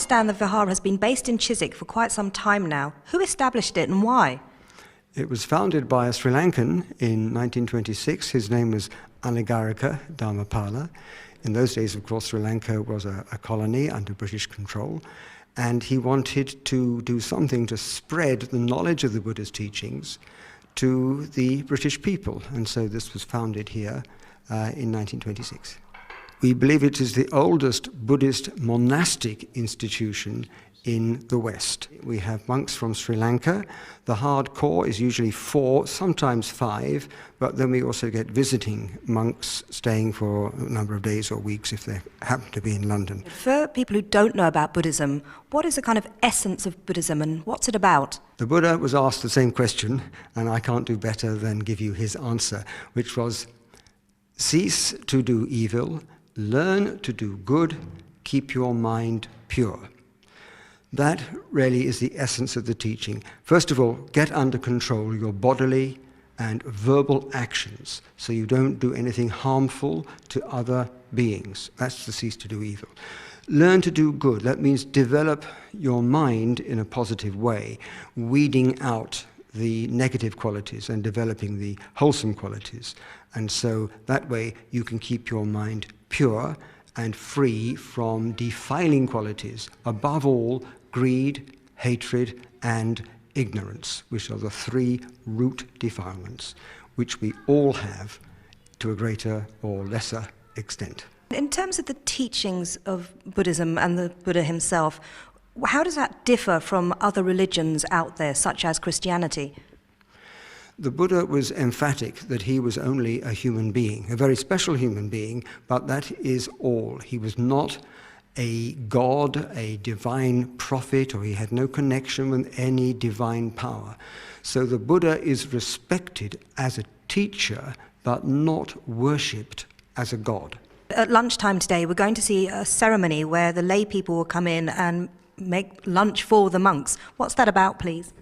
understand the Vihara has been based in Chiswick for quite some time now. Who established it and why? It was founded by a Sri Lankan in 1926. His name was Anagarika Dharmapala. In those days, of course, Sri Lanka was a colony under British control, and he wanted to do something to spread the knowledge of the Buddha's teachings to the British people, and so this was founded here in 1926. We believe it is the oldest Buddhist monastic institution in the West. We have monks from Sri Lanka. The hardcore is usually 4, sometimes 5, but then we also get visiting monks staying for a number of days or weeks if they happen to be in London. For people who don't know about Buddhism, what is the kind of essence of Buddhism and what's it about? The Buddha was asked the same question, and I can't do better than give you his answer, which was, cease to do evil, learn to do good, keep your mind pure. That really is the essence of the teaching. First of all, get under control your bodily and verbal actions so you don't do anything harmful to other beings. That's the cease to do evil. Learn to do good. That means develop your mind in a positive way, weeding out the negative qualities and developing the wholesome qualities. And so that way you can keep your mind pure and free from defiling qualities. Above all, greed, hatred, and ignorance, which are the 3 root defilements, which we all have to a greater or lesser extent. In terms of the teachings of Buddhism and the Buddha himself, how does that differ from other religions out there, such as Christianity? The Buddha was emphatic that he was only a human being, a very special human being, but that is all. He was not a god, a divine prophet, or he had no connection with any divine power. So the Buddha is respected as a teacher, but not worshipped as a god. At lunchtime today, we're going to see a ceremony where the lay people will come in and make lunch for the monks. What's that about, please?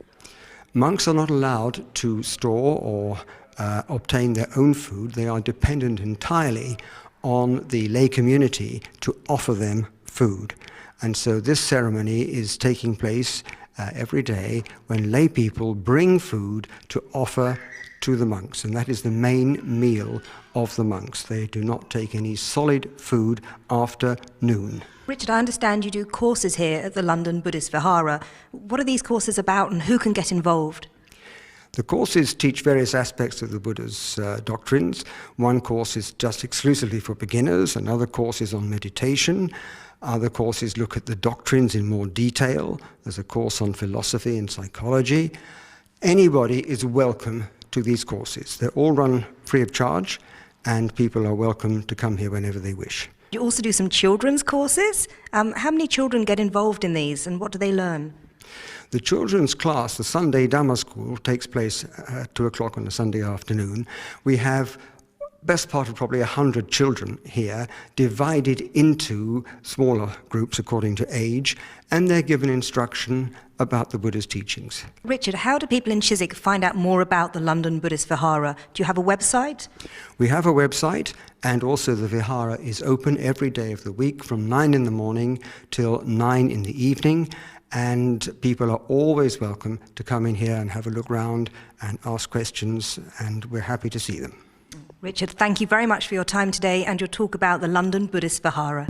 Monks are not allowed to store or obtain their own food. They are dependent entirely on the lay community to offer them food. And so this ceremony is taking place every day when lay people bring food to offer to the monks, and that is the main meal of the monks. They do not take any solid food after noon. Richard, I understand you do courses here at the London Buddhist Vihara. What are these courses about and who can get involved? The courses teach various aspects of the Buddha's doctrines. One course is just exclusively for beginners, another course is on meditation, other courses look at the doctrines in more detail. There's a course on philosophy and psychology. Anybody is welcome to these courses. They're all run free of charge, and people are welcome to come here whenever they wish. You also do some children's courses. How many children get involved in these and what do they learn? The children's class, the Sunday Dhamma school, takes place at 2 o'clock on a Sunday afternoon. We have best part of probably 100 children here, divided into smaller groups according to age, and they're given instruction about the Buddha's teachings. Richard, how do people in Chiswick find out more about the London Buddhist Vihara? Do you have a website? We have a website, and also the Vihara is open every day of the week from 9 in the morning till 9 in the evening, and people are always welcome to come in here and have a look round and ask questions, and we're happy to see them. Richard, thank you very much for your time today and your talk about the London Buddhist Vihara.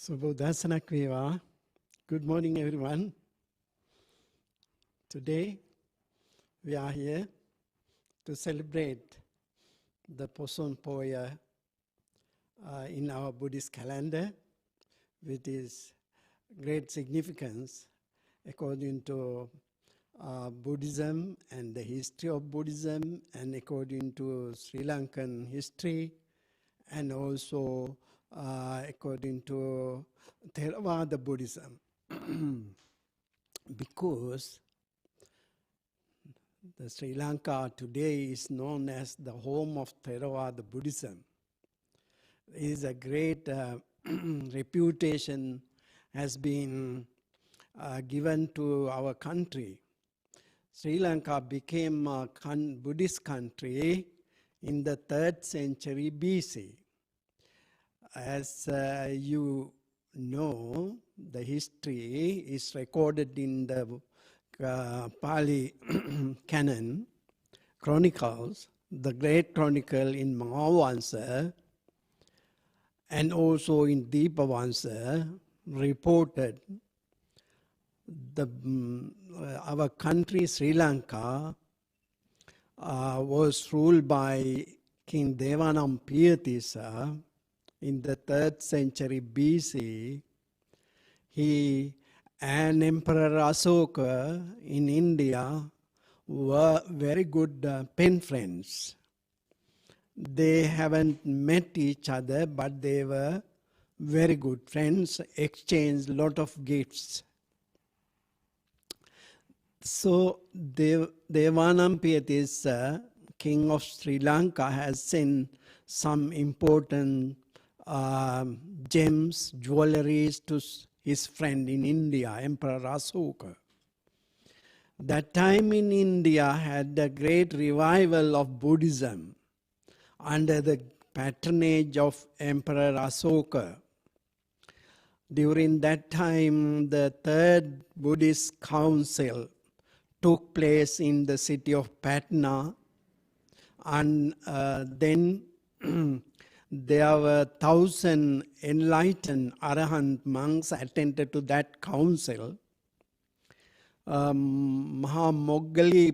Buddhasana. Good morning, everyone. Today, we are here to celebrate the Poson Poya in our Buddhist calendar, with its great significance according to Buddhism and the history of Buddhism, and according to Sri Lankan history, and also according to Theravada Buddhism. Because the Sri Lanka today is known as the home of Theravada Buddhism. It is a great reputation has been given to our country. Sri Lanka became a Buddhist country in the 3rd century BC. As you know, the history is recorded in the Pali canon, chronicles, the great chronicle in Mahavansa, and also in Deepavansa, reported our country Sri Lanka was ruled by King Devanam Pirith in the 3rd century BC. He and Emperor Asoka in India were very good pen friends. They haven't met each other, but they were very good friends, exchanged a lot of gifts. So Devanam Pirith, king of Sri Lanka, has sent some important gems, jewelries to his friend in India, Emperor Asoka. That time in India had a great revival of Buddhism under the patronage of Emperor Asoka. During that time, the 3rd Buddhist Council took place in the city of Patna, and then there were 1,000 enlightened Arahant monks attended to that council. Moggali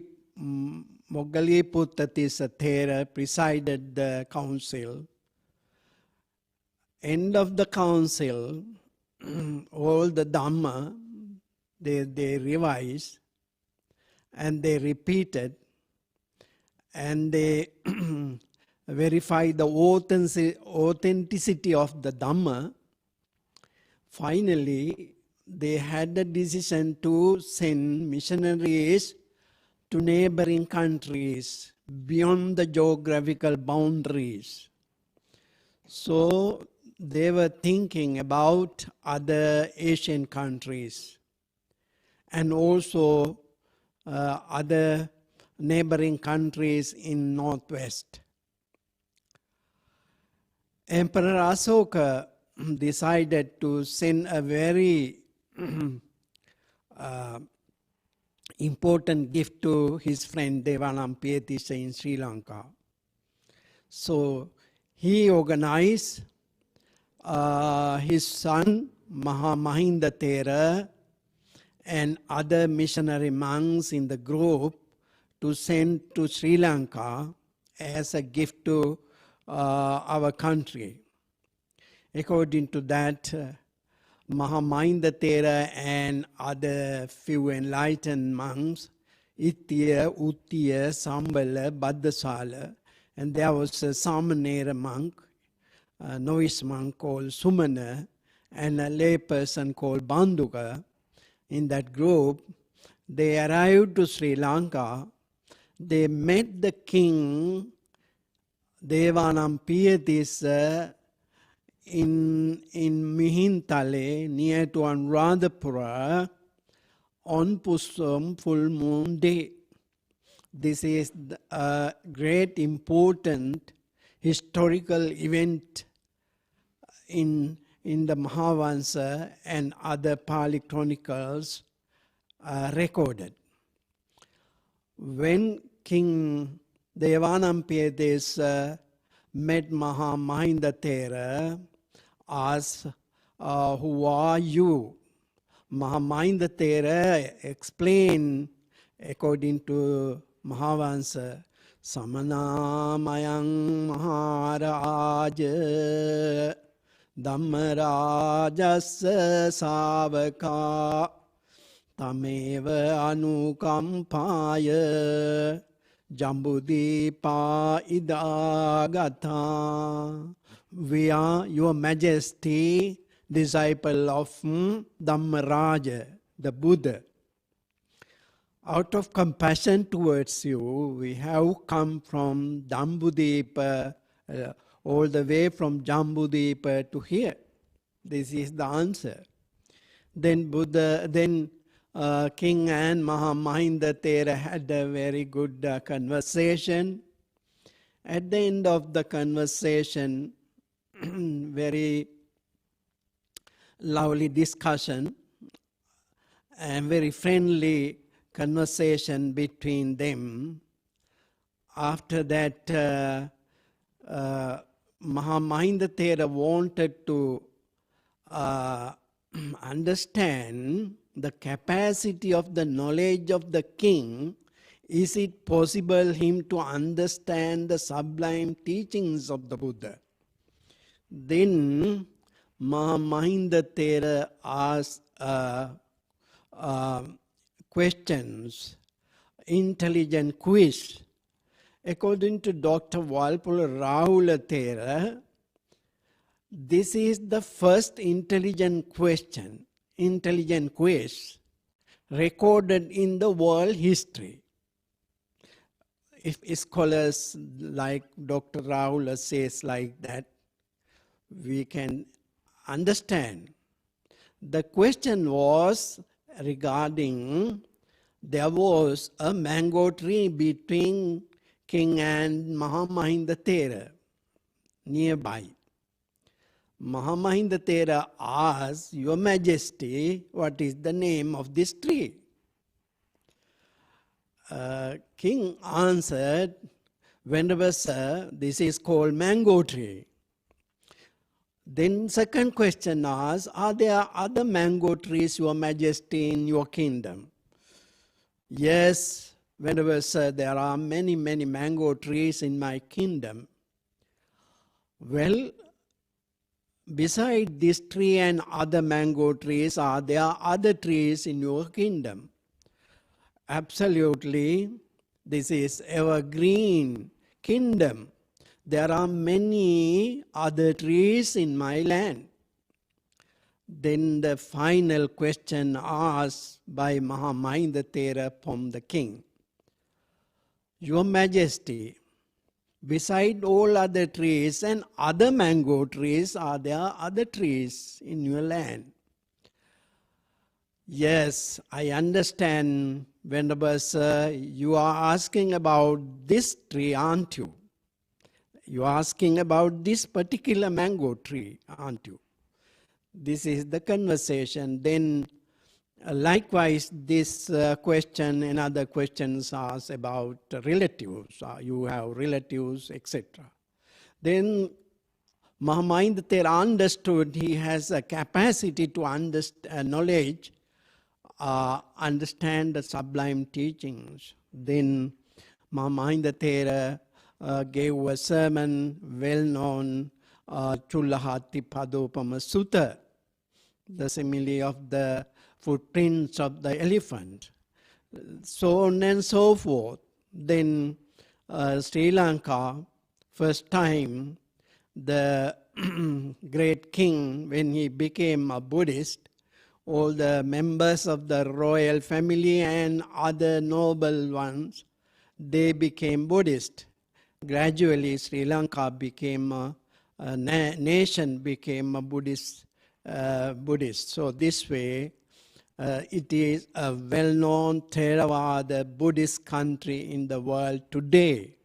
Puttatis Thera presided the council. End of the council, all the Dhamma, they revised and they repeated and they verified the authenticity of the Dhamma. Finally, they had the decision to send missionaries to neighboring countries beyond the geographical boundaries. So they were thinking about other Asian countries and also other neighboring countries in Northwest. Emperor Asoka decided to send a very important gift to his friend Devanam Pirith in Sri Lanka. So he organized his son Mahamahinda Thera and other missionary monks in the group to send to Sri Lanka as a gift to our country. According to that, Mahamahinda Thera and other few enlightened monks, Ittiya, Uttiya, Sambala, Bhaddasala, and there was a Samanera monk, a novice monk called Sumana, and a lay person called Bandula. In that group, they arrived to Sri Lanka. They met the king, Devanam Pirith, in Mihintale, near to Anuradhapura, on Pusam full moon day. This is a great important historical event in the Mahavansa and other Pali chronicles recorded. When King Devanam Pirith met Mahamahinda Thera, asked, who are you? Mahamahinda Thera explained, according to Mahavansa, Samanamayang Maharaja Dhammarajas Savaka Tameva anukampaya Jambudipa idagata. We are, Your Majesty, disciple of Dhammaraja, the Buddha. Out of compassion towards you, we have come from Jambudipa, all the way from Jambudipa to here. This is the answer. Then King and Mahamahinda Thera had a very good conversation. At the end of the conversation, very lovely discussion and very friendly conversation between them. After that, Mahamahinda Thera wanted to understand the capacity of the knowledge of the king. Is it possible him to understand the sublime teachings of the Buddha? Then Mahamahinda Thera asked questions, intelligent quiz. According to Dr. Walpola Rahula Thera, this is the first intelligent quiz recorded in the world history. If scholars like Dr. Rahula says like that, we can understand. The question was regarding, there was a mango tree between King and Mahamahinda Thera nearby. Mahamahinda Thera asked, Your Majesty, what is the name of this tree? King answered, Venerable Sir, this is called mango tree. Then second question asked, are there other mango trees, Your Majesty, in your kingdom? Yes, Venerable Sir, there are many mango trees in my kingdom. Well, beside this tree and other mango trees, are there other trees in your kingdom? Absolutely, this is evergreen kingdom. There are many other trees in my land. Then the final question asked by Mahamahinda Thera from the king. Your Majesty, beside all other trees and other mango trees, are there other trees in your land? Yes, I understand, Venerable Sir, you are asking about this tree, aren't you? You are asking about this particular mango tree, aren't you? This is the conversation. Then likewise, this question and other questions asked about relatives. You have relatives, etc. Then Mahamahinda Thera understood he has a capacity to understand knowledge, understand the sublime teachings. Then Mahamahinda Thera gave a sermon well known, Chullahati Padopama Sutta, the simile of the footprints of the elephant, so on and so forth. Then Sri Lanka, first time, the great king, when he became a Buddhist, all the members of the royal family and other noble ones, they became Buddhist. Gradually, Sri Lanka became a nation, became a Buddhist. So this way, it is a well-known Theravada Buddhist country in the world today.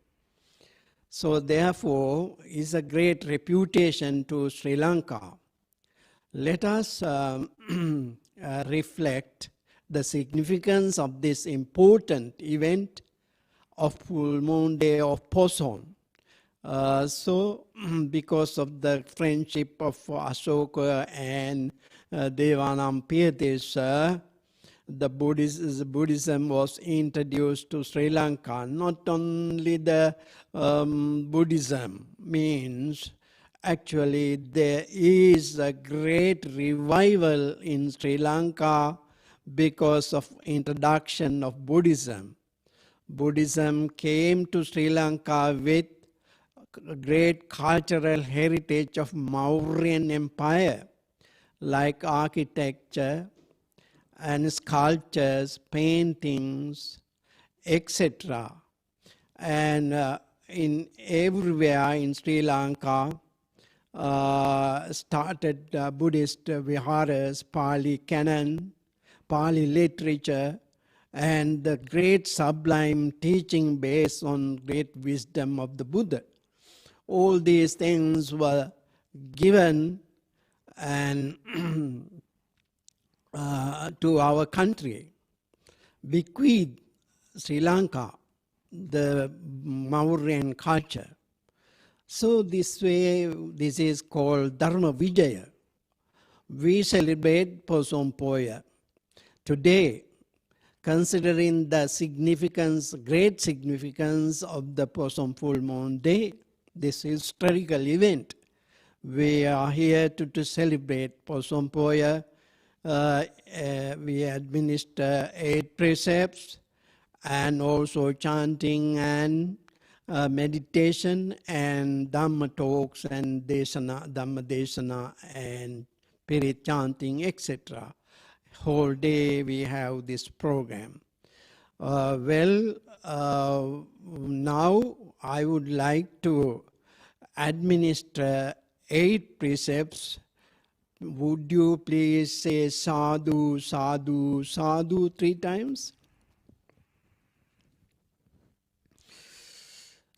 So therefore, is a great reputation to Sri Lanka. Let us reflect the significance of this important event of Full Moon Day of Poson. So because of the friendship of Ashoka and Devanam Pirith, the Buddhism was introduced to Sri Lanka. Not only the Buddhism means, actually there is a great revival in Sri Lanka because of introduction of Buddhism. Buddhism came to Sri Lanka with great cultural heritage of Mauryan Empire, like architecture and sculptures, paintings, etc. And in everywhere in Sri Lanka started Buddhist Viharas, Pali canon, Pali literature, and the great sublime teaching based on great wisdom of the Buddha. All these things were given and to our country, bequeathed Sri Lanka, the Mauryan culture. So this way, this is called Dharma Vijaya. We celebrate Poson Poya today, considering the significance, great significance of the Poson Full Moon Day, this historical event. We are here to celebrate Poson Poya. We administer 8 precepts and also chanting and meditation and Dhamma talks and Desana, Dhamma Desana and Pirith chanting, etc. Whole day we have this program. Now I would like to administer 8 precepts. Would you please say sadhu, sadhu, sadhu 3 times?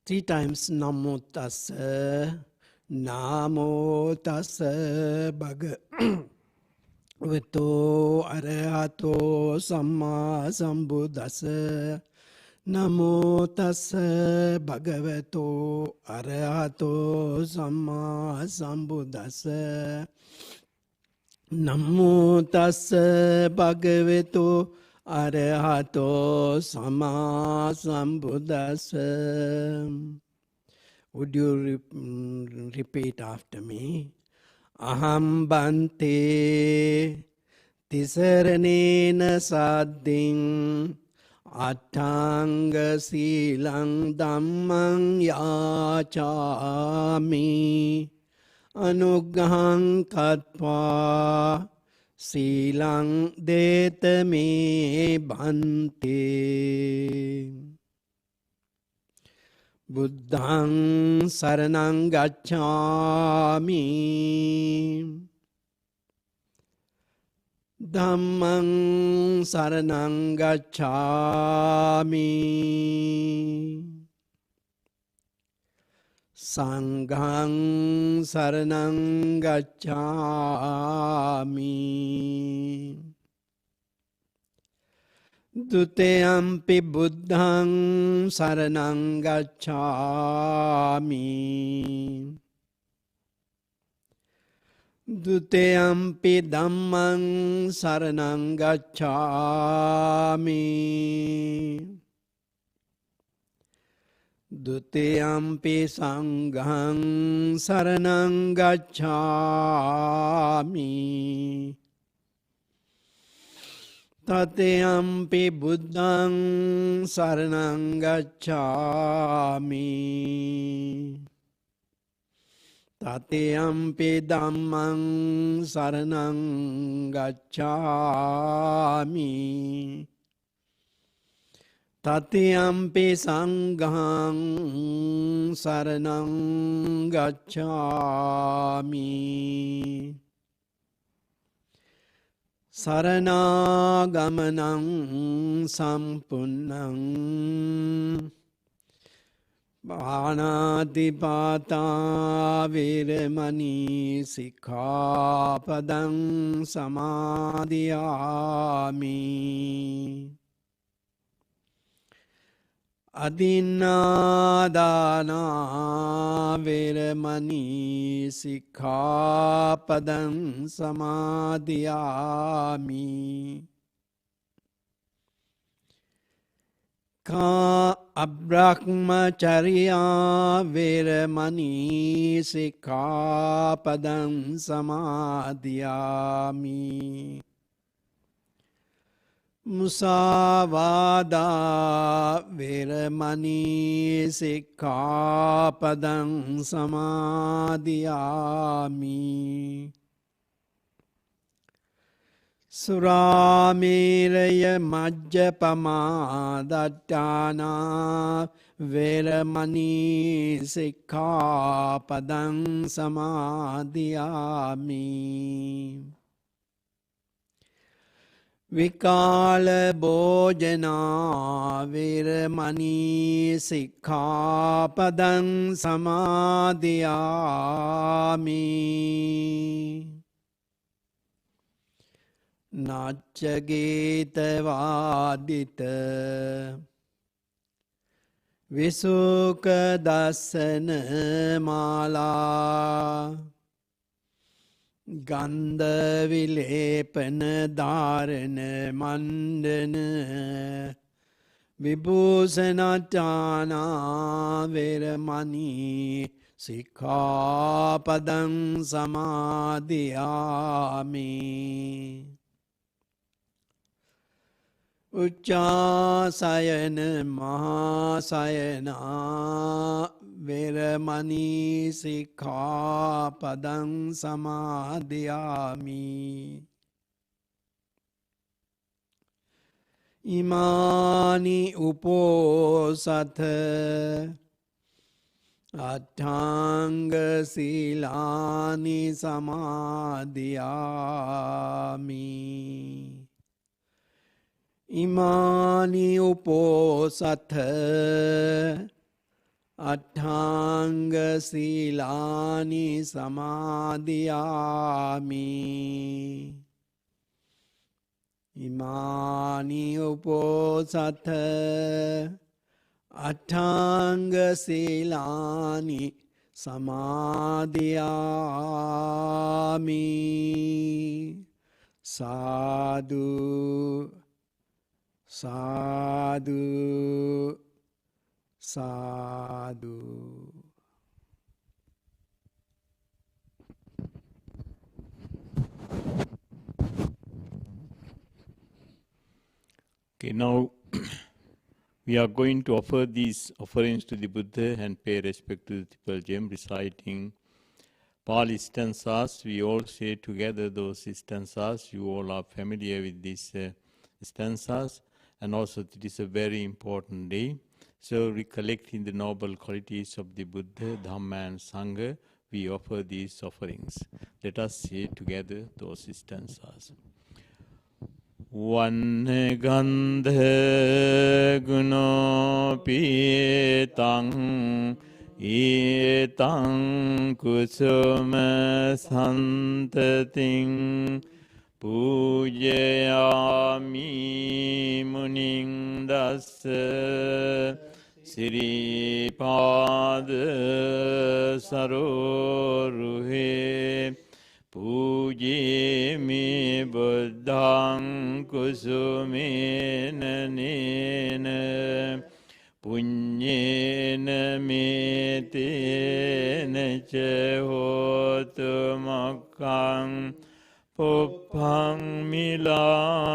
3 times. Namo tassa, namo tassa bhagavato arahato samma sambuddhassa. Namo tassa bhagavato arahato samma sambuddhassa. Namo tassa bhagavato arahato samma sambuddhassa. Would you repeat after me? Aham bhante tisaranena sadding attanga silang dhammang yachami anuggahang katva silang deta me bhante. Buddhang saranang gacchami, Dhammang saranang gacchami, Sanghang saranang gacchami. Duteyampi buddhang saranang gacchami. Duteyampi dhammang saranang gacchami. Duteyampi sanghang saranang gacchami. Tateyampi buddhang saranang gacchami. Tateyampi dhammang saranang gacchami. Tateyampi sanghang saranang gacchami. Saranaгаmanang sampunnang Pāṇātipātā viramani sikkhapadang samadhiyāmi. Adinādāna viramani sikkhapadang samadhiyāmi. Ka abrahmacharya viramani sikkhapadang samadhiyāmi. මුසාවාදා වේරමණී සික්ඛාපදං සමාදියාමි. සුරාමේරය මජ්ජපමා දට්ඨානා වේරමණී සික්ඛාපදං සමාදියාමි. විකාල භෝජනා වේරමණී සික්ඛාපදං සමාදියාමි. නාච්චගීතවාදිත විසුක දස්සන මාලා ගන්ධ විලේපන ධාරණ මණ්ඩන විභූෂණාචානා වේරමණී සික්ඛාපදං සමාදියාමි. උච්චාසයන මහාසයනා වේරමණී සික්ඛාපදං සමාදියාමි. ඉමානි උපෝසත අට්ඨාංග සීලානි සමාදියාමි. ඉමානි උපෝසත අට්ඨාංග සීලානි සමාදියාමි. ඉමානි උපෝසත අට්ඨාංග සීලානි සමාදියාමි. සාදු සාදු සාදු. Okay, now we are going to offer these offerings to the Buddha and pay respect to the triple gem, reciting Pali stanzas. We all say together those stanzas. You all are familiar with these stanzas, and also it is a very important day. So recollecting the noble qualities of the Buddha, Dhamma and Sangha, we offer these offerings. Let us say together those stanzas. Vanne gandhe guno pietang etang kusuma santating pujayami muning dassa siripada saroruhe Pujimi buddhang kusumena nena punyena metena ca hotu makkang puppang milayati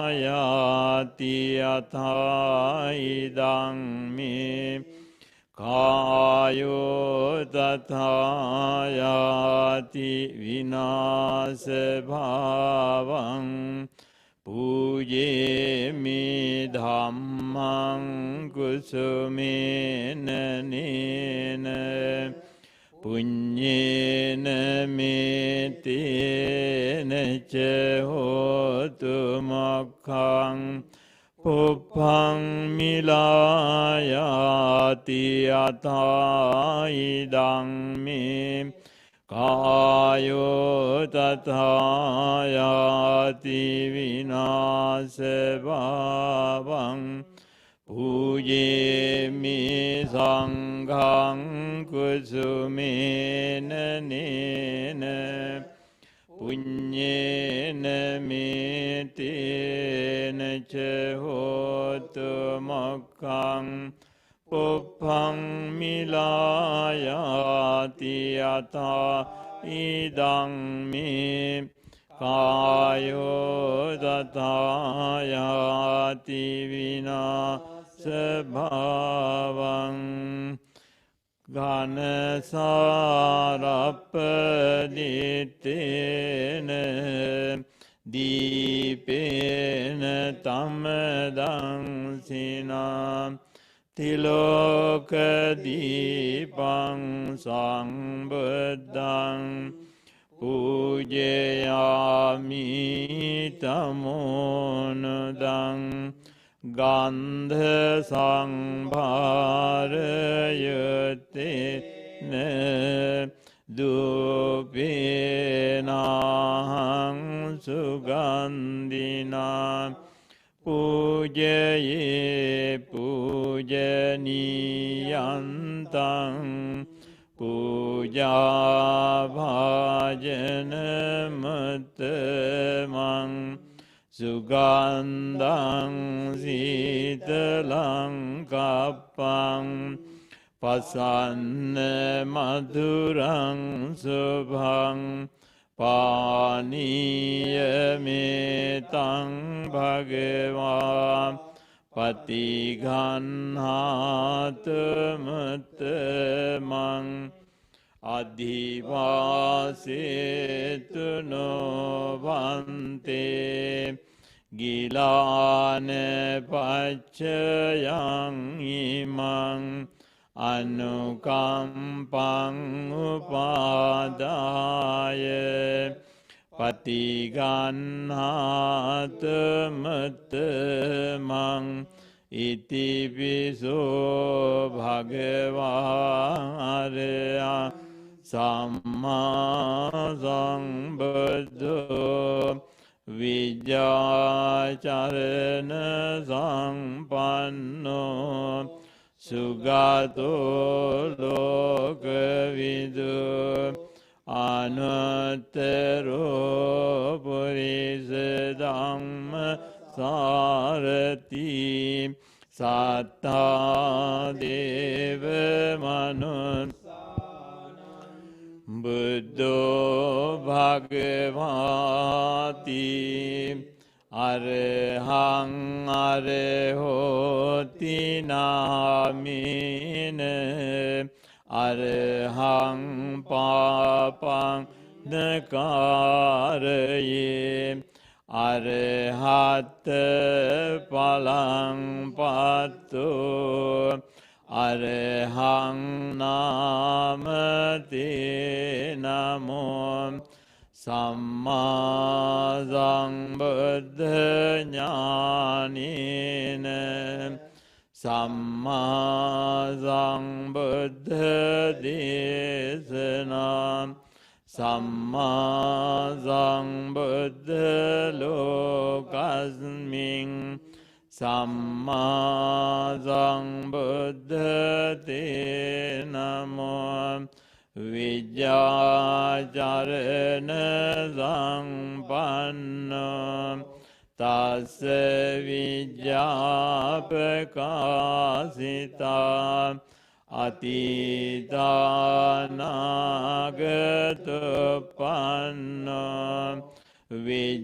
athaidang me Kayo tathayati vinasa bhavang pujemi dhammang kusumena nena punyena metena ca hotu makkang Puppang milayati athaidang me kayo tathayati vinasa bhavang pujemi sanghang kusumena nena punyena metena ca hotu makkang puppang milayati athaidang me කායෝ තථායාති විනාසභාවං ඝනසාරප්පදිත්තේන දීපේන තමදං සිනා තිලෝක දීපං සංබුද්ධං පූජයාමි තමෝනදං ගන්ධ සංභාරයතේන දූපේනහං සුගන්ධිනා පූජයේ පූජනීයන්තං පූජාභාජනමතමං සුගන්ධං සීතලං කප්පං පසන්න මధుරං සුභං පානීයමේතං භගවා පතිගන්හාතමතමං අධිවාසේතු නොවන්තේ ගිලාන පච්චයං ඉමං අනුකම්පං උපාදාය පතිගන්හාතමතමං ඉතිපිසෝ භගවාරයා සම්මා සම්බුද්ධෝ විජ්ජාචරණ සම්පන්නෝ සුගතෝ ලෝකවිදු අනුත්තරෝ පුරිස ධම්ම සාරති සත්තා දේව මනුස්සා බුද්ධෝ භගවාති අරහං අරහෝති නාමින අරහං පාපං නකාරයේ අරහත් පලං පත්තෝ අරහං නාමතේ නමෝ සම්මා සම්බුද්ධ ඥානේන සම්මා සම්බුද්ධ දේශනා සම්මා සම්බුද්ධ ලෝකස්මින් සම්මා සම්බුද්ධ තේ නමෝ විජ්ජාචරණ සම්පන්නෝ තස්ස විජ්ජාපකාසිතා අතීතානාගතපන්නෝ විජ්ජාචරණ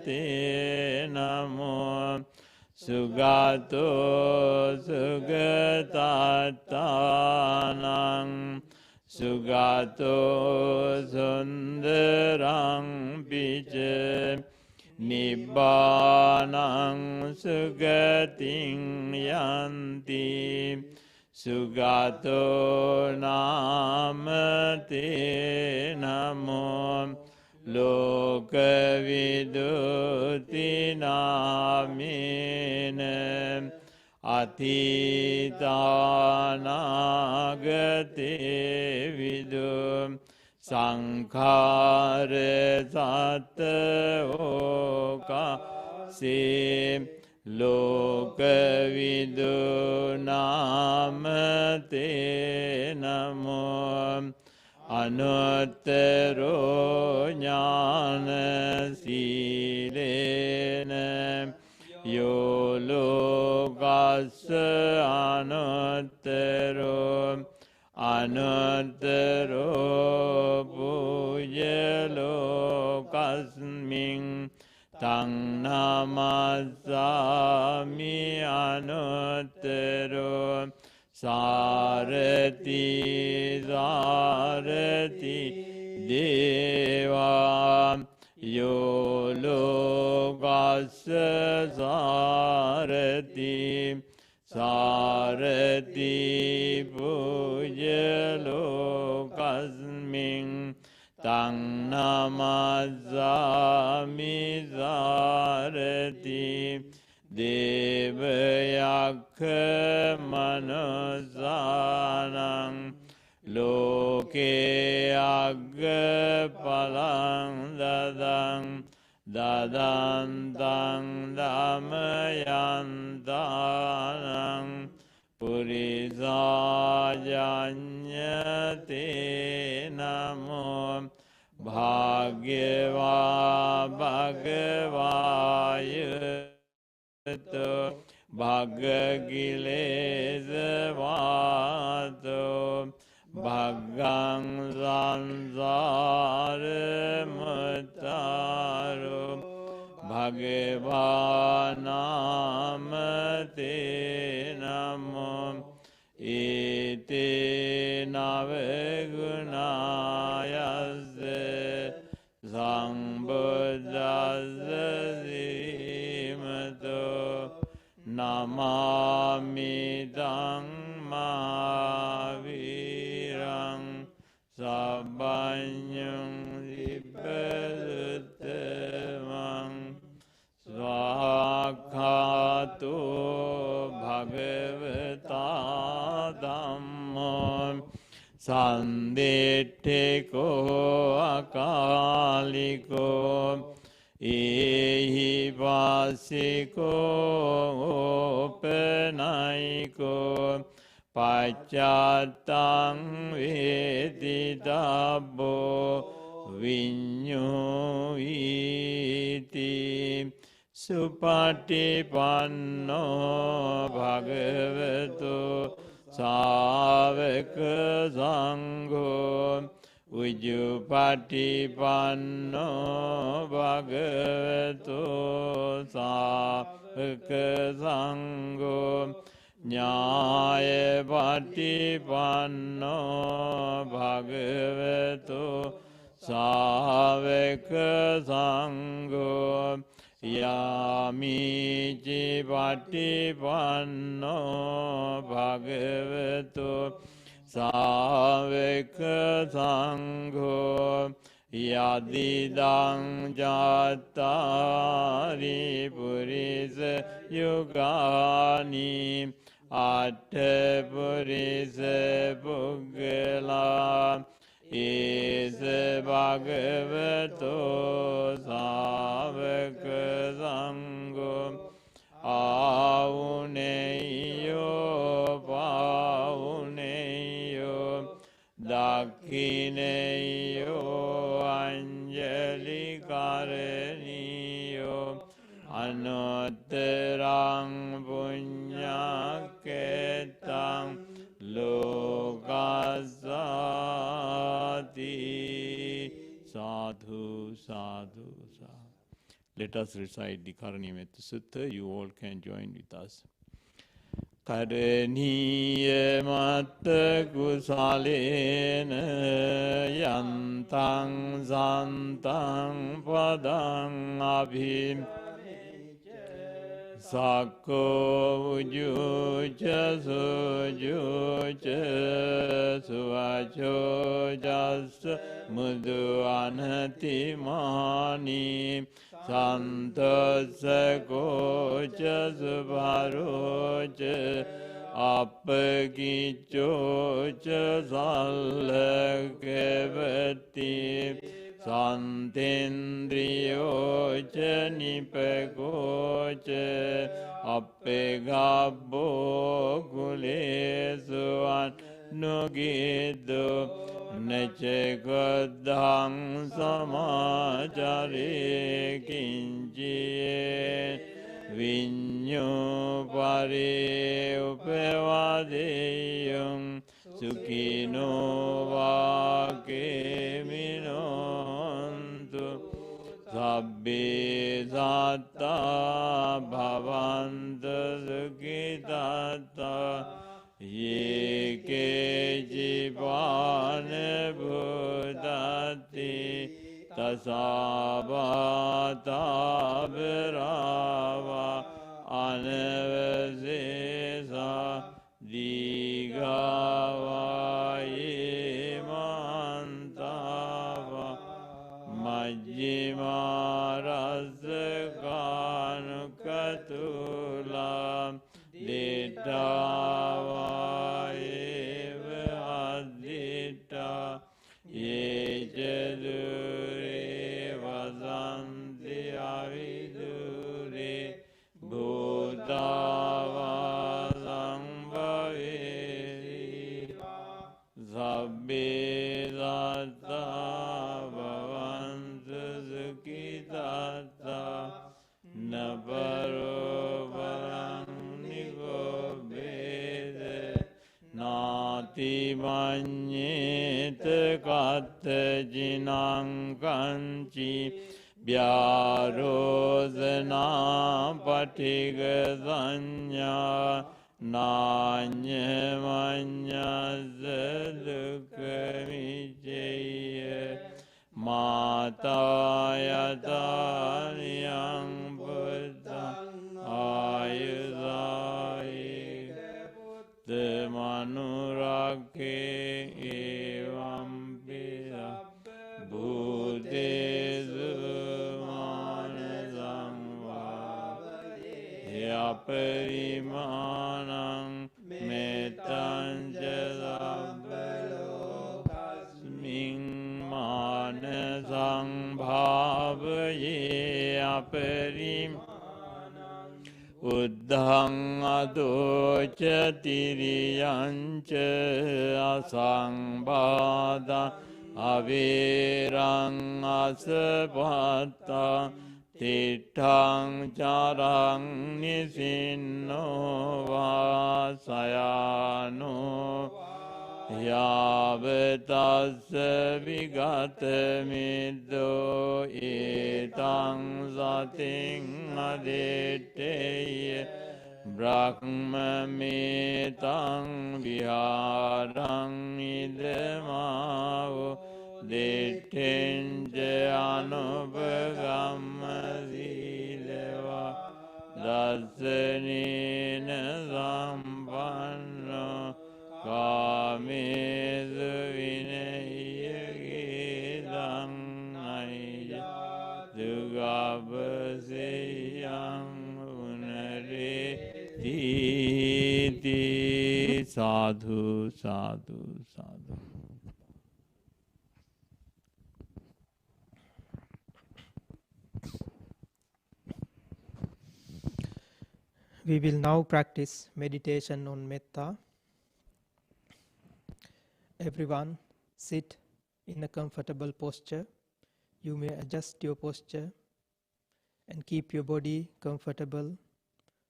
තේ නමෝ සුගතෝ සුගතත්තානං සුගතෝ සුන්දරං පිච නිබ්බානං සුගතින් යන්ති සුගතෝ නාමතේ නමෝ ලෝකවිදුති නාමේන අතීතානාගතේ විදු සංඛාර සත්තෝකාසේ ලෝකවිදු නාමතේ නමෝ අනුත්තරෝ ඥාන සීලේන යෝ ලෝකස්ස අනුත්තරෝ anuttaro pujalo kasming tang namasami anuttaro sarati deva yolokasa sarati pujalo kasming tang namasami sarati devayakha manasanang loke agga palang dadantang damayantanang purisajanyate namo bhagava bhagavaya bhagagilesavato bhagang sansaramataro bhagavanamate namo ite navegunayase sambuddhasa simato namami Dhammavirang sabbanyang dipasuttamang svakhato bhagavata dhammam sanditthiko akaliko ehi vasiko openaiko paccattang vedittabbo viñño iti supatipanno bhagavato sāvaka sangho ujjupatipanno bhagavato sāvaka sangho ñāya patipanno bhagavato sāvaka sangho yāmici patipanno bhagavato sāvaka sangho yadidang jattari purisa yugani atta purisa puggala isa bhagavato sāvaka sangho auneyo pauneyo dakhineyo anjali karaniyo anuttarang punyaketang lokasati sadhu sadhu sadhu. Let us recite the Karanimetta Sutta. You all can join with us. Karaniya matta kusalena yantang santang padang abhim sakko ujuca sujuca suvacho jasa mudu anati mani santasa koca subharoca appagicoca sallakavati santendriyoca nipakoca appegabbo kulesu annugiddu Nachagodhang samacare kinchiye Vinyo pare upevadeyam Sukino vakeminontu Sabbe satta bhavanta sukhitata Ye kejivane bhutati tasabata virava anavasesa digavaye mantava majjima rasakanukatula Dittavaye additta ye jadure vasanti avidure bhutavasambhaveri sabbe satta bhavantu sukhitata naparo Nati manyete katte jinang kanchi Vyarozana patiga sanya Nanya manya zadukamichaya Mata yata niyang buddha ayusayi Manurake evam pira Buddhesu manasangva Yaparimanang metanja sabbalogasming manasang bhavaye aparimanang Uddhang adocha tiriyancha asangbhada avirang asapata tithang charang nisinno vasayano yavatasa vigatamiddo etang sating aditteya brahmametang viharang idamavo dittinja anupagamma silava dasanena sampanno Kamesu vinayagidang naija dugabaseyang unare titi sadhu sadhu sadhu. We will now practice meditation on metta. Everyone sit in a comfortable posture. You may adjust your posture and keep your body comfortable,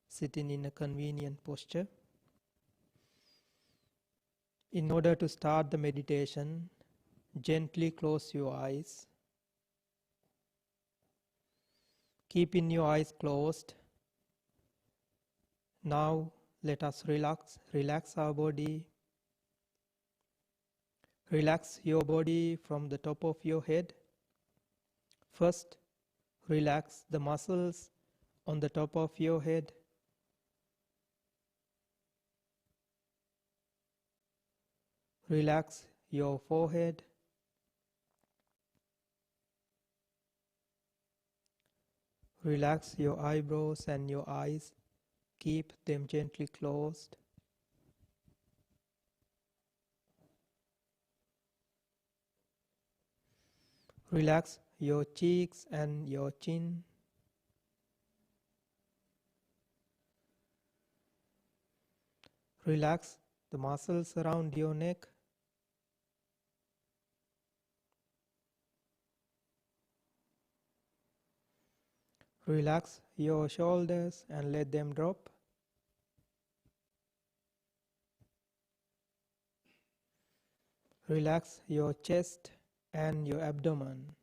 sitting in a convenient posture. In order to start the meditation, gently close your eyes. Keeping your eyes closed, now let us relax our body. Relax your body from the top of your head. First, relax the muscles on the top of your head. Relax your forehead. Relax your eyebrows and your eyes. Keep them gently closed. Relax your cheeks and your chin. Relax the muscles around your neck. Relax your shoulders and let them drop. Relax your chest and your abdomen.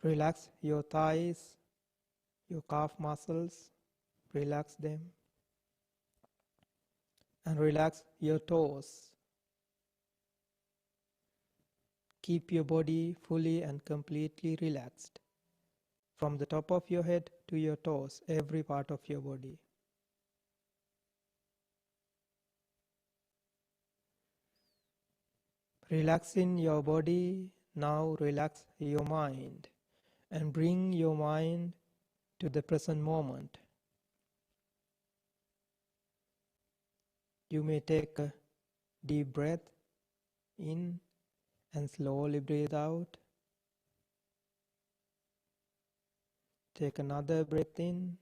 Relax your thighs, your calf muscles, relax them. And relax your toes. Keep your body fully and completely relaxed. From the top of your head to your toes, every part of your body. Relaxing your body, now relax your mind and bring your mind to the present moment. You may take a deep breath in and slowly breathe out. Take another breath in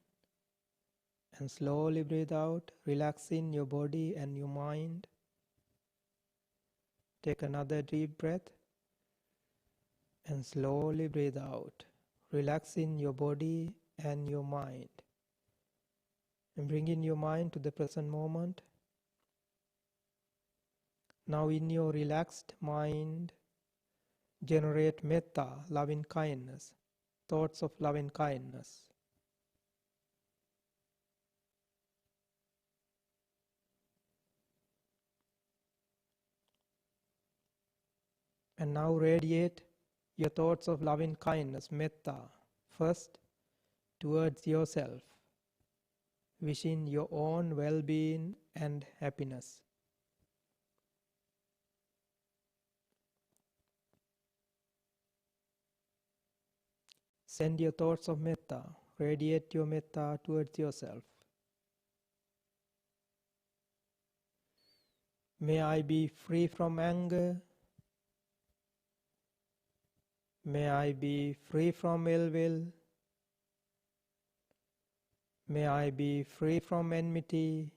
and slowly breathe out, relaxing your body and your mind. Take another deep breath and slowly breathe out, relaxing your body and your mind. And bringing your mind to the present moment. Now in your relaxed mind, generate metta, loving kindness, thoughts of loving kindness. And now radiate your thoughts of loving kindness, metta, first towards yourself, wishing your own well-being and happiness. Send your thoughts of metta, radiate your metta towards yourself. May I be free from anger. May I be free from ill will. May I be free from enmity.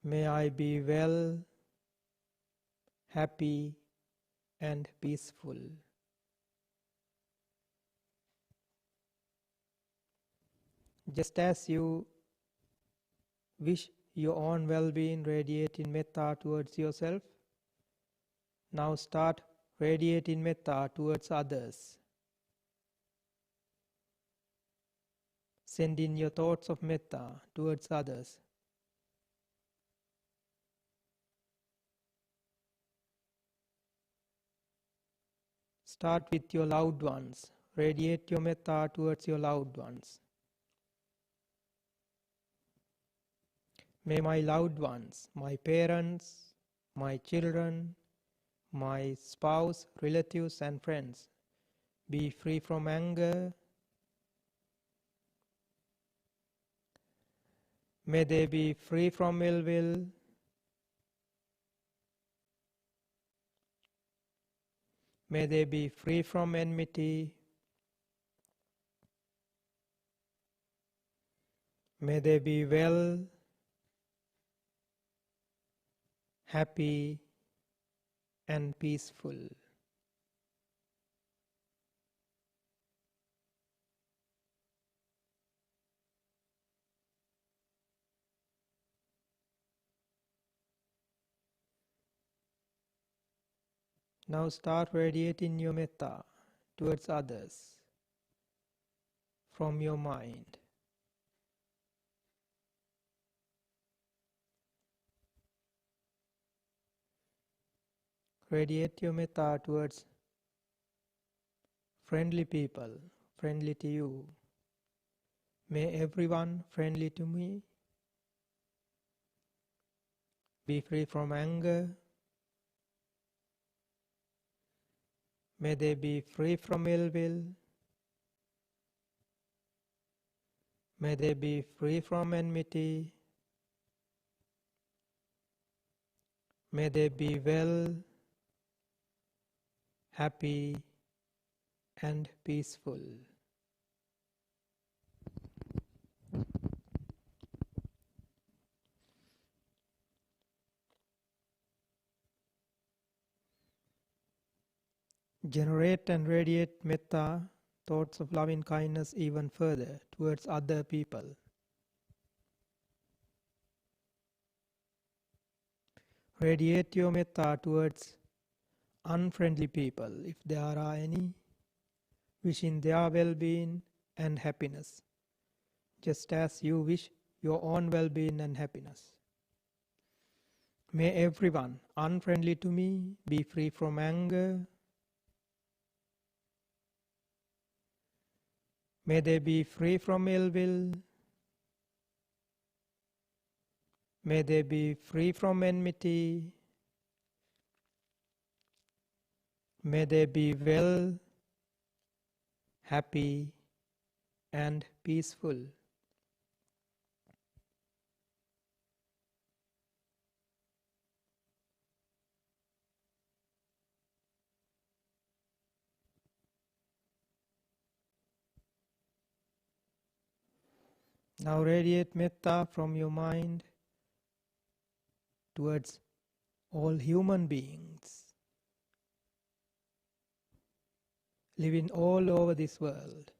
May I be well, happy, and peaceful. Just as you wish your own well-being, radiating metta towards yourself, now start radiating metta towards others. Send in your thoughts of metta towards others. Start with your loved ones. Radiate your metta towards your loved ones. May my loved ones, my parents, my children, my spouse, relatives and friends be free from anger. May they be free from ill will. May they be free from enmity. May they be well, happy, and peaceful. Now start radiating your metta towards others from your mind. Radiate your metta towards friendly people, friendly to you. May everyone friendly to me be free from anger. May they be free from ill will. May they be free from enmity. May they be well, happy, and peaceful. Generate and radiate metta, thoughts of loving kindness, even further towards other people. Radiate your metta towards unfriendly people, if there are any, wishing their well-being and happiness, just as you wish your own well-being and happiness. May everyone unfriendly to me be free from anger. May they be free from ill will. May they be free from enmity. May they be well, happy, and peaceful. Now radiate metta from your mind towards all human beings living all over this world,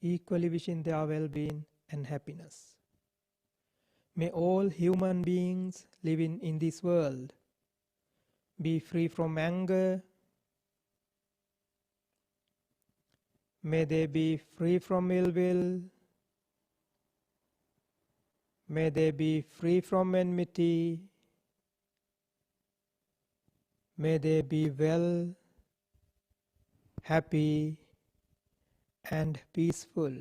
equally wishing their well-being and happiness. May all human beings living in this world be free from anger. May they be free from ill will. May they be free from enmity. May they be well, happy, and peaceful.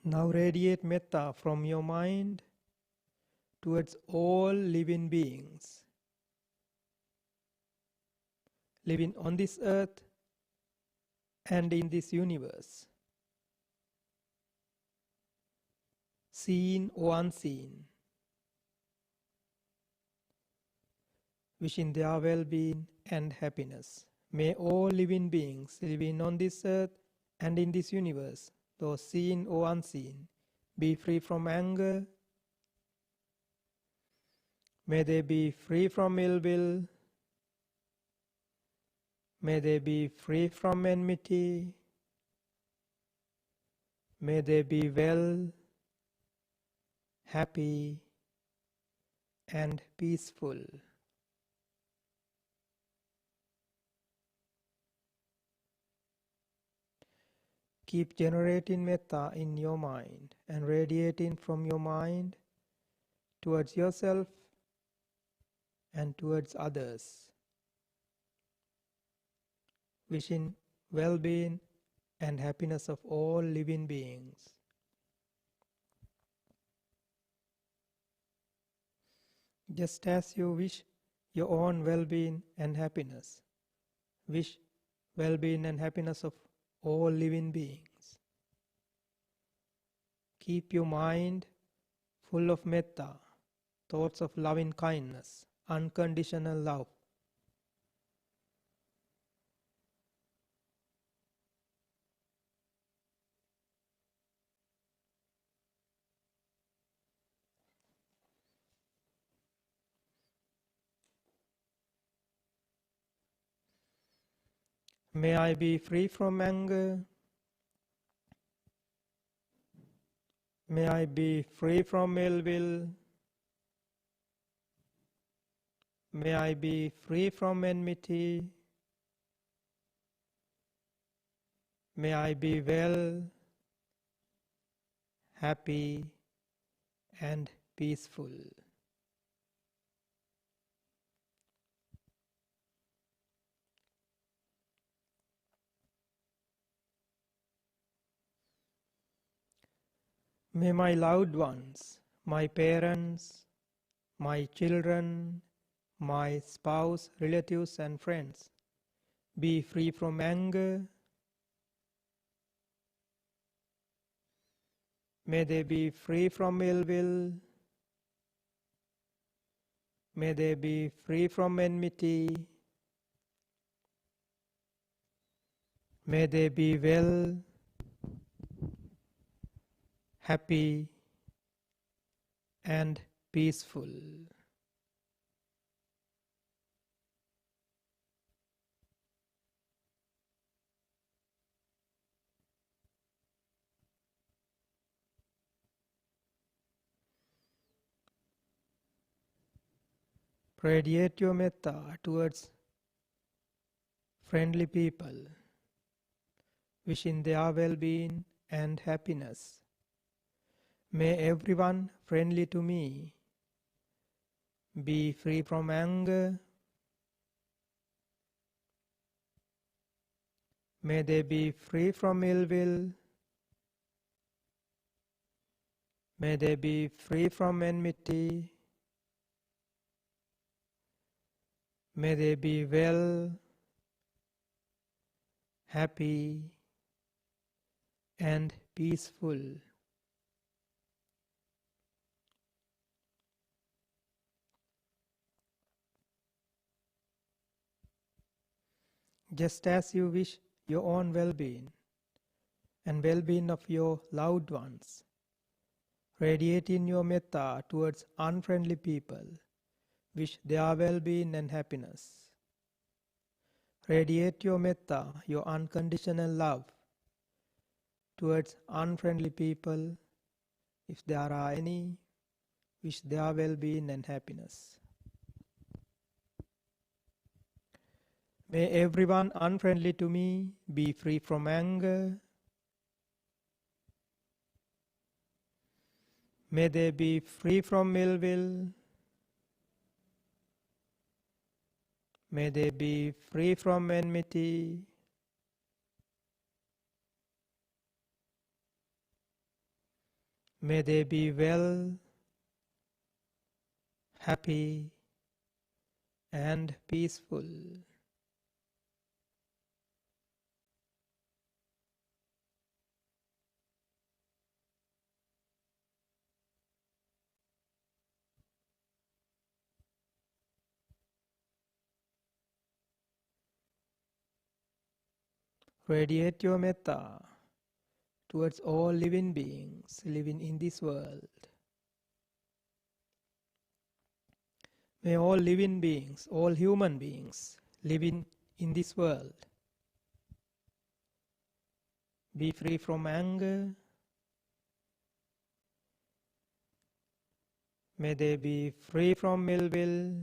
Now radiate metta from your mind towards all living beings living on this earth and in this universe, seen or unseen, wishing their well-being and happiness. May all living beings living on this earth and in this universe, those seen or unseen, be free from anger. May they be free from ill will. May they be free from enmity. May they be well, happy, and peaceful. Keep generating metta in your mind and radiating from your mind towards yourself and towards others, wishing well-being and happiness of all living beings. Just as you wish your own well-being and happiness, wish well-being and happiness of all living beings. Keep your mind full of metta, thoughts of loving kindness, unconditional love. May I be free from anger. May I be free from ill will. May I be free from enmity. May I be well, happy, and peaceful. May my loved ones, my parents, my children, my spouse, relatives, and friends be free from anger. May they be free from ill will. May they be free from enmity. May they be well, happy, and peaceful. Radiate your metta towards friendly people, wishing their well-being and happiness. May everyone friendly to me be free from anger. May they be free from ill will. May they be free from enmity. May they be well, happy, and peaceful. Just as you wish your own well-being and well-being of your loved ones, radiate in your metta towards unfriendly people. Wish their well-being and happiness. Radiate your metta, your unconditional love, towards unfriendly people, if there are any. Wish their well-being and happiness. May everyone unfriendly to me be free from anger. May they be free from ill will. May they be free from enmity. May they be well, happy, and peaceful. Radiate your metta towards all living beings living in this world. May all living beings, all human beings living in this world be free from anger. May they be free from ill will.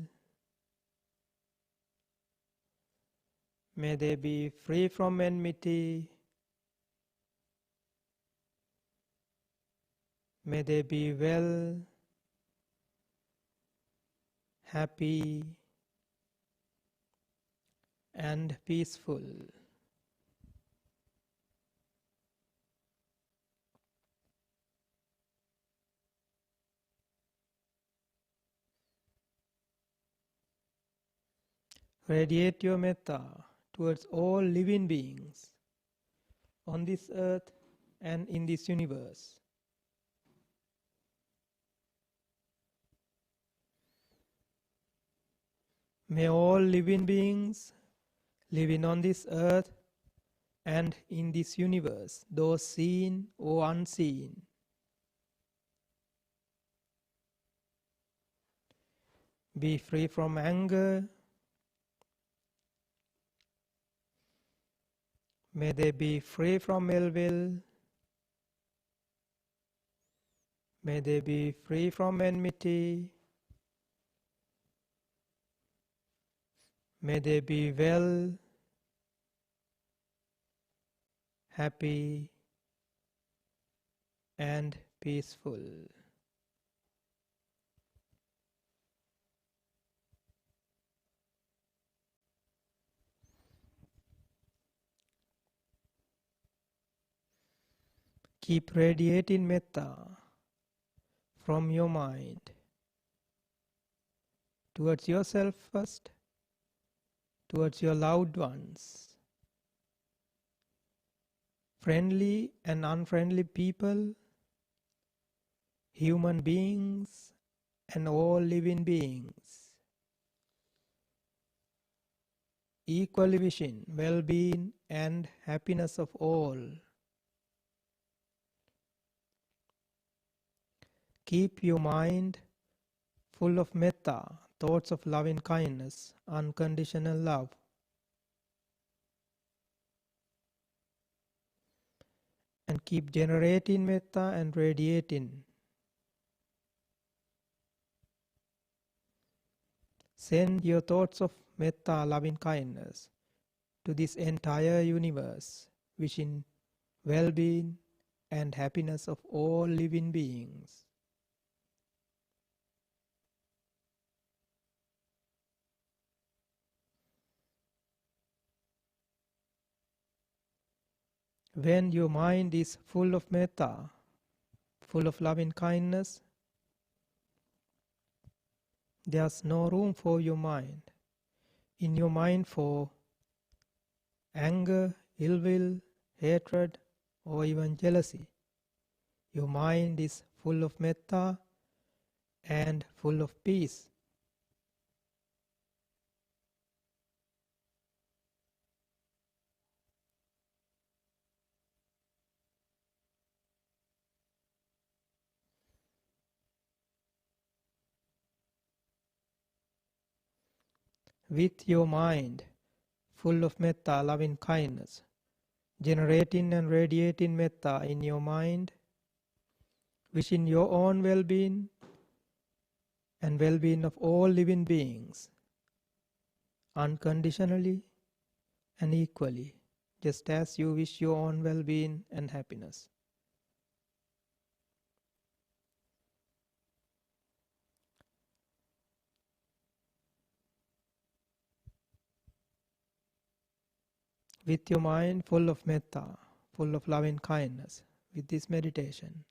May they be free from enmity. May they be well, happy, and peaceful. Radiate your metta towards all living beings on this earth and in this universe. May all living beings living on this earth and in this universe, those seen or unseen, be free from anger. May they be free from ill will. May they be free from enmity. May they be well, happy, and peaceful. Keep radiating metta from your mind towards yourself first, towards your loved ones, friendly and unfriendly people, human beings, and all living beings. Equally wishing well-being and happiness of all. keep your mind full of metta, thoughts of loving kindness, unconditional love. And keep generating metta and radiating. Send your thoughts of metta, loving kindness, to this entire universe, wishing well-being and happiness of all living beings. When your mind is full of metta, full of loving kindness, there's no room for your mind. In your mind for anger, ill will, hatred, or even jealousy. Your mind is full of metta and full of peace. With your mind full of metta, loving kindness, generating and radiating metta in your mind, wishing your own well-being and well-being of all living beings, unconditionally and equally, just as you wish your own well-being and happiness. With your mind full of metta, full of loving kindness, with this meditation,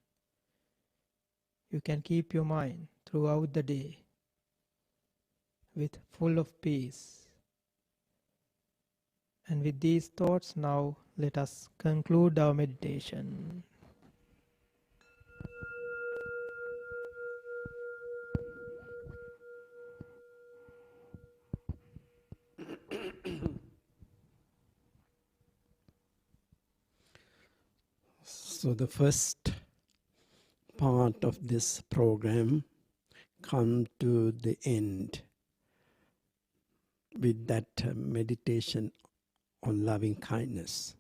you can keep your mind throughout the day with full of peace. And with these thoughts, now let us conclude our meditation. So the first part of this program come to the end with that meditation on loving kindness.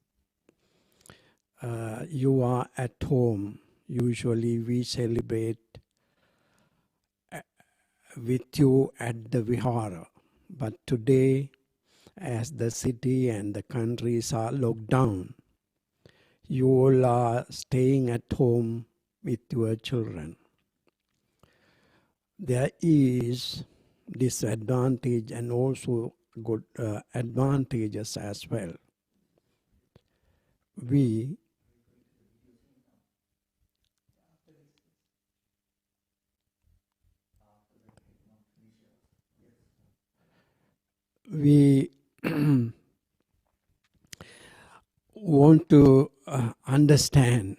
You are at home. Usually we celebrate with you at the Vihara. But today, as the city and the countries are locked down, you all are staying at home with your children. There is disadvantage and also good advantages as well. We want to understand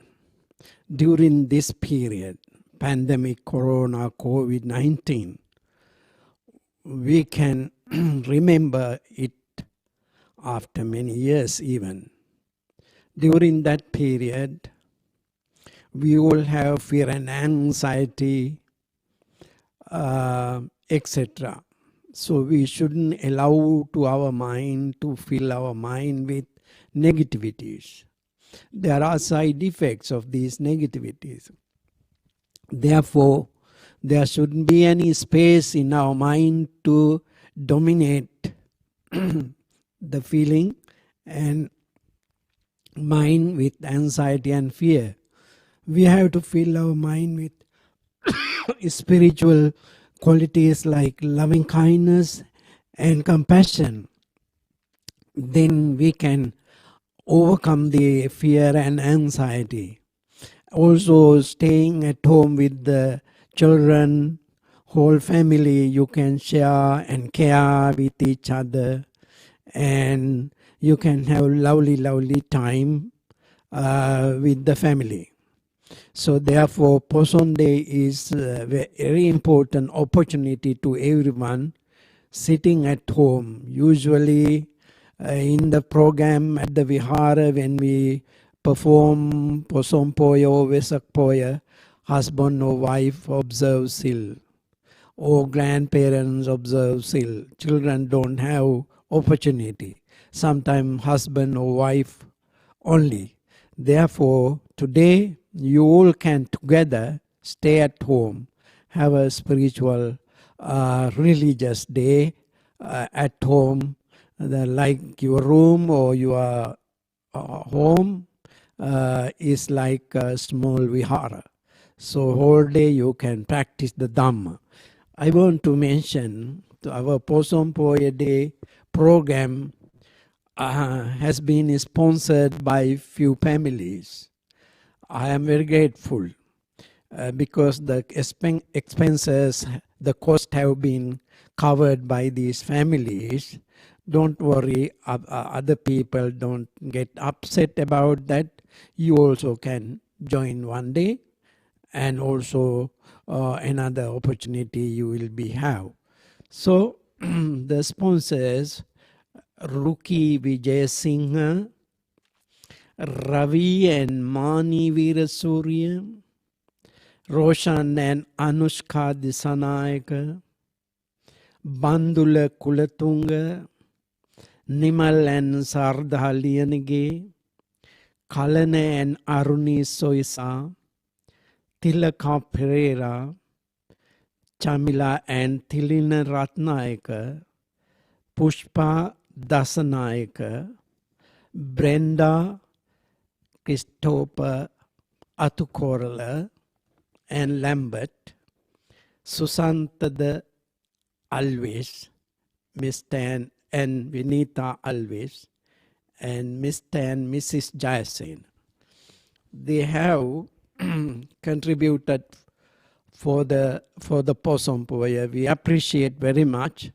during this period, pandemic, corona, COVID-19, we can remember it after many years even. During that period, we all have fear and anxiety, etc. So we shouldn't allow to our mind to fill our mind with negativities. There are side effects of these negativities. Therefore, there shouldn't be any space in our mind to dominate the feeling and mind with anxiety and fear. We have to fill our mind with spiritual qualities like loving kindness and compassion. Then we can overcome the fear and anxiety. Also, staying at home with the children, whole family, you can share and care with each other, and you can have lovely time with the family. So therefore, Poson Day is a very important opportunity to everyone sitting at home. Usually in the program at the Vihara, when we perform Poson Poya or Vesak Poya, husband or wife observe Sil, or grandparents observe Sil. Children don't have opportunity. Sometimes husband or wife only. Therefore, today you all can together stay at home, have a spiritual, religious day at home, like your room or your home is like a small Vihara. So whole day you can practice the Dhamma. I want to mention our Poson Bhakti Day program has been sponsored by few families. I am very grateful because the expenses, the cost have been covered by these families. Don't worry, other people don't get upset about that. You also can join one day, and also another opportunity you will be have. So the sponsors, Ruki Vijay Singh, Ravi and Mani Veerasurya, Roshan and Anushka Disanayaka, Bandula Kulatunga, Nimal and Sardha Liyanage, Kalane and Aruni Soisa, Tilaka Pereira, Chamila and Tilina Ratnayaka, Pushpa Dasanayaka, Brenda Christopher Atukorala and Lambert, Susanta de Alves, Miss Tan and Vinita Alves, and Mr. and Mrs. Jayasen. They have contributed for the Poson Bhakti. We appreciate very much.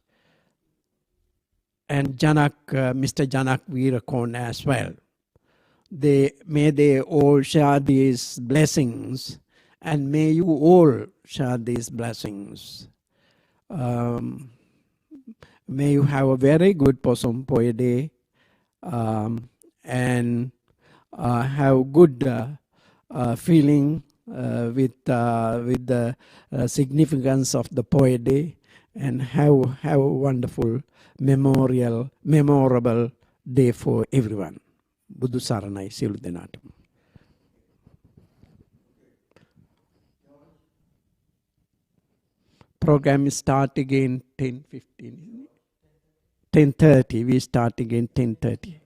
And Janak, Mr. Janak Veerakon as well. May they all share these blessings, and may you all share these blessings. May you have a very good Poson Bhakti Day, and have good feeling with the significance of the poetry, and have a wonderful memorable day for everyone. Buddhu Saranai Silu Denatam. Program start again 10:15. 10:30. We start again 10:30.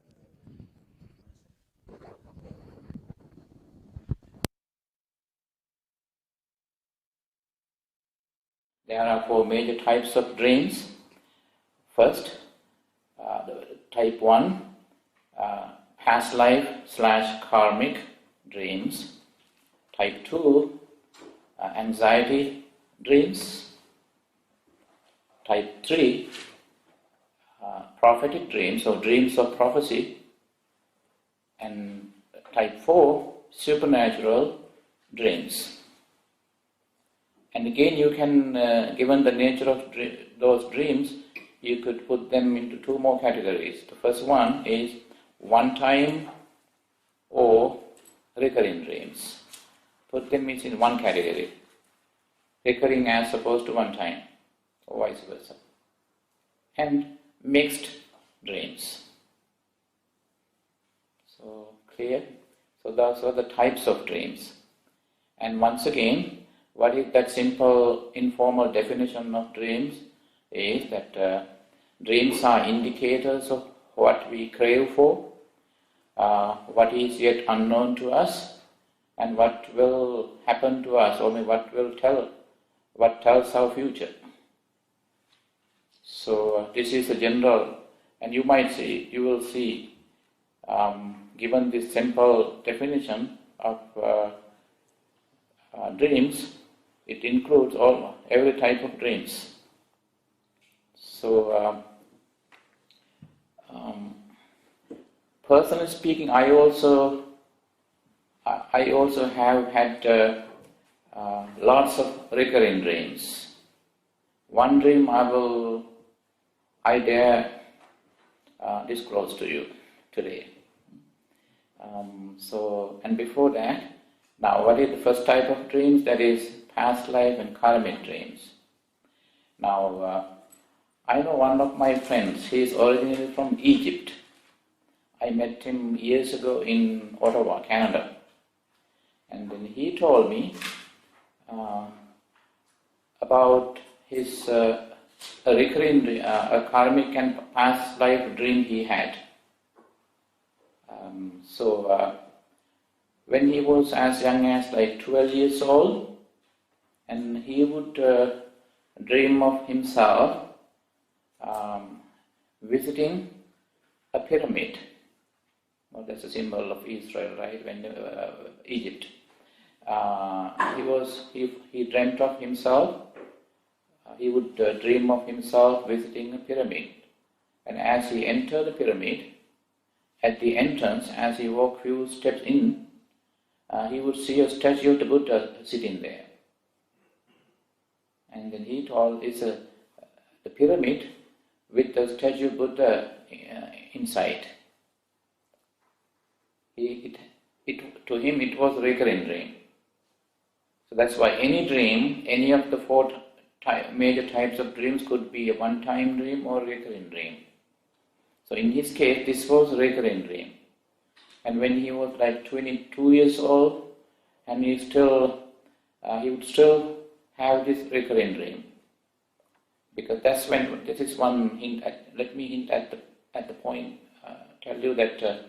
There are 4 major types of dreams. First, type 1, past life / karmic dreams. Type 2, anxiety dreams. Type 3, prophetic dreams or dreams of prophecy. And type 4, supernatural dreams. And again, you can, given the nature of those dreams, you could put them into 2 more categories. The first one is one-time or recurring dreams. Put them in one category. Recurring as opposed to one time, or vice versa. And mixed dreams. So, clear? So those are the types of dreams. And once again, what is that simple, informal definition of dreams? Is that dreams are indicators of what we crave for, what is yet unknown to us, and what will happen to us, or what tells our future. So this is a general, and you will see, given this simple definition of dreams, it includes every type of dreams. So, personally speaking, I also have had lots of recurring dreams. One dream I dare disclose to you today. And before that, Now, what is the first type of dreams? That is past life and karmic dreams. Now, I know one of my friends, he is originally from Egypt. I met him years ago in Ottawa, Canada. And then he told me about his a recurring, a karmic and past life dream he had. When he was as young as like 12 years old, and he would dream of himself visiting a pyramid. Well, that's a symbol of Israel, right? When Egypt. He dreamt of himself. He would dream of himself visiting a pyramid, and as he entered the pyramid, at the entrance, as he walked few steps in, he would see a statue of the Buddha sitting there. And then he told, it's the pyramid with the statue of Buddha inside. To him it was a recurring dream. So that's why any dream, any of the four major types of dreams could be a one-time dream or a recurring dream. So in his case, this was a recurring dream. And when he was like 22 years old, and he would still have this recurring dream. Because that's when, this is one hint, let me hint at the point, tell you that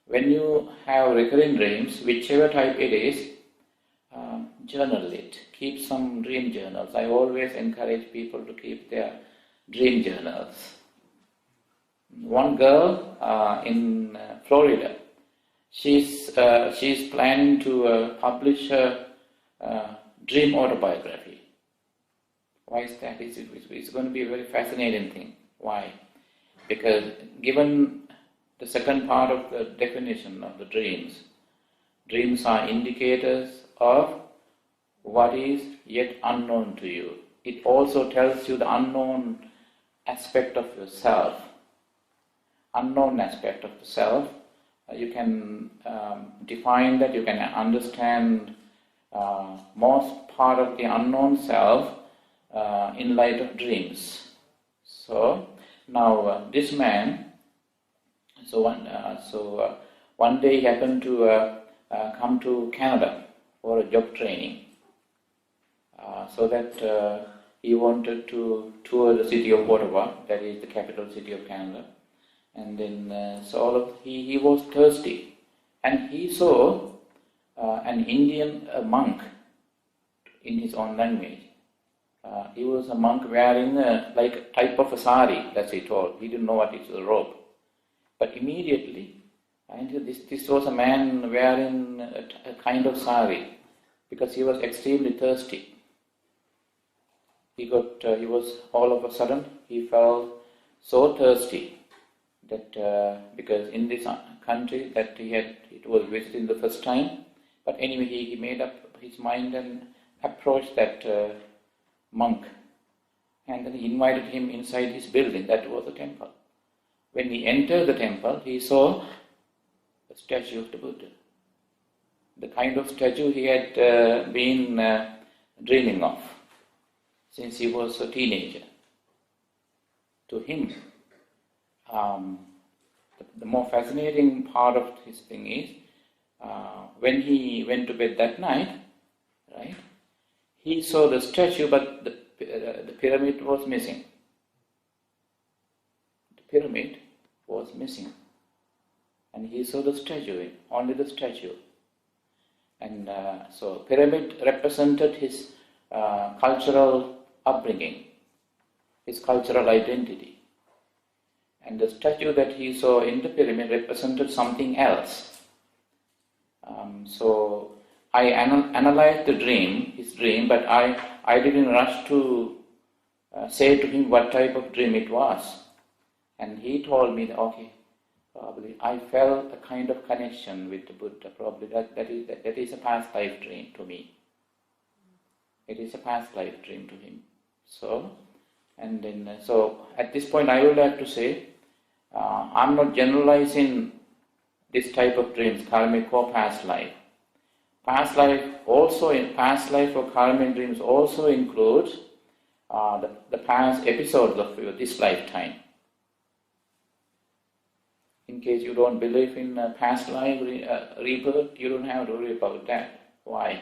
when you have recurring dreams, whichever type it is, journal it. Keep some dream journals. I always encourage people to keep their dream journals. One girl in Florida, she's planning to publish her dream autobiography. Why is that? It's going to be a very fascinating thing. Why? Because given the second part of the definition of the dreams are indicators of what is yet unknown to you. It also tells you the unknown aspect of yourself. Unknown aspect of the self, you can define that, you can understand most part of the unknown self in light of dreams. So now this man, one day he happened to come to Canada for a job training, so that he wanted to tour the city of Ottawa, that is the capital city of Canada. And then he was thirsty, and he saw an Indian monk in his own language. He was a monk wearing like a type of a sari, that's he told. He didn't know what it was, a robe. But immediately, this was a man wearing a kind of sari, because he was extremely thirsty. He was all of a sudden, he felt so thirsty that because in this country that it was visiting the first time, but anyway he made up his mind and approached that monk, and then he invited him inside his building. That was the temple. When he entered the temple, he saw a statue of the Buddha, the kind of statue he had been dreaming of since he was a teenager. To him, the more fascinating part of his thing is, when he went to bed that night, right, he saw the statue, but the pyramid was missing. The pyramid was missing. And he saw the statue, only the statue. And so pyramid represented his cultural upbringing, his cultural identity. And the statue that he saw in the pyramid represented something else. So I analyzed his dream, but I didn't rush to say to him what type of dream it was. And he told me that, okay, probably I felt a kind of connection with the Buddha. Probably that is a past life dream to me. It is a past life dream to him. So at this point I would like to say, I'm not generalizing this type of dreams, karmic or past life. past life or karmic dreams also includes the past episodes of this lifetime. In case you don't believe in past life rebirth, you don't have to worry about that. Why?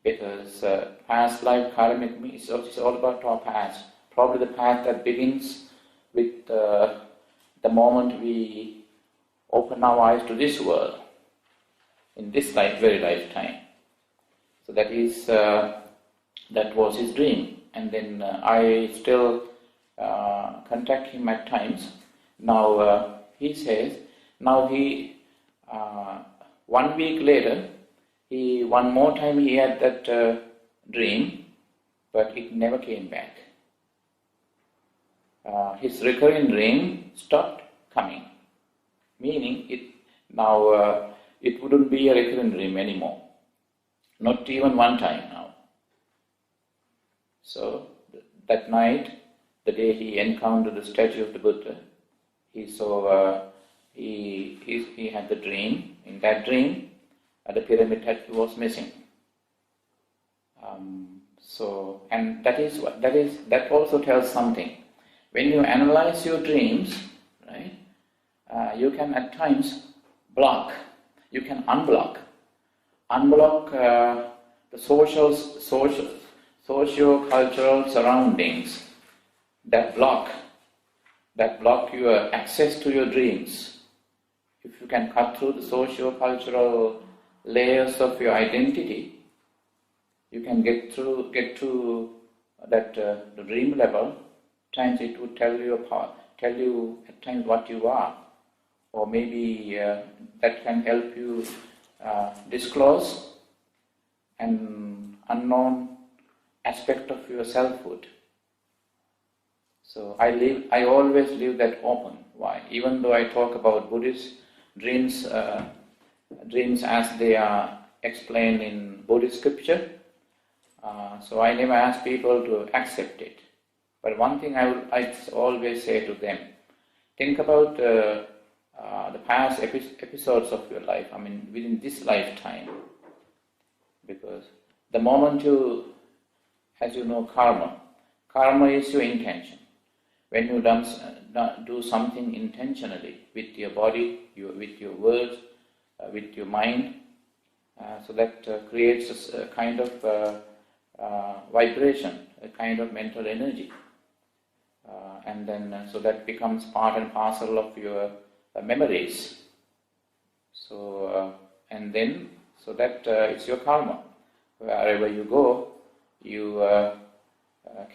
Because past life karmic means it's all about our past. Probably the past that begins with the moment we open our eyes to this world, in this very lifetime. So that was his dream. And then I still contact him at times. Now he says, 1 week later, one more time he had that dream, but it never came back. His recurring dream stopped coming, meaning it wouldn't be a recurring dream anymore, not even one time now. So that night, the day he encountered the statue of the Buddha, he saw, he had the dream. In that dream, the pyramid statue was missing. And that also tells something. When you analyze your dreams, right, you can at times block. You can unblock the socio-cultural surroundings that block your access to your dreams. If you can cut through the socio-cultural layers of your identity, you can get to that the dream level. At times it would tell you at times what you are, or maybe that can help you disclose an unknown aspect of your selfhood. So I always leave that open. Why? Even though I talk about Buddhist dreams as they are explained in Buddhist scripture, so I never ask people to accept it. But one thing I always say to them, think about the past episodes of your life, within this lifetime. Because the moment as you know, karma is your intention. When you do something intentionally with your body, with your words, with your mind, so that creates a kind of vibration, a kind of mental energy. And then so that becomes part and parcel of your memories. So that it's your karma. Wherever you go, you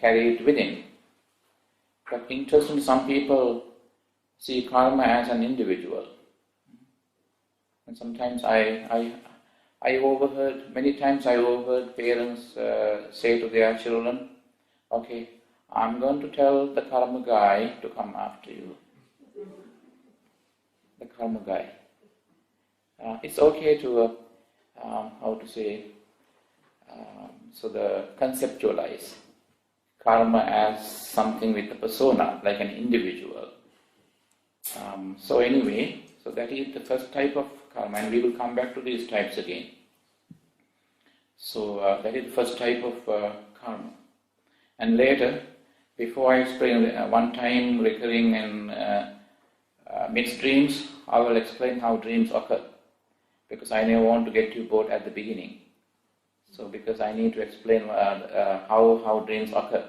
carry it within. But interesting, some people see karma as an individual. And sometimes many times I overheard parents say to their children, okay, I'm going to tell the karma guy to come after you. The karma guy. It's okay to, conceptualize karma as something with a persona, like an individual. So that is the first type of karma, and we will come back to these types again. So that is the first type of karma. And later, before I explain one-time recurring and mixed dreams, I will explain how dreams occur, because I never want to get you bored at the beginning. So because I need to explain how dreams occur.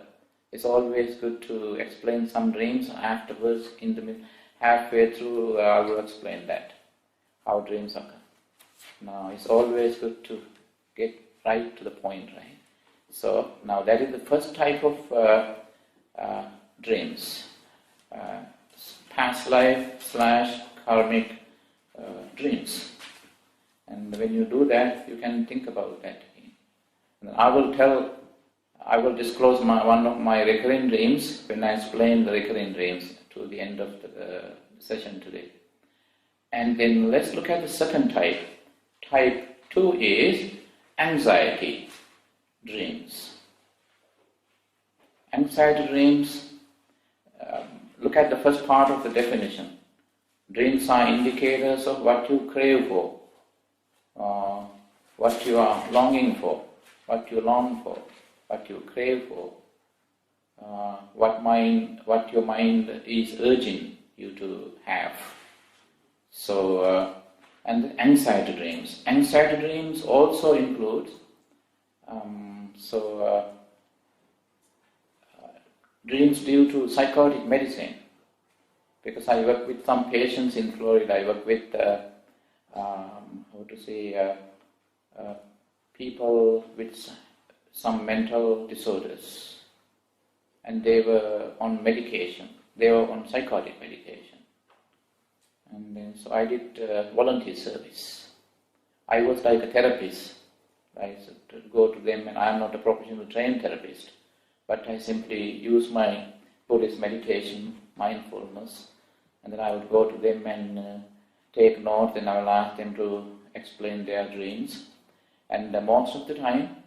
It's always good to explain some dreams afterwards, in the halfway through I will explain that, how dreams occur. Now it's always good to get right to the point, right? So now that is the first type of dreams, past life / karmic dreams. And when you do that, you can think about that. And I will disclose one of my recurring dreams when I explain the recurring dreams to the end of the session today. And then let's look at the second type. Type 2 is anxiety dreams. Anxiety dreams, look at the first part of the definition. Dreams are indicators of what you crave for. what you are longing for, what you long for, what you crave for, what your mind is urging you to have. So, and the anxiety dreams. Anxiety dreams also include dreams due to psychotic medicine. Because I work with some patients in Florida, I work with people with some mental disorders, and they were on medication. They were on psychotic medication, and then so I did volunteer service. I was like a therapist. I used to go to them, and I am not a professional trained therapist, but I simply use my Buddhist meditation, mindfulness, and then I would go to them and take notes, and I will ask them to explain their dreams. And most of the time,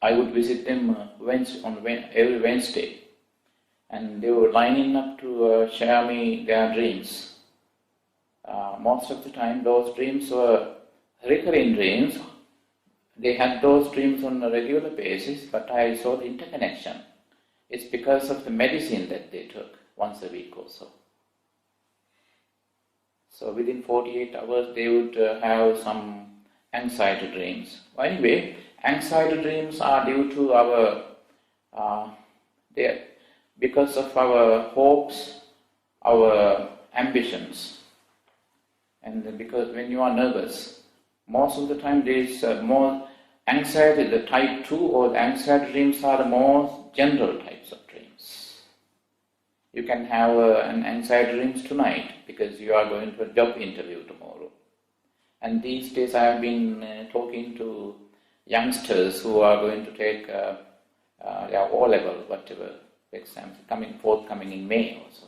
I would visit them every Wednesday, and they were lining up to share me their dreams. Most of the time, those dreams were recurring dreams. They had those dreams on a regular basis, but I saw the interconnection. It's because of the medicine that they took once a week or so. So within 48 hours, they would have some anxiety dreams. Well, anyway, anxiety dreams are due to our, because of our hopes, our ambitions. And because when you are nervous, most of the time there is more anxiety. The type 2 or the anxiety dreams are the more general types of dreams. You can have an anxiety dreams tonight because you are going to a job interview tomorrow. And these days I have been talking to youngsters who are going to take their O-level, whatever exams forthcoming in May also.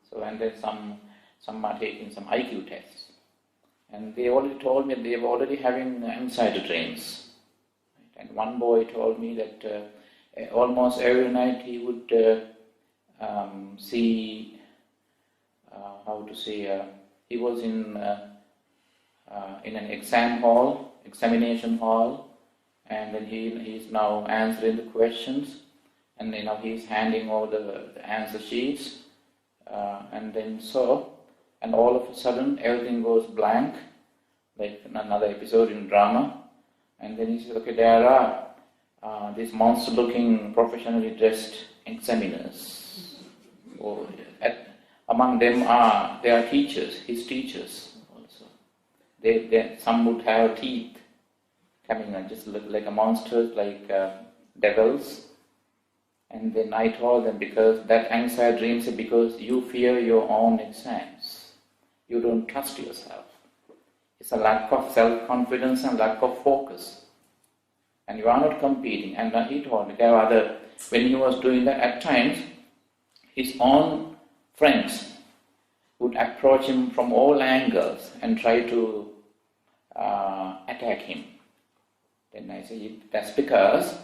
So and then some are taking some IQ tests. And they already told me they were already having anxiety dreams. And one boy told me that almost every night he would see, he was in an examination hall, and then he is now answering the questions, and he's handing over the answer sheets, and all of a sudden everything goes blank, like another episode in drama, and then he says, okay, there are these monster-looking, professionally dressed examiners. Among them there are teachers, his teachers also. Some would have teeth coming and just look like a monsters, like devils. And then I told them, because that anxiety dreams is because you fear your own exams. You don't trust yourself. It's a lack of self-confidence and lack of focus. And you are not competing. And he told me when he was doing that, at times, his own friends would approach him from all angles and try to attack him. Then I said, that's because,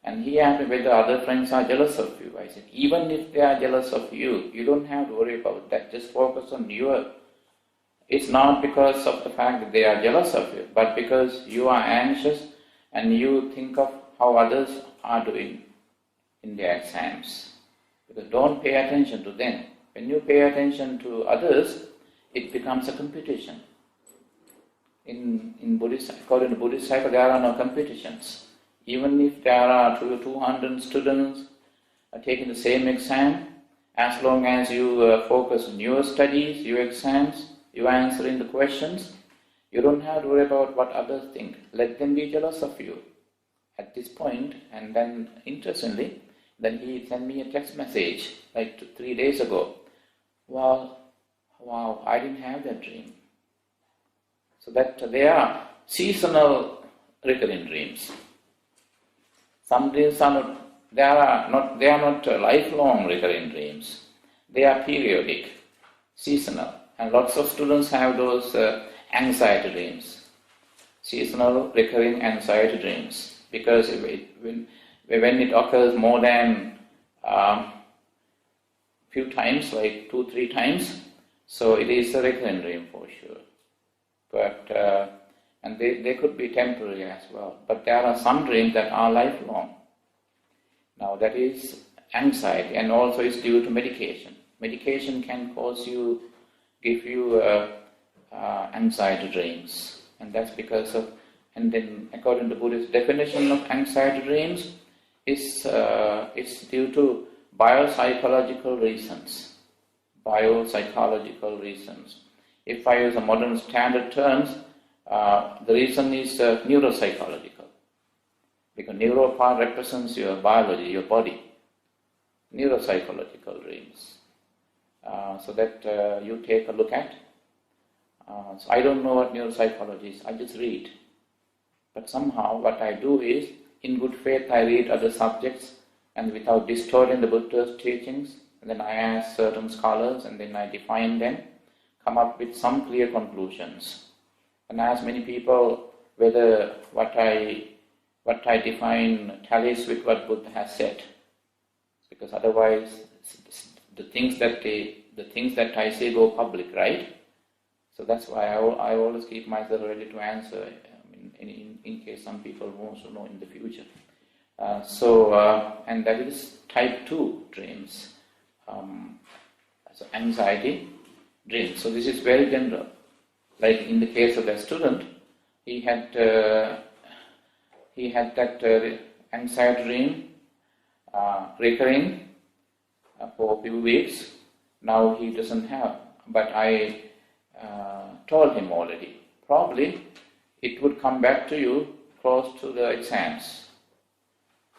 and he asked me whether other friends are jealous of you. I said, even if they are jealous of you, you don't have to worry about that. Just focus on your. It's not because of the fact that they are jealous of you, but because you are anxious and you think of how others are doing in their exams. Because don't pay attention to them. When you pay attention to others, it becomes a competition. In Buddhist, according to Buddhist cycle, there are no competitions. Even if there are 200 students taking the same exam, as long as you focus on your studies, your exams, you are answering the questions, you don't have to worry about what others think. Let them be jealous of you at this point. And then, interestingly, then he sent me a text message like 3 days ago. Wow, I didn't have that dream. So that they are seasonal recurring dreams. Some dreams are not lifelong recurring dreams. They are periodic, seasonal. And lots of students have those anxiety dreams, seasonal recurring anxiety dreams, because when it occurs more than few times, like 2-3 times, so it is a recurring dream for sure. But And they could be temporary as well. But there are some dreams that are lifelong. Now that is anxiety, and also it's due to medication. Medication can give you anxiety dreams. And that's because of, and then according to Buddhist definition of anxiety dreams, it's due to biopsychological reasons. Biopsychological reasons. If I use a modern standard terms, the reason is neuropsychological. Because neuro part represents your biology, your body. Neuropsychological dreams. So that you take a look at. So I don't know what neuropsychology is, I just read. But somehow what I do is, in good faith I read other subjects and without distorting the Buddha's teachings, and then I ask certain scholars and then I define them, come up with some clear conclusions. And ask many people whether what I define tallies with what Buddha has said. Because otherwise the things that I say go public, right? So that's why I always keep myself ready to answer in case some people want to know in the future. And that is type 2 dreams. So anxiety dreams. So this is very general. Like in the case of a student, he had that anxiety dream recurring for a few weeks. Now he doesn't have. But I told him already, probably it would come back to you close to the exams.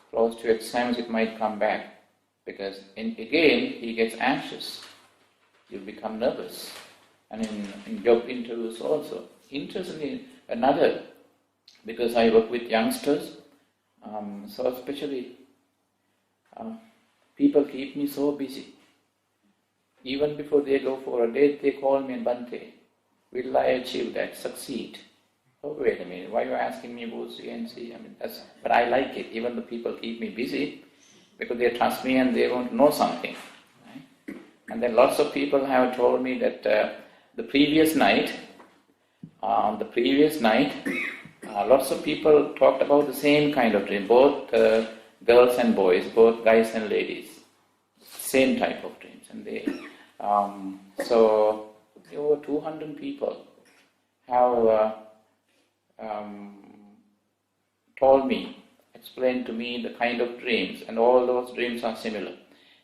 Close to exams it might come back. Because again he gets anxious. You become nervous. And in job interviews also. Interestingly, another, because I work with youngsters, so especially people keep me so busy. Even before they go for a date, they call me and Bhante, will I achieve that, succeed? Oh, wait a minute, why are you asking me about CNC? But I like it, even the people keep me busy, because they trust me and they want to know something. Right? And then lots of people have told me that the previous night, lots of people talked about the same kind of dream, both girls and boys, both guys and ladies, same type of dreams. And they, so over 200 people have told me, explained to me the kind of dreams, and all those dreams are similar.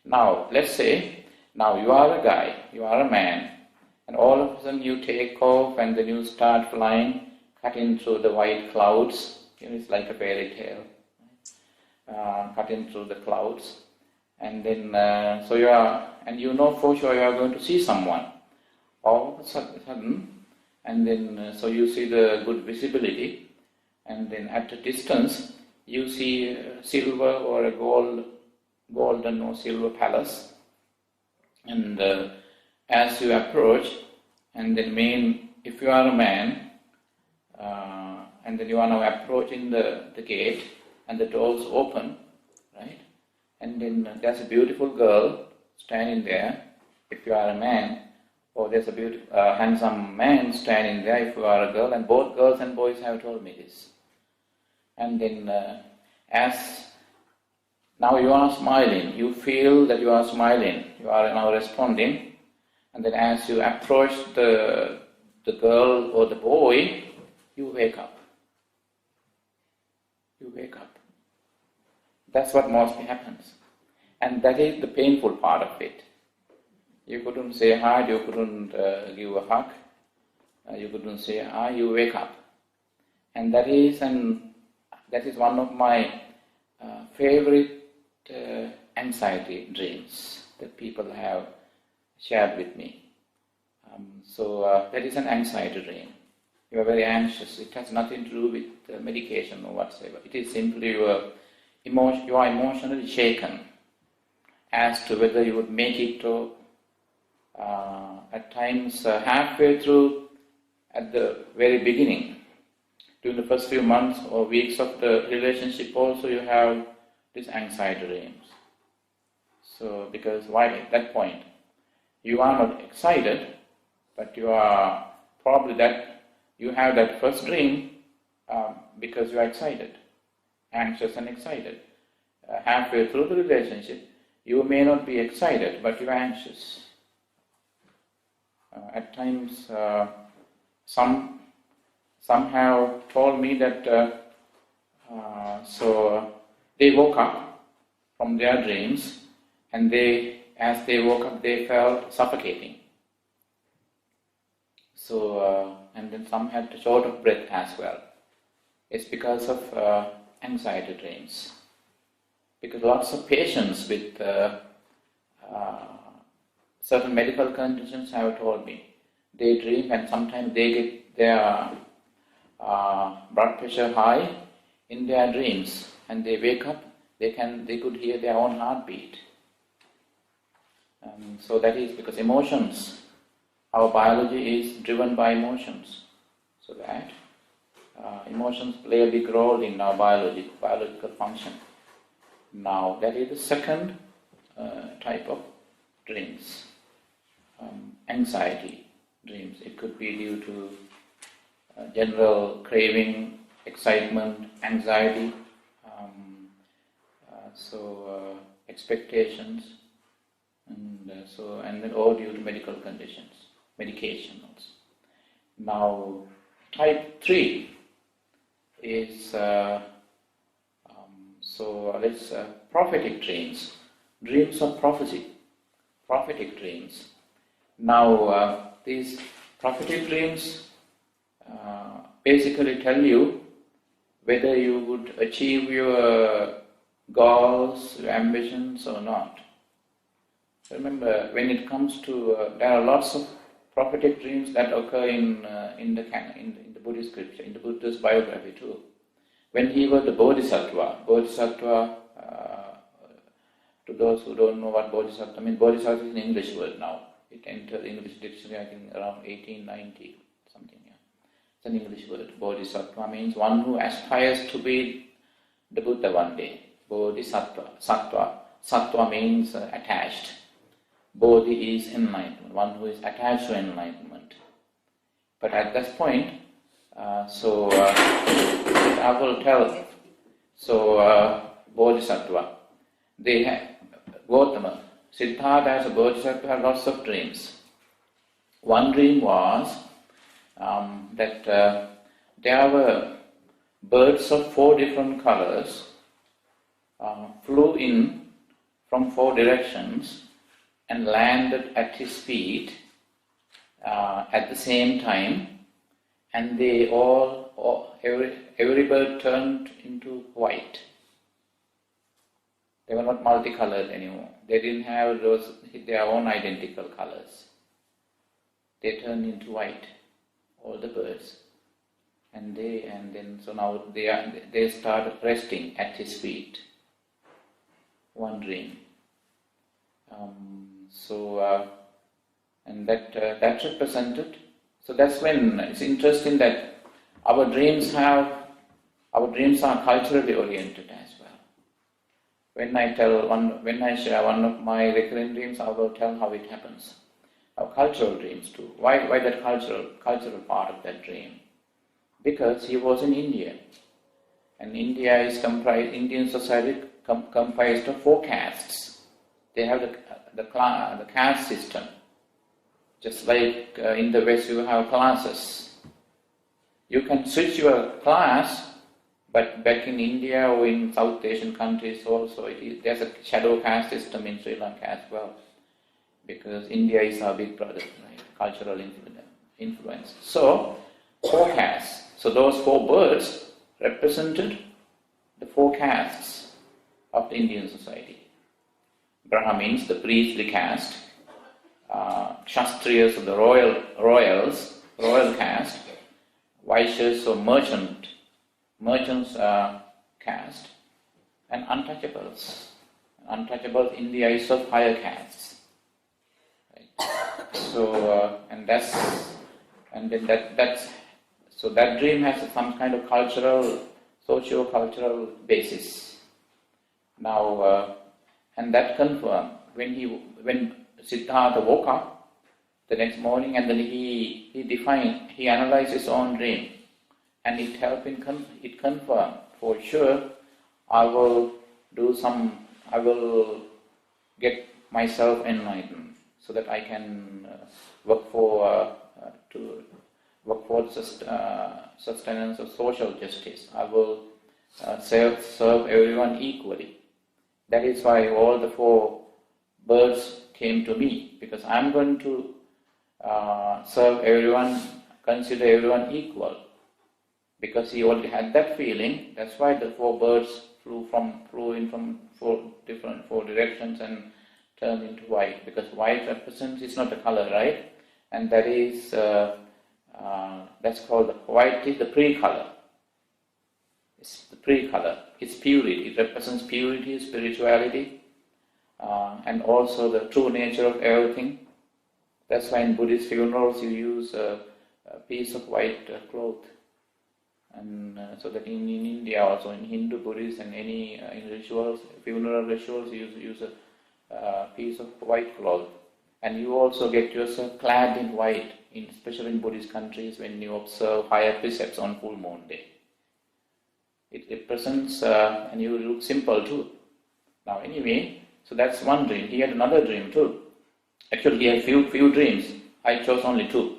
Now, let's say, now you are a guy, you are a man, and all of a sudden you take off and then you start flying, cutting through the white clouds. It's like a fairy tale. Cutting through the clouds. And then, so you are, and you know for sure you are going to see someone. All of a sudden, and then, so you see the good visibility, and then at a distance, you see silver or a golden or silver palace. And as you approach, and then if you are a man, and then you are now approaching the gate, and the doors open, right? And then there's a beautiful girl standing there, if you are a man, or there's a beautiful, handsome man standing there if you are a girl, and both girls and boys have told me this. And then as now you are smiling, you feel that you are smiling, you are now responding, and then as you approach the girl or the boy, you wake up. You wake up. That's what mostly happens. And that is the painful part of it. You couldn't say hi, you couldn't give a hug, you couldn't say hi, you wake up. And that is one of my favorite anxiety dreams that people have shared with me. So that is an anxiety dream. You are very anxious. It has nothing to do with medication or whatsoever. It is simply you are emotionally shaken as to whether you would make it to, at times halfway through, at the very beginning. During the first few months or weeks of the relationship also you have these anxiety dreams. So because why at that point? You are not excited, but you are probably that You have that first dream because you are excited, anxious and excited. Halfway through the relationship, you may not be excited, but you are anxious. At times, some have told me that they woke up from their dreams, and as they woke up, they felt suffocating. And then some had short of breath as well. It's because of anxiety dreams. Because lots of patients with certain medical conditions have told me they dream, and sometimes they get their blood pressure high in their dreams, and they wake up, they could hear their own heartbeat. So that is because emotions, our biology is driven by emotions. So that emotions play a big role in our biological function. Now that is the second type of dreams, anxiety dreams. It could be due to general craving, excitement, anxiety, expectations, and then all due to medical conditions, medication also. Now, type 3 is prophetic dreams, dreams of prophecy, prophetic dreams. Now, these prophetic dreams basically tell you whether you would achieve your goals, your ambitions or not. Remember, when it comes to, there are lots of prophetic dreams that occur in the Buddhist scripture, in the Buddha's biography too. When he was the Bodhisattva, to those who don't know what Bodhisattva means, Bodhisattva is an English word now. It entered the English dictionary, I think, around 1890, something, yeah. It's an English word. Bodhisattva means one who aspires to be the Buddha one day. Bodhisattva. Sattva means attached. Bodhi is enlightenment, one who is attached to enlightenment. But at this point, I will tell, Bodhisattva, they have, Gautama, Siddhartha as a Bodhisattva had lots of dreams. One dream was that there were birds of 4 different colors flew in from 4 directions and landed at his feet at the same time, and they every bird turned into white. They were not multicolored anymore. They didn't have their own identical colors. They turned into white, all the birds, and now they started resting at his feet. One dream. And that represented. So that's when it's interesting that our dreams are culturally oriented as well. When I share one of my recurring dreams, I will tell how it happens. Our cultural dreams too. Why that cultural part of that dream? Because he was in India, and India is Indian society comprised of 4 castes. They have the caste system. Just like in the West you have classes. You can switch your class, but back in India or in South Asian countries also, there's a shadow caste system in Sri Lanka as well. Because India is our big brother, right? Cultural influence. So, 4 castes. So those 4 birds represented the 4 castes of the Indian society. Brahmins, the priestly caste, Kshatriyas, the royal caste, Vaishyas, or merchants caste, and untouchables. Untouchables, India is of higher castes. Right? So that dream has some kind of socio-cultural basis. Now, and that confirmed when Siddhartha woke up, the next morning, and then he analyzed his own dream, and it helped it confirm for sure. I will get myself enlightened so that I can work for sustenance of social justice. I will serve everyone equally. That is why all the 4 birds came to me, because I'm going to serve everyone, consider everyone equal. Because he already had that feeling, that's why the 4 birds flew in from 4 directions and turned into white. Because white represents, it's not a color, right? And that is, that's called, white is the pre-color. It's the pre-color. It's purity. It represents purity, spirituality, and also the true nature of everything. That's why in Buddhist funerals you use a piece of white cloth. And so that in India also, in Hindu, Buddhist, and any rituals, funeral rituals, you use a piece of white cloth. And you also get yourself clad in white, especially in Buddhist countries, when you observe higher precepts on full moon day. It represents, and you look simple too. Now anyway, so that's one dream. He had another dream too. Actually, he had few dreams. I chose only 2.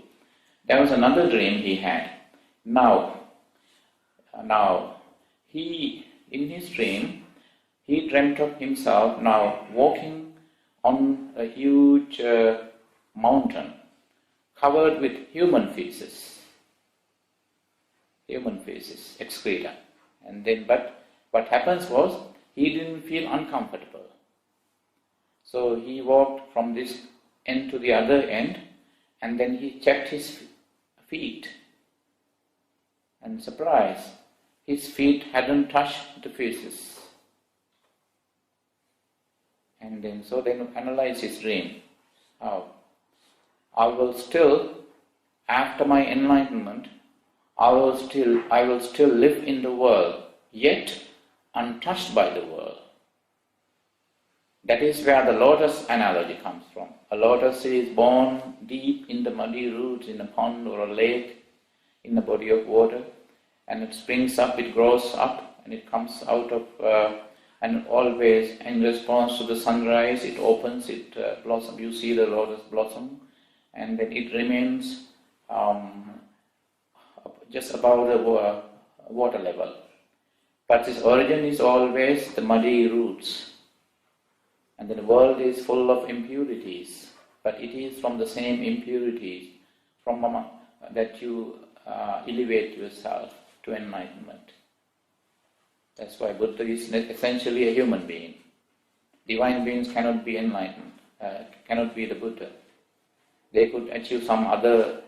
There was another dream he had. Now, he, in his dream, he dreamt of himself now walking on a huge mountain covered with human feces, excreta. And then, but what happens was, he didn't feel uncomfortable. So he walked from this end to the other end, and then he checked his feet. And surprise, his feet hadn't touched the feces. And then, so then analyze his dream. How? I will still, after my enlightenment, I will still live in the world, yet untouched by the world. That is where the lotus analogy comes from. A lotus is born deep in the muddy roots in a pond or a lake, in a body of water, and it springs up, it grows up, and it comes out of, and always in response to the sunrise, it opens, it blossoms. You see the lotus blossom, and then it remains just above the water level. But its origin is always the muddy roots. And the world is full of impurities, but it is from the same impurities that you elevate yourself to enlightenment. That's why Buddha is essentially a human being. Divine beings cannot be enlightened, cannot be the Buddha. They could achieve some other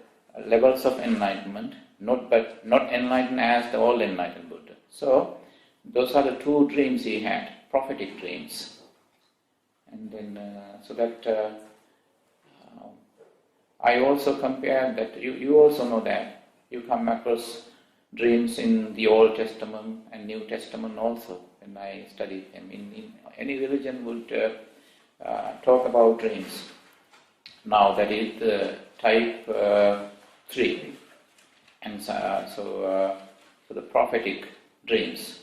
levels of enlightenment, but not enlightened as the all-enlightened Buddha. So, those are the 2 dreams he had, prophetic dreams. And then, so that I also compared that, you also know that, you come across dreams in the Old Testament and New Testament also, when I studied them. In any religion would talk about dreams. Now that is the type 3. And so the prophetic dreams.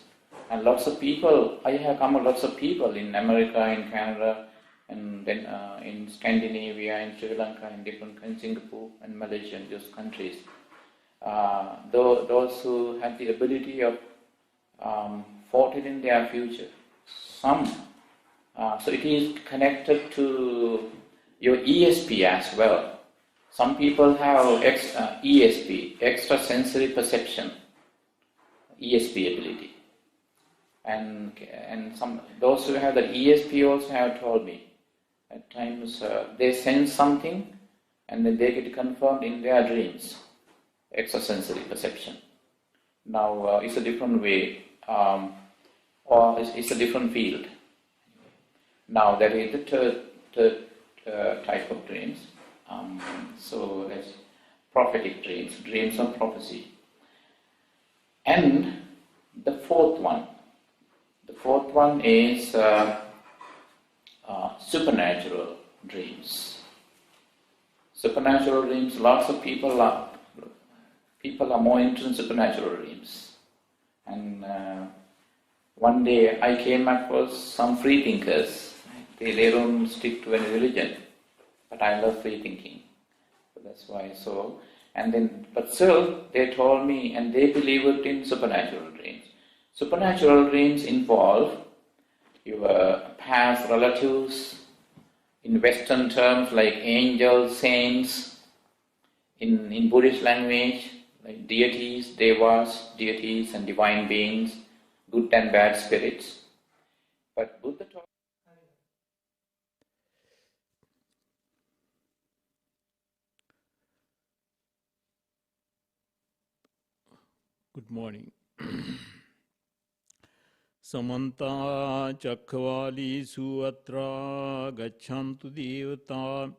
And lots of people, I have come across lots of people in America, in Canada, and then in Scandinavia, in Sri Lanka, in different countries, Singapore and Malaysia, and those countries. Those who have the ability of foretelling their future. Some, so it is connected to your ESP as well. Some people have ESP, extrasensory perception, ESP ability. And some those who have the ESP also have told me at times they sense something and then they get confirmed in their dreams. Extrasensory perception. Now it's a different way, or it's a different field. Now that is the third type of dreams. So that's prophetic dreams, dreams of prophecy. And the fourth one. The fourth one is supernatural dreams. supernatural dreams, lots of people are more interested in supernatural dreams. And one day I came across some free thinkers. They don't stick to any religion, but I love free thinking. So that's why. But still, they told me, and they believed in supernatural dreams. Supernatural dreams involve your past relatives, in Western terms like angels, saints, in Buddhist language, like deities, devas, deities and divine beings, good and bad spirits. But Buddha taught. Good morning. Samanta Chakvalisu atra gachantu devata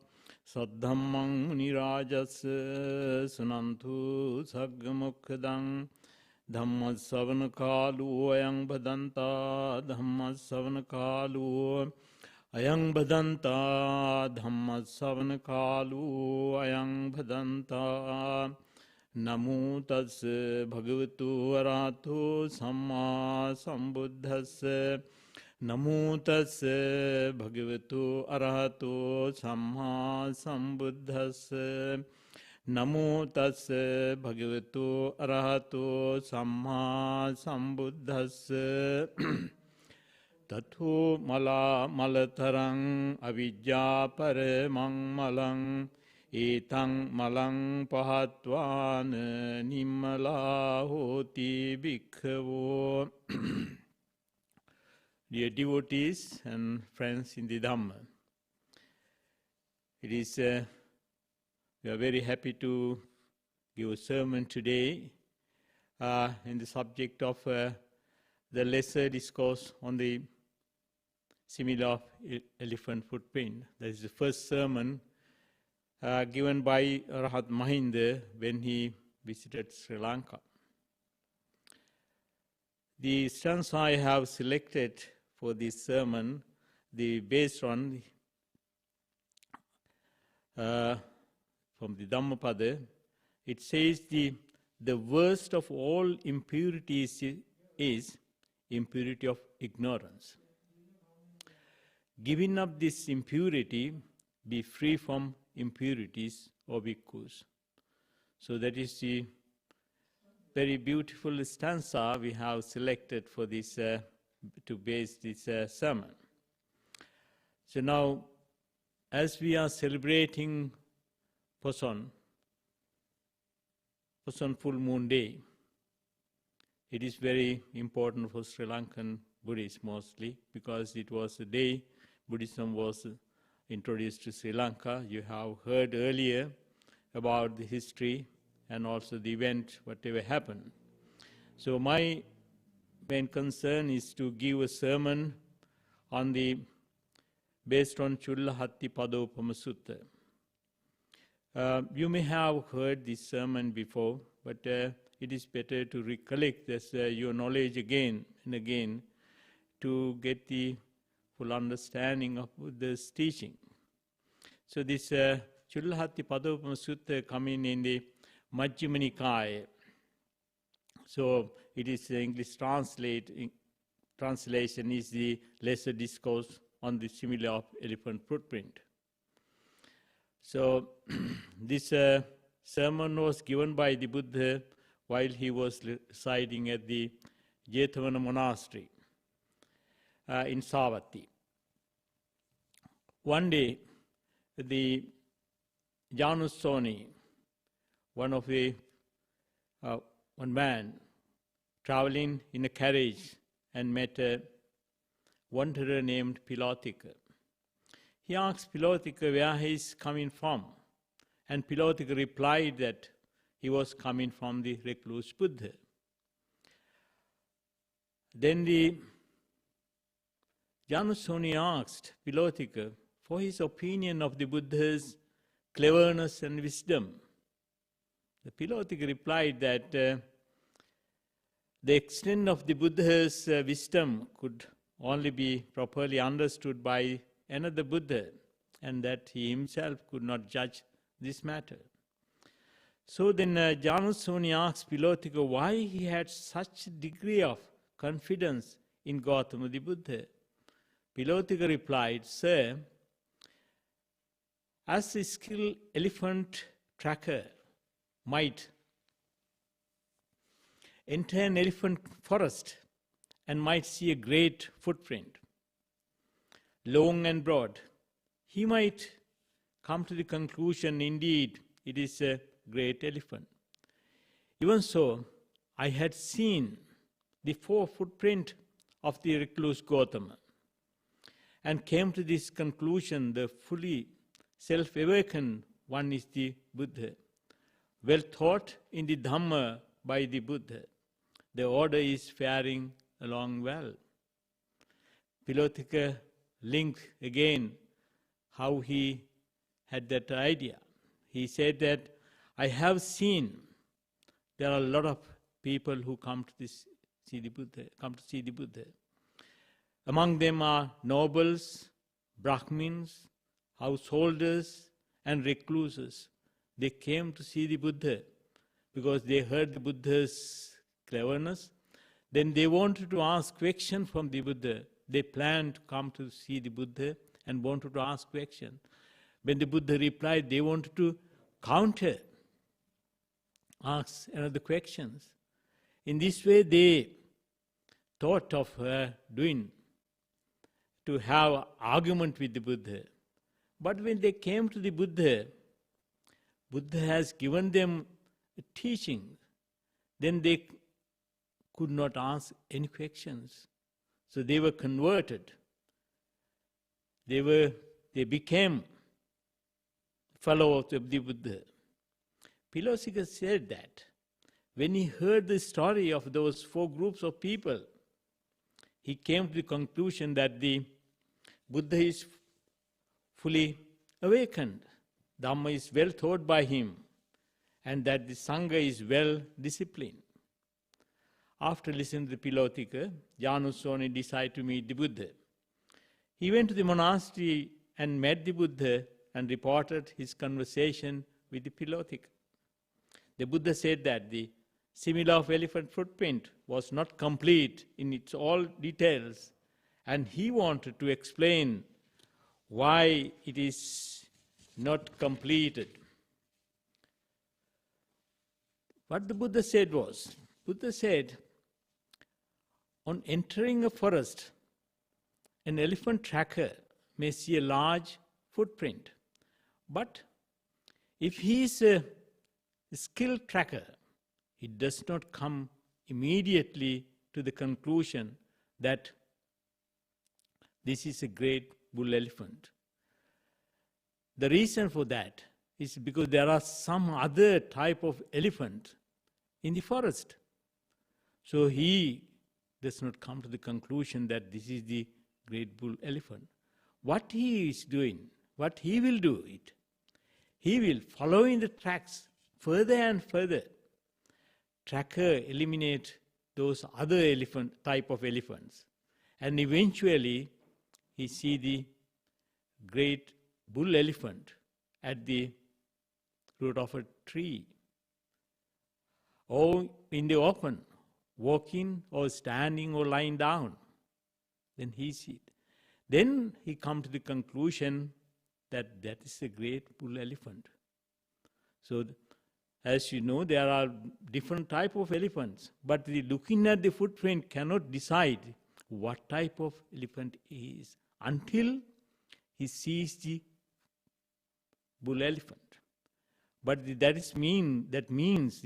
saddhammang munirajas sunantu saggamukhadang dhammasavana kalu ayang badanta dhammasavana kalu ayang badanta dhammasavana kalu ayang badanta Namo tassa bhagavato arahato samma sambuddhassa Namo tassa bhagavato arahato samma sambuddhassa Namo tassa bhagavato arahato samma sambuddhassa Tattho mala malatarang avidya paramang malang Etang malang pahatvan nimmala hoti bhikkhavo. Dear devotees and friends in the Dhamma, we are very happy to give a sermon today in the subject of the lesser discourse on the simile of elephant footprint. That is the first sermon given by Rahat Mahinda when he visited Sri Lanka. The stanza I have selected for this sermon, based on from the Dhammapada, it says the worst of all impurities is impurity of ignorance. Giving up this impurity, be free from impurities or bhikkhus. So that is the very beautiful stanza we have selected for this to base this sermon. So now, as we are celebrating Poson full moon day, it is very important for Sri Lankan Buddhists mostly, because it was the day Buddhism was introduced to Sri Lanka. You have heard earlier about the history and also the event, whatever happened. So my main concern is to give a sermon on based on Chullahatti Padopama Sutta. You may have heard this sermon before, but it is better to recollect this, your knowledge again and again to get the full understanding of Buddha's teaching. So this Chullahatti Padopama Sutta coming in the Majjhima Nikaya. So it is English translation is the lesser discourse on the simile of elephant footprint. So this sermon was given by the Buddha while he was residing at the Jethavana monastery in Savatthi. One day, the Janusoni, one man traveling in a carriage and met a wanderer named Pilotika. He asked Pilotika where he is coming from, and Pilotika replied that he was coming from the recluse Buddha. Then the Janusoni asked Pilotika for his opinion of the Buddha's cleverness and wisdom. The Pilotika replied that the extent of the Buddha's wisdom could only be properly understood by another Buddha, and that he himself could not judge this matter. So then Janusoni asked Pilotika why he had such a degree of confidence in Gautama the Buddha. Pilotika replied, "Sir, as a skilled elephant tracker might enter an elephant forest and might see a great footprint, long and broad, he might come to the conclusion, indeed, it is a great elephant. Even so, I had seen the footprint of the recluse Gautama and came to this conclusion, the fully self-awakened one is the Buddha, well taught in the Dhamma by the Buddha. The order is faring along well." Pilotika linked again how he had that idea. He said that, "I have seen there are a lot of people who come to see the Buddha. Among them are nobles, Brahmins, householders, and recluses. They came to see the Buddha because they heard the Buddha's cleverness. Then they wanted to ask questions from the Buddha. They planned to come to see the Buddha and wanted to ask questions. When the Buddha replied, they wanted to ask another questions. In this way, they thought of to have argument with the Buddha. But when they came to the Buddha, Buddha has given them a teaching. Then they could not ask any questions. So they were converted. They became followers of the Buddha. Pilotika said that when he heard the story of those 4 groups of people, he came to the conclusion that the Buddha is fully awakened. Dhamma is well taught by him, and that the Sangha is well disciplined. After listening to Pilotika, Janusoni decided to meet the Buddha. He went to the monastery and met the Buddha and reported his conversation with the Pilotika. The Buddha said that the simile of elephant footprint was not complete in its all details, and he wanted to explain why it is not completed. What the Buddha said was, Buddha said, on entering a forest, an elephant tracker may see a large footprint. But if he is a skilled tracker, he does not come immediately to the conclusion that this is a great bull elephant. The reason for that is because there are some other type of elephant in the forest. So he does not come to the conclusion that this is the great bull elephant. What he is doing, what he will do it, he will follow in the tracks further and further. Tracker eliminate those other type of elephants. And eventually he see the great bull elephant at the root of a tree, or in the open, walking or standing or lying down. Then he sees it. Then he comes to the conclusion that that is a great bull elephant. So, as you know, there are different type of elephants, but looking at the footprint cannot decide what type of elephant he is until he sees the bull elephant. But that means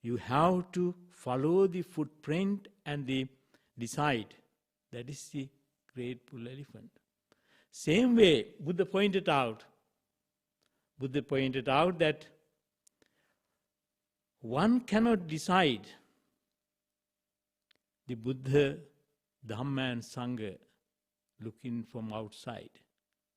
you have to follow the footprint and decide. That is the great bull elephant. Same way, Buddha pointed out that one cannot decide the Buddha, Dhamma and Sangha looking from outside,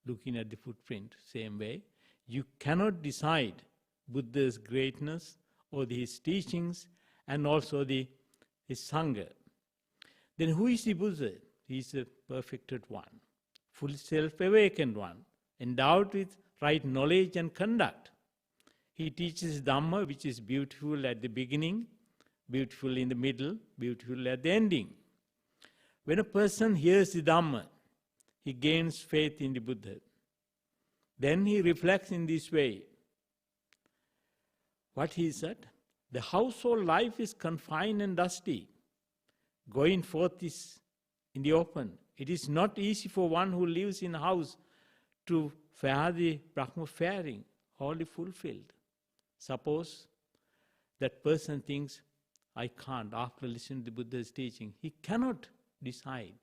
looking at the footprint. Same way, you cannot decide Buddha's greatness or his teachings and also his Sangha. Then who is the Buddha? He is a perfected one, full self-awakened one, endowed with right knowledge and conduct. He teaches Dhamma, which is beautiful at the beginning, beautiful in the middle, beautiful at the ending. When a person hears the Dhamma, he gains faith in the Buddha. Then he reflects in this way. What he said? The household life is confined and dusty. Going forth is in the open. It is not easy for one who lives in a house to fare the Brahma faring, wholly fulfilled. Suppose that person thinks, I can't, after listening to the Buddha's teaching. He cannot decide.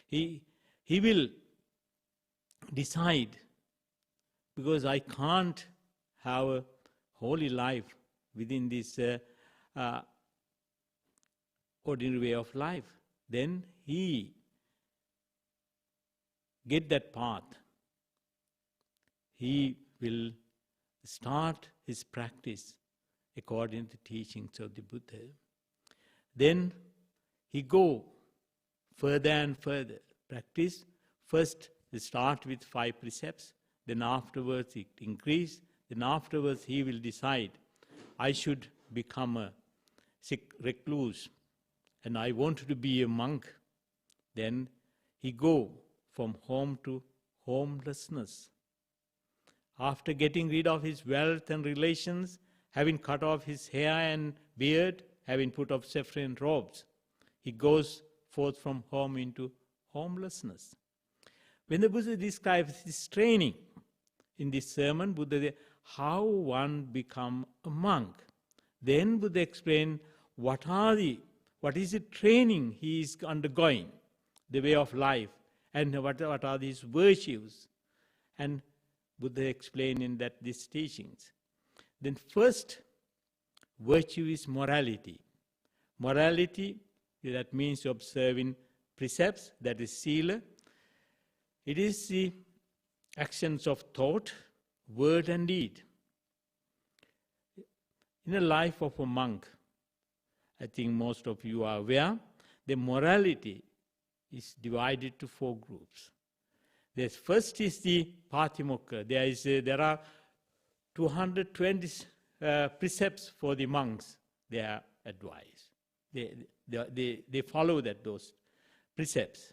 He will decide, because I can't have a holy life within this ordinary way of life. Then he get that path. He will start his practice according to the teachings of the Buddha. Then he go further and further. Practice. First, he start with 5 precepts. Then afterwards it increase. Then afterwards he will decide, I should become a recluse and I want to be a monk. Then he go from home to homelessness. After getting rid of his wealth and relations, having cut off his hair and beard, having put off saffron robes, he goes forth from home into homelessness. When the Buddha describes his training in this sermon, Buddha said, how one become a monk. Then Buddha explained what is the training he is undergoing, the way of life, and what are these virtues. And Buddha explained in that these teachings. Then first virtue is morality. Morality, that means observing precepts, that is Sila. It is the actions of thought, word and deed. In the life of a monk, I think most of you are aware, the morality is divided to 4 groups. The first is the Patimokkha. There are 220 precepts for the monks. They are advised. They follow those precepts.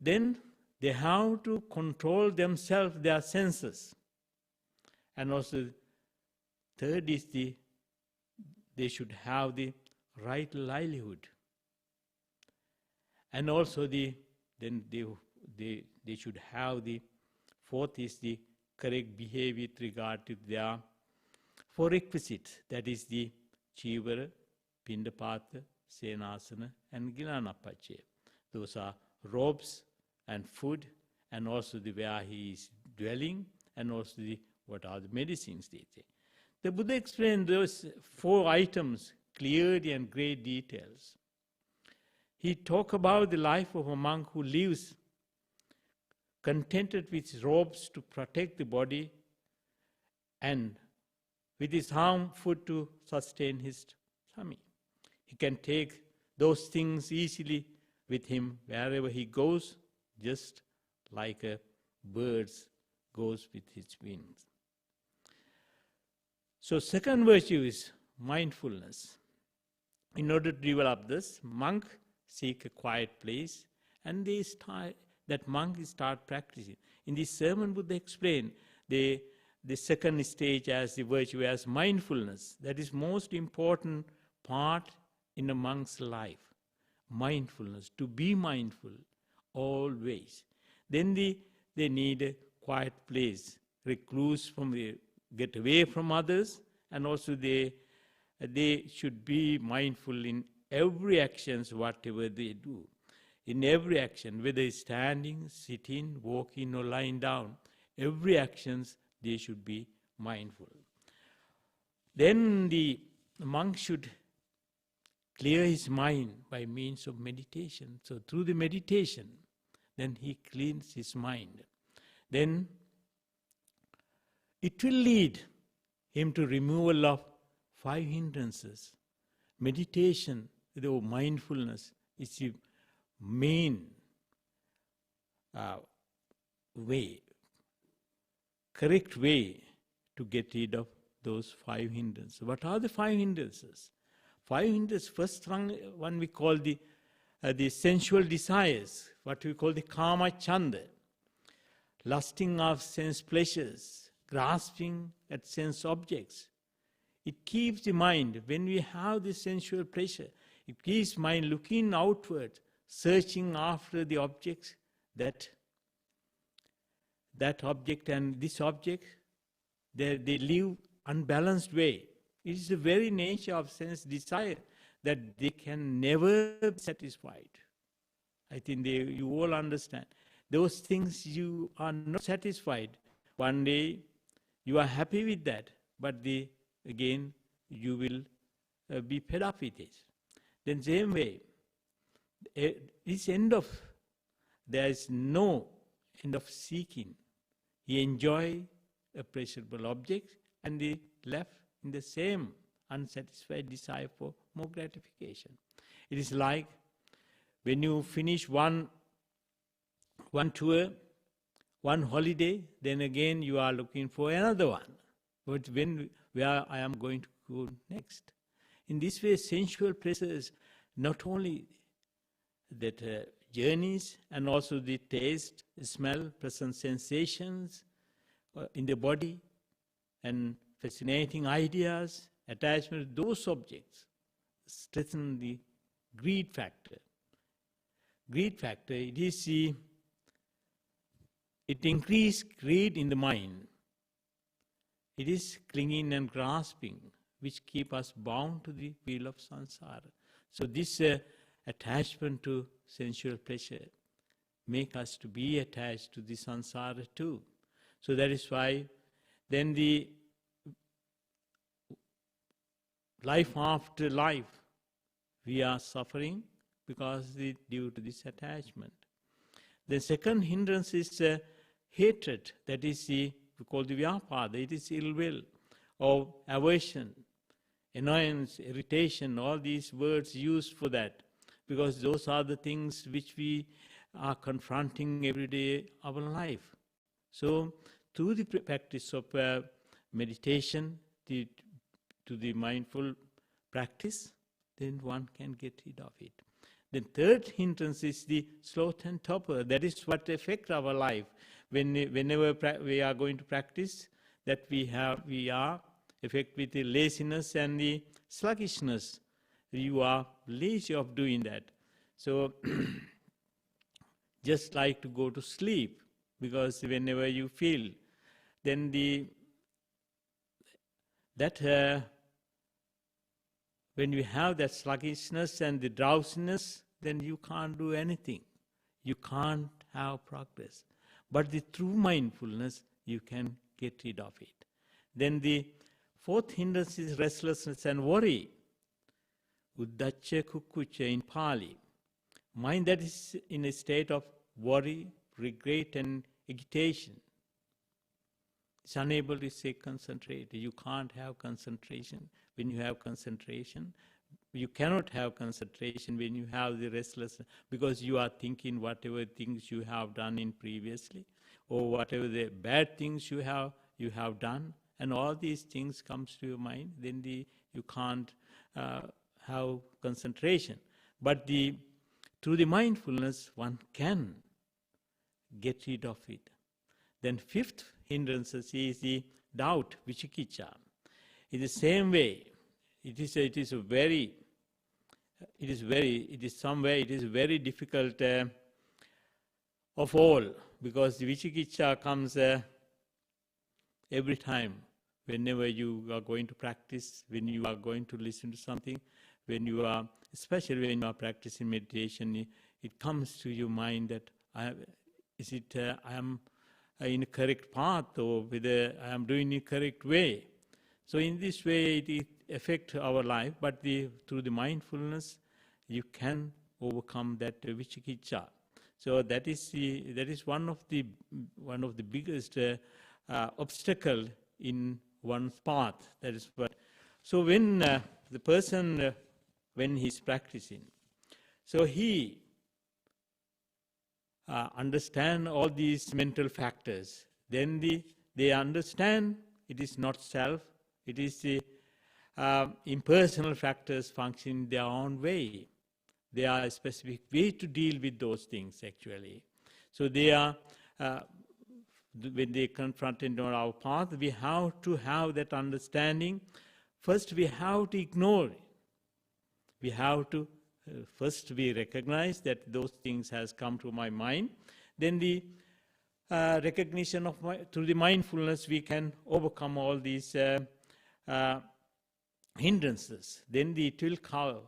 Then they have to control themselves, their senses. And also, third is they should have the right livelihood. And also they should have the fourth is the correct behavior with regard to their 4 requisites. That is the Chivara, Pindapata, Senasana and Gilanapachya. Those are robes and food, and also the where he is dwelling, and also what are the medicines they take. The Buddha explained those 4 items clearly and great details. He talked about the life of a monk who lives contented with his robes to protect the body and with his arm food to sustain his tummy. He can take those things easily with him wherever he goes, just like a bird goes with his wings. So second virtue is mindfulness. In order to develop this, monk seek a quiet place and that monk start practicing. In this sermon, Buddha explained the second stage as the virtue as mindfulness. That is most important part in a monk's life. Mindfulness, to be mindful always. Then they need a quiet place, recluse get away from others, and also they should be mindful in every actions, whatever they do. In every action, whether it's standing, sitting, walking or lying down, every actions they should be mindful. Then the monk should clear his mind by means of meditation. So through the meditation, then he cleans his mind. Then it will lead him to removal of 5 hindrances. Meditation, the mindfulness, is the main way, correct way to get rid of those 5 hindrances. What are the 5 hindrances? 5 hindrances, first one we call the sensual desires, what we call the kama chanda, lusting of sense pleasures, grasping at sense objects. It keeps the mind, when we have this sensual pleasure, it keeps mind looking outward, searching after the objects, that object and this object, they live unbalanced way. It is the very nature of sense desire that they can never be satisfied. I think you all understand. Those things you are not satisfied. One day you are happy with that, but again you will be fed up with it. Then same way, there is no end of seeking. He enjoy a pleasurable object and he left in the same unsatisfied desire for more gratification. It is like when you finish one tour, one holiday, then again you are looking for another one. But where I am going to go next? In this way, sensual pleasures, not only that journeys and also the taste, smell, present sensations in the body, and fascinating ideas, attachment to those objects, strengthen the greed factor. Greed factor, it increases greed in the mind. It is clinging and grasping which keep us bound to the wheel of samsara. So this attachment to sensual pleasure make us to be attached to the samsara too. So that is why then the life after life we are suffering because due to this attachment. The second hindrance is hatred, that is we call the vyapada, it is ill will or aversion, annoyance, irritation, all these words used for that, because those are the things which we are confronting every day of our life. So through the practice of meditation, to the mindful practice, then one can get rid of it. The third hindrance is the sloth and torpor. That is what affects our life. Whenever we are going to practice, that we are affected with the laziness and the sluggishness. You are lazy of doing that. So just like to go to sleep, because whenever you feel, then when you have that sluggishness and the drowsiness, then you can't do anything. You can't have progress. But through mindfulness, you can get rid of it. Then the fourth hindrance is restlessness and worry. Uddacha kukkucha in Pali. Mind that is in a state of worry, regret and agitation. It's unable to stay concentrated. You can't have concentration when you have concentration. You cannot have concentration when you have the restlessness, because you are thinking whatever things you have done in previously, or whatever the bad things you have done, and all these things comes to your mind. Then you can't have concentration. But through the mindfulness, one can get rid of it. Then fifth hindrance is the doubt, vicikiccha. In the same way, it is very difficult of all, because the vicikiccha comes every time, whenever you are going to practice, when you are going to listen to something, especially when you are practicing meditation, it comes to your mind that I am in a correct path, or whether I am doing it correct way. So in this way it affects our life, but through the mindfulness you can overcome that vicikiccha. So that is one of the biggest obstacle in one's path. That is what. So when the person when he is practicing, so he understand all these mental factors. Then they understand it is not self, it is the impersonal factors functioning their own way. There are a specific way to deal with those things actually. So they are, when they confronted on our path, we have to have that understanding. First we have to ignore it. We have to, first we recognize that those things has come to my mind. Then the recognition of through the mindfulness we can overcome all these hindrances. Then it will cover.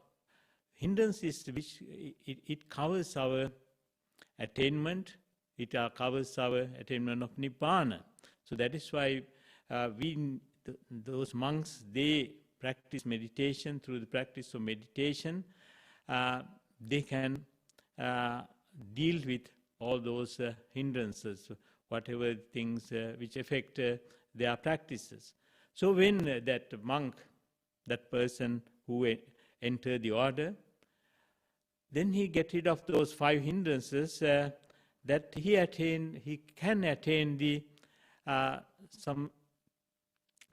Hindrances which it covers our attainment, it covers our attainment of Nibbana. So that is why those monks, they practice meditation. Through the practice of meditation, they can deal with all those hindrances, whatever things which affect their practices. So when that monk, that person who entered the order, then he get rid of those 5 hindrances that he can attain the some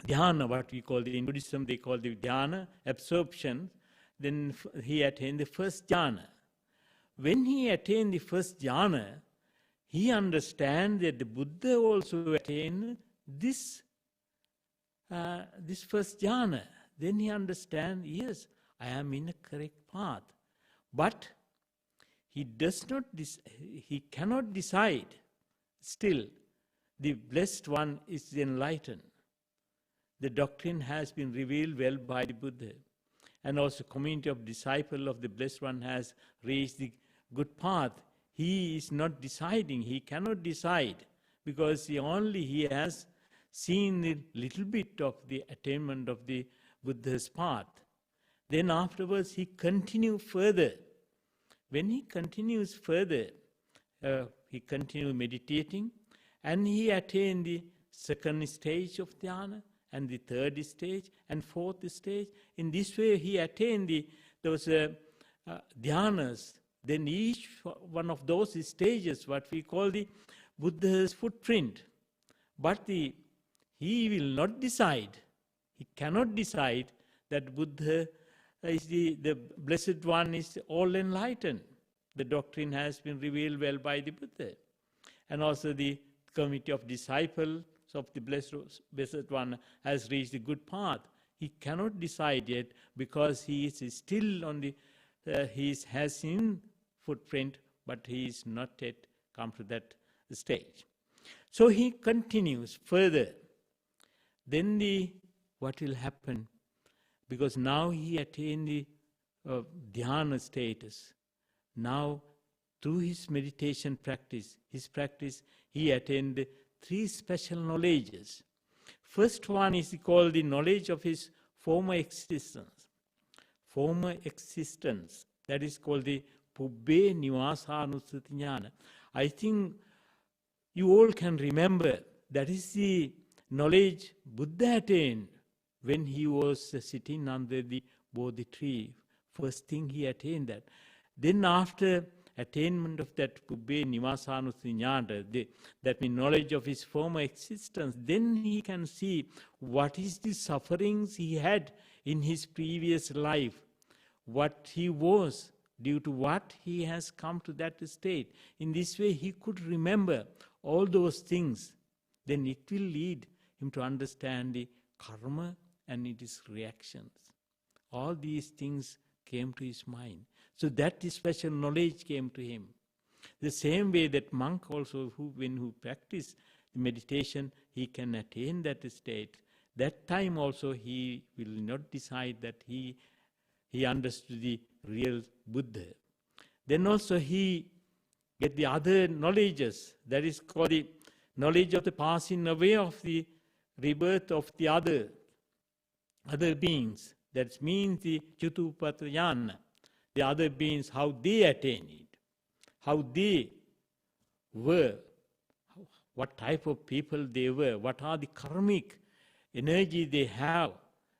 dhyana, what we call in Buddhism, they call the dhyana, absorption. Then he attained the first dhyana. When he attained the first dhyana, he understands that the Buddha also attained this first dhyana. Then he understands, yes, I am in a correct path. But he cannot decide still. The Blessed One is enlightened. The doctrine has been revealed well by the Buddha. And also community of disciples of the Blessed One has reached the good path. He is not deciding. He cannot decide because he has seen a little bit of the attainment of the Buddha's path. Then afterwards he continues further. When he continues further, he continues meditating and he attained the second stage of dhyana and the third stage and fourth stage. In this way he attained those dhyanas. Then each one of those stages, what we call the Buddha's footprint. But he will not decide. He cannot decide that Buddha is the Blessed One is all enlightened. The doctrine has been revealed well by the Buddha. And also the community of disciples of the Blessed One has reached the good path. He cannot decide yet because he is still on the, he has seen footprint, but he is not yet come to that stage. So he continues further. Then what will happen? Because now he attained the dhyana status. Now, through his meditation practice, he attained 3 special knowledges. First one is called the knowledge of his former existence. Former existence. That is called the Pubbe Nivasanusati Jnana. I think you all can remember that is the knowledge Buddha attained when he was sitting under the Bodhi tree. First thing he attained that. Then after attainment of that Pubbe Nivasanusati Jnana, that means knowledge of his former existence, then he can see what is the sufferings he had in his previous life, what he was, due to what he has come to that state. In this way he could remember all those things. Then it will lead him to understand the karma and its reactions. All these things came to his mind. So that special knowledge came to him. The same way that monk also, who practice meditation, he can attain that state. That time also he will not decide that he understood the real Buddha. Then also he get the other knowledges, that is called the knowledge of the passing away of the rebirth of the other beings. That means the Chutupatayana, the other beings, how they attain it, how they were, what type of people they were, what are the karmic energy they have,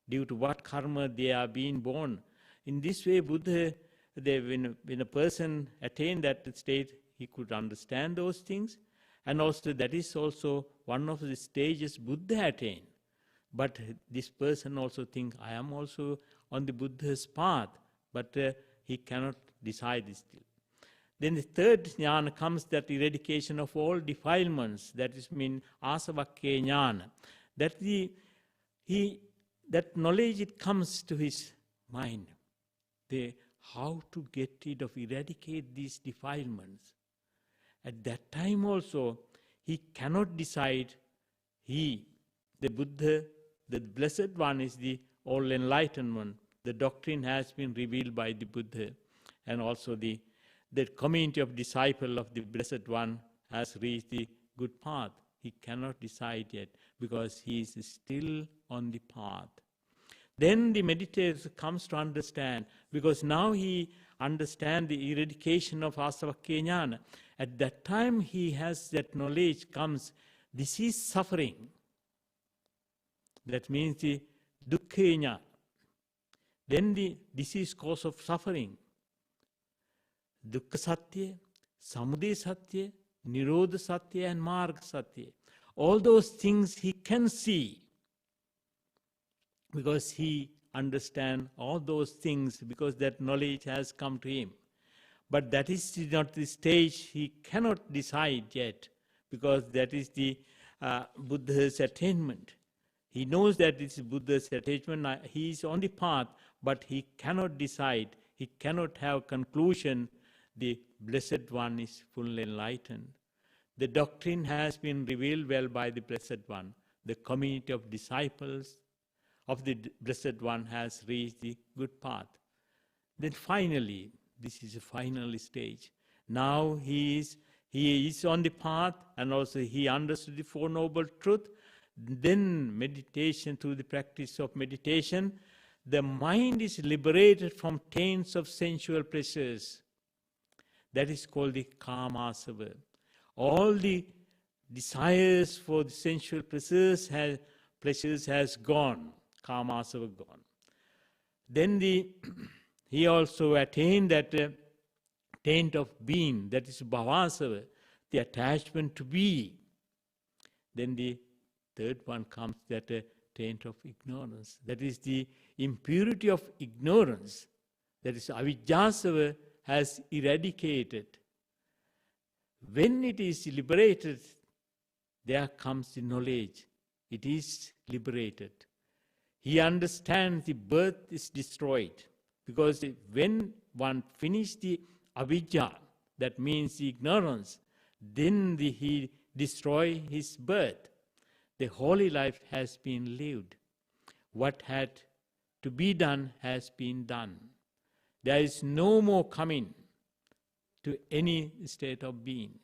due to what karma they are being born. In this way, Buddha, when a person attained that state, he could understand those things. And also that is also one of the stages Buddha attained. But this person also thinks, I am also on the Buddha's path, but he cannot decide still. Then the third jnana comes, that eradication of all defilements, that is mean asavakkaya jnana. That knowledge, it comes to his mind. How to get rid of, eradicate these defilements. At that time also, he cannot decide. The Buddha, the Blessed One, is the all enlightenment. The doctrine has been revealed by the Buddha, and also the community of disciples of the Blessed One has reached the good path. He cannot decide yet, because he is still on the path. Then the meditator comes to understand, because now he understands the eradication of asavakkaya jnana. At that time he has that knowledge comes, this is suffering. That means the dukkha jnana. Then this is cause of suffering. Dukkha satya, samudaya satya, nirodha satya and marga satya. All those things he can see, because he understands all those things, because that knowledge has come to him. But that is not the stage he cannot decide yet, because that is the Buddha's attainment. He knows that it's Buddha's attainment, he is on the path, but he cannot decide, he cannot have conclusion. The Blessed One is fully enlightened. The doctrine has been revealed well by the Blessed One. The community of disciples of the Blessed One has reached the good path. Then finally, this is a final stage. Now he is on the path, and also he understood the Four Noble Truths. Then meditation, through the practice of meditation, the mind is liberated from taints of sensual pleasures. That is called the kamasava. All the desires for the sensual pleasures has gone. Kamasava gone. Then he also attained that taint of being, that is bhavasava, the attachment to be. Then the third one comes, that taint of ignorance. That is the impurity of ignorance. That is avijjasava has eradicated. When it is liberated, there comes the knowledge. It is liberated. He understands the birth is destroyed. Because when one finishes the avijja, that means the ignorance, then he destroys his birth. The holy life has been lived. What had to be done has been done. There is no more coming to any state of being.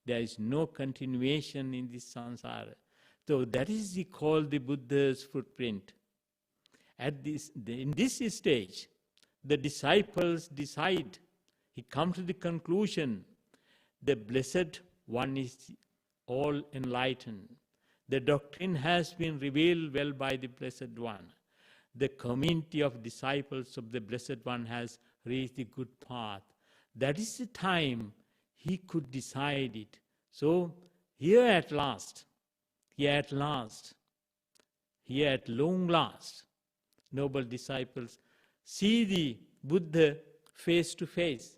There is no continuation in this samsara. So that is called the Buddha's footprint. In this stage, the disciples decide, he comes to the conclusion, the Blessed One is all enlightened. The doctrine has been revealed well by the Blessed One. The community of disciples of the Blessed One has reached the good path. That is the time he could decide it. So here at long last, noble disciples see the Buddha face to face.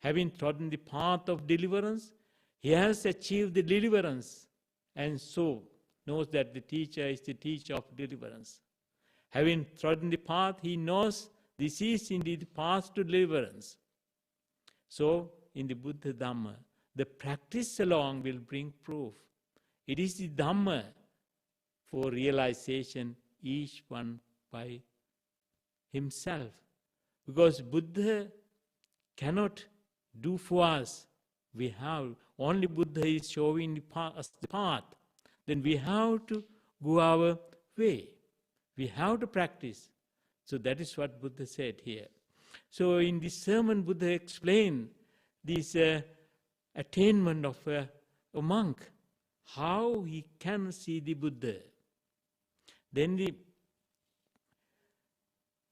Having trodden the path of deliverance, he has achieved the deliverance, and so knows that the teacher is the teacher of deliverance. Having trodden the path, he knows this is indeed the path to deliverance. So, in the Buddha Dhamma, the practice along will bring proof. It is the Dhamma for realization, each one by himself. Because Buddha cannot do for us. Only Buddha is showing us the path. Then we have to go our way. We have to practice. So that is what Buddha said here. So in this sermon, Buddha explained this attainment of a monk, how he can see the Buddha. Then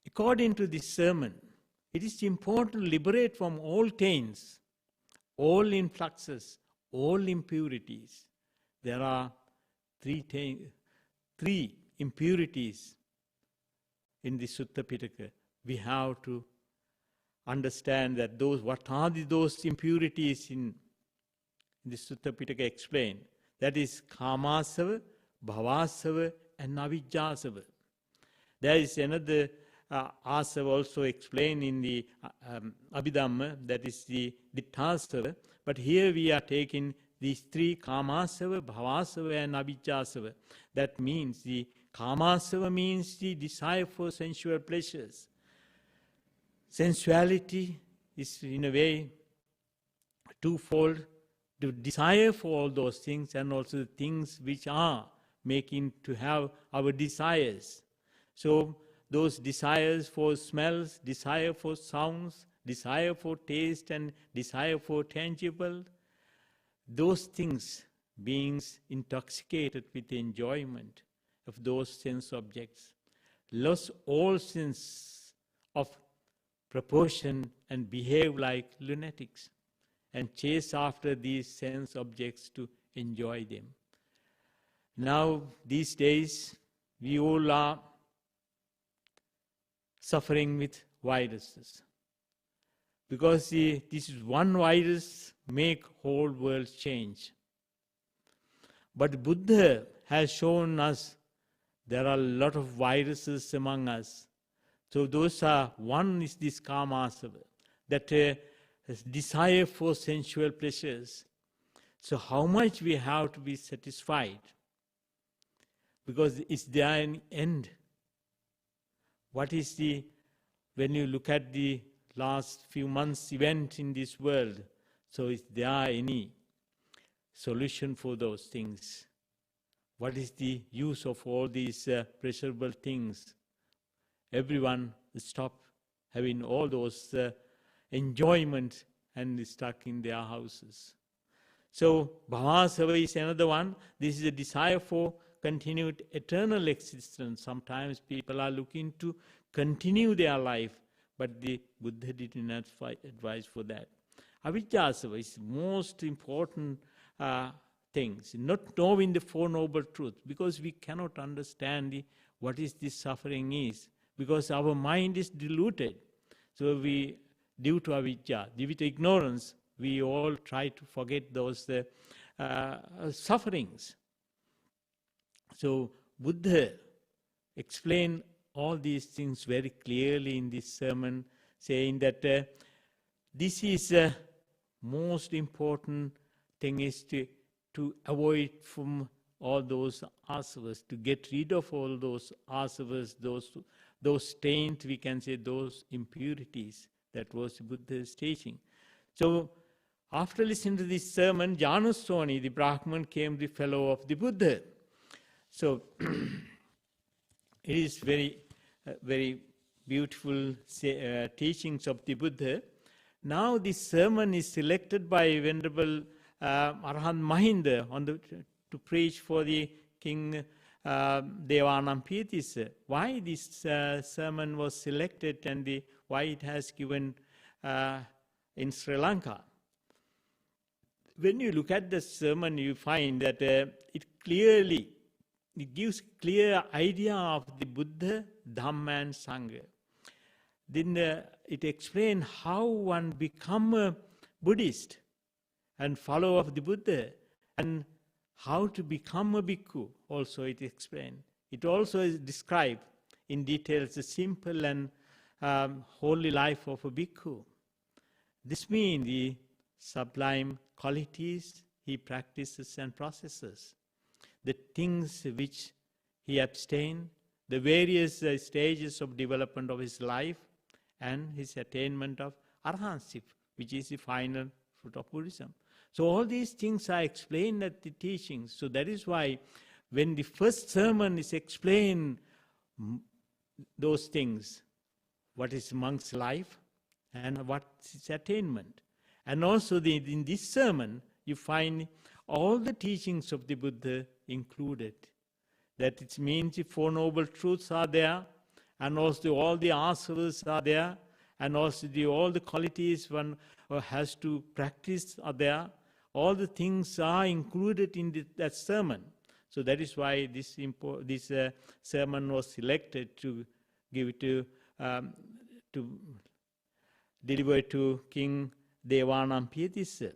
according to this sermon, it is important to liberate from all taints, all influxes, all impurities. There are three impurities in the Sutta Pitaka, we have to understand that what are those impurities in the Sutta Pitaka explained. That is Kamasava, Bhavasava and Avijjasava. There is another asava also explained in the Abhidhamma, that is the Ditthasava. But here we are taking these three, Kamasava, Bhavasava and Avijjasava. That means the Kamasava means the desire for sensual pleasures. Sensuality is in a way twofold, the desire for all those things and also the things which are making to have our desires. So those desires for smells, desire for sounds, desire for taste and desire for tangible, those things, beings intoxicated with the enjoyment of those sense objects, lose all sense of proportion and behave like lunatics and chase after these sense objects to enjoy them. Now, these days, we all are suffering with viruses. Because this is one virus make whole world change. But Buddha has shown us there are a lot of viruses among us. So those are, one is this Kamasava, that desire for sensual pleasures. So how much we have to be satisfied? Because is there an end? What is when you look at the last few months event in this world, so is there any solution for those things? What is the use of all these pleasurable things? Everyone stop having all those enjoyment and is stuck in their houses. So Bhavasava is another one. This is a desire for continued eternal existence. Sometimes people are looking to continue their life, but the Buddha did not advise for that. Avijjasava is most important things, not knowing the Four Noble Truths, because we cannot understand what is this suffering is, because our mind is diluted. So we, due to avijja, due to ignorance, we all try to forget those sufferings. So Buddha explained all these things very clearly in this sermon, saying that this is most important thing is to avoid from all those asavas, to get rid of all those asavas, those stains, we can say, those impurities. That was Buddha's teaching. So after listening to this sermon, Janusoni, the Brahman, came the fellow of the Buddha. So it is very, very beautiful teachings of the Buddha. Now this sermon is selected by Venerable Arahant Mahinda to preach for the King Devanampiyatis. Why this sermon was selected and why it has given in Sri Lanka? When you look at the sermon, you find that it gives clear idea of the Buddha, Dhamma and Sangha. Then it explains how one become a Buddhist and follower of the Buddha, and how to become a bhikkhu. Also it explained. It also is described in details the simple and holy life of a bhikkhu. This means the sublime qualities he practices and processes, the things which he abstained, the various stages of development of his life, and his attainment of arahantship, which is the final fruit of Buddhism. So all these things are explained at the teachings. So that is why when the first sermon is explained, those things, what is monk's life and what is attainment. And also in this sermon, you find all the teachings of the Buddha included. That it means the Four Noble Truths are there, and also all the asavas are there, and also all the qualities one has to practice are there. All the things are included in that sermon. So that is why this sermon was selected to give it to deliver to King Devanampiyathissa.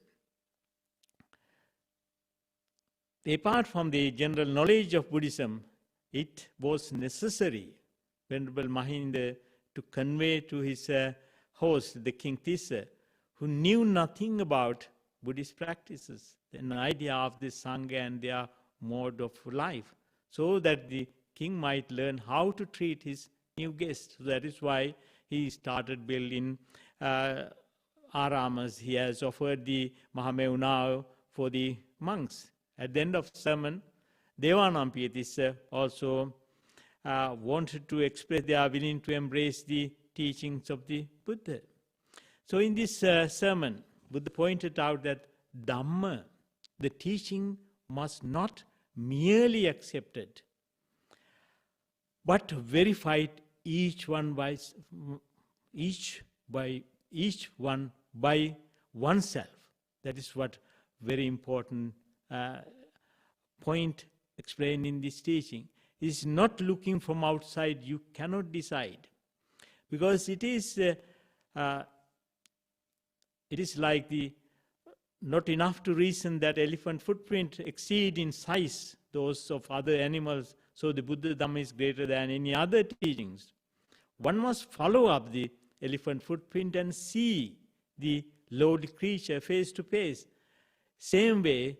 Apart from the general knowledge of Buddhism, it was necessary, Venerable Mahinda, to convey to his host, the King Tissa, who knew nothing about Buddhist practices, an idea of the Sangha and their mode of life, so that the king might learn how to treat his new guests. So that is why he started building aramas. He has offered the Mahameunao for the monks. At the end of the sermon, Devanampiyathissa also wanted to express they are willing to embrace the teachings of the Buddha. So in this sermon, Buddha pointed out that Dhamma, the teaching, must not merely accepted, but verified each one by oneself. That is what very important point explained in this teaching. It is not looking from outside. You cannot decide, because it is like the not enough to reason that elephant footprint exceed in size those of other animals, so the Buddha Dhamma is greater than any other teachings. One must follow up the elephant footprint and see the lowly creature face to face. Same way,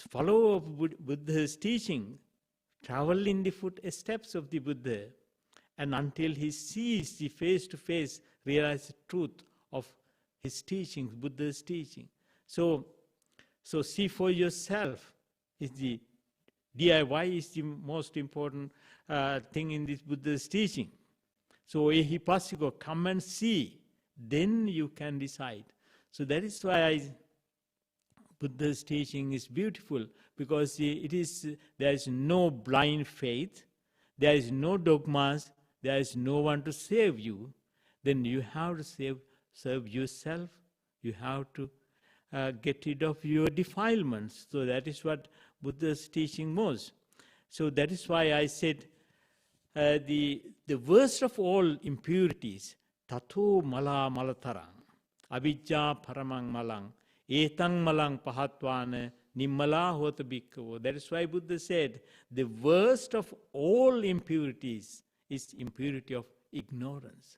follow up Buddha's teaching, travel in the footsteps of the Buddha, and until he sees the face to face, realize the truth of his teachings, Buddha's teaching. So see for yourself. Is the DIY is the most important thing in this Buddha's teaching. So ehipassiko, come and see, then you can decide. So that is why Buddha's teaching is beautiful, because there is no blind faith, there is no dogmas, there is no one to save you. Then you have to serve yourself. You have to get rid of your defilements. So that is what Buddha's teaching was. So that is why I said the worst of all impurities, tato mala malatarang, avijja paramang malang, etang malang pahatwana, nimmala hota bhikkavo. That is why Buddha said the worst of all impurities is impurity of ignorance.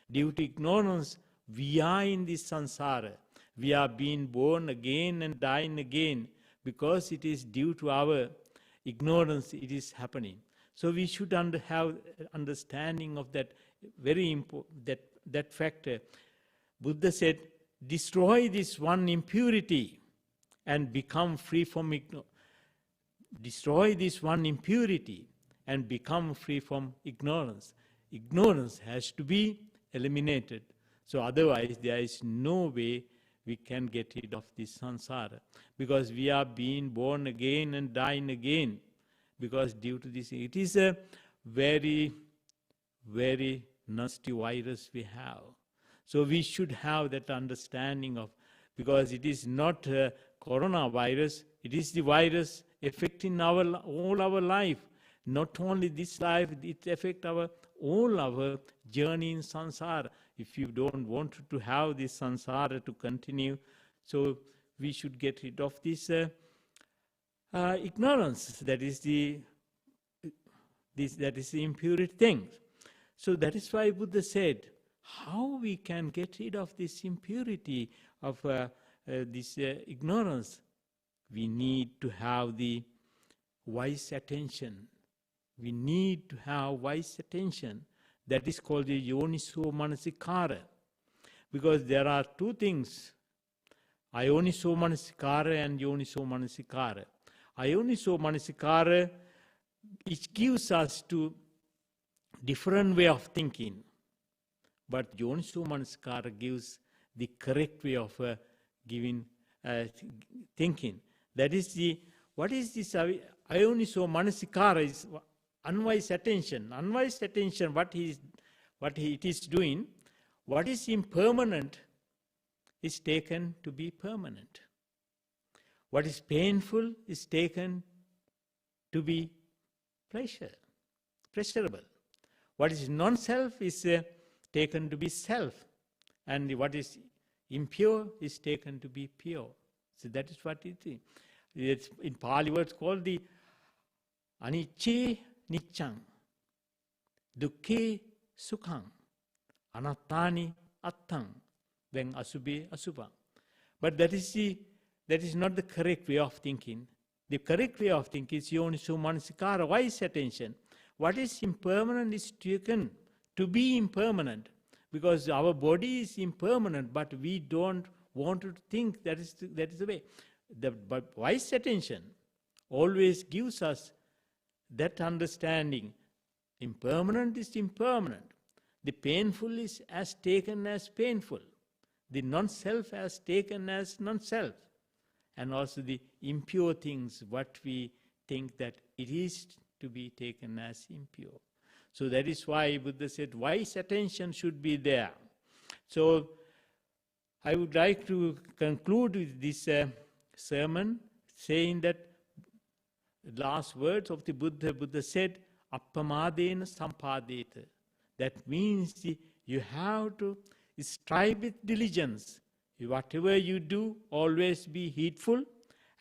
Due to ignorance, we are in this samsara. We are being born again and dying again, because it is due to our ignorance it is happening. So we should have understanding of that very important that factor. Buddha said, destroy this one impurity and become free from ignorance. Destroy this one impurity and become free from ignorance. Ignorance has to be eliminated. So otherwise there is no way we can get rid of this samsara, because we are being born again and dying again, because due to this, it is a very, very nasty virus we have. So we should have that understanding of, because it is not a coronavirus, it is the virus affecting all our life. Not only this life, it affects all our journey in samsara. If you don't want to have this samsara to continue, so we should get rid of this ignorance. That is the impurity thing. So that is why Buddha said, how we can get rid of this impurity of this ignorance? We need to have the wise attention. We need to have wise attention. That is called the yoniso manasikara. Because there are two things, ayoniso manasikara and yoniso manasikara. Ayoniso manasikara, it gives us to different way of thinking. But yoniso manasikara gives the correct way of thinking. That is what is this ayoniso manasikara is unwise attention. Unwise attention, what it is doing, what is impermanent is taken to be permanent. What is painful is taken to be pleasurable. What is non-self is taken to be self, and what is impure is taken to be pure. So that is what it is. It's in Pali words called the anicce niccang, dukkhe sukhang, anattani attang, then asubhe asubhang. But that is not the correct way of thinking. The correct way of thinking is yoniso manasikara, wise attention. What is impermanent is taken to be impermanent, because our body is impermanent, but we don't want to think that is the way. But wise attention always gives us that understanding. Impermanent is impermanent. The painful is as taken as painful. The non-self as taken as non-self. And also the impure things, what we think that it is to be taken as impure. So that is why Buddha said wise attention should be there. So I would like to conclude with this sermon saying that the last words of the Buddha said, appamadena sampadeta. That means you have to strive with diligence. Whatever you do, always be heedful,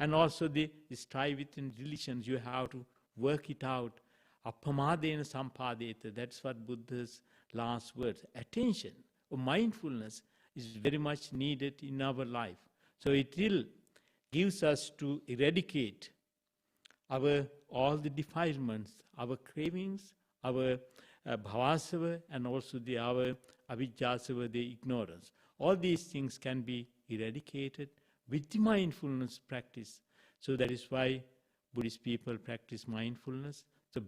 and also the strive with diligence. You have to work it out. Appamadena sampadeta. That's what Buddha's last words. Attention or mindfulness is very much needed in our life. So it will gives us to eradicate all the defilements, our cravings, our bhavasava, and also our avijjasava, the ignorance. All these things can be eradicated with the mindfulness practice. So that is why Buddhist people practice mindfulness. So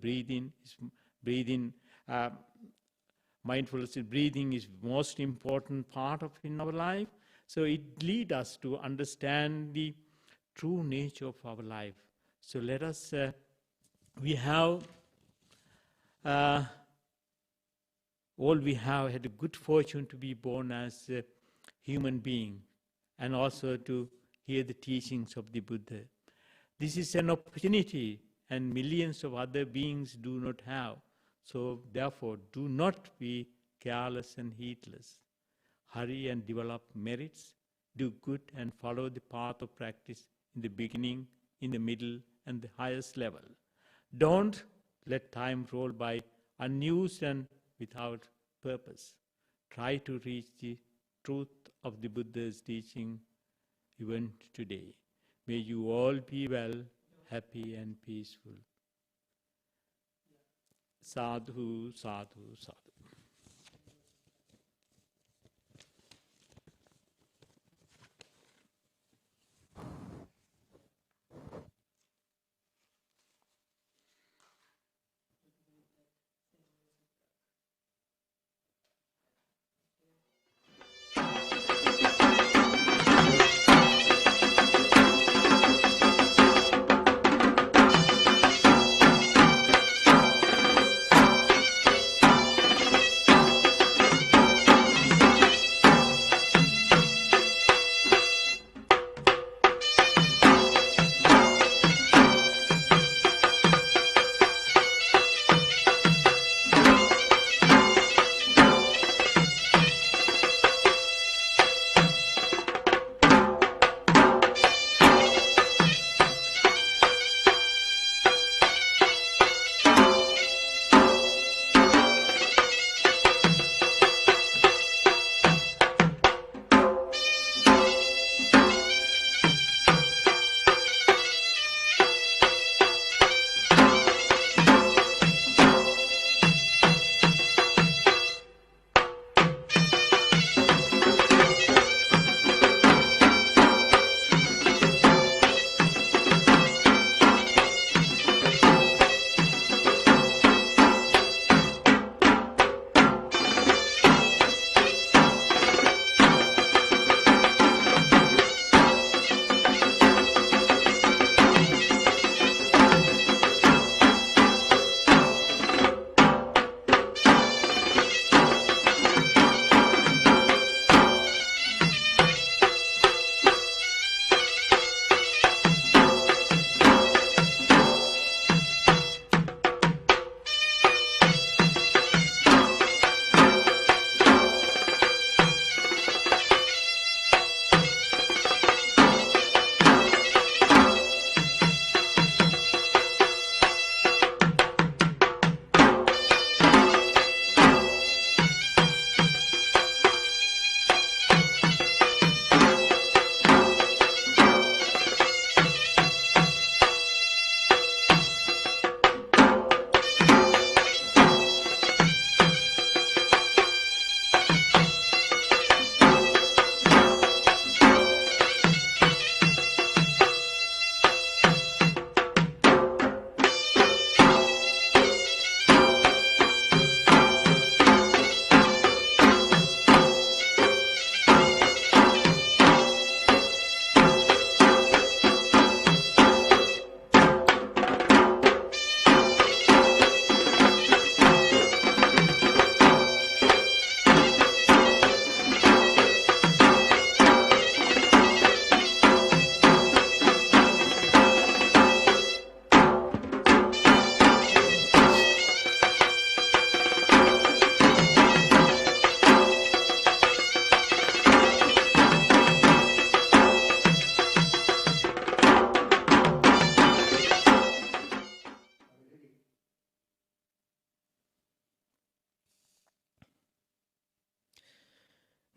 mindfulness, breathing is most important part of in our life. So it leads us to understand the true nature of our life. So let us, we have had a good fortune to be born as a human being, and also to hear the teachings of the Buddha. This is an opportunity, and millions of other beings do not have. So therefore, do not be careless and heedless. Hurry and develop merits, do good and follow the path of practice in the beginning, in the middle, and the highest level. Don't let time roll by unused and without purpose. Try to reach the truth of the Buddha's teaching even today. May you all be well, happy and peaceful. Sadhu, sadhu, sadhu.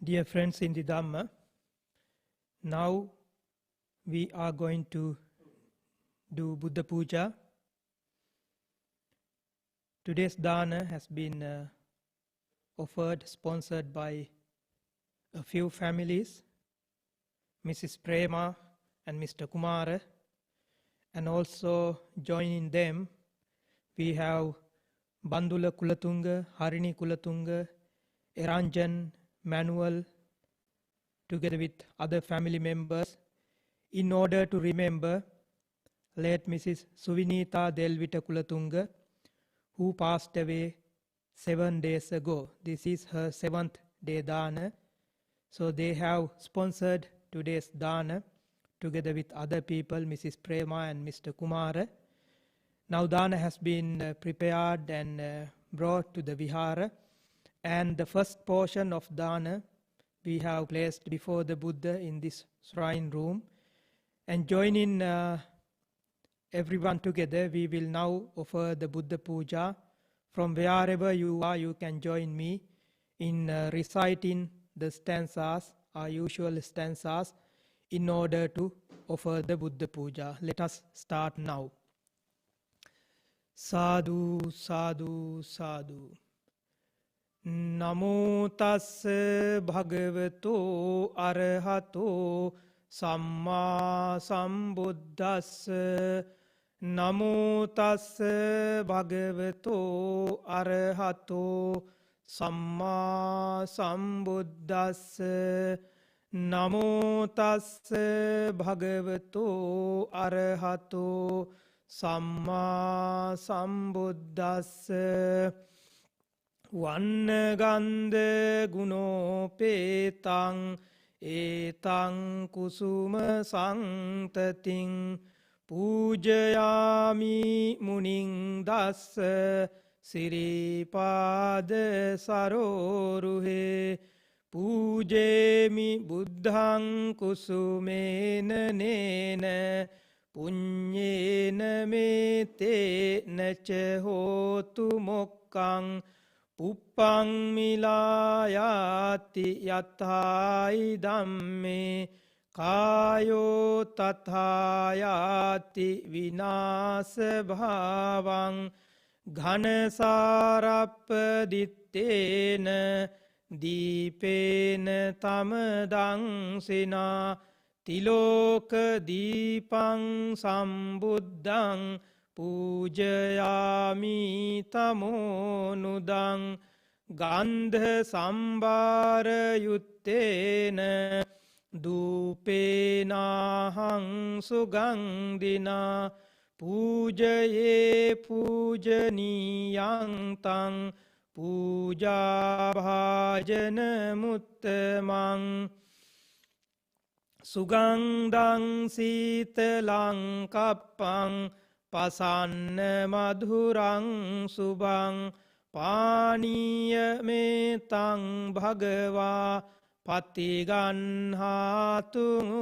Dear friends in the Dhamma, now we are going to do Buddha Puja. Today's Dana has been offered, sponsored by a few families, Mrs. Prema and Mr. Kumara, and also joining them we have Bandula Kulatunga, Harini Kulatunga, Eranjan, Manuel, together with other family members, in order to remember late Mrs. Suvinita Delvita Kulatunga, who passed away 7 days ago. This is her 7th day Dana. So they have sponsored today's Dana together with other people, Mrs. Prema and Mr. Kumara. Now Dana has been prepared and brought to the Vihara, and the first portion of Dana we have placed before the Buddha in this shrine room. And joining everyone together, we will now offer the Buddha Puja. From wherever you are, you can join me in reciting the stanzas, our usual stanzas, in order to offer the Buddha Puja. Let us start now. Sadhu, sadhu, sadhu. Namo tassa bhagavato arahato samma sambuddhassa. Namo tassa bhagavato arahato samma sambuddhassa. Namo tassa bhagavato arahato samma sambuddhassa. Vannagandha gunopetang etang kusuma santating pujayami muning dassa siripada saroruhe pujemi buddhang kusumena nena punyena mete nacha hotu mokkang Uppang milayati yathai dhamme kayo tathayati vinasa bhavang ghanasarappadittena deepena tamadang sina tiloka deepang sambuddhang pujayami tamonudang gandha sambara yuttena dupenahang sugandina pujaye pujaniyang tang puja bhajana muttamang sugandang sitalang kappang pasanna madhurang subang paniya metang bhagava patiganhatu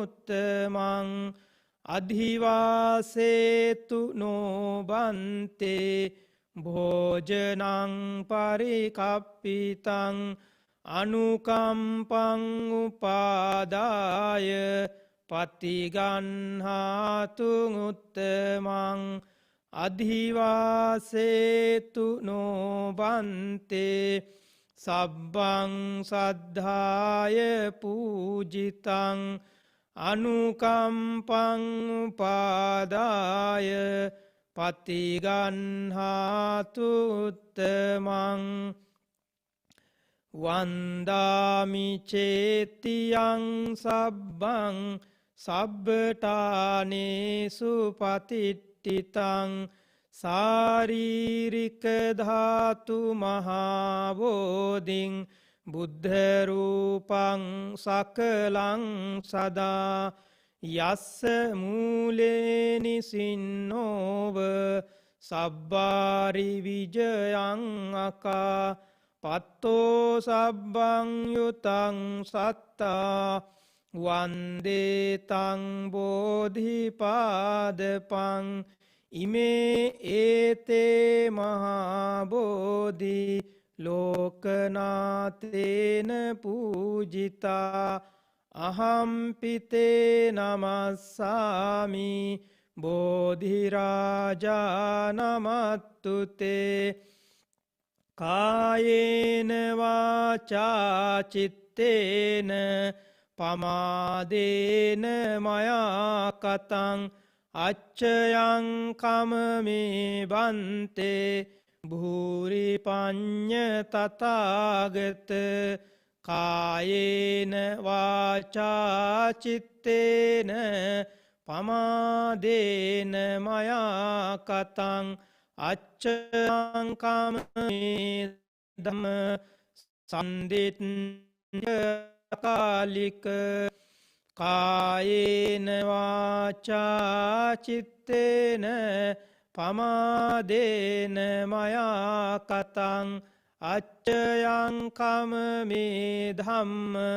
uttamang adhivasetu no bante bhojanang parikappitang anukampang upadaya patiganhatu uttamang adhivasetu no bante sabbang saddhaya pujitang anukampang upadaya patiganhatu uttamang vandami cetiyang sabbang sabbatanesu patittitang saririka dhatu mahabodhing buddha rupang sakalang sada yassa mule nisinnova sabbari vijayang aka patto sabbang yutang satta Vande tang bodhipadapang ime ete mahabodhi lokanathena pujita ahampite namassami bodhiraja namattute kayena vacha chittena pamadena maya katang acchayang kamame bante bhuri panya tathagata kayena vacha chittena pamadena maya katang acchayang kamame dhamma sanditya kalika kayena vacha chittena pamadena maya katang acchayang kamame dhamma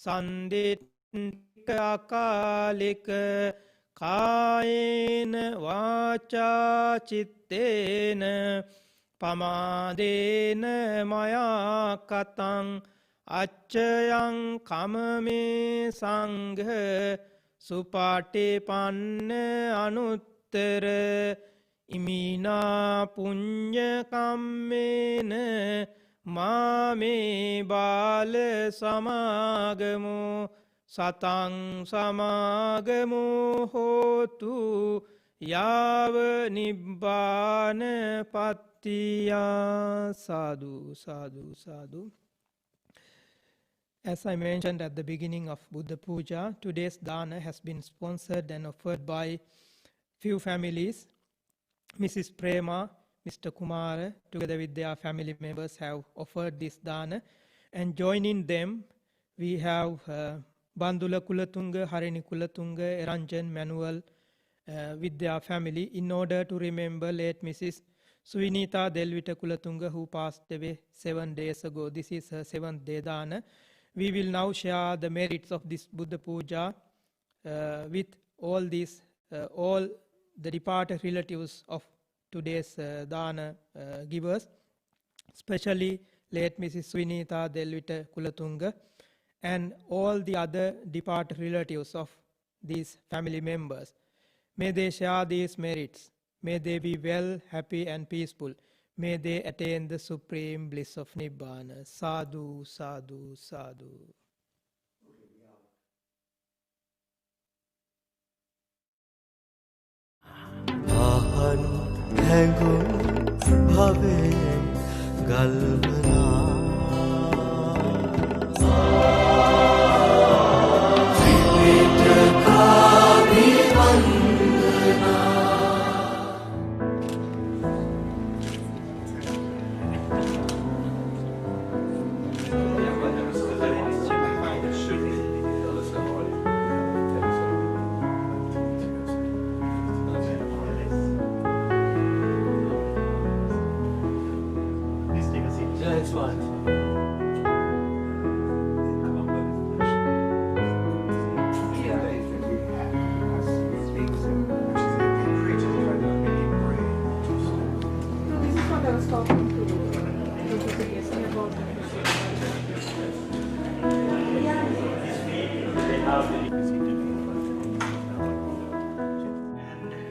sanditya kalika kayena vacha chittena pamadena maya katang acchayang kamame sangha supatipanna anuttara imina punya kammena mame bala samagamo satang samagamo hotu yava nibbana pattiya. Sadhu, sadhu, sadhu. As I mentioned at the beginning of Buddha Puja, today's Dana has been sponsored and offered by few families. Mrs. Prema, Mr. Kumara, together with their family members, have offered this Dana. And joining them, we have Bandula Kulatunga, Harini Kulatunga, Eranjan, Manuel, with their family, in order to remember late Mrs. Suinita Delvita Kulatunga, who passed away 7 days ago. This is her 7th day Dana. We will now share the merits of this Buddha Puja with all these, all the departed relatives of today's Dana givers, especially late Mrs. Suinita Delvita Kulatunga, and all the other departed relatives of these family members. May they share these merits. May they be well, happy and peaceful. May they attain the supreme bliss of Nibbana. Sadhu, sadhu, sadhu. Ahan hengun bhave galvana Tripitaka Vandana.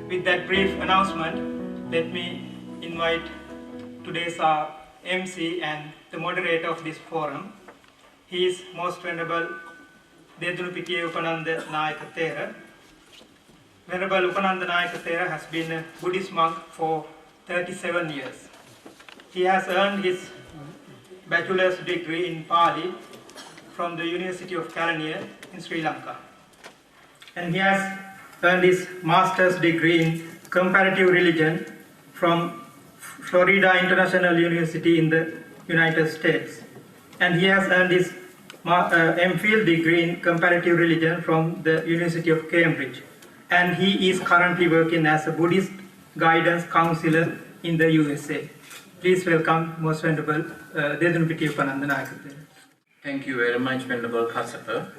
With that brief announcement, let me invite today's MC and the moderator of this forum. He is Most Venerable Dedunupitiya Upananda Nayaka Thera. Venerable Upananda Nayaka Thera has been a Buddhist monk for 37 years. He has earned his bachelor's degree in Pali from the University of Kelaniya in Sri Lanka. And he has earned his master's degree in comparative religion from Florida International University in the United States. And he has earned his MPhil degree in comparative religion from the University of Cambridge. And he is currently working as a Buddhist guidance counselor in the USA. Please welcome Most Venerable Dedunupitiya Upananda Nayaka Thera. Thank you very much, Venerable Kassapa.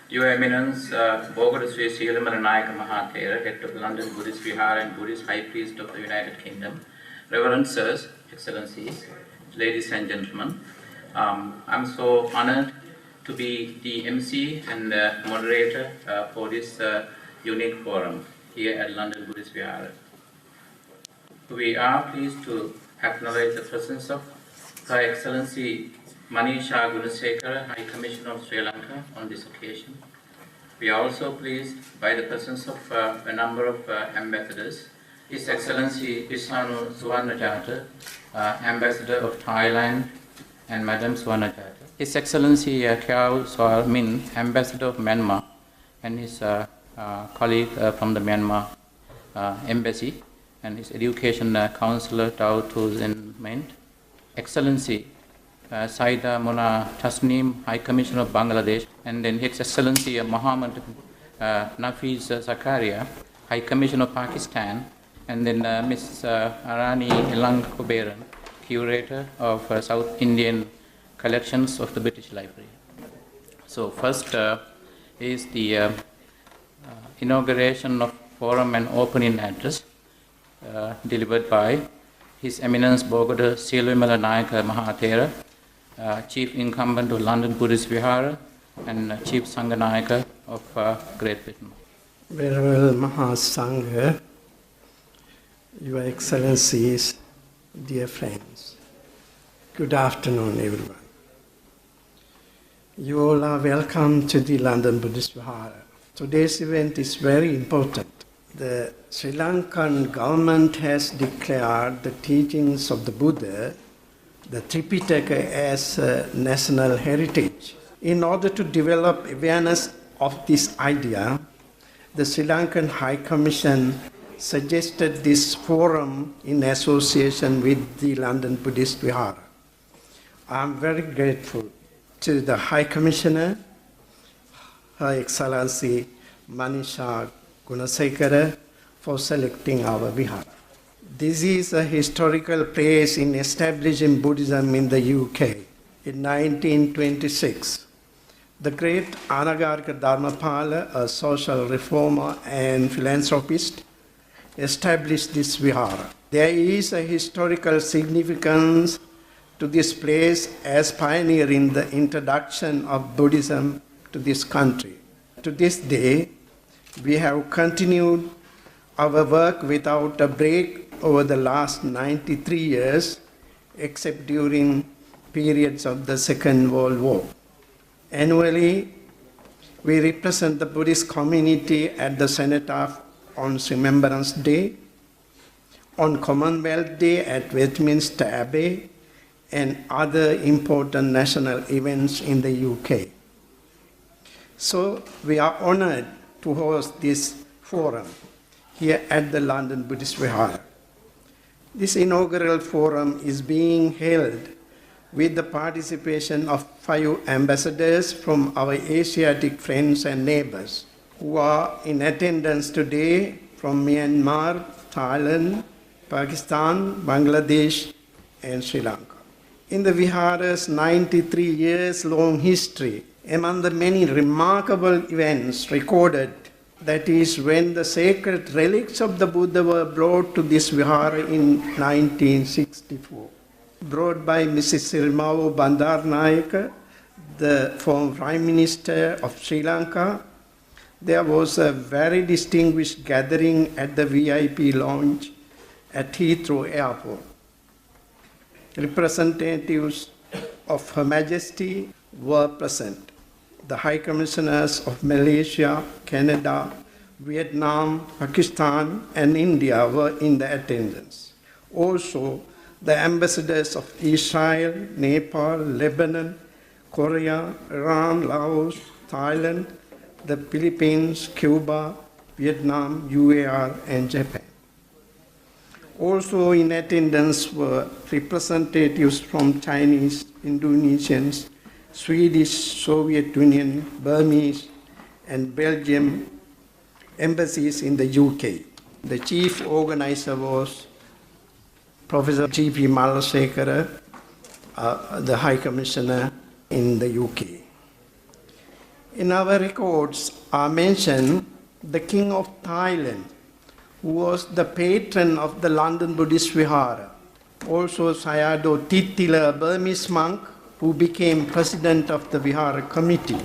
Your Eminence, Bogota Sri Seelawimala Nayaka Mahathera, Head of London Buddhist Vihara and Buddhist High Priest of the United Kingdom, Reverend Sirs, Excellencies, ladies and gentlemen. I'm so honored to be the MC and moderator for this unique forum here at London Buddhist Vihara. We are pleased to acknowledge the presence of Her Excellency Manisha Gunasekara, High Commissioner of Sri Lanka, on this occasion. We are also pleased by the presence of a number of ambassadors. His Excellency Isanu Suwarnajata, Ambassador of Thailand, and Madam Suwarnajata. His Excellency Kyaw Soar Min, Ambassador of Myanmar, and his colleague from the Myanmar Embassy, and his Education Counselor Tao Tu Zin Ment. Excellency Saida Mona Tasneem, High Commissioner of Bangladesh, and then His Excellency Muhammad Nafiz Zakaria, High Commissioner of Pakistan, and then Ms. Arani Elang Kuberan, Curator of South Indian Collections of the British Library. So first is the inauguration of forum and opening address delivered by His Eminence Bogoda Seelawimala Nayaka Mahathera, Chief Incumbent of London Buddhist Vihara and Chief Sangha of Great Britain. Venerable Mahasangha, Your Excellencies, dear friends, good afternoon everyone. You all are welcome to the London Buddhist Vihara. Today's event is very important. The Sri Lankan government has declared the teachings of the Buddha, the Tripitaka, as a national heritage. In order to develop awareness of this idea, the Sri Lankan High Commission suggested this forum in association with the London Buddhist Vihara. I am very grateful to the High Commissioner, Her Excellency Manisha Gunasekara, for selecting our Vihara. This is a historical place in establishing Buddhism in the UK. In 1926, the great Anagarika Dharmapala, a social reformer and philanthropist, established this Vihara. There is a historical significance to this place as pioneer in the introduction of Buddhism to this country. To this day, we have continued our work without a break over the last 93 years, except during periods of the Second World War. Annually, we represent the Buddhist community at the Cenotaph on Remembrance Day, on Commonwealth Day at Westminster Abbey, and other important national events in the UK. So we are honored to host this forum here at the London Buddhist Vihara. This inaugural forum is being held with the participation of 5 ambassadors from our Asiatic friends and neighbors who are in attendance today from Myanmar, Thailand, Pakistan, Bangladesh, and Sri Lanka. In the Vihara's 93 years long history, among the many remarkable events recorded, that is when the sacred relics of the Buddha were brought to this Vihara in 1964. Brought by Mrs. Sirimavo Bandaranaike, the former Prime Minister of Sri Lanka, there was a very distinguished gathering at the VIP lounge at Heathrow Airport. Representatives of Her Majesty were present. The High Commissioners of Malaysia, Canada, Vietnam, Pakistan, and India were in the attendance. Also, the ambassadors of Israel, Nepal, Lebanon, Korea, Iran, Laos, Thailand, the Philippines, Cuba, Vietnam, UAR, and Japan. Also in attendance were representatives from Chinese, Indonesians, Swedish, Soviet Union, Burmese, and Belgium embassies in the UK. The chief organizer was Professor G.P. Malasekara, the High Commissioner in the UK. In our records are mentioned the King of Thailand, who was the patron of the London Buddhist Vihara, Also Sayadaw Titila, a Burmese monk who became president of the Vihara committee.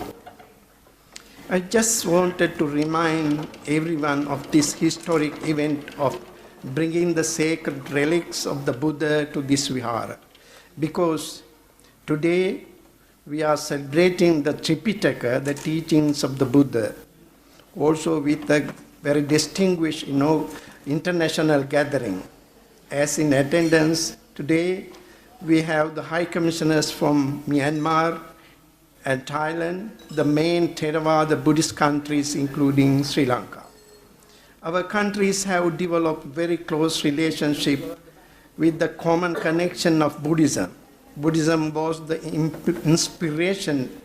I just wanted to remind everyone of this historic event of bringing the sacred relics of the Buddha to this Vihara, because today we are celebrating the Tripitaka, the teachings of the Buddha, also with a very distinguished, international gathering. As in attendance today, we have the High Commissioners from Myanmar and Thailand, the main Theravada Buddhist countries, including Sri Lanka. Our countries have developed very close relationship with the common connection of Buddhism. Buddhism was the inspiration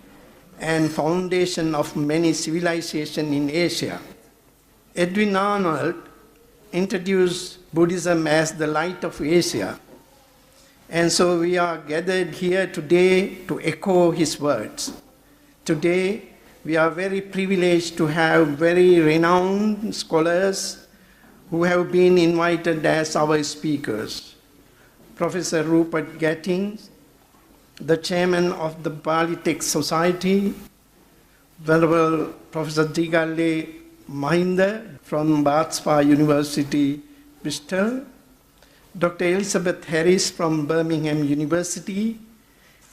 and foundation of many civilizations in Asia. Edwin Arnold introduced Buddhism as the light of Asia. And so we are gathered here today to echo his words. Today, we are very privileged to have very renowned scholars who have been invited as our speakers. Professor Rupert Gattings, the chairman of the Pali Text Society, Venerable Professor Jigalle Mahinda from Batspa University, Bristol, Dr. Elizabeth Harris from Birmingham University,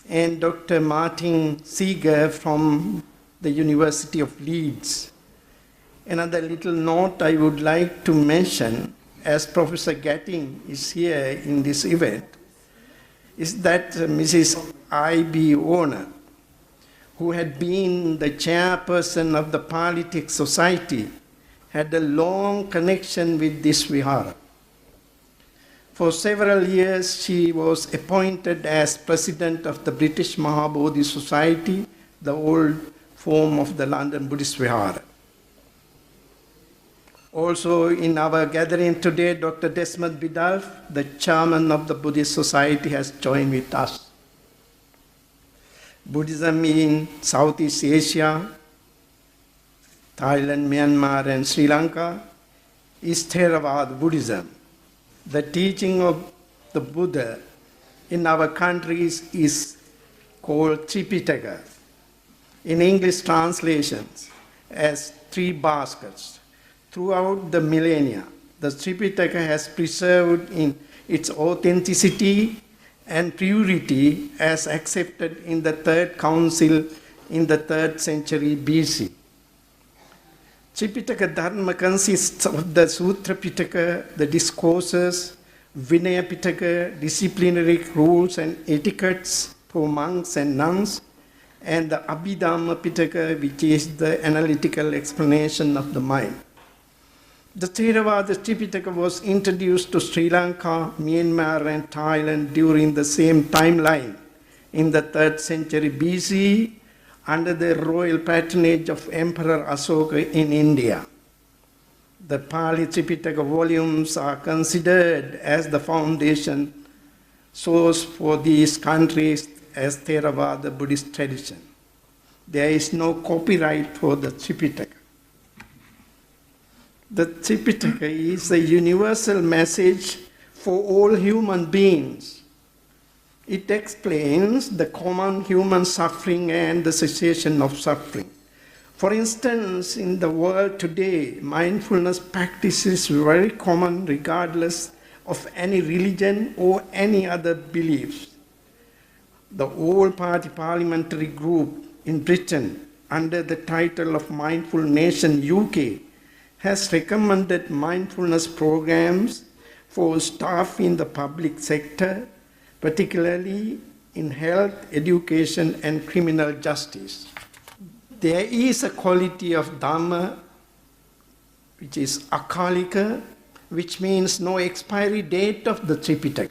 and Dr. Martin Seeger from the University of Leeds. Another little note I would like to mention, as Professor Gatting is here in this event, is that Mrs. I.B. Warner, who had been the chairperson of the Pali Text Society, had a long connection with this Vihara. For several years, she was appointed as president of the British Mahabodhi Society, the old form of the London Buddhist Vihara. Also in our gathering today, Dr. Desmond Bidulph, the chairman of the Buddhist Society, has joined with us. Buddhism in Southeast Asia, Thailand, Myanmar, and Sri Lanka is Theravada Buddhism. The teaching of the Buddha in our countries is called Tripitaka, in English translations as three baskets. Throughout the millennia, the Tripitaka has preserved in its authenticity and purity as accepted in the Third Council in the 3rd century BC. Tripitaka Dharma consists of the Sutra Pitaka, the discourses, Vinaya Pitaka, disciplinary rules and etiquettes for monks and nuns, and the Abhidhamma Pitaka, which is the analytical explanation of the mind. The Theravada Tripitaka was introduced to Sri Lanka, Myanmar, and Thailand during the same timeline in the 3rd century BC, under the royal patronage of Emperor Asoka in India. The Pali Tripitaka volumes are considered as the foundation source for these countries as Theravada Buddhist tradition. There is no copyright for the Tripitaka. The Tripitaka is a universal message for all human beings. It explains the common human suffering and the cessation of suffering. For instance, in the world today, mindfulness practice is very common regardless of any religion or any other beliefs. The All-Party Parliamentary Group in Britain, under the title of Mindful Nation UK, has recommended mindfulness programs for staff in the public sector, particularly in health, education, and criminal justice. There is a quality of Dhamma, which is akalika, which means no expiry date of the Tripitaka.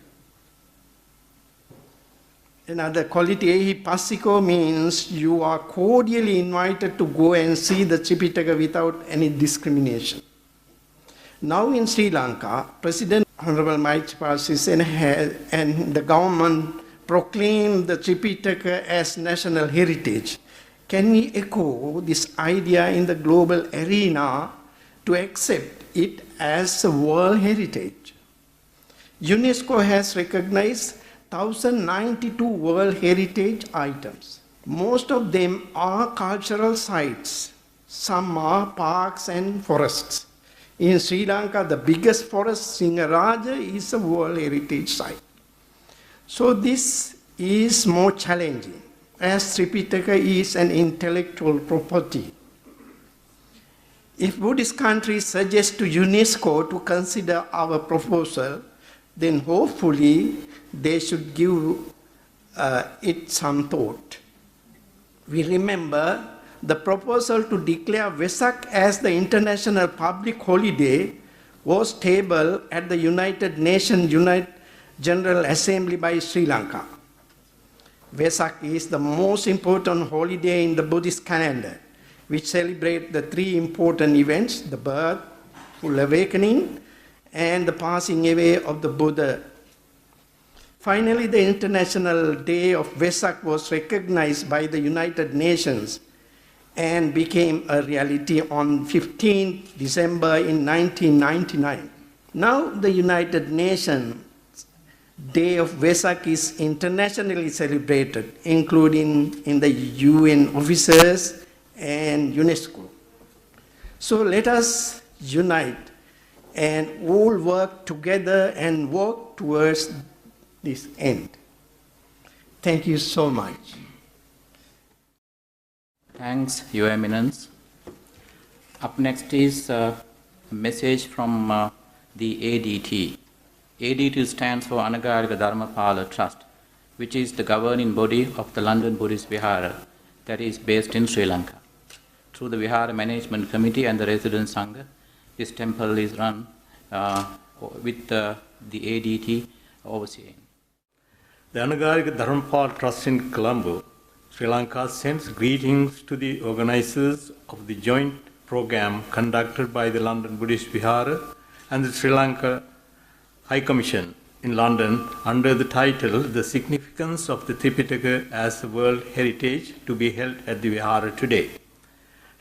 Another quality, ehipassiko, means you are cordially invited to go and see the Tripitaka without any discrimination. Now in Sri Lanka, President Honorable Maithripala Sirisena and the government proclaimed the Tripitaka as national heritage. Can we echo this idea in the global arena to accept it as a world heritage? UNESCO has recognized 1,092 World Heritage items. Most of them are cultural sites. Some are parks and forests. In Sri Lanka, the biggest forest, Singaraja, is a World Heritage Site. So this is more challenging, as Tripitaka is an intellectual property. If Buddhist countries suggest to UNESCO to consider our proposal, then hopefully they should give it some thought. We remember the proposal to declare Vesak as the international public holiday was tabled at the United Nations General Assembly by Sri Lanka. Vesak is the most important holiday in the Buddhist calendar, which celebrates the three important events: the birth, full awakening, and the passing away of the Buddha. Finally, the International Day of Vesak was recognized by the United Nations and became a reality on 15 December in 1999. Now the United Nations Day of Vesak is internationally celebrated, including in the UN offices and UNESCO. So let us unite and all work together and work towards this end. Thank you so much. Thanks, Your Eminence. Up next is a message from the ADT. ADT stands for Anagarika Dharmapala Trust, which is the governing body of the London Buddhist Vihara that is based in Sri Lanka. Through the Vihara Management Committee and the Resident Sangha, this temple is run with the ADT overseeing. The Anagarika Dharmapala Trust in Colombo, Sri Lanka sends greetings to the organizers of the joint program conducted by the London Buddhist Vihara and the Sri Lanka High Commission in London under the title The Significance of the Tripitaka as a World Heritage, to be held at the Vihara today.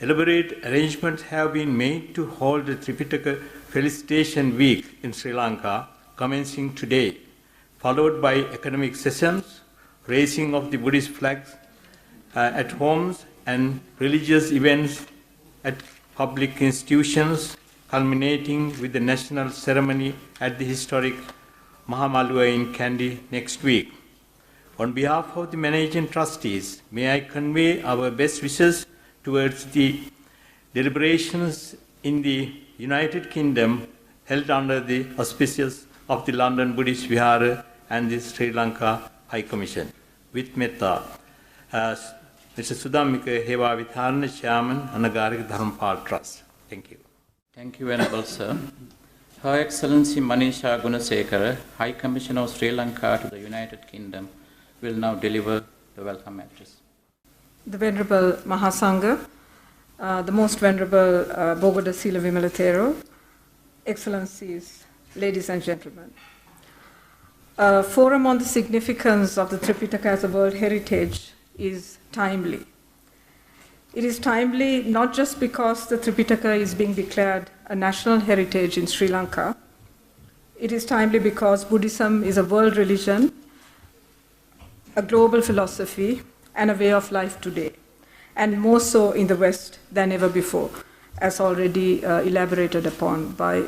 Elaborate arrangements have been made to hold the Tripitaka Felicitation Week in Sri Lanka commencing today, followed by academic sessions, raising of the Buddhist flags at homes, and religious events at public institutions, culminating with the national ceremony at the historic Mahamalua in Kandy next week. On behalf of the managing trustees, may I convey our best wishes towards the deliberations in the United Kingdom held under the auspices of the London Buddhist Vihara and the Sri Lanka High Commission. With Metta, Mr. Sudamika Hewa Vitharana, Chairman, Anagarika Dharmapala Trust. Thank you. Thank you, Venerable Sir. Her Excellency Manisha Gunasekara, High Commissioner of Sri Lanka to the United Kingdom, will now deliver the welcome address. The Venerable Mahasangha, the Most Venerable Bogoda Seelawimala Thero, Excellencies, ladies and gentlemen. A forum on the significance of the Tripitaka as a World Heritage is timely. It is timely not just because the Tripitaka is being declared a national heritage in Sri Lanka. It is timely because Buddhism is a world religion, a global philosophy, and a way of life today, and more so in the West than ever before, as already elaborated upon by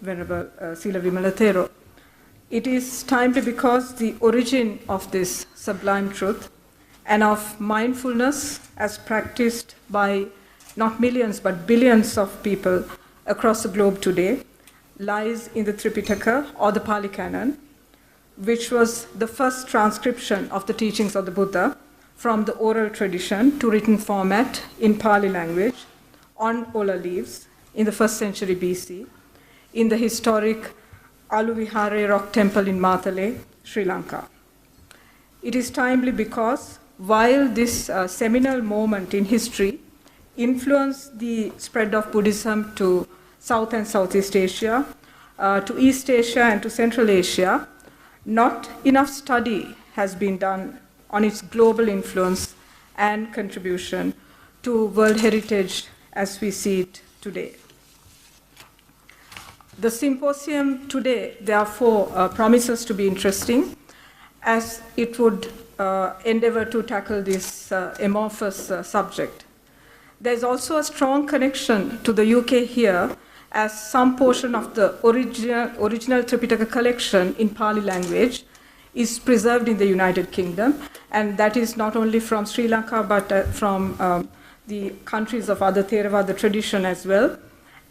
Venerable Seelawimala Thero. It is timely because the origin of this sublime truth and of mindfulness as practiced by not millions but billions of people across the globe today lies in the Tripitaka, or the Pali Canon, which was the first transcription of the teachings of the Buddha from the oral tradition to written format in Pali language on ola leaves in the 1st century BC in the historic Aluvihare rock temple in Matale, Sri Lanka. It is timely because while this seminal moment in history influenced the spread of Buddhism to South and Southeast Asia, to East Asia and to Central Asia, not enough study has been done on its global influence and contribution to world heritage as we see it today. The symposium today, therefore, promises to be interesting, as it would endeavor to tackle this amorphous subject. There's also a strong connection to the UK here, as some portion of the original Tripitaka collection in Pali language is preserved in the United Kingdom, and that is not only from Sri Lanka, but from the countries of other Theravada tradition as well.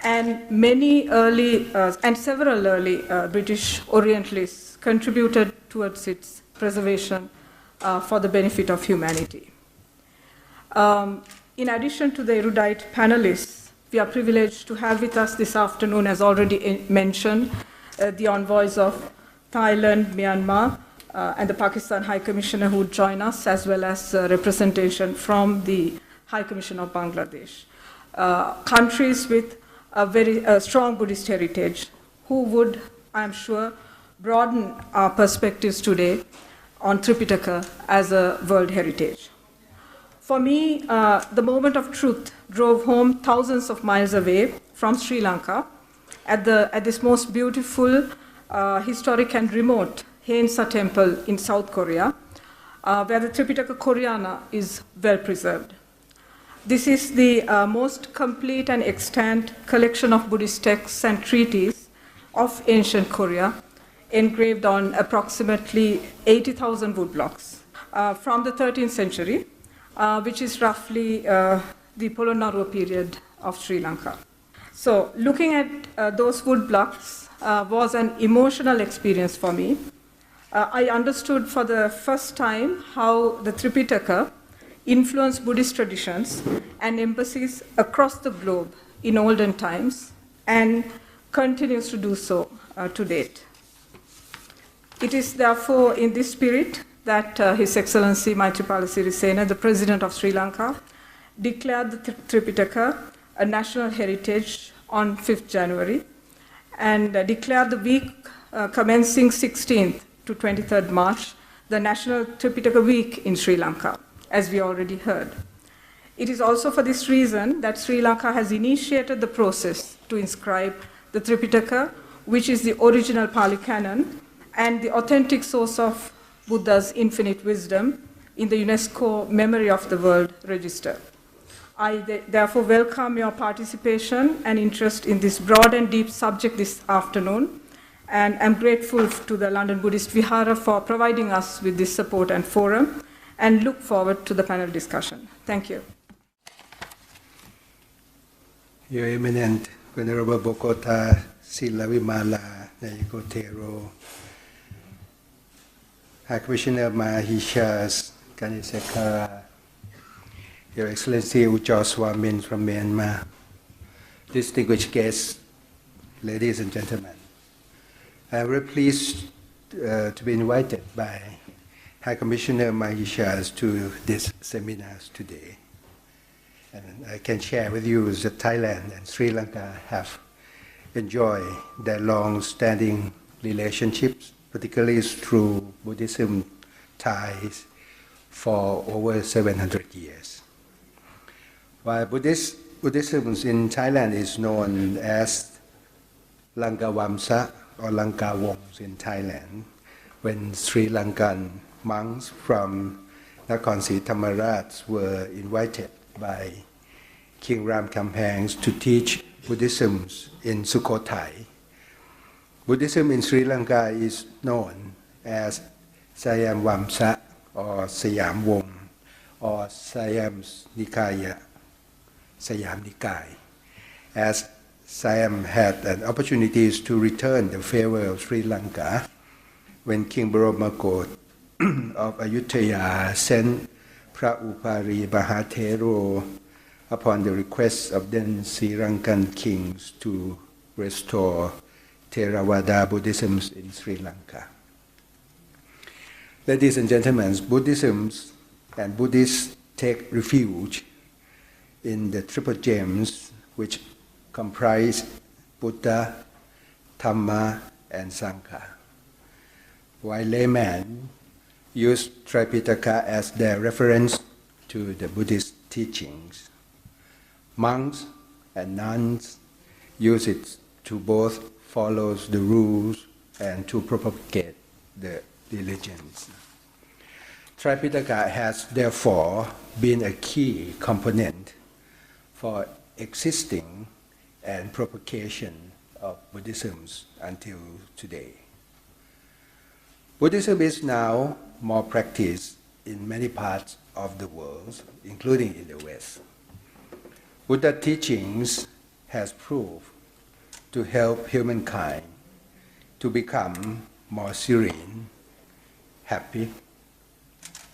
And many early, and several early British Orientalists contributed towards its preservation for the benefit of humanity. In addition to the erudite panelists, we are privileged to have with us this afternoon, as already mentioned, the envoys of Thailand, Myanmar, and the Pakistan High Commissioner who would join us, as well as representation from the High Commission of Bangladesh. Countries with a very strong Buddhist heritage, who would, I'm sure, broaden our perspectives today on Tripitaka as a world heritage. For me, the moment of truth drove home thousands of miles away from Sri Lanka at this most beautiful, historic and remote Haensa temple in South Korea, where the Tripitaka Koreana is well preserved. This is the most complete and extant collection of Buddhist texts and treatises of ancient Korea, engraved on approximately 80,000 woodblocks from the 13th century, which is roughly the Polonnaruwa period of Sri Lanka. So looking at those woodblocks was an emotional experience for me. I understood for the first time how the Tripitaka influenced Buddhist traditions and embassies across the globe in olden times, and continues to do so to date. It is therefore in this spirit that His Excellency Maithripala Sirisena, the President of Sri Lanka, declared the Tripitaka a national heritage on 5th January, and declared the week commencing 16th to 23rd March, the National Tripitaka Week in Sri Lanka, as we already heard. It is also for this reason that Sri Lanka has initiated the process to inscribe the Tripitaka, which is the original Pali canon and the authentic source of Buddha's infinite wisdom, in the UNESCO Memory of the World Register. I therefore welcome your participation and interest in this broad and deep subject this afternoon, and I'm grateful to the London Buddhist Vihara for providing us with this support and forum, and look forward to the panel discussion. Thank you. Your Eminent Venerable Bokota Seelawimala Nayikotero, High Commissioner Mahishas Kanisekara, Your Excellency Ujjal Swamin from Myanmar, distinguished guests, ladies and gentlemen, I am very pleased to be invited by High Commissioner Mahishas to this seminar today. And I can share with you that Thailand and Sri Lanka have enjoyed their long-standing relationships, particularly through Buddhism ties, for over 700 years. While Buddhism in Thailand is known as Lankawamsa or Lankawongs in Thailand, when Sri Lankan monks from Nakhon Si Thammarat were invited by King Ramkhamhaeng to teach Buddhism in Sukhothai. Buddhism in Sri Lanka is known as Siam Vamsa or Siam Wong or Siam Nikaya, Siam Nikai, as Siam had an opportunity to return the favor of Sri Lanka when King Boromakot of Ayutthaya sent Phra Upari Mahathero upon the request of then Sri Lankan kings to restore Theravada Buddhism in Sri Lanka. Ladies and gentlemen, Buddhism and Buddhists take refuge in the triple gems which comprise Buddha, Dhamma, and Sangha, while laymen use Tripitaka as their reference to the Buddhist teachings. Monks and nuns use it to both follow the rules and to propagate the religions. Tripitaka has therefore been a key component for existing and propagation of Buddhism until today. Buddhism is now more practiced in many parts of the world, including in the West. Buddha teachings has proved to help humankind to become more serene, happy,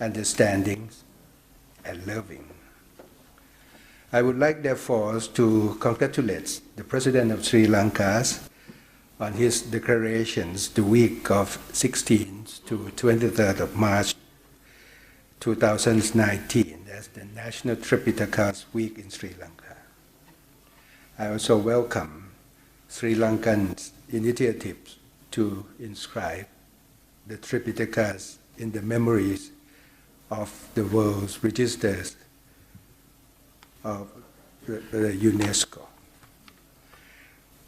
understanding, and loving. I would like, therefore, to congratulate the President of Sri Lanka on his declarations the week of 16th to 23rd of March 2019 as the National Tripitaka Week in Sri Lanka. I also welcome Sri Lankan's initiatives to inscribe the Tripitakas in the memories of the world's registers of the UNESCO.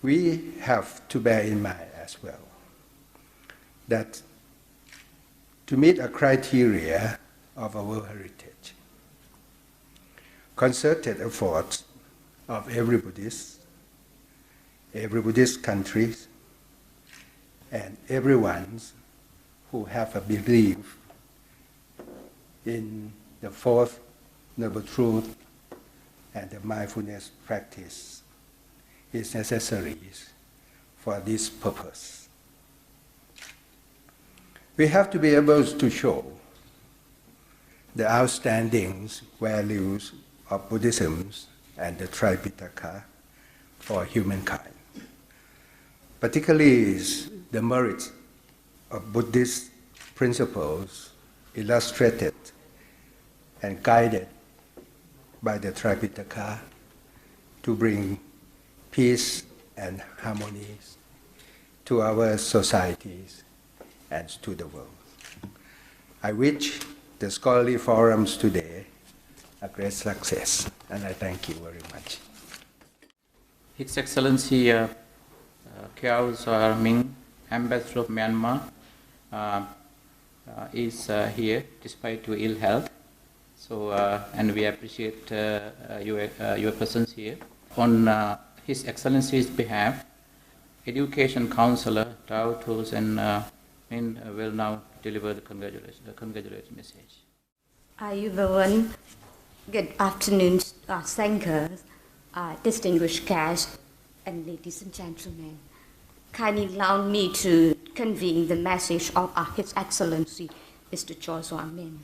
We have to bear in mind as well that to meet a criteria of a world heritage, concerted efforts of every Buddhist country, and everyone who have a belief in the Fourth Noble Truth and the mindfulness practice is necessary for this purpose. We have to be able to show the outstanding values of Buddhism and the Tripitaka for humankind, particularly the merits of Buddhist principles illustrated and guided by the Tripitaka to bring peace and harmony to our societies and to the world. I wish the scholarly forums today a great success, and I thank you very much. His Excellency Kyaw Soar Ming, Ambassador of Myanmar, is here despite your ill health. So, and we appreciate your presence here. On His Excellency's behalf, Education Councillor Tao Tosen Min will now deliver the congratulatory message. Everyone, good afternoon, thinkers, distinguished guests, and ladies and gentlemen. Kindly allow me to convey the message of His Excellency, Mr. Kyaw Soar Ming.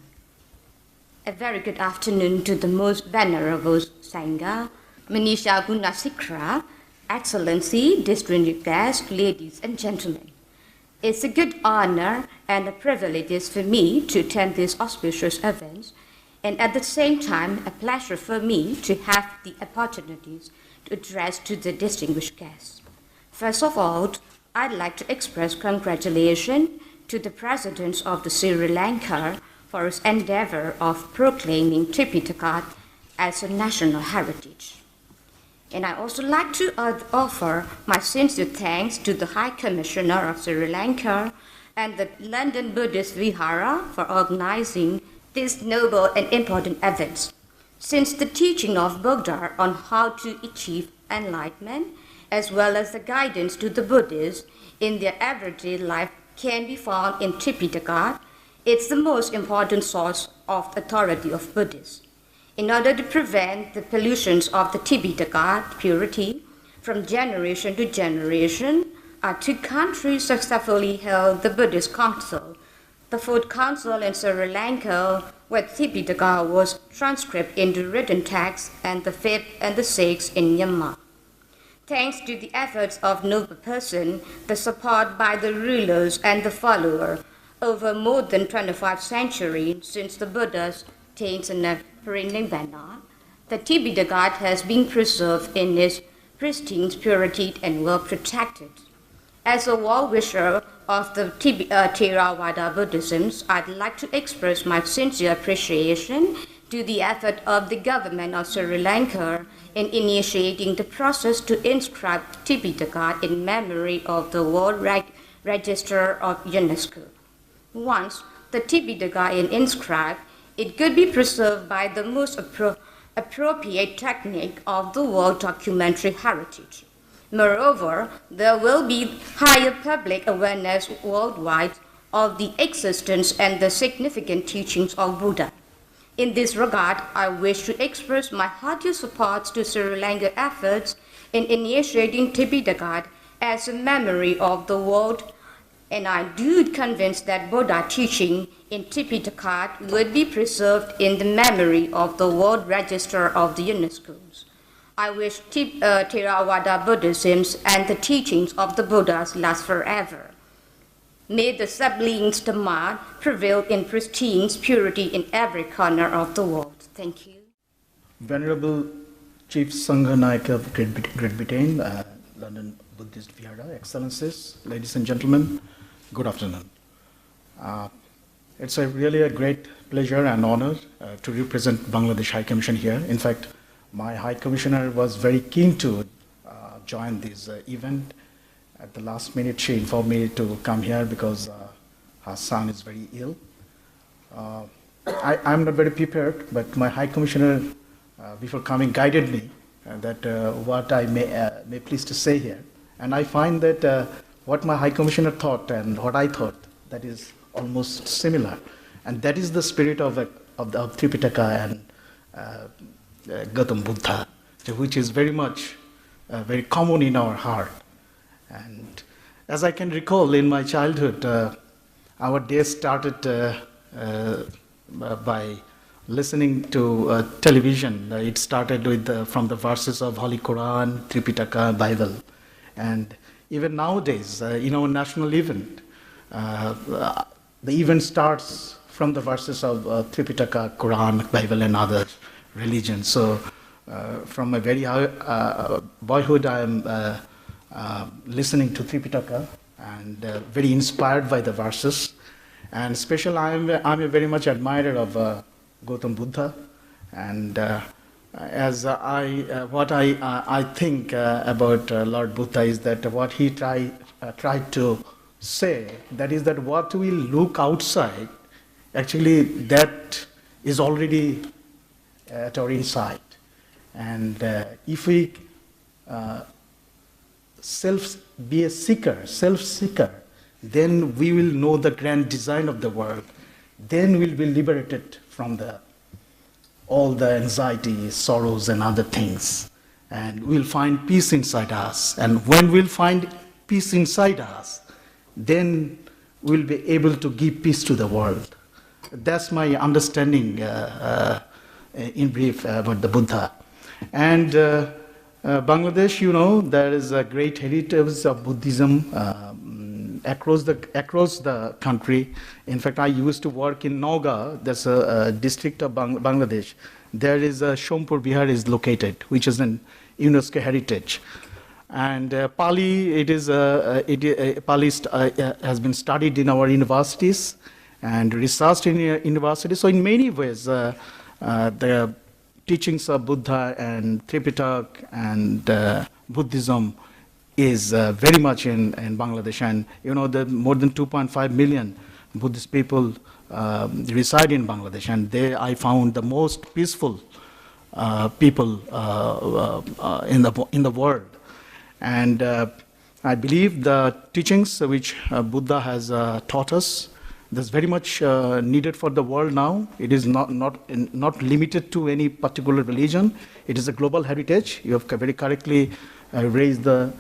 A very good afternoon to the most venerable Sangha, Manisha Gunasikra, Excellency, distinguished guests, ladies and gentlemen. It's a good honor and a privilege for me to attend these auspicious events, and at the same time, a pleasure for me to have the opportunities to address to the distinguished guests. First of all, I'd like to express congratulations to the President of the Sri Lanka for his endeavor of proclaiming Tripitaka as a national heritage. And I also like to offer my sincere thanks to the High Commissioner of Sri Lanka and the London Buddhist Vihara for organizing these noble and important events. Since the teaching of Buddha on how to achieve enlightenment, as well as the guidance to the Buddhists in their everyday life can be found in Tripitaka, it's the most important source of authority of Buddhists. In order to prevent the pollutions of the Tripitaka purity from generation to generation, our two countries successfully held the Buddhist Council. The Fourth Council in Sri Lanka, where Tripitaka was transcribed into written text, and the Fifth and the Sixth in Myanmar. Thanks to the efforts of noble person, the support by the rulers and the followers, over more than 25 centuries since the Buddha's attained Nirvana, the Tripitaka has been preserved in its pristine purity and well protected. As a well-wisher of the Theravada Buddhism, I'd like to express my sincere appreciation to the effort of the government of Sri Lanka in initiating the process to inscribe Tipitaka in memory of the World Register of UNESCO. Once the Tipitaka is inscribed, it could be preserved by the most appropriate technique of the world documentary heritage. Moreover, there will be higher public awareness worldwide of the existence and the significant teachings of Buddha. In this regard, I wish to express my hearty support to Sri Lanka efforts in initiating Tipitaka as a memory of the world, and I do convinced that Buddha teaching in Tipitaka would be preserved in the memory of the World Register of the UNESCO. I wish Theravada Buddhism and the teachings of the Buddhas last forever. May the sublime Dhamma prevail in pristine purity in every corner of the world. Thank you. Venerable Chief Sangha Naik of Great Britain, London Buddhist Vihara, Excellencies, ladies and gentlemen, good afternoon. It's really a great pleasure and honor to represent Bangladesh High Commission here. In fact, my High Commissioner was very keen to join this event. At the last minute, she informed me to come here because her son is very ill. I'm not very prepared, but my High Commissioner, before coming, guided me that what I may please to say here. And I find that what my High Commissioner thought and what I thought, that is almost similar. And that is the spirit of Tripitaka and Gautam Buddha, which is very much very common in our heart. And as I can recall in my childhood, our day started by listening to television. It started with from the verses of Holy Quran, Tripitaka, Bible. And even nowadays, in our national event, the event starts from the verses of Tripitaka, Quran, Bible, and other religions. So from my very boyhood, I am listening to Tripitaka and very inspired by the verses. And especially, I'm a very much admirer of Gautam Buddha. And as what I think about Lord Buddha is that what he tried to say, that is that what we look outside, actually that is already at our inside. And if we be a self-seeker, then we will know the grand design of the world. Then we'll be liberated from all the anxiety, sorrows, and other things. And we'll find peace inside us. And when we'll find peace inside us, then we'll be able to give peace to the world. That's my understanding in brief about the Buddha. And Bangladesh, you know, there is a great heritage of Buddhism across the country. In fact, I used to work in Nauga, that's a district of Bangladesh. There is a Shompur Vihara is located, which is an UNESCO heritage. And Pali, Pali has been studied in our universities and researched in universities. So in many ways, the teachings of Buddha and Tripitaka and Buddhism is very much in Bangladesh. And you know, the more than 2.5 million Buddhist people reside in Bangladesh, and I found the most peaceful people in the world. And I believe the teachings which Buddha has taught us, that's very much needed for the world now. It is not limited to any particular religion. It is a global heritage. You have very correctly raised the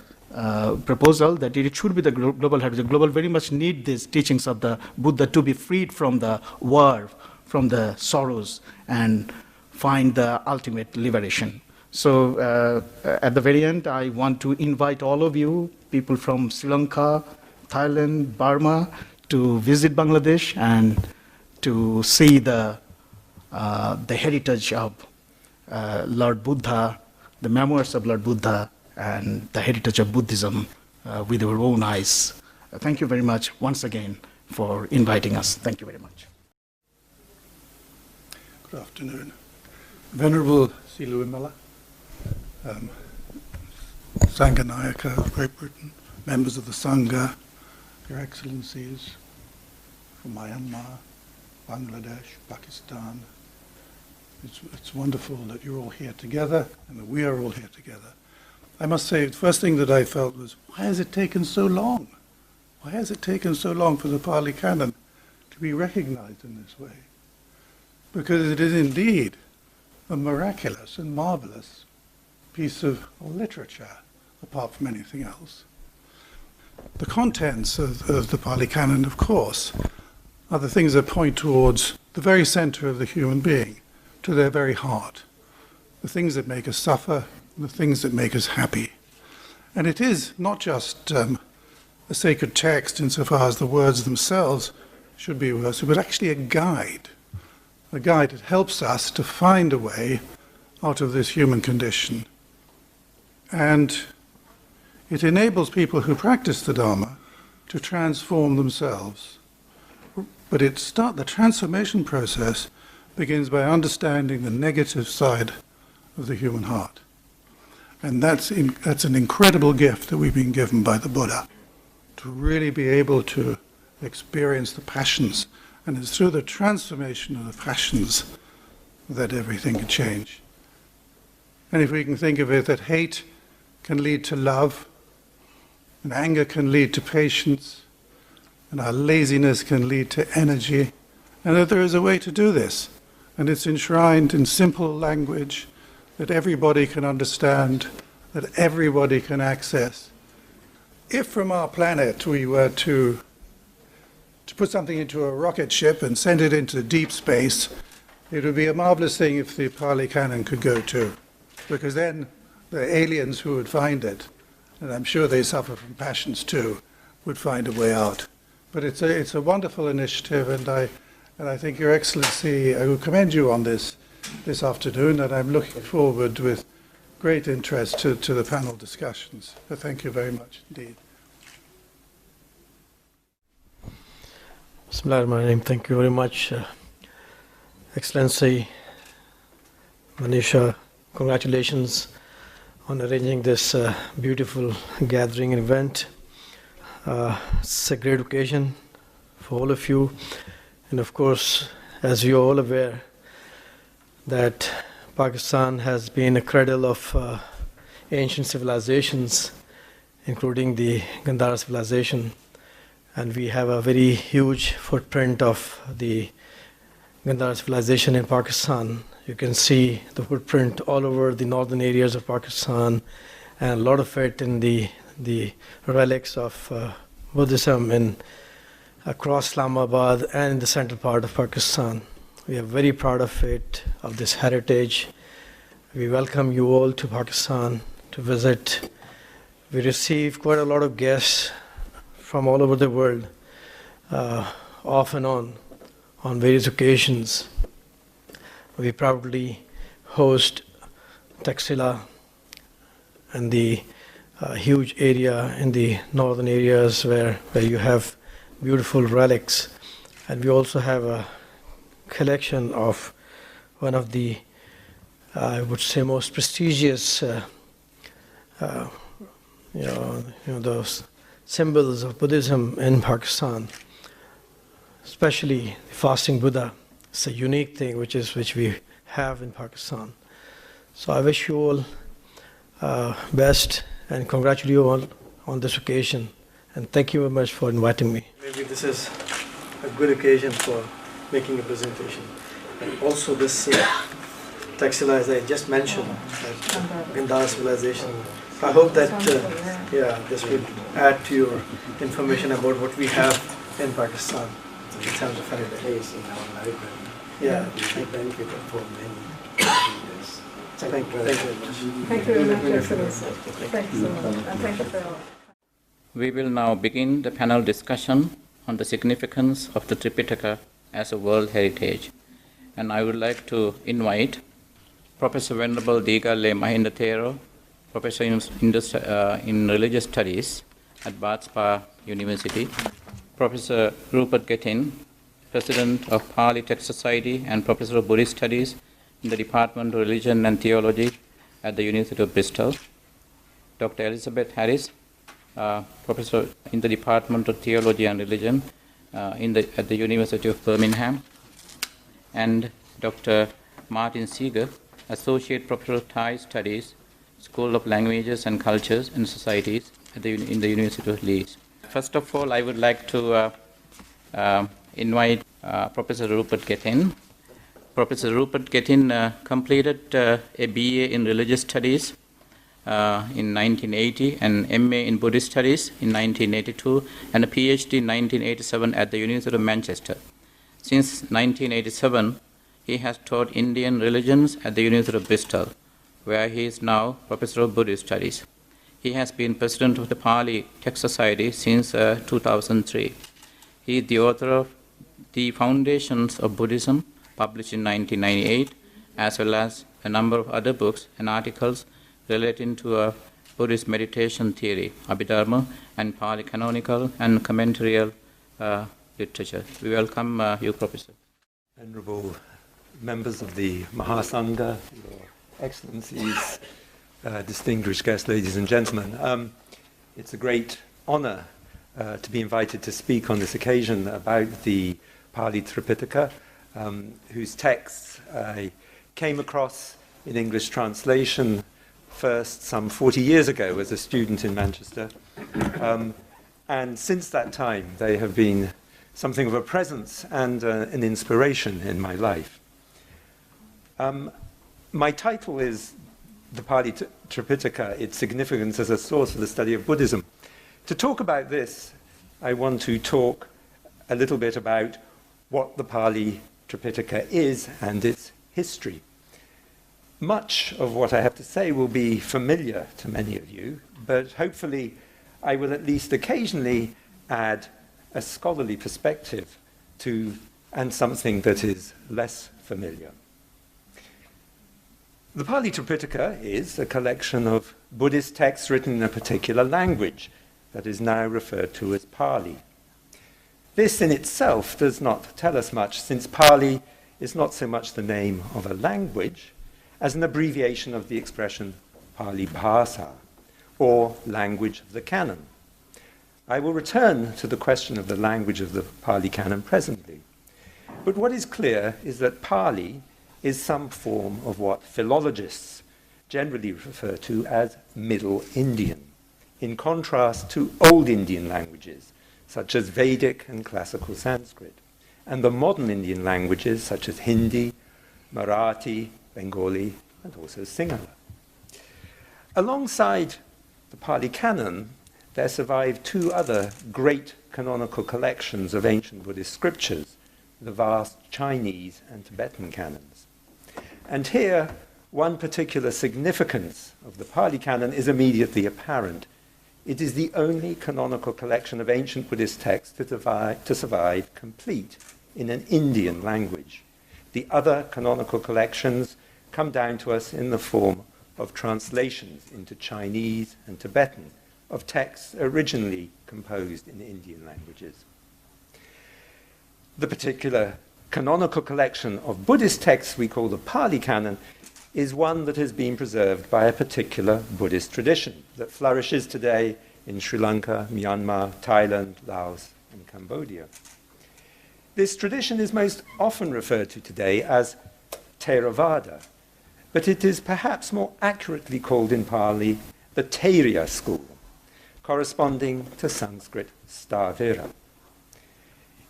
proposal that it should be the global heritage. Global very much need these teachings of the Buddha to be freed from the war, from the sorrows, and find the ultimate liberation. So at the very end, I want to invite all of you, people from Sri Lanka, Thailand, Burma, to visit Bangladesh and to see the heritage of Lord Buddha, the memoirs of Lord Buddha, and the heritage of Buddhism with our own eyes. Thank you very much once again for inviting us. Thank you very much. Good afternoon. Venerable Seelawimala, Sangha of Great Britain, members of the Sangha, Your Excellencies from Myanmar, Bangladesh, Pakistan. It's wonderful that you're all here together and that we are all here together. I must say, the first thing that I felt was, why has it taken so long? Why has it taken so long for the Pali Canon to be recognized in this way? Because it is indeed a miraculous and marvelous piece of literature, apart from anything else. The contents of the Pali Canon, of course, are the things that point towards the very center of the human being, to their very heart, the things that make us suffer, the things that make us happy. And it is not just a sacred text insofar as the words themselves should be worshipped, but actually a guide that helps us to find a way out of this human condition. And it enables people who practice the Dhamma to transform themselves. But the transformation process begins by understanding the negative side of the human heart. And that's an incredible gift that we've been given by the Buddha, to really be able to experience the passions. And it's through the transformation of the passions that everything can change. And if we can think of it, that hate can lead to love, and anger can lead to patience, and our laziness can lead to energy, and that there is a way to do this. And it's enshrined in simple language that everybody can understand, that everybody can access. If from our planet we were to put something into a rocket ship and send it into deep space, it would be a marvelous thing if the Pali Canon could go too, because then the aliens who would find it, and I'm sure they suffer from passions too, would find a way out. But it's a wonderful initiative, and I think Your Excellency, I will commend you on this afternoon, and I'm looking forward with great interest to the panel discussions. So thank you very much indeed. Bismillahirrahmanirrahim. Thank you very much, Excellency Manisha. Congratulations on arranging this beautiful gathering and event. It's a great occasion for all of you. And of course, as you are all aware, that Pakistan has been a cradle of ancient civilizations, including the Gandhara civilization. And we have a very huge footprint of the Gandhara civilization in Pakistan. You can see the footprint all over the northern areas of Pakistan, and a lot of it in the relics of Buddhism across Islamabad and in the central part of Pakistan. We are very proud of it, of this heritage. We welcome you all to Pakistan to visit. We receive quite a lot of guests from all over the world, off and on various occasions. We probably host Taxila and the huge area in the northern areas where you have beautiful relics. And we also have a collection of one of the, I would say, most prestigious those symbols of Buddhism in Pakistan, especially the fasting Buddha. It's a unique thing which we have in Pakistan. So I wish you all best and congratulate you all on this occasion. And thank you very much for inviting me. Maybe this is a good occasion for making a presentation. And also this Taxila, as I just mentioned, Gandhara civilization. I hope that this will add to your information about what we have in Pakistan in terms of heritage. In our library. Yeah. We benefited for many years. Thank you very much. Thank you very much, Excellency. Thank you so much. And thank you for all. We will now begin the panel discussion on the significance of the Tripitaka as a world heritage. And I would like to invite Professor Venerable Digale Mahinda Thero, Professor in Religious Studies at Bath Spa University, Professor Rupert Gettin, President of Pali Text Society and Professor of Buddhist Studies in the Department of Religion and Theology at the University of Bristol. Dr. Elizabeth Harris, Professor in the Department of Theology and Religion at the University of Birmingham. And Dr. Martin Seeger, Associate Professor of Thai Studies, School of Languages and Cultures and Societies in the University of Leeds. First of all, I would like to invite Professor Rupert Gethin. Professor Rupert Gethin completed a BA in Religious Studies in 1980, and MA in Buddhist Studies in 1982, and a PhD in 1987 at the University of Manchester. Since 1987, he has taught Indian religions at the University of Bristol, where he is now Professor of Buddhist Studies. He has been President of the Pali Text Society since 2003. He is the author of The Foundations of Buddhism, published in 1998, as well as a number of other books and articles relating to Buddhist meditation theory, Abhidharma, and Pali canonical and commentarial literature. We welcome you, Professor. Venerable members of the Mahasangha, Your Excellencies, distinguished guests, ladies and gentlemen. It's a great honor to be invited to speak on this occasion about the Pali Tripitaka, whose texts I came across in English translation first some 40 years ago as a student in Manchester. And since that time, they have been something of a presence and an inspiration in my life. My title is The Pali Tripitaka, Its Significance as a Source for the Study of Buddhism. To talk about this, I want to talk a little bit about what the Pali Tripitaka is and its history. Much of what I have to say will be familiar to many of you, but hopefully I will at least occasionally add a scholarly perspective to and something that is less familiar. The Pali Tripitaka is a collection of Buddhist texts written in a particular language that is now referred to as Pali. This in itself does not tell us much, since Pali is not so much the name of a language as an abbreviation of the expression Pali Bhasa, or language of the canon. I will return to the question of the language of the Pali canon presently. But what is clear is that Pali is some form of what philologists generally refer to as Middle Indian, in contrast to Old Indian languages, such as Vedic and classical Sanskrit, and the modern Indian languages such as Hindi, Marathi, Bengali, and also Sinhala. Alongside the Pali canon, there survive two other great canonical collections of ancient Buddhist scriptures, the vast Chinese and Tibetan canons. And here, one particular significance of the Pali canon is immediately apparent. It is the only canonical collection of ancient Buddhist texts to survive complete in an Indian language. The other canonical collections come down to us in the form of translations into Chinese and Tibetan of texts originally composed in Indian languages. The particular canonical collection of Buddhist texts we call the Pali Canon is one that has been preserved by a particular Buddhist tradition that flourishes today in Sri Lanka, Myanmar, Thailand, Laos, and Cambodia. This tradition is most often referred to today as Theravada, but it is perhaps more accurately called in Pali the Theria school, corresponding to Sanskrit Stavira,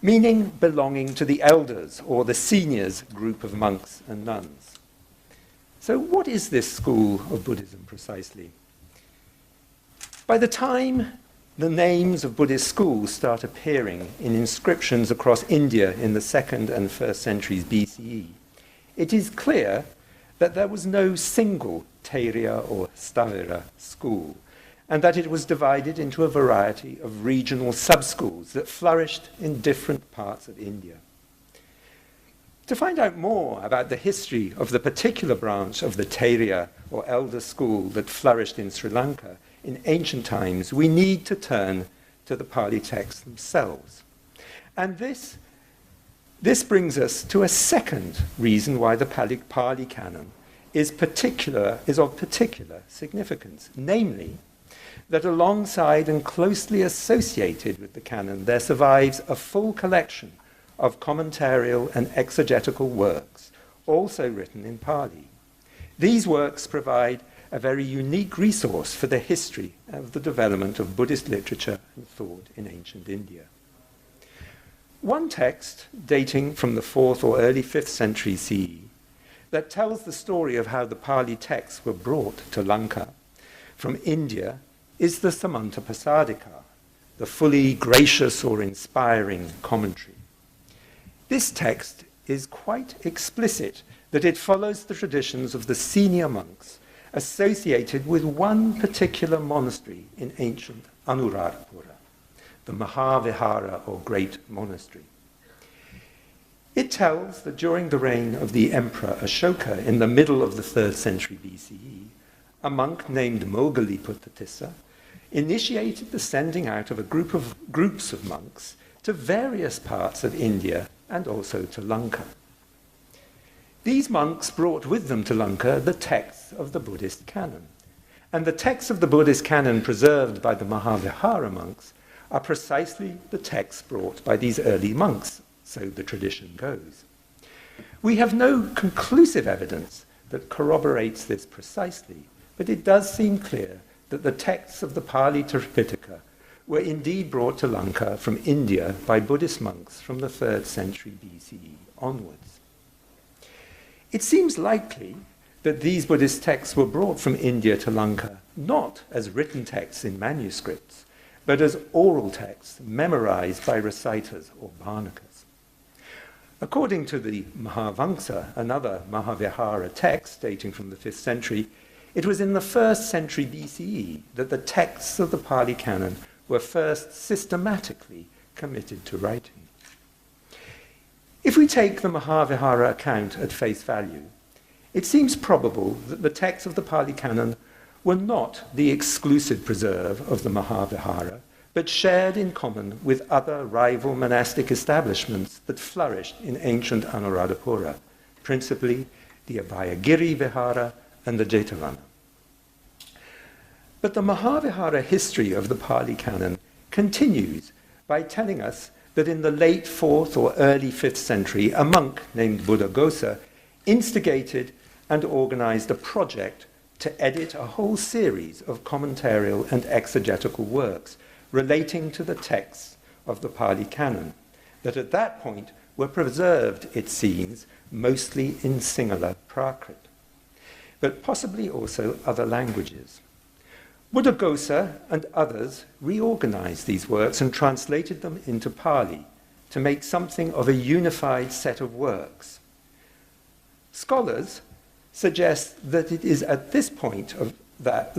meaning belonging to the elders or the seniors group of monks and nuns. So what is this school of Buddhism precisely? By the time the names of Buddhist schools start appearing in inscriptions across India in the 2nd and 1st centuries BCE, it is clear that there was no single Theria or Stavira school, and that it was divided into a variety of regional sub-schools that flourished in different parts of India. To find out more about the history of the particular branch of the Theria or elder school that flourished in Sri Lanka in ancient times, we need to turn to the Pali texts themselves. And this This brings us to a second reason why the Pali Canon is of particular significance, namely that alongside and closely associated with the canon, there survives a full collection of commentarial and exegetical works, also written in Pali. These works provide a very unique resource for the history of the development of Buddhist literature and thought in ancient India. One text, dating from the 4th or early 5th century CE, that tells the story of how the Pali texts were brought to Lanka from India is the Samantapasadika, the fully gracious or inspiring commentary. This text is quite explicit that it follows the traditions of the senior monks associated with one particular monastery in ancient Anuradhapura, the Mahavihara or Great Monastery. It tells that during the reign of the Emperor Ashoka in the middle of the 3rd century BCE, a monk named Moggalliputta initiated the sending out of groups of monks to various parts of India and also to Lanka. These monks brought with them to Lanka the texts of the Buddhist canon. And the texts of the Buddhist canon preserved by the Mahavihara monks are precisely the texts brought by these early monks, so the tradition goes. We have no conclusive evidence that corroborates this precisely, but it does seem clear that the texts of the Pali Tripitaka were indeed brought to Lanka from India by Buddhist monks from the 3rd century BCE onwards. It seems likely that these Buddhist texts were brought from India to Lanka not as written texts in manuscripts, but as oral texts memorized by reciters or bhanakas. According to the Mahavamsa, another Mahavihara text dating from the 5th century, it was in the 1st century BCE that the texts of the Pali Canon were first systematically committed to writing. If we take the Mahavihara account at face value, it seems probable that the texts of the Pali Canon were not the exclusive preserve of the Mahavihara, but shared in common with other rival monastic establishments that flourished in ancient Anuradhapura, principally the Abhayagiri Vihara and the Jetavana. But the Mahavihara history of the Pali Canon continues by telling us that in the late 4th or early 5th century, a monk named Buddhaghosa instigated and organized a project to edit a whole series of commentarial and exegetical works relating to the texts of the Pali Canon, that at that point were preserved, it seems, mostly in Sinhala Prakrit, but possibly also other languages. Buddhaghosa and others reorganized these works and translated them into Pali to make something of a unified set of works. Scholars suggest that it is at this point that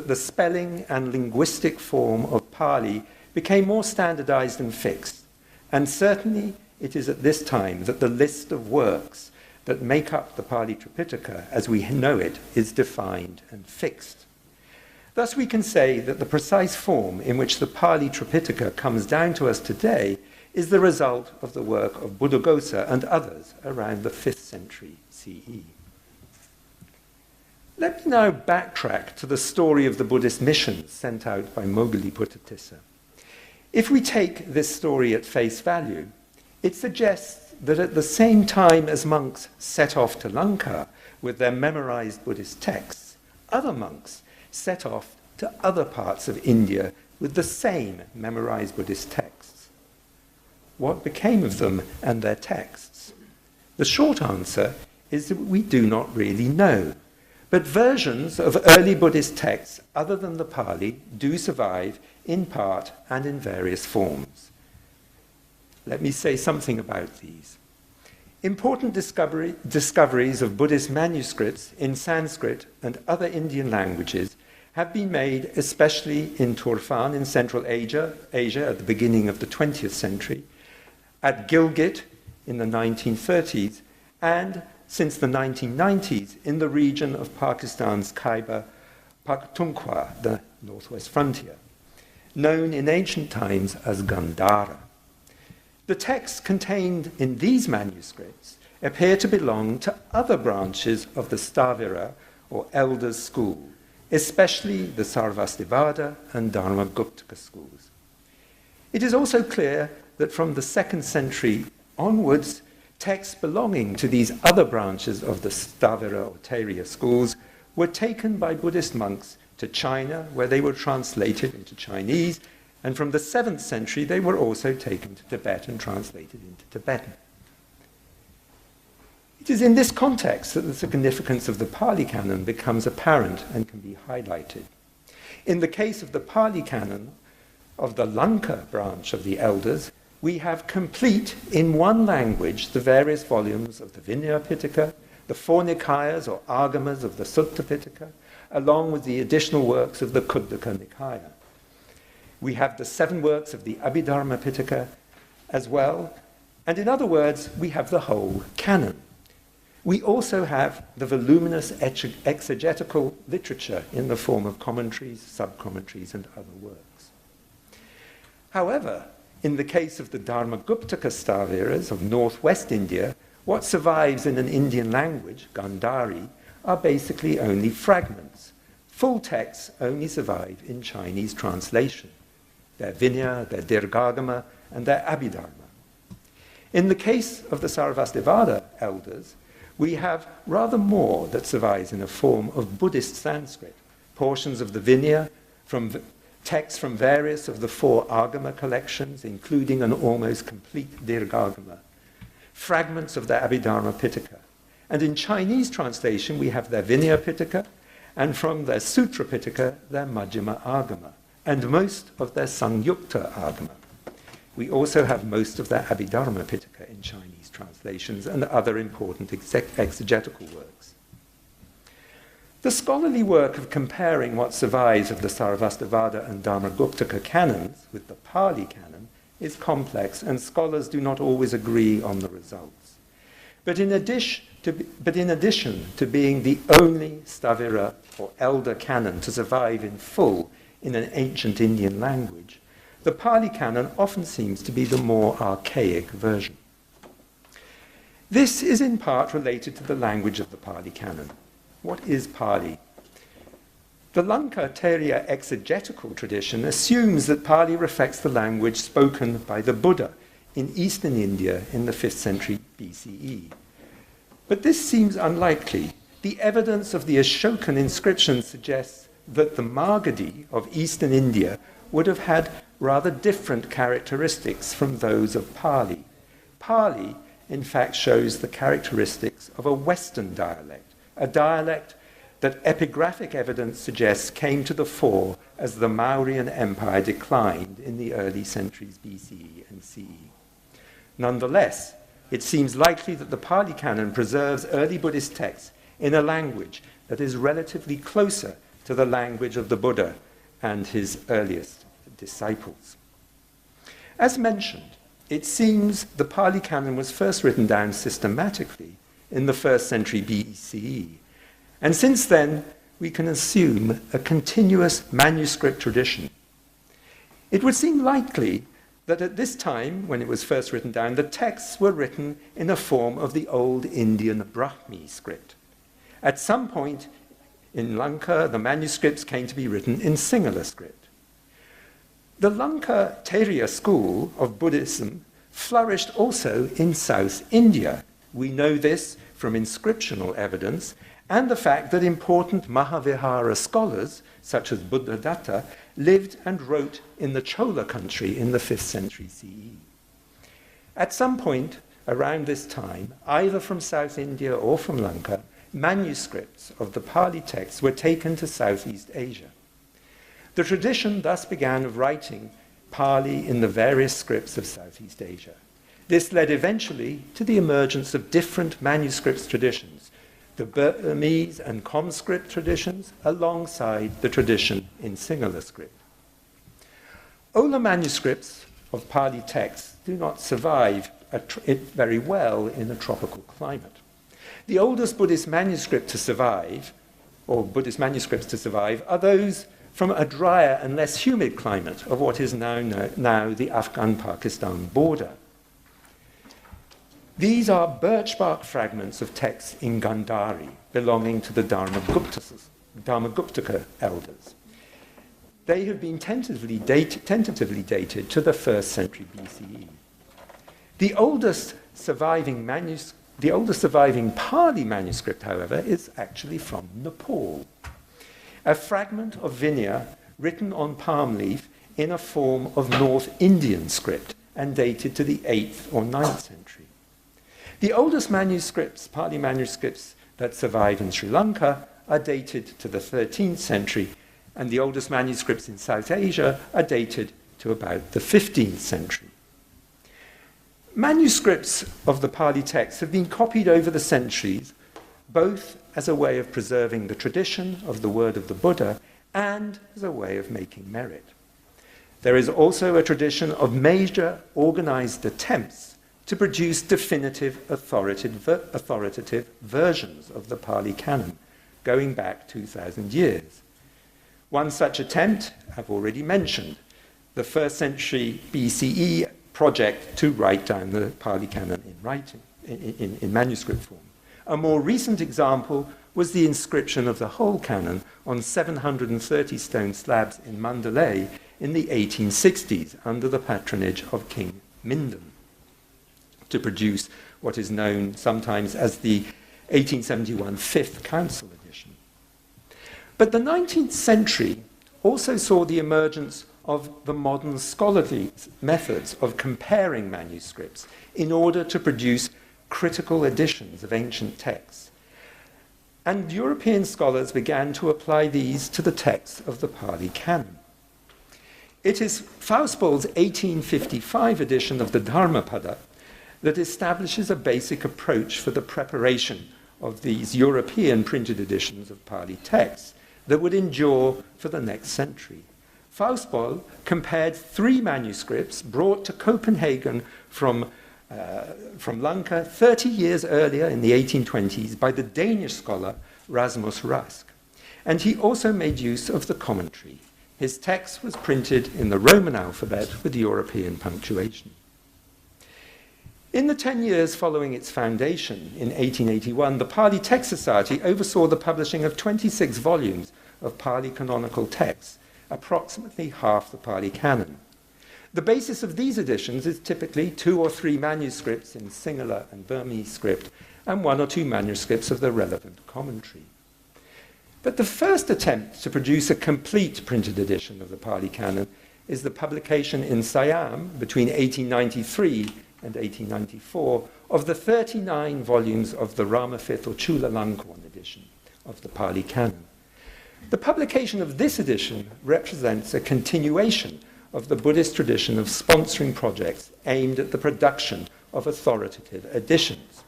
the spelling and linguistic form of Pali became more standardized and fixed, and certainly it is at this time that the list of works that make up the Pali Tripitaka as we know it is defined and fixed. Thus we can say that the precise form in which the Pali Tripitaka comes down to us today is the result of the work of Buddhaghosa and others around the 5th century CE. Let me now backtrack to the story of the Buddhist missions sent out by Moggalliputta. If we take this story at face value, it suggests that at the same time as monks set off to Lanka with their memorized Buddhist texts, other monks set off to other parts of India with the same memorized Buddhist texts. What became of them and their texts? The short answer is that we do not really know, but versions of early Buddhist texts other than the Pali do survive in part and in various forms. Let me say something about these. Important discoveries of Buddhist manuscripts in Sanskrit and other Indian languages have been made especially in Turfan in Central Asia at the beginning of the 20th century, at Gilgit in the 1930s, and since the 1990s in the region of Pakistan's Khyber Pakhtunkhwa, the northwest frontier, known in ancient times as Gandhara. The texts contained in these manuscripts appear to belong to other branches of the Stavira, or elders' school, especially the Sarvastivada and Dharmaguptaka schools. It is also clear that from the 2nd century onwards, texts belonging to these other branches of the Stavira or Taittiriya schools were taken by Buddhist monks to China, where they were translated into Chinese, and from the 7th century they were also taken to Tibet and translated into Tibetan. It is in this context that the significance of the Pali Canon becomes apparent and can be highlighted. In the case of the Pali Canon of the Lanka branch of the elders, we have complete, in one language, the various volumes of the Vinaya Pitaka, the 4 Nikayas or Agamas of the Sutta Pitaka, along with the additional works of the Khuddaka Nikaya. We have the 7 works of the Abhidharma Pitaka as well, and in other words, we have the whole canon. We also have the voluminous exegetical literature in the form of commentaries, sub-commentaries, and other works. However, in the case of the Dharmaguptaka Staviras of northwest India, what survives in an Indian language, Gandhari, are basically only fragments. Full texts only survive in Chinese translation, their Vinaya, their Dirghagama, and their Abhidharma. In the case of the Sarvastivada elders, we have rather more that survives in a form of Buddhist Sanskrit, portions of the Vinaya, from texts from various of the 4 Agama collections, including an almost complete Dirghagama, fragments of their Abhidharma Pitaka. And in Chinese translation, we have their Vinaya Pitaka, and from their Sutra Pitaka, their Majjhima Agama, and most of their Sangyukta Agama. We also have most of their Abhidharma Pitaka in Chinese translations and other important exegetical works. The scholarly work of comparing what survives of the Sarvastivada and Dharmaguptaka canons with the Pali canon is complex, and scholars do not always agree on the results. But in addition to being the only Stavira or elder canon to survive in full in an ancient Indian language, the Pali canon often seems to be the more archaic version. This is in part related to the language of the Pali canon. What is Pali? The Lanka Taittiriya exegetical tradition assumes that Pali reflects the language spoken by the Buddha in eastern India in the 5th century BCE. But this seems unlikely. The evidence of the Ashokan inscription suggests that the Magadhi of eastern India would have had rather different characteristics from those of Pali. Pali, in fact, shows the characteristics of a Western dialect, a dialect that epigraphic evidence suggests came to the fore as the Mauryan Empire declined in the early centuries BCE and CE. Nonetheless, it seems likely that the Pali canon preserves early Buddhist texts in a language that is relatively closer to the language of the Buddha and his earliest disciples. As mentioned, it seems the Pali canon was first written down systematically in the 1st century BCE, and since then we can assume a continuous manuscript tradition. It would seem likely that at this time, when it was first written down, the texts were written in a form of the old Indian Brahmi script. At some point in Lanka, the manuscripts came to be written in Sinhala script. The Lanka Taittiriya school of Buddhism flourished also in South India. We know this from inscriptional evidence and the fact that important Mahavihara scholars, such as Buddhadatta, lived and wrote in the Chola country in the 5th century CE. At some point around this time, either from South India or from Lanka, manuscripts of the Pali texts were taken to Southeast Asia. The tradition thus began of writing Pali in the various scripts of Southeast Asia. This led eventually to the emergence of different manuscripts traditions, the Burmese and Conscript traditions alongside the tradition in Sinhala script. Ola manuscripts of Pali texts do not survive very well in a tropical climate. The oldest Buddhist manuscript to survive, or Buddhist manuscripts to survive, are those from a drier and less humid climate of what is now the Afghan-Pakistan border. These are birch-bark fragments of texts in Gandhari belonging to the Dharmaguptaka elders. They have been tentatively dated to the 1st century BCE. The oldest surviving Pali manuscript, however, is actually from Nepal. A fragment of Vinaya written on palm leaf in a form of North Indian script and dated to the 8th or 9th century. The oldest manuscripts, Pali manuscripts that survive in Sri Lanka, are dated to the 13th century, and the oldest manuscripts in South Asia are dated to about the 15th century. Manuscripts of the Pali text have been copied over the centuries, both as a way of preserving the tradition of the word of the Buddha and as a way of making merit. There is also a tradition of major organized attempts to produce definitive authoritative versions of the Pali Canon, going back 2,000 years. One such attempt, I've already mentioned, the 1st century BCE project to write down the Pali Canon in manuscript form. A more recent example was the inscription of the whole canon on 730 stone slabs in Mandalay in the 1860s under the patronage of King Mindan, to produce what is known sometimes as the 1871 Fifth Council edition. But the 19th century also saw the emergence of the modern scholarly methods of comparing manuscripts in order to produce critical editions of ancient texts. And European scholars began to apply these to the texts of the Pali Canon. It is Faustball's 1855 edition of the Dharmapada that establishes a basic approach for the preparation of these European printed editions of Pali texts that would endure for the next century. Faustball compared 3 manuscripts brought to Copenhagen from Lanka 30 years earlier in the 1820s by the Danish scholar Rasmus Rask. And he also made use of the commentary. His text was printed in the Roman alphabet with European punctuation. In the 10 years following its foundation in 1881, the Pali Text Society oversaw the publishing of 26 volumes of Pali canonical texts, approximately half the Pali Canon. The basis of these editions is typically 2 or 3 manuscripts in Sinhala and Burmese script and 1 or 2 manuscripts of the relevant commentary. But the first attempt to produce a complete printed edition of the Pali Canon is the publication in Siam between 1893 and 1894 of the 39 volumes of the Ramafith or Chulalongkorn edition of the Pali Canon. The publication of this edition represents a continuation of the Buddhist tradition of sponsoring projects aimed at the production of authoritative editions.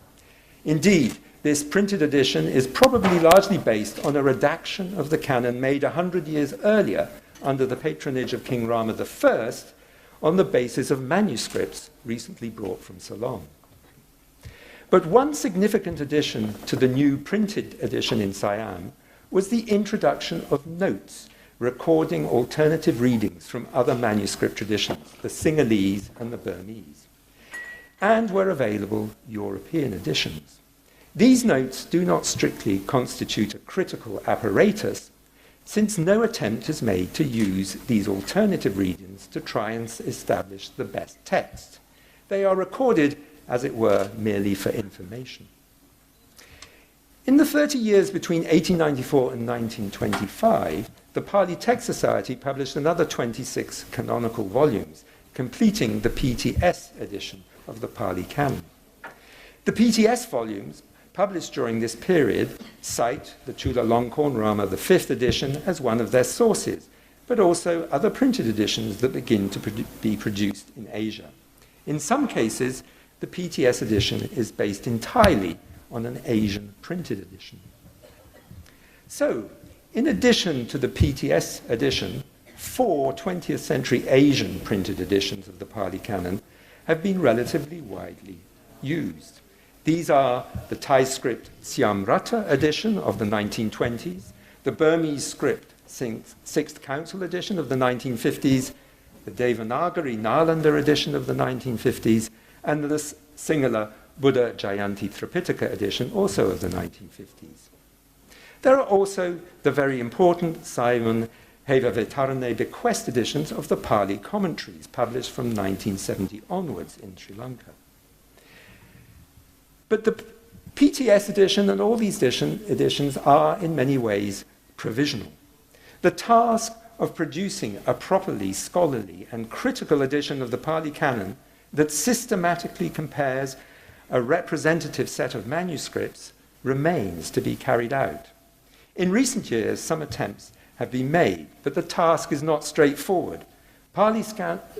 Indeed, this printed edition is probably largely based on a redaction of the canon made 100 years earlier under the patronage of King Rama I on the basis of manuscripts recently brought from Ceylon. But one significant addition to the new printed edition in Siam was the introduction of notes recording alternative readings from other manuscript traditions, the Sinhalese and the Burmese, and were available European editions. These notes do not strictly constitute a critical apparatus, since no attempt is made to use these alternative readings to try and establish the best text. They are recorded, as it were, merely for information. In the 30 years between 1894 and 1925, the Pali Text Society published another 26 canonical volumes, completing the PTS edition of the Pali Canon. The PTS volumes, published during this period, cite the Chulalongkorn Rama V edition as one of their sources, but also other printed editions that begin to be produced in Asia. In some cases, the PTS edition is based entirely on an Asian printed edition. So, in addition to the PTS edition, 4 20th century Asian printed editions of the Pali Canon have been relatively widely used. These are the Thai script Siamrata edition of the 1920s, the Burmese script Sixth Council edition of the 1950s, the Devanagari Nalanda edition of the 1950s, and the Sinhala Buddha Jayanti Tripitaka edition, also of the 1950s. There are also the very important Simon Hevavetarane bequest editions of the Pali commentaries, published from 1970 onwards in Sri Lanka. But the PTS edition and all these editions are in many ways provisional. The task of producing a properly scholarly and critical edition of the Pali Canon that systematically compares a representative set of manuscripts remains to be carried out. In recent years, some attempts have been made, but the task is not straightforward. Pali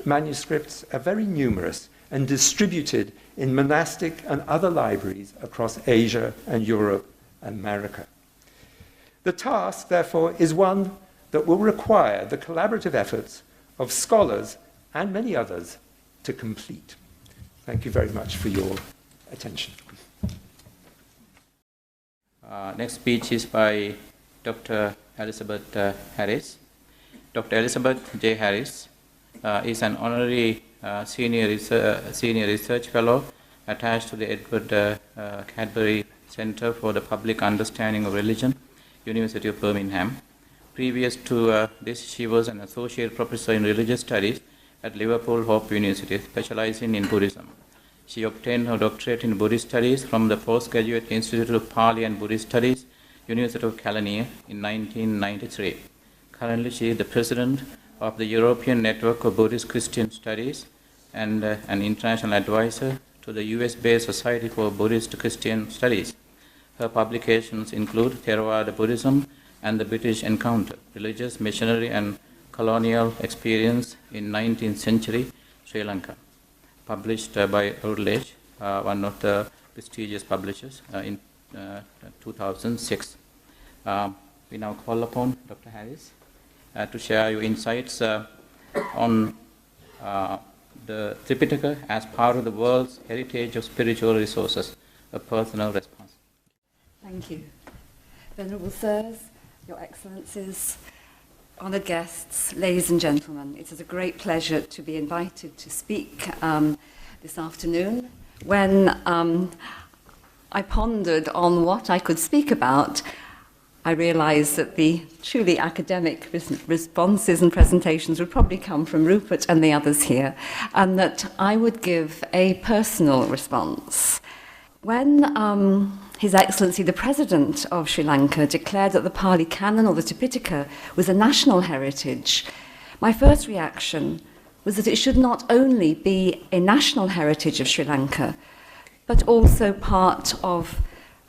manuscripts are very numerous and distributed in monastic and other libraries across Asia and Europe and America. The task, therefore, is one that will require the collaborative efforts of scholars and many others to complete. Thank you very much for your attention. Next speech is by Dr. Elizabeth Harris. Dr. Elizabeth J. Harris is an honorary senior research fellow attached to the Edward Cadbury Center for the Public Understanding of Religion, University of Birmingham. Previous to this, she was an associate professor in religious studies at Liverpool Hope University, specializing in Buddhism. She obtained her doctorate in Buddhist studies from the Postgraduate Institute of Pali and Buddhist Studies, University of Kelaniya, in 1993. Currently, she is the president of the European Network of Buddhist Christian Studies and an international advisor to the US-based Society for Buddhist Christian Studies. Her publications include Theravada Buddhism and the British Encounter, Religious, Missionary and Colonial Experience in 19th Century Sri Lanka, published by Routledge, one of the prestigious publishers, in 2006. We now call upon Dr. Harris to share your insights on the Tripitaka as part of the world's heritage of spiritual resources, a personal response. Thank you. Venerable Sirs, Your Excellencies, honoured guests, ladies and gentlemen, it is a great pleasure to be invited to speak this afternoon. When I pondered on what I could speak about, I realised that the truly academic responses and presentations would probably come from Rupert and the others here, and that I would give a personal response. When His Excellency the President of Sri Lanka declared that the Pali Canon, or the Tripitaka, was a national heritage, my first reaction was that it should not only be a national heritage of Sri Lanka, but also part of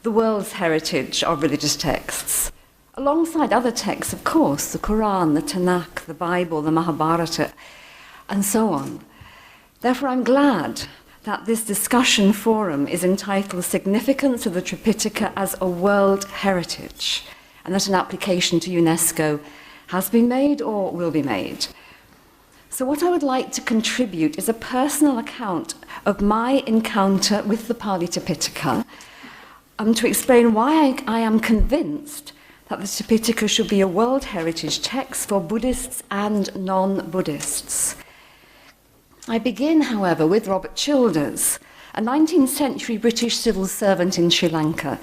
the world's heritage of religious texts, alongside other texts, of course, the Quran, the Tanakh, the Bible, the Mahabharata, and so on. Therefore, I'm glad that this discussion forum is entitled Significance of the Tripitaka as a World Heritage, and that an application to UNESCO has been made or will be made. So what I would like to contribute is a personal account of my encounter with the Pali Tripitaka, to explain why I am convinced that the Tripitaka should be a World Heritage text for Buddhists and non-Buddhists. I begin, however, with Robert Childers, a 19th century British civil servant in Sri Lanka.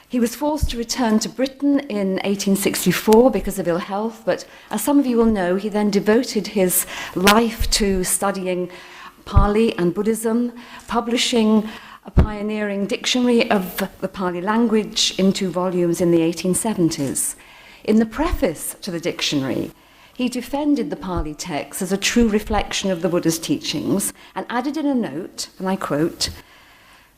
He was forced to return to Britain in 1864 because of ill health, but as some of you will know, he then devoted his life to studying Pali and Buddhism, publishing a pioneering dictionary of the Pali language in 2 volumes in the 1870s. In the preface to the dictionary, he defended the Pali text as a true reflection of the Buddha's teachings and added in a note, and I quote,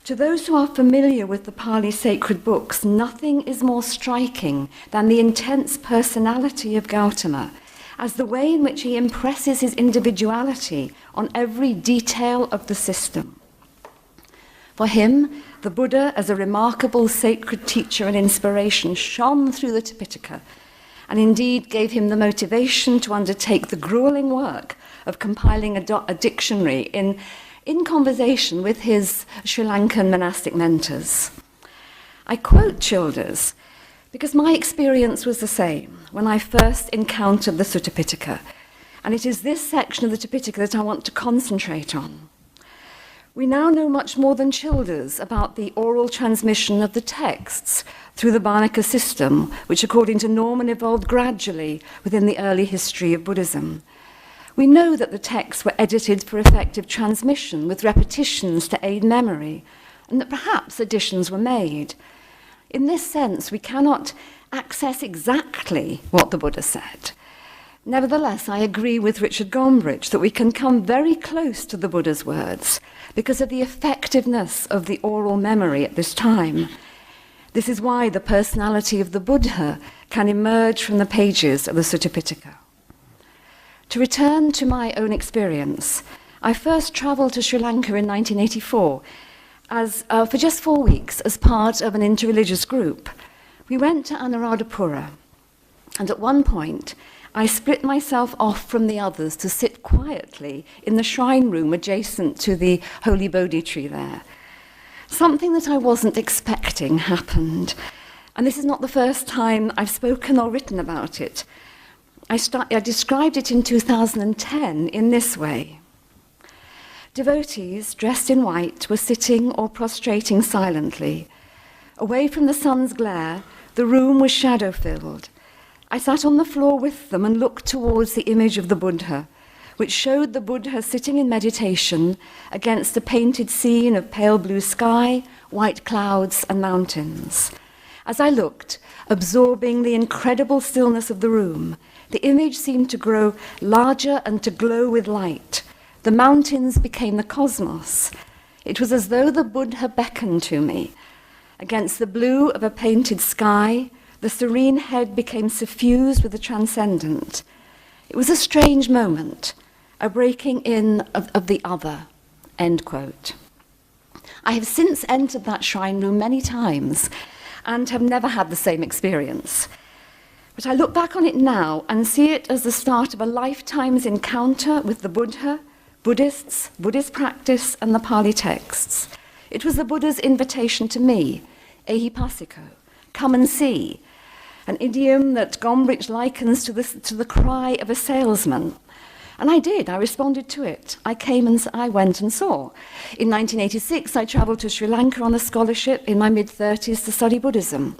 "To those who are familiar with the Pali sacred books, nothing is more striking than the intense personality of Gautama, as the way in which he impresses his individuality on every detail of the system. For him, the Buddha, as a remarkable sacred teacher and inspiration, shone through the Tripitaka, and indeed gave him the motivation to undertake the grueling work of compiling a dictionary in conversation with his Sri Lankan monastic mentors." I quote Childers because my experience was the same when I first encountered the Sutta Pitaka, and it is this section of the Tripitaka that I want to concentrate on. We now know much more than Childers about the oral transmission of the texts through the Barnika system, which according to Norman evolved gradually within the early history of Buddhism. We know that the texts were edited for effective transmission with repetitions to aid memory, and that perhaps additions were made. In this sense, we cannot access exactly what the Buddha said. Nevertheless, I agree with Richard Gombrich that we can come very close to the Buddha's words because of the effectiveness of the oral memory at this time. This is why the personality of the Buddha can emerge from the pages of the Sutta Pitaka. To return to my own experience, I first travelled to Sri Lanka in 1984 for just 4 weeks as part of an interreligious group. We went to Anuradhapura, and at one point I split myself off from the others to sit quietly in the shrine room adjacent to the holy Bodhi tree there. Something that I wasn't expecting happened, and this is not the first time I've spoken or written about it. I described it in 2010 in this way. Devotees dressed in white were sitting or prostrating silently. Away from the sun's glare, the room was shadow-filled. I sat on the floor with them and looked towards the image of the Buddha, which showed the Buddha sitting in meditation against a painted scene of pale blue sky, white clouds, and mountains. As I looked, absorbing the incredible stillness of the room, the image seemed to grow larger and to glow with light. The mountains became the cosmos. It was as though the Buddha beckoned to me. Against the blue of a painted sky, the serene head became suffused with the transcendent. It was a strange moment, a breaking in of the other, end quote. I have since entered that shrine room many times and have never had the same experience. But I look back on it now and see it as the start of a lifetime's encounter with the Buddha, Buddhists, Buddhist practice, and the Pali texts. It was the Buddha's invitation to me, ehipassiko, come and see, an idiom that Gombrich likens to the cry of a salesman. And I did, I responded to it. I went and saw. In 1986, I travelled to Sri Lanka on a scholarship in my mid-30s to study Buddhism.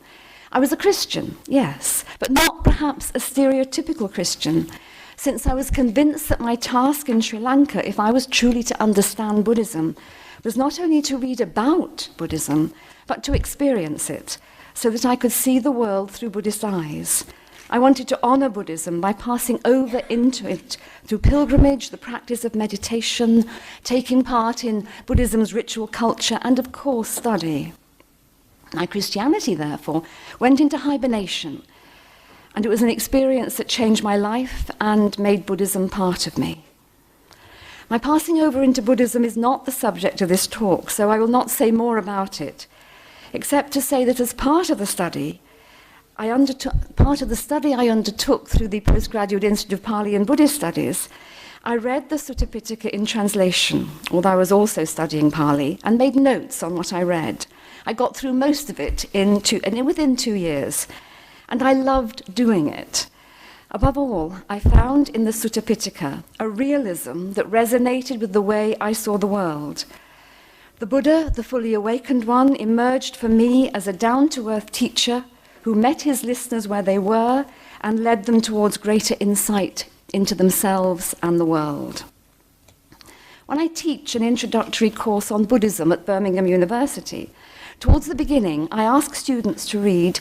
I was a Christian, yes, but not perhaps a stereotypical Christian, since I was convinced that my task in Sri Lanka, if I was truly to understand Buddhism, was not only to read about Buddhism, but to experience it, so that I could see the world through Buddhist eyes. I wanted to honour Buddhism by passing over into it through pilgrimage, the practice of meditation, taking part in Buddhism's ritual culture, and of course study. My Christianity, therefore, went into hibernation, and it was an experience that changed my life and made Buddhism part of me. My passing over into Buddhism is not the subject of this talk, so I will not say more about it, except to say that as part of the study I undertook through the Postgraduate Institute of Pali and Buddhist Studies, I read the Sutta Pitaka in translation, although I was also studying Pali, and made notes on what I read. I got through most of it within 2 years, and I loved doing it. Above all, I found in the Sutta Pitaka a realism that resonated with the way I saw the world. The Buddha, the fully awakened one, emerged for me as a down-to-earth teacher who met his listeners where they were and led them towards greater insight into themselves and the world. When I teach an introductory course on Buddhism at Birmingham University, towards the beginning I ask students to read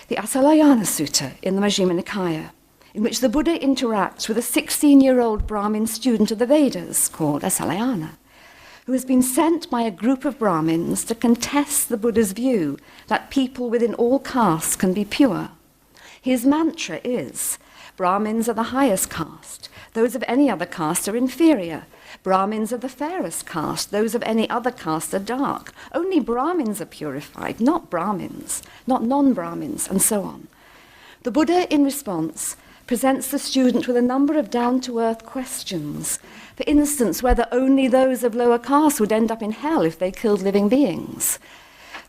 the Asalayana Sutta in the Majjhima Nikaya, in which the Buddha interacts with a 16-year-old Brahmin student of the Vedas called Asalayana, who has been sent by a group of Brahmins to contest the Buddha's view that people within all castes can be pure. His mantra is, Brahmins are the highest caste, those of any other caste are inferior. Brahmins are the fairest caste, those of any other caste are dark. Only Brahmins are purified, not Brahmins, not non-Brahmins, and so on. The Buddha, in response, presents the student with a number of down-to-earth questions. For instance, whether only those of lower caste would end up in hell if they killed living beings.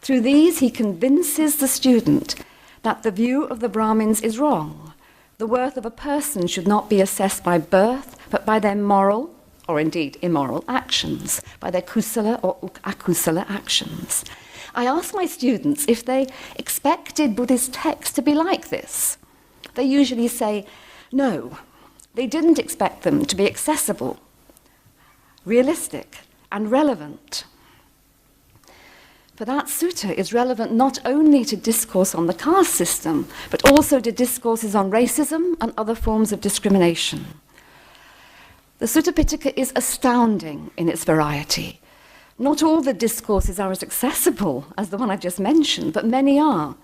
Through these, he convinces the student that the view of the Brahmins is wrong. The worth of a person should not be assessed by birth, but by their moral, or indeed immoral actions, by their kusala or akusala actions. I asked my students if they expected Buddhist texts to be like this. They usually say, no, they didn't expect them to be accessible, realistic, and relevant. For that sutta is relevant not only to discourse on the caste system, but also to discourses on racism and other forms of discrimination. The Sutta Pitaka is astounding in its variety. Not all the discourses are as accessible as the one I've just mentioned, but many are.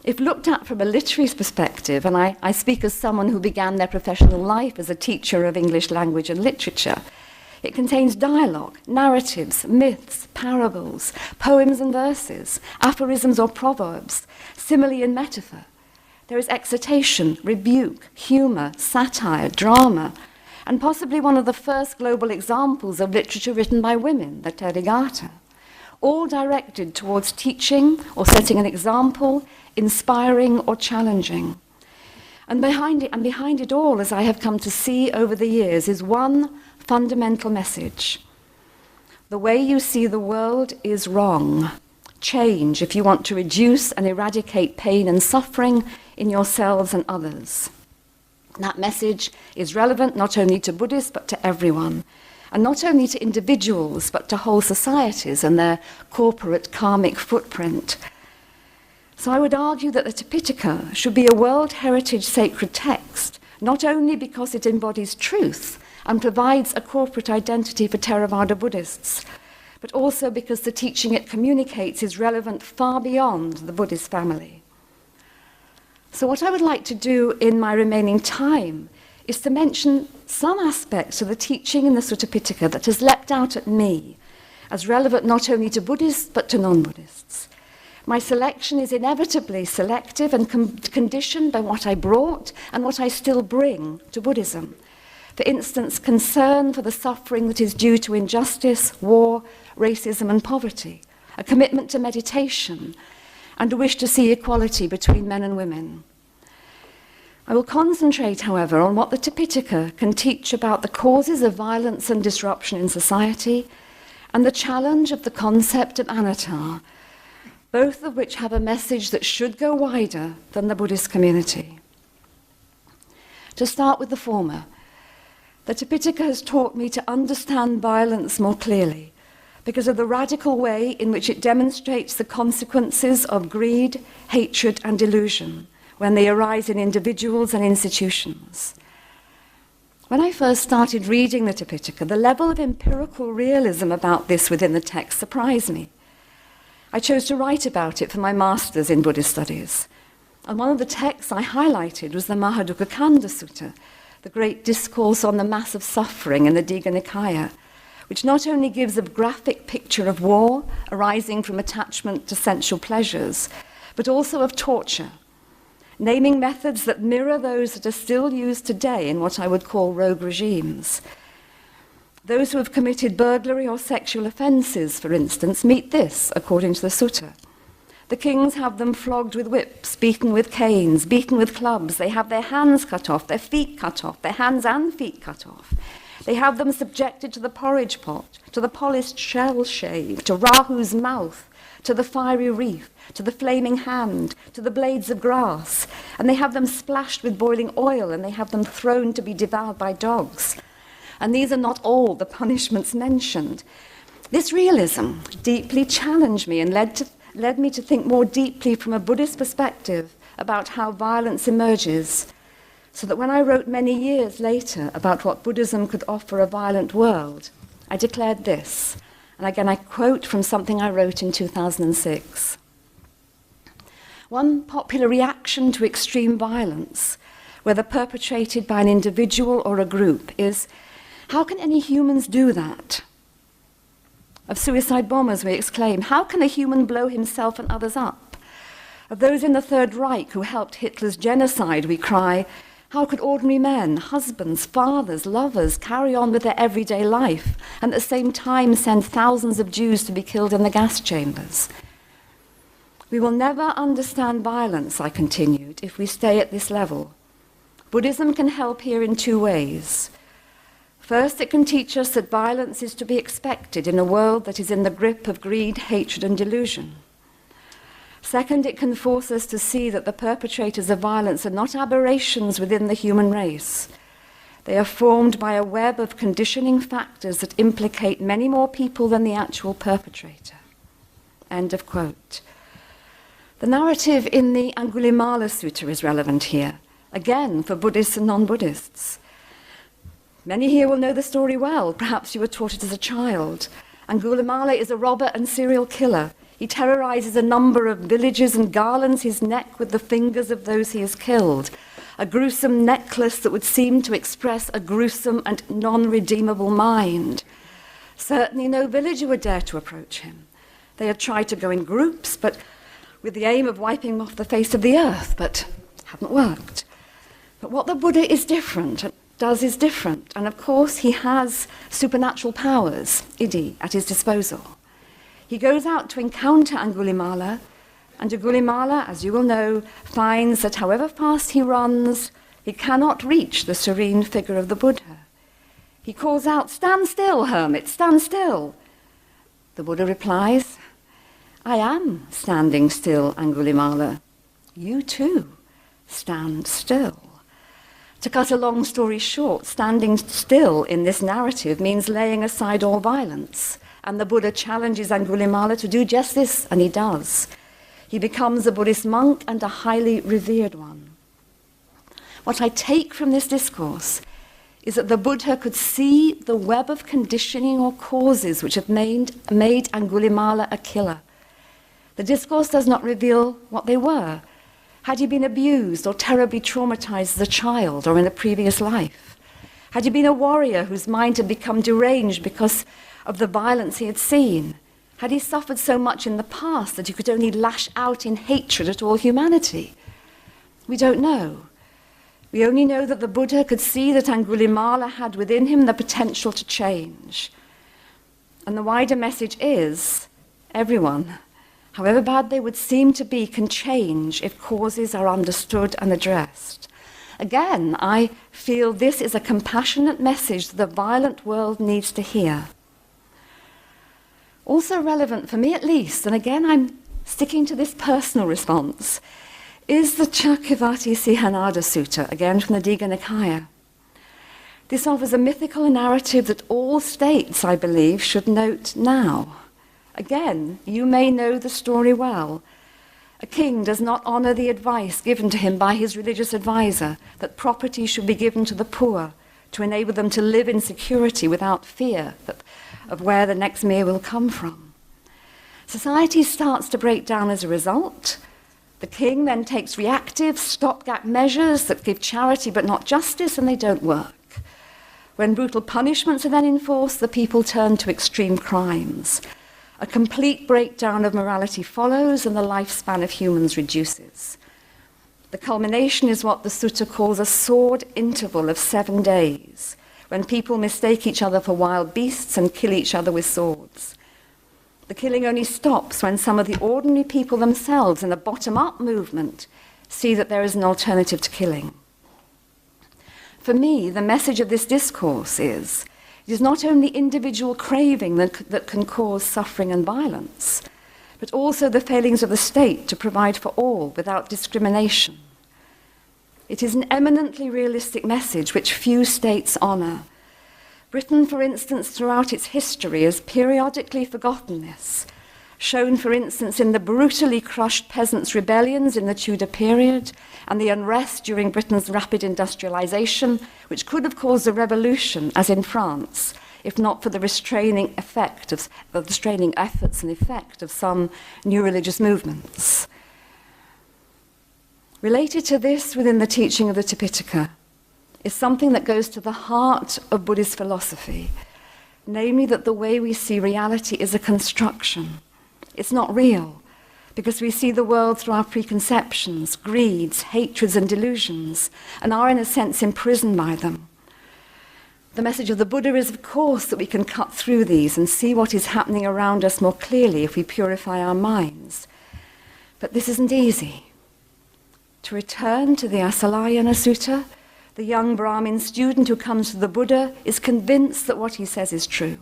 If looked at from a literary perspective, and I speak as someone who began their professional life as a teacher of English language and literature, it contains dialogue, narratives, myths, parables, poems and verses, aphorisms or proverbs, simile and metaphor. There is exhortation, rebuke, humour, satire, drama, and possibly one of the first global examples of literature written by women, the Therigatha, all directed towards teaching or setting an example, inspiring or challenging. And behind it all, as I have come to see over the years, is one fundamental message. The way you see the world is wrong. Change if you want to reduce and eradicate pain and suffering in yourselves and others. That message is relevant not only to Buddhists but to everyone, and not only to individuals but to whole societies and their corporate karmic footprint. So I would argue that the Tipitaka should be a World Heritage sacred text, not only because it embodies truth and provides a corporate identity for Theravada Buddhists, but also because the teaching it communicates is relevant far beyond the Buddhist family. So what I would like to do in my remaining time is to mention some aspects of the teaching in the Sutta Pitaka that has leapt out at me as relevant not only to Buddhists but to non-Buddhists. My selection is inevitably selective and conditioned by what I brought and what I still bring to Buddhism. For instance, concern for the suffering that is due to injustice, war, racism and poverty, a commitment to meditation, and a wish to see equality between men and women. I will concentrate, however, on what the Tipitaka can teach about the causes of violence and disruption in society and the challenge of the concept of anatta, both of which have a message that should go wider than the Buddhist community. To start with the former, the Tipitaka has taught me to understand violence more clearly because of the radical way in which it demonstrates the consequences of greed, hatred, and delusion when they arise in individuals and institutions. When I first started reading the Tipitaka, the level of empirical realism about this within the text surprised me. I chose to write about it for my master's in Buddhist studies. And one of the texts I highlighted was the Mahadukkha Kanda Sutta, the great discourse on the massive suffering in the Digha Nikaya, which not only gives a graphic picture of war arising from attachment to sensual pleasures, but also of torture, naming methods that mirror those that are still used today in what I would call rogue regimes. Those who have committed burglary or sexual offences, for instance, meet this, according to the sutta. The kings have them flogged with whips, beaten with canes, beaten with clubs. They have their hands cut off, their feet cut off, their hands and feet cut off. They have them subjected to the porridge pot, to the polished shell shave, to Rahu's mouth, to the fiery reef, to the flaming hand, to the blades of grass. And they have them splashed with boiling oil, and they have them thrown to be devoured by dogs. And these are not all the punishments mentioned. This realism deeply challenged me and led me to think more deeply from a Buddhist perspective about how violence emerges, so that when I wrote many years later about what Buddhism could offer a violent world, I declared this. And again, I quote from something I wrote in 2006. One popular reaction to extreme violence, whether perpetrated by an individual or a group, is, how can any humans do that? Of suicide bombers, we exclaim, how can a human blow himself and others up? Of those in the Third Reich who helped Hitler's genocide, we cry, how could ordinary men, husbands, fathers, lovers carry on with their everyday life and at the same time send thousands of Jews to be killed in the gas chambers? We will never understand violence, I continued, if we stay at this level. Buddhism can help here in two ways. First, it can teach us that violence is to be expected in a world that is in the grip of greed, hatred, and delusion. Second, it can force us to see that the perpetrators of violence are not aberrations within the human race. They are formed by a web of conditioning factors that implicate many more people than the actual perpetrator. End of quote. The narrative in the Angulimala Sutta is relevant here, again for Buddhists and non-Buddhists. Many here will know the story well. Perhaps you were taught it as a child. Angulimala is a robber and serial killer. He terrorizes a number of villages and garlands his neck with the fingers of those he has killed, a gruesome necklace that would seem to express a gruesome and non-redeemable mind. Certainly no villager would dare to approach him. They had tried to go in groups, but with the aim of wiping him off the face of the earth, but hadn't worked. But what the Buddha is different, does is different, and of course he has supernatural powers, Iddhi, at his disposal. He goes out to encounter Angulimala, and Angulimala, as you will know, finds that however fast he runs, he cannot reach the serene figure of the Buddha. He calls out, "Stand still, hermit, stand still." The Buddha replies, "I am standing still, Angulimala. You too, stand still." To cut a long story short, standing still in this narrative means laying aside all violence. And the Buddha challenges Angulimala to do just this, and he does. He becomes a Buddhist monk and a highly revered one. What I take from this discourse is that the Buddha could see the web of conditioning or causes which have made Angulimala a killer. The discourse does not reveal what they were. Had he been abused or terribly traumatized as a child or in a previous life? Had he been a warrior whose mind had become deranged because of the violence he had seen? Had he suffered so much in the past that he could only lash out in hatred at all humanity? We don't know. We only know that the Buddha could see that Angulimala had within him the potential to change. And the wider message is, everyone, however bad they would seem to be, can change if causes are understood and addressed. Again, I feel this is a compassionate message that the violent world needs to hear. Also relevant, for me at least, and again I'm sticking to this personal response, is the Chakravarti Sihanada Sutta, again from the Digha Nikaya. This offers a mythical narrative that all states, I believe, should note now. Again, you may know the story well. A king does not honor the advice given to him by his religious advisor that property should be given to the poor to enable them to live in security without fear of where the next meal will come from. Society starts to break down as a result. The king then takes reactive, stopgap measures that give charity but not justice, and they don't work. When brutal punishments are then enforced, the people turn to extreme crimes. A complete breakdown of morality follows, and the lifespan of humans reduces. The culmination is what the sutta calls a sword interval of 7 days, when people mistake each other for wild beasts and kill each other with swords. The killing only stops when some of the ordinary people themselves in the bottom-up movement see that there is an alternative to killing. For me, the message of this discourse is, it is not only individual craving that can cause suffering and violence, but also the failings of the state to provide for all without discrimination. It is an eminently realistic message which few states honor. Britain, for instance, throughout its history has periodically forgotten this, shown, for instance, in the brutally crushed peasants' rebellions in the Tudor period and the unrest during Britain's rapid industrialization, which could have caused a revolution, as in France, if not for the restraining efforts and effect of some new religious movements. Related to this within the teaching of the Tipitaka is something that goes to the heart of Buddhist philosophy, namely that the way we see reality is a construction. It's not real, because we see the world through our preconceptions, greeds, hatreds, and delusions, and are in a sense imprisoned by them. The message of the Buddha is, of course, that we can cut through these and see what is happening around us more clearly if we purify our minds. But this isn't easy. To return to the Asalayana Sutta, The young Brahmin student who comes to the Buddha is convinced that what he says is true.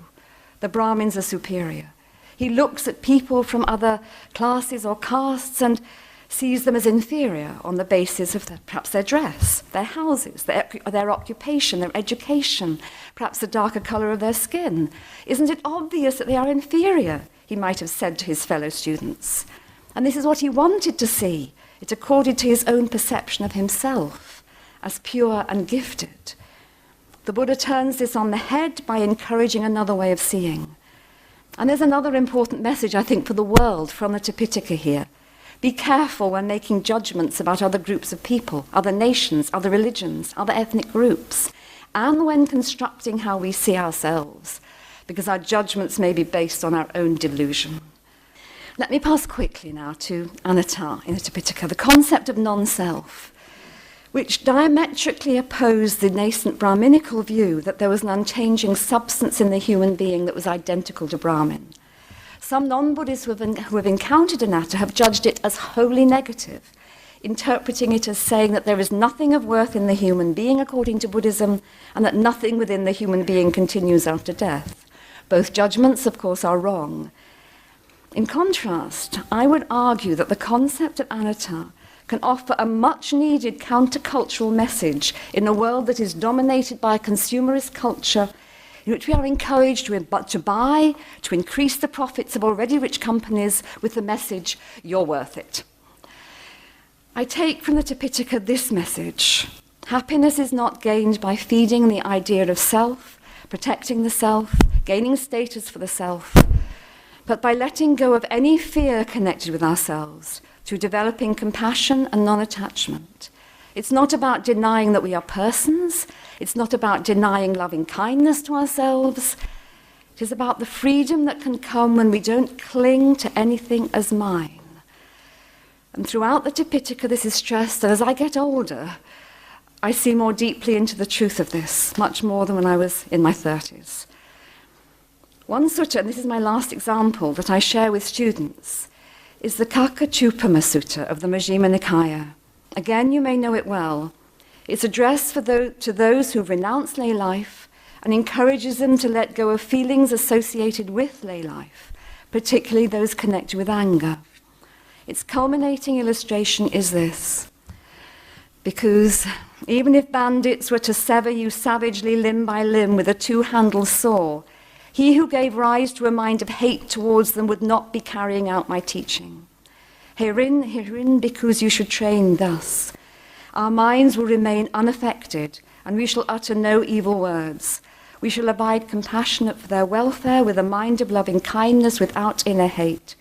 The Brahmins are superior. He looks at people from other classes or castes and sees them as inferior on the basis of perhaps their dress, their houses, their occupation, their education, perhaps the darker colour of their skin. Isn't it obvious that they are inferior, he might have said to his fellow students. And this is what he wanted to see. It accorded to his own perception of himself as pure and gifted. The Buddha turns this on the head by encouraging another way of seeing. And there's another important message, I think, for the world from the Tipitaka here. Be careful when making judgments about other groups of people, other nations, other religions, other ethnic groups, and when constructing how we see ourselves, because our judgments may be based on our own delusion. Let me pass quickly now to anatta in the Tipitaka, the concept of non-self, which diametrically opposed the nascent Brahminical view that there was an unchanging substance in the human being that was identical to Brahmin. Some non-Buddhists who have encountered anatta have judged it as wholly negative, interpreting it as saying that there is nothing of worth in the human being according to Buddhism, and that nothing within the human being continues after death. Both judgments, of course, are wrong. In contrast, I would argue that the concept of anatta can offer a much-needed countercultural message in a world that is dominated by a consumerist culture in which we are encouraged to buy, to increase the profits of already rich companies with the message, you're worth it. I take from the Tipitaka this message: happiness is not gained by feeding the idea of self, protecting the self, gaining status for the self, but by letting go of any fear connected with ourselves through developing compassion and non-attachment. It's not about denying that we are persons. It's not about denying loving kindness to ourselves. It is about the freedom that can come when we don't cling to anything as mine. And throughout the Tipitaka, this is stressed that as I get older, I see more deeply into the truth of this, much more than when I was in my 30s. One sutta, and this is my last example that I share with students, is the Kakachupama Sutta of the Majjhima Nikaya. Again, you may know it well. It's addressed to those who've renounced lay life and encourages them to let go of feelings associated with lay life, particularly those connected with anger. Its culminating illustration is this: because even if bandits were to sever you savagely limb by limb with a two-handled saw, he who gave rise to a mind of hate towards them would not be carrying out my teaching. Herein, because you should train thus. Our minds will remain unaffected, and we shall utter no evil words. We shall abide compassionate for their welfare with a mind of loving kindness without inner hate.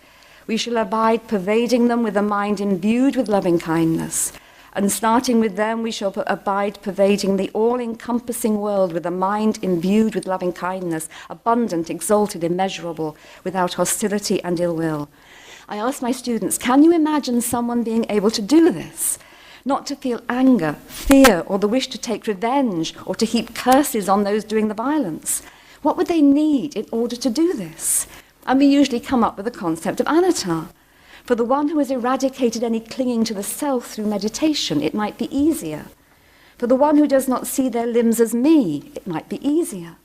We shall abide pervading them with a mind imbued with loving kindness. And starting with them, we shall abide pervading the all-encompassing world with a mind imbued with loving kindness, abundant, exalted, immeasurable, without hostility and ill will. I ask my students, can you imagine someone being able to do this? Not to feel anger, fear, or the wish to take revenge, or to heap curses on those doing the violence. What would they need in order to do this? And we usually come up with the concept of anatta. For the one who has eradicated any clinging to the self through meditation, it might be easier. For the one who does not see their limbs as me, it might be easier.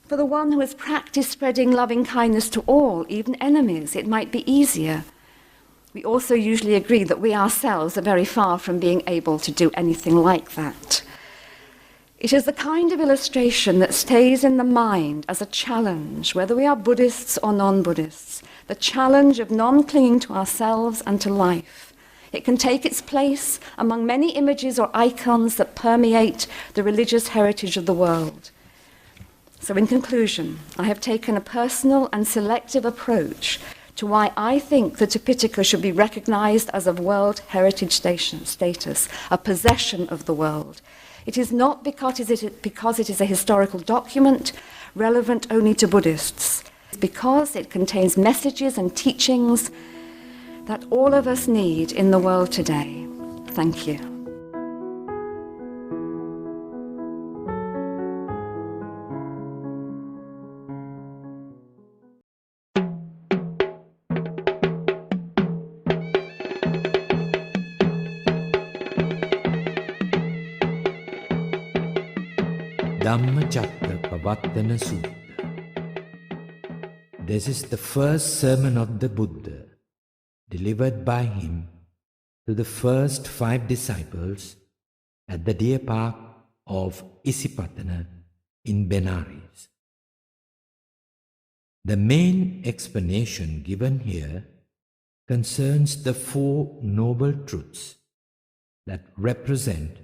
For the one who has practiced spreading loving kindness to all, even enemies, it might be easier. We also usually agree that we ourselves are very far from being able to do anything like that. It is the kind of illustration that stays in the mind as a challenge, whether we are Buddhists or non-Buddhists, the challenge of non-clinging to ourselves and to life. It can take its place among many images or icons that permeate the religious heritage of the world. So in conclusion, I have taken a personal and selective approach to why I think the Tipitaka should be recognized as of World Heritage status, a possession of the world. It is not because it is a historical document relevant only to Buddhists. It's because it contains messages and teachings that all of us need in the world today. Thank you. Dhammacakkappavattana Sutta. This is the first sermon of the Buddha, delivered by him to the first 5 disciples at the deer park of Isipatana in Benares. The main explanation given here concerns the 4 noble truths that represent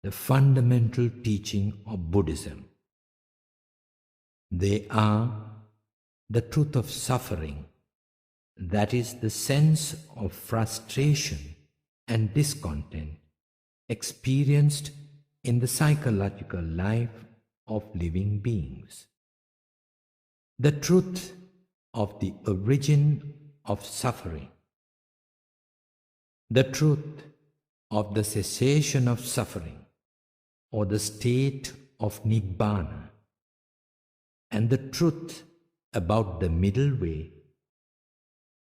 the fundamental teaching of Buddhism. They are the truth of suffering, that is, the sense of frustration and discontent experienced in the psychological life of living beings. The truth of the origin of suffering. The truth of the cessation of suffering, or the state of Nibbana, and the truth about the middle way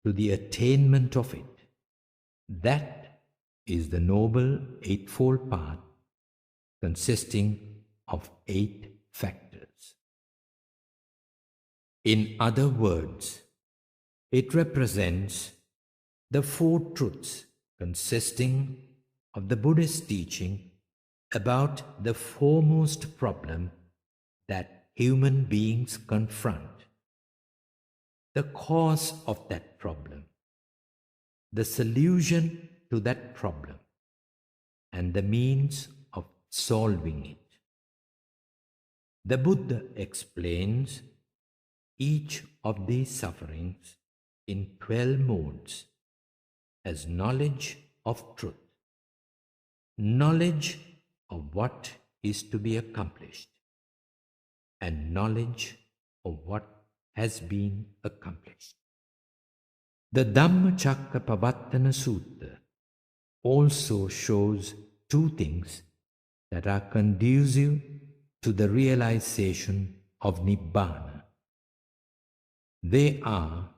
to the attainment of it. That is the Noble Eightfold Path, consisting of 8 factors. In other words, it represents the 4 truths consisting of the Buddhist teaching about the foremost problem that human beings confront, the cause of that problem, the solution to that problem, and the means of solving it. The Buddha explains each of these sufferings in 12 modes as knowledge of truth, knowledge of what is to be accomplished, and knowledge of what has been accomplished. The Dhammacakkappavattana Sutta also shows 2 things that are conducive to the realization of Nibbana. They are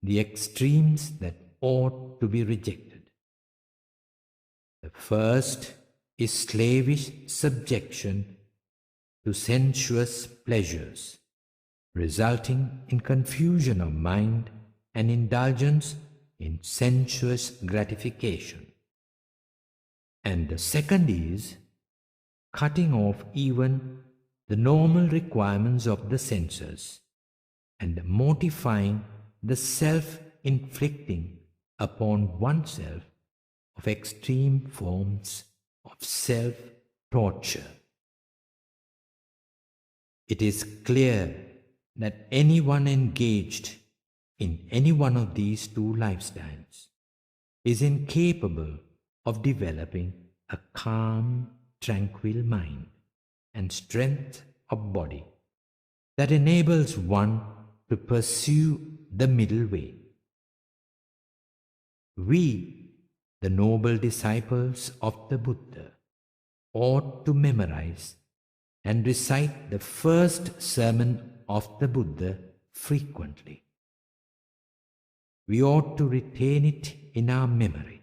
the extremes that ought to be rejected. The first is slavish subjection to sensuous pleasures, resulting in confusion of mind and indulgence in sensuous gratification. And the second is cutting off even the normal requirements of the senses and mortifying the self-inflicting upon oneself of extreme forms of self-torture. It is clear that anyone engaged in any one of these 2 lifestyles is incapable of developing a calm, tranquil mind and strength of body that enables one to pursue the middle way. We, the noble disciples of the Buddha, ought to memorize and recite the first sermon of the Buddha frequently. We ought to retain it in our memory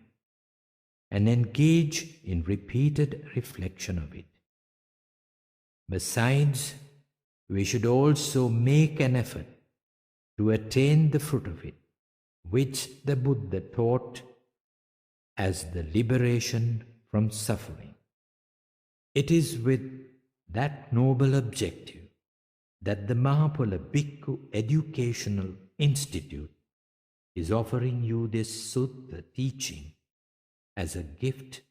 and engage in repeated reflection of it. Besides, we should also make an effort to attain the fruit of it, which the Buddha taught as the liberation from suffering. It is with that noble objective that the Mahapala Bhikkhu Educational Institute is offering you this sutta teaching as a gift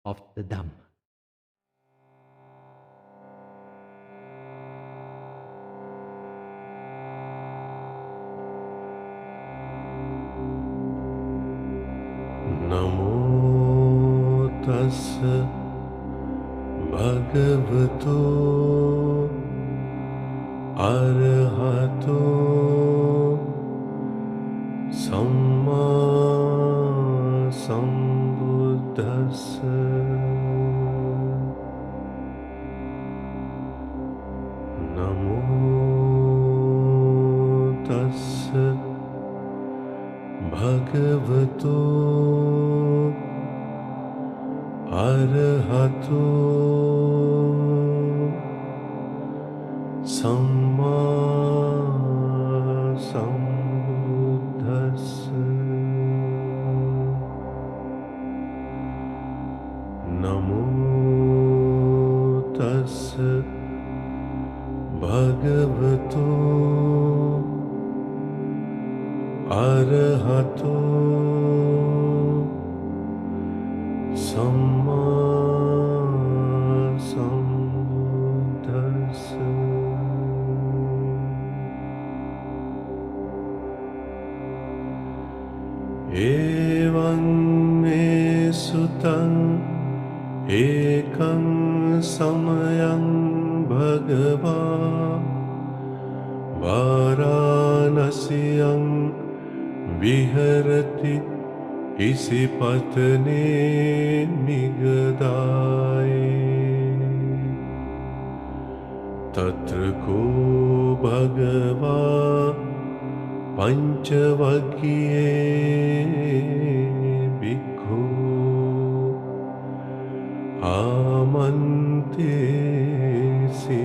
of the Dhamma. Namo tassa bhagavato arahato samma sambuddhassa. Namo tassa bhagavato arahato bhagavato samma sambuddhassa. Evaṁ me sutaṁ ekaṁ samayaṁ bhagavā Varanasiyam viharati isipatane migadaye tatra ko bhagava panchavaggiye bhikkhu amante si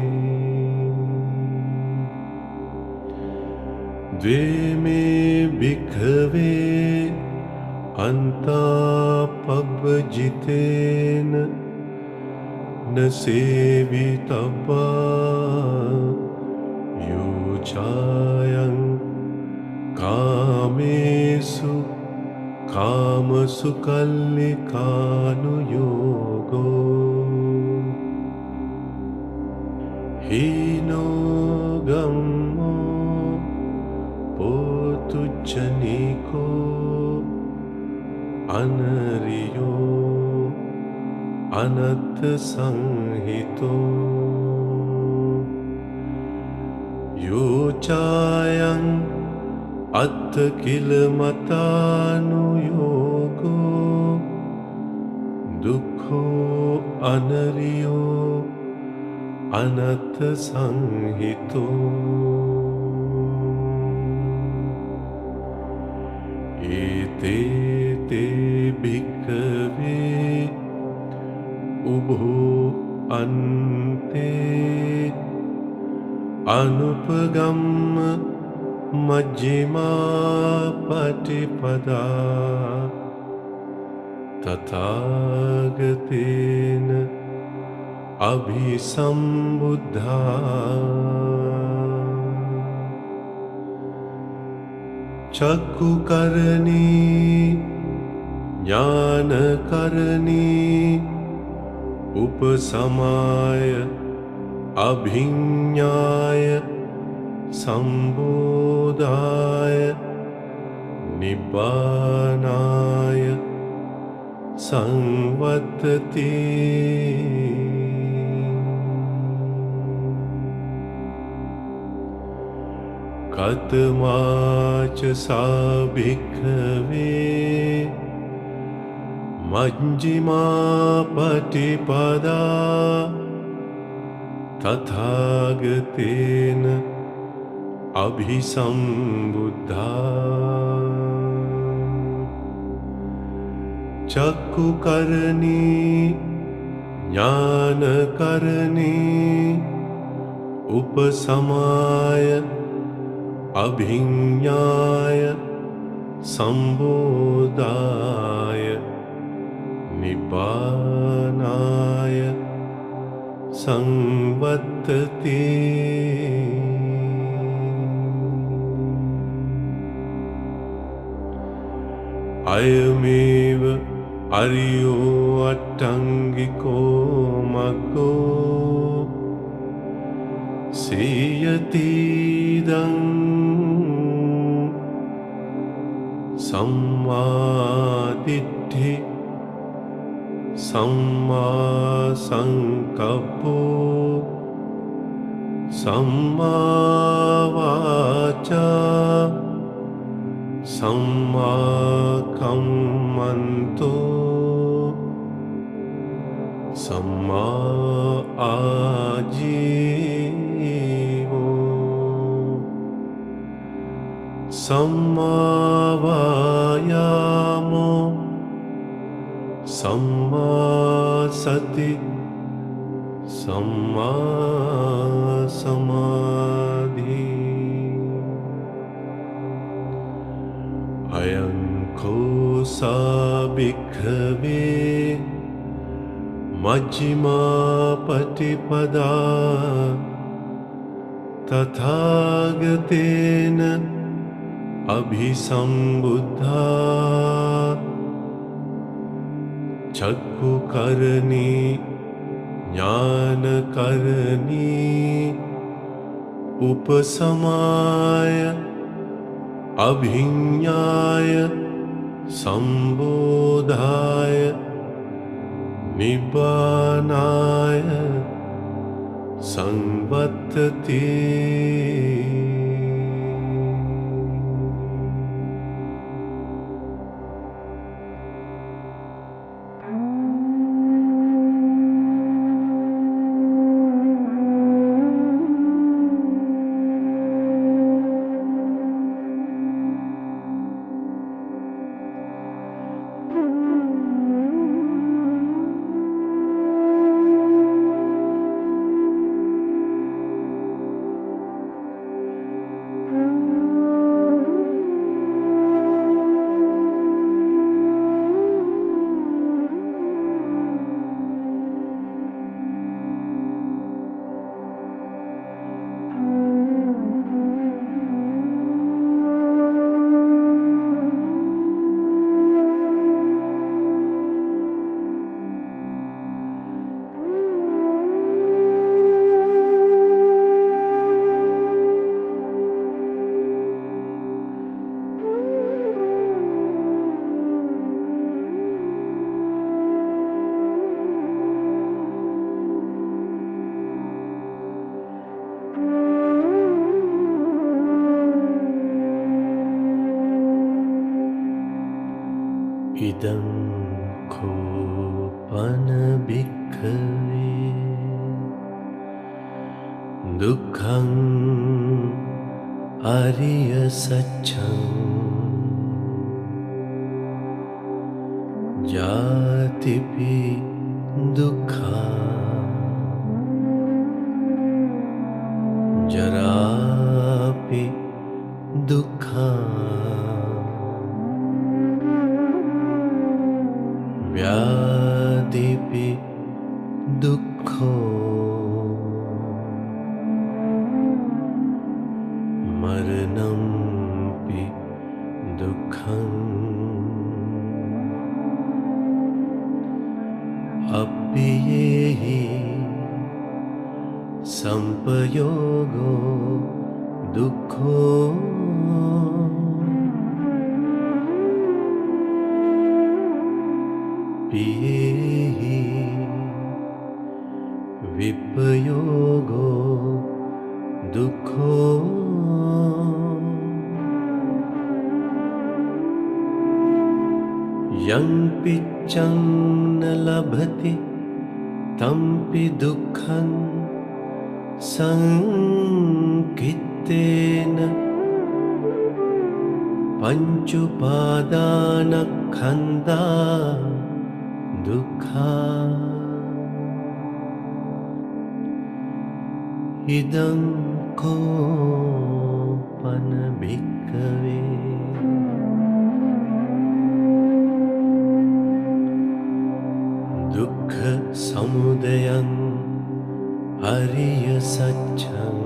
Dve me bhikkhave anta pabjitena na sevitabba yuchayam kamesu kamasu kallikanu yogo hino gammo Potuchaniko anariyo anatta sanghito yochayam atta kilamatanu yogo dukho anariyo anatta sanghito Ete te bhikkhave ubho ante anupagamma majjhima patipada tathagatena abhisambuddha Chakku karani, jnana karani, upasamaya, abhinyaya, sambodhaya, nibbanaya, samvattati. Katmacha sabhikkave majjhima patipada tathagatena abhisambuddha Chakku karani jnana karani upasamaya abhinyaya sambodhaya nibbanaya samvattati ayameva ariyo attangiko maggo seyatidam sammaditthi samma sankappo samma vaca samma kammanto samma ajivo samma vayamo samma sati samma samadhi ayanko sabhikkave majjhima patipada tathagatena अभिसंबुद्धा चक्षुकरणी ज्ञानकरणी उपसमाय अभिज्ञाय संबोधाय निब्बानाय संवत्ति। इदं Köppen भिक्खवे दुःखं अरिय सत्यं जातिपि दुःखा जरापि दुःखा व्याधिपि दुःखो मरणंपि दुःखम् अप्येहि संपयोगो दुःखो पियेहि विपयोगो दुःखो यं पिच्चं न लभति तंपि दुःखं संकित्तेन पञ्चुपादानस्कन्धा दुःखा इदं कोपन भिक्खवे दुःख समुदयं अरिय सत्यं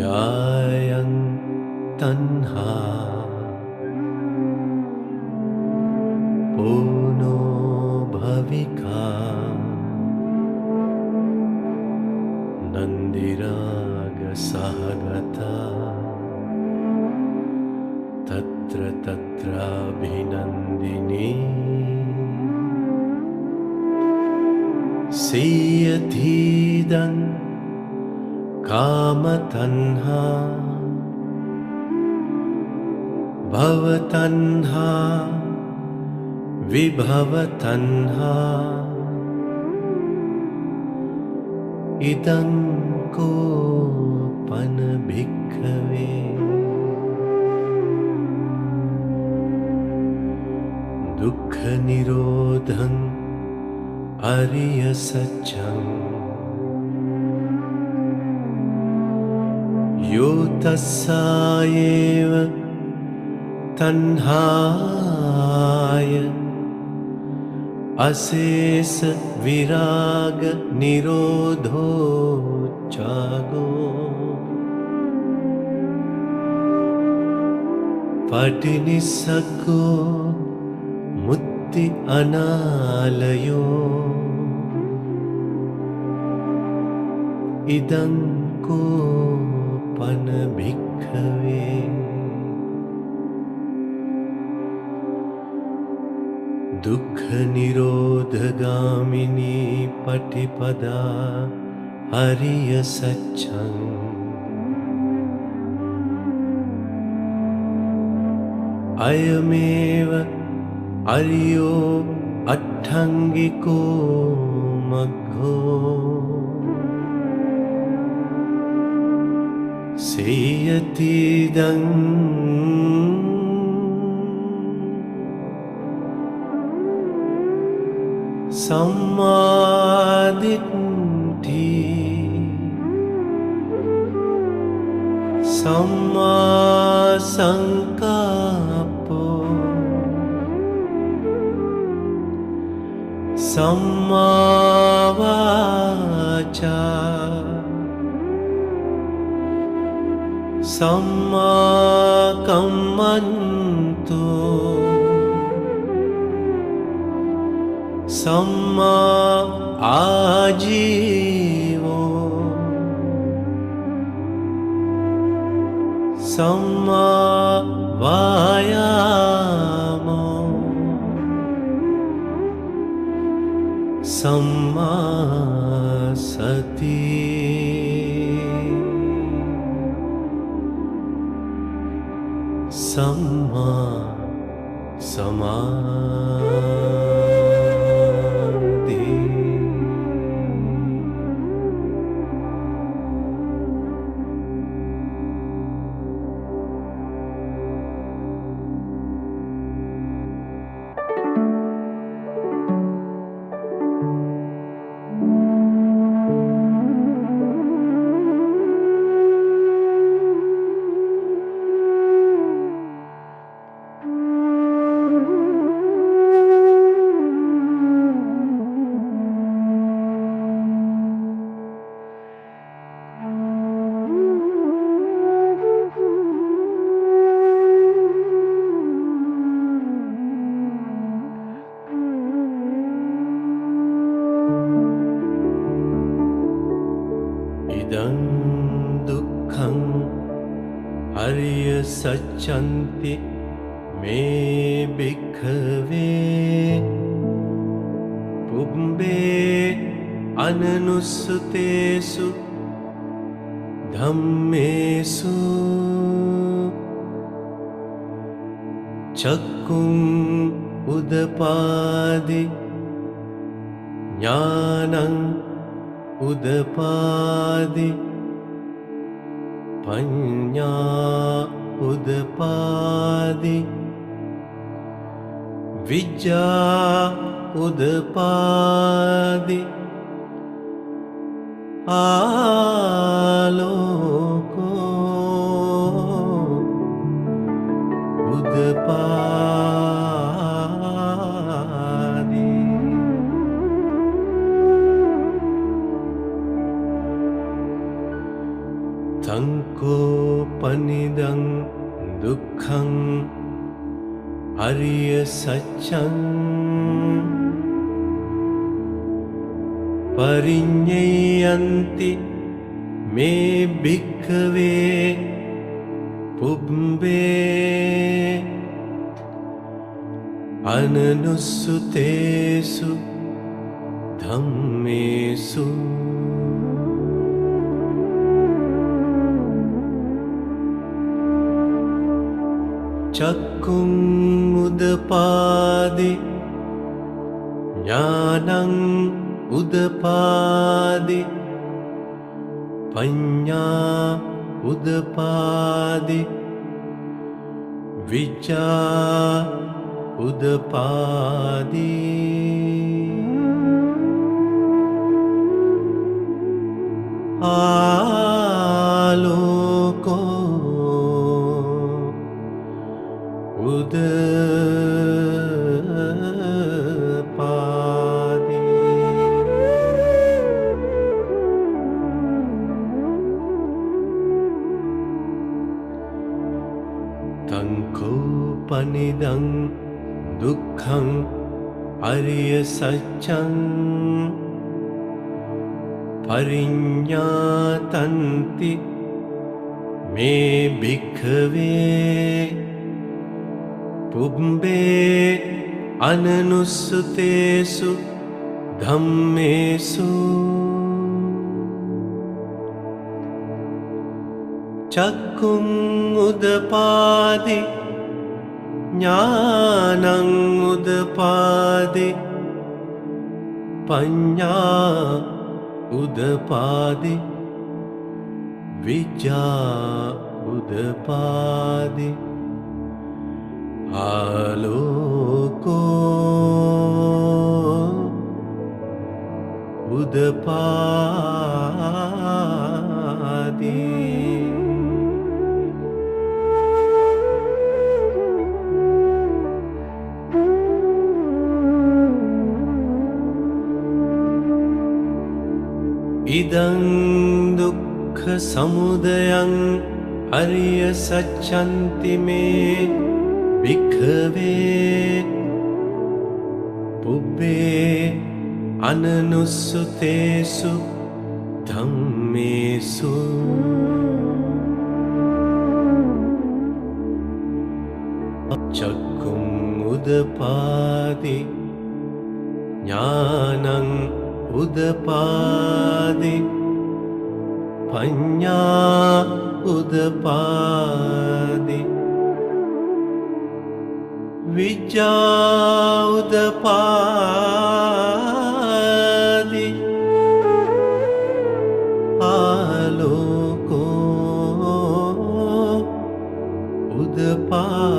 यायं तन्हा पूनो भविका नन्दिराग सहगता तत्र तत्राभिनन्दिनी सीयतीदं कामतन्हा भवतन्हा विभवतन्हा इदं कोपन भिक्खवे दुःख निरोधं अरिय सत्यं यो तस्सायेव तन्हाय අසේස විරාග නිරෝධෝ චාගෝ පටිනිස්සග්ගෝ මුත්ති අනාලයෝ ඉදං කෝ පන භික්ඛවේ දුක්ඛ නිරෝධගාමිනී පටිපදා අරිය සත්‍යං අයමේව අරියෝ අට්ඨංගිකෝ මග්ගෝ සේයතිදං සම්මාදිට්ඨි සම්මා සංකප්පෝ සම්මා වාචා සම්මා කම්මන්තෝ සම්මා ආජීවෝ සම්මා වායාමෝ සම්මා සති සම්මා සමාධි සච්ඡන්ති මේ භික්ඛවේ පුබ්බේ අනනුස්සතේසු ධම්මේසු චක්කුං උදපාදි ඥානං උදපාදි පඤ්ඤා උදපාදි විජ්ජා උදපාදි ආලෝකෝ උදපාදි තංකෝ පනිදං දුක්ඛං අරිය සත්‍යං පරිඤ්ඤයන්ති මේ භික්ඛවේ පුබ්බේ අනනුස්සතේසු ධම්මේසු චක්කුං උදපාදි ඥානං උදපාදි පඤ්ඤා උදපාදි විචා උදපාදි ආලෝකෝ උදපාදි Tanko panidang dukkhang ariya saccang parinyatanti me bhikkhave pubbe ananussutesu dhammesu චක්කුං උදපාදි ඥානං උදපාදි පඤ්ඤා උදපාදි විජ්ජා උදපාදි ආලෝකෝ උදපාදි ඉදං දුක්ඛ සමුදයං අරිය සච්ඡන්ති මේ භික්ඛවේ පුබ්බේ අනනුස්සුතේසු ධම්මේසු චක්ඛුං උදපාදි ඥානං උදපාදි පඤ්ඤා උදපාදි විජ්ජා උදපාදි ආලෝකෝ උදපාදි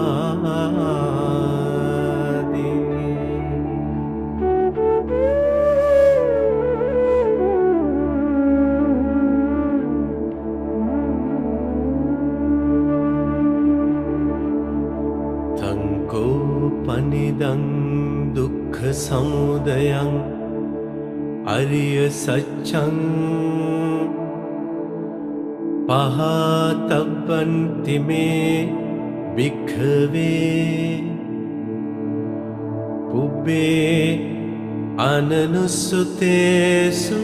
පනිදං දුක්ඛ සමුදයං අරිය සච්ඡං පහතබ්බන්ති මේ භික්ඛවේ පුබ්බේ අනනුස්සුතේසු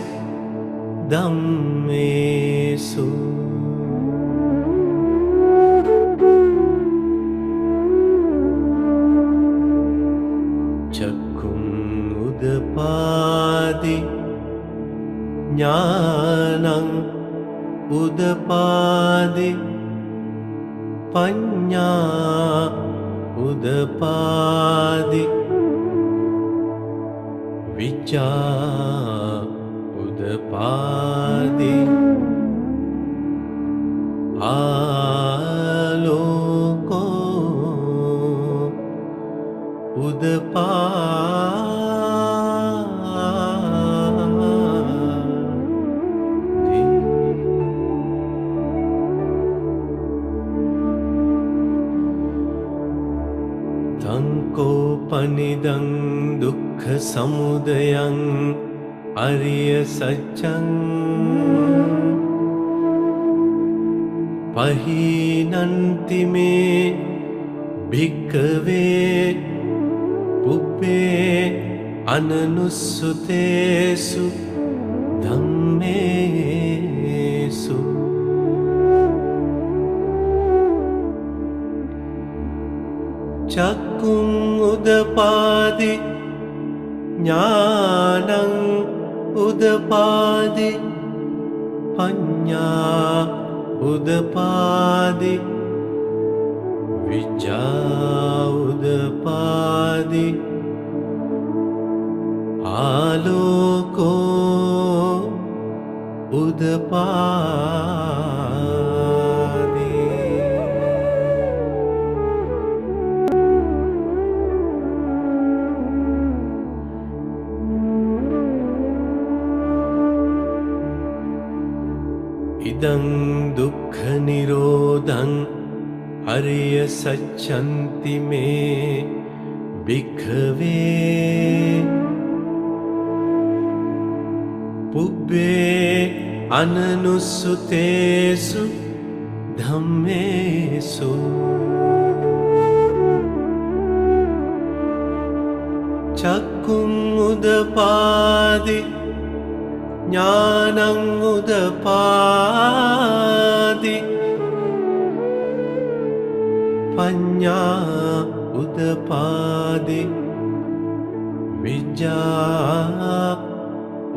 ධම්මේසු උදපාදි ඥානං උදපාදි පඤ්ඤා උදපාදි විචා උදපාදි ආලෝකෝ උදපාදි පනිදං දුක්ඛ සමුදයං අරිය සච්ඡං පහීනන්ති මේ භික්ඛවේ පුබ්බේ අනනුස්සුතේසු ධම්මේසු චක්කුං උදපාදි ඥානං උදපාදි පඤ්ඤා උදපාදි විජ්ජා උදපාදි ආලෝකෝ උදපාදි ඉදං දුක්ඛ නිරෝධං අරිය සච්ඡන්ති මේ භික්ඛවේ පුබ්බේ අනනුස්සුතේසු ධම්මේසු චක්කුං උදපාදි ඥානං උදපාදි පඤ්ඤා උදපාදි විජ්ජා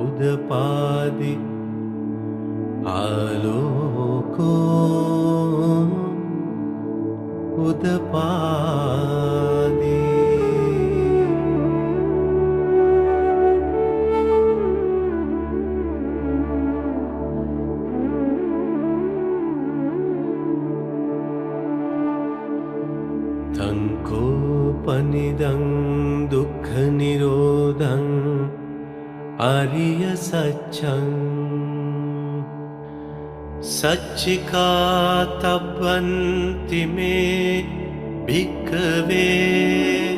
උදපාදි ආලෝකෝ උදපාදි තංකෝපනිදං දුක්ඛ නිරෝධං ආරිය සත්‍යං සච්චිකාතබ්බන්ති මේ භික්ඛවේ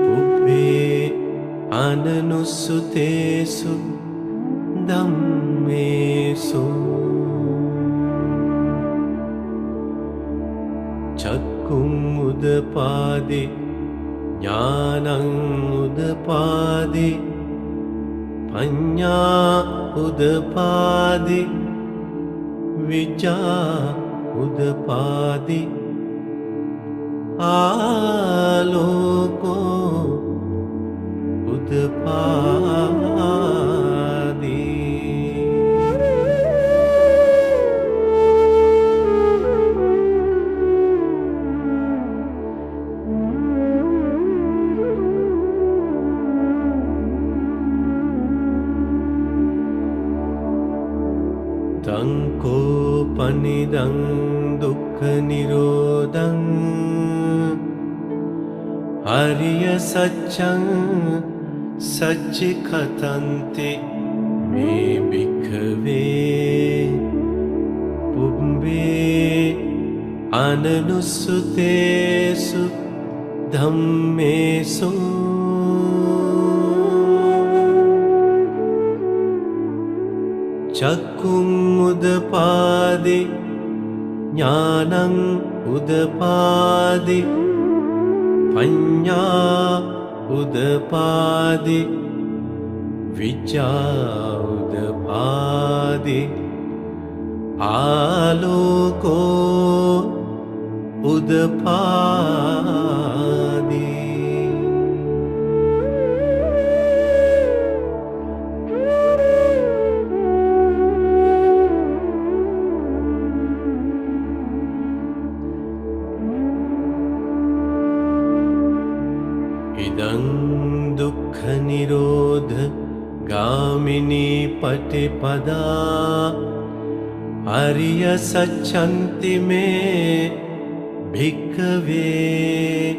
පුබ්බේ අනනුස්සුතේසු ධම්මේසු චක්කුං උදපාදි ඥානං උදපාදි පඤ්ඤා උදපාදි විජ්ජා උදපාදි ආලෝකෝ උදපාදි තංකෝපනිදං දුක්ඛ නිරෝධං ආරිය සත්‍යං සච්චිකතන්ති මේ භික්ඛවේ පුබ්බේ අනනුස්සුතේසු ධම්මේසු චක්කුං උදපාදි ඥානං උදපාදි පඤ්ඤා උදපාදි විජ්ජා උදපාදි ආලෝකෝ උදපාදි ඉදං දුක්ඛ නිරෝධ ගාමිනී පටිපදා ආරිය සච්ඡන්ති මේ භික්ඛවේ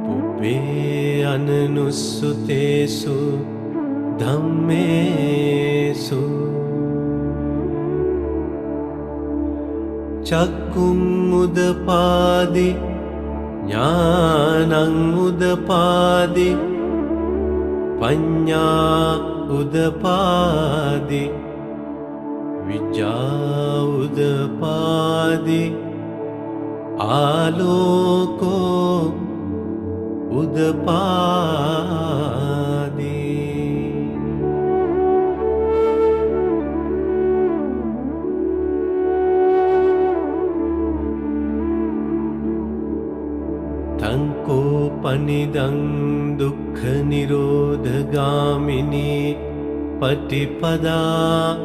පුබ්බේ අනනුස්සුතේසු ධම්මේසු චක්කුං උදපාදි ඥානං උදපාදි පඤ්ඤා උදපාදි විජ්ජා උදපාදි ආලෝකෝ උදපාදි තංකෝපනිදං දුක්ඛ නිරෝධගාමිනී පටිපදා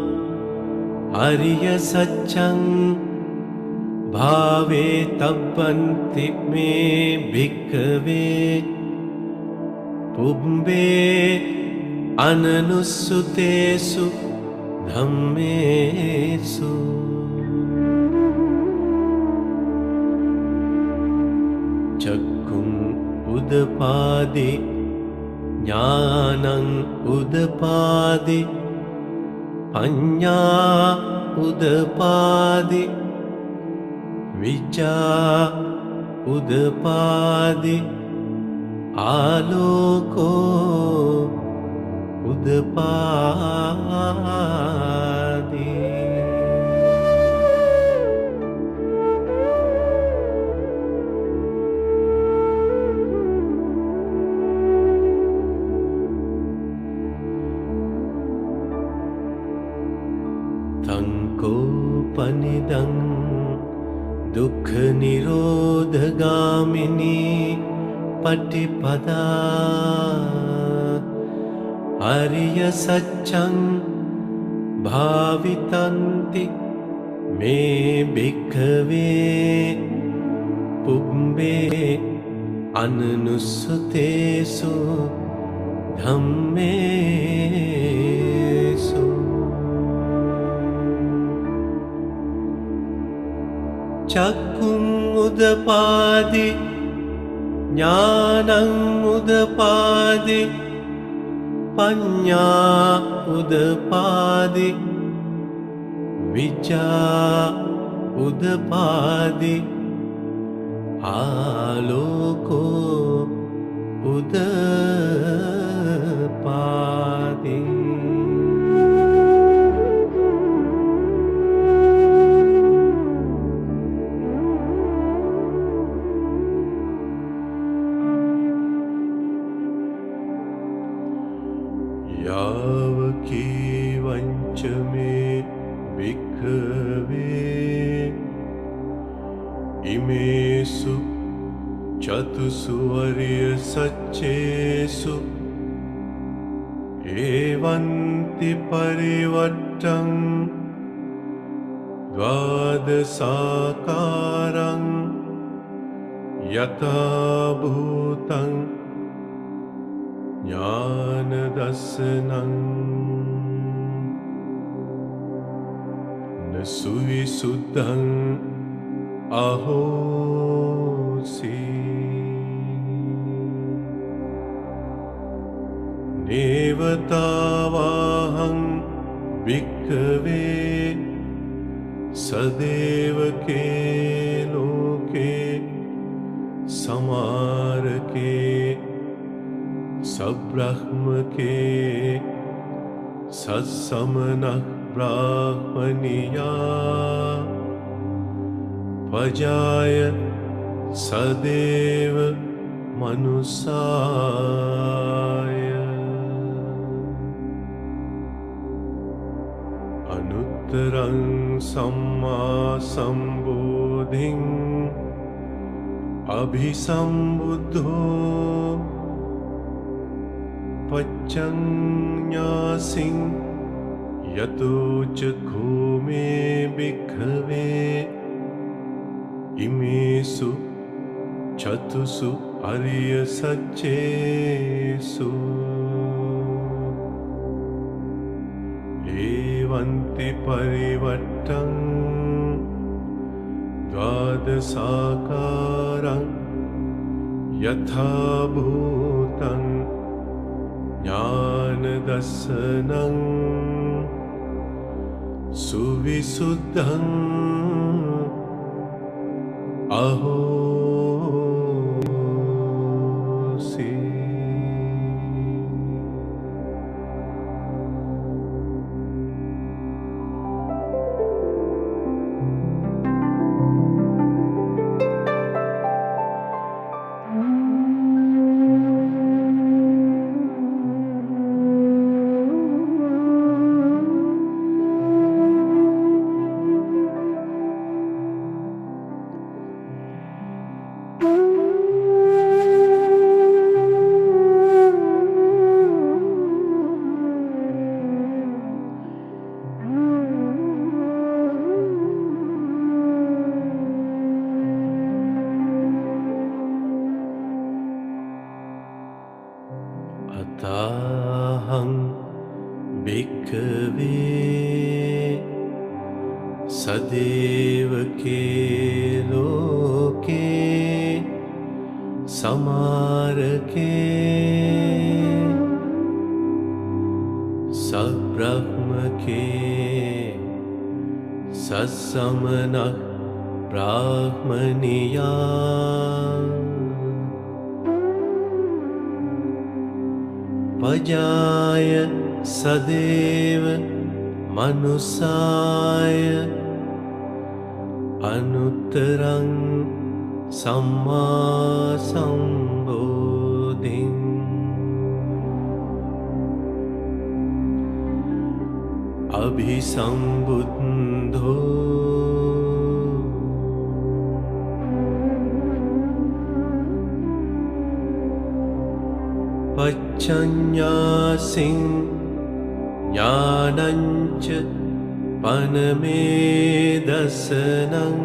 ආරිය සත්‍යං භාවේ තබ්බන්ති මේ භික්ඛවේ පුබ්බේ අනනුස්සුතේසු ධම්මේසු චක්කුං උදපාදි ඥානං උදපාදි පඤ්ඤා උදපාදි විජ්ජා උදපාදි ආලෝකෝ උදපාදි දුක්ඛ නිරෝධගාමිනී පටිපදා අරිය සත්‍යං භාවිතන්ති මේ භික්ඛවේ පුබ්බේ අනනුස්සතේසු ධම්මේසු චක්කුං උදපාදි ඥානං උදපාදි පඤ්ඤා උදපාදි විචා උදපාදි ආලෝකෝ උදපාදි යාවකී වංචමේ භික්ඛවේ ඉමේසු චතුසු අරිය සච්චේසු ඒවන්ති පරිවට්ටං ද්වාදසාකාරං යථා භූතං ඥාන දස්සනං නසුවිසුද්ධං අහෝසි නේවතාවාහං භික්ඛවේ සදේවකේ ලෝකේ සමාරකේ සබ්‍රහ්මකේ සස්සමනක් බ්‍රාහ්මනියා පජාය සදේව මනුසාය අනුත්තරං සම්මා සම්බෝධින් අභිසම්බුද්ධෝ පච්චඤ්ඤාසින් යතෝච කෝමේ භික්ඛවේ ඉමේසු චතුසු අරිය සච්චේසු ඒවන්ති පරිවට්ටං ද්වාදසාකාරං යථා භූතං ඥාන දස්සනං සුවිසුද්ධං අහෝසි සමනක් බ්‍රාහ්මනියා පජාය සදේව මනුසාය අනුත්තරං සම්මා සම්බෝධින් අභිසම්බුද්ධෝ Pachanyāsiṃ Jnānaṃca Panamedasanam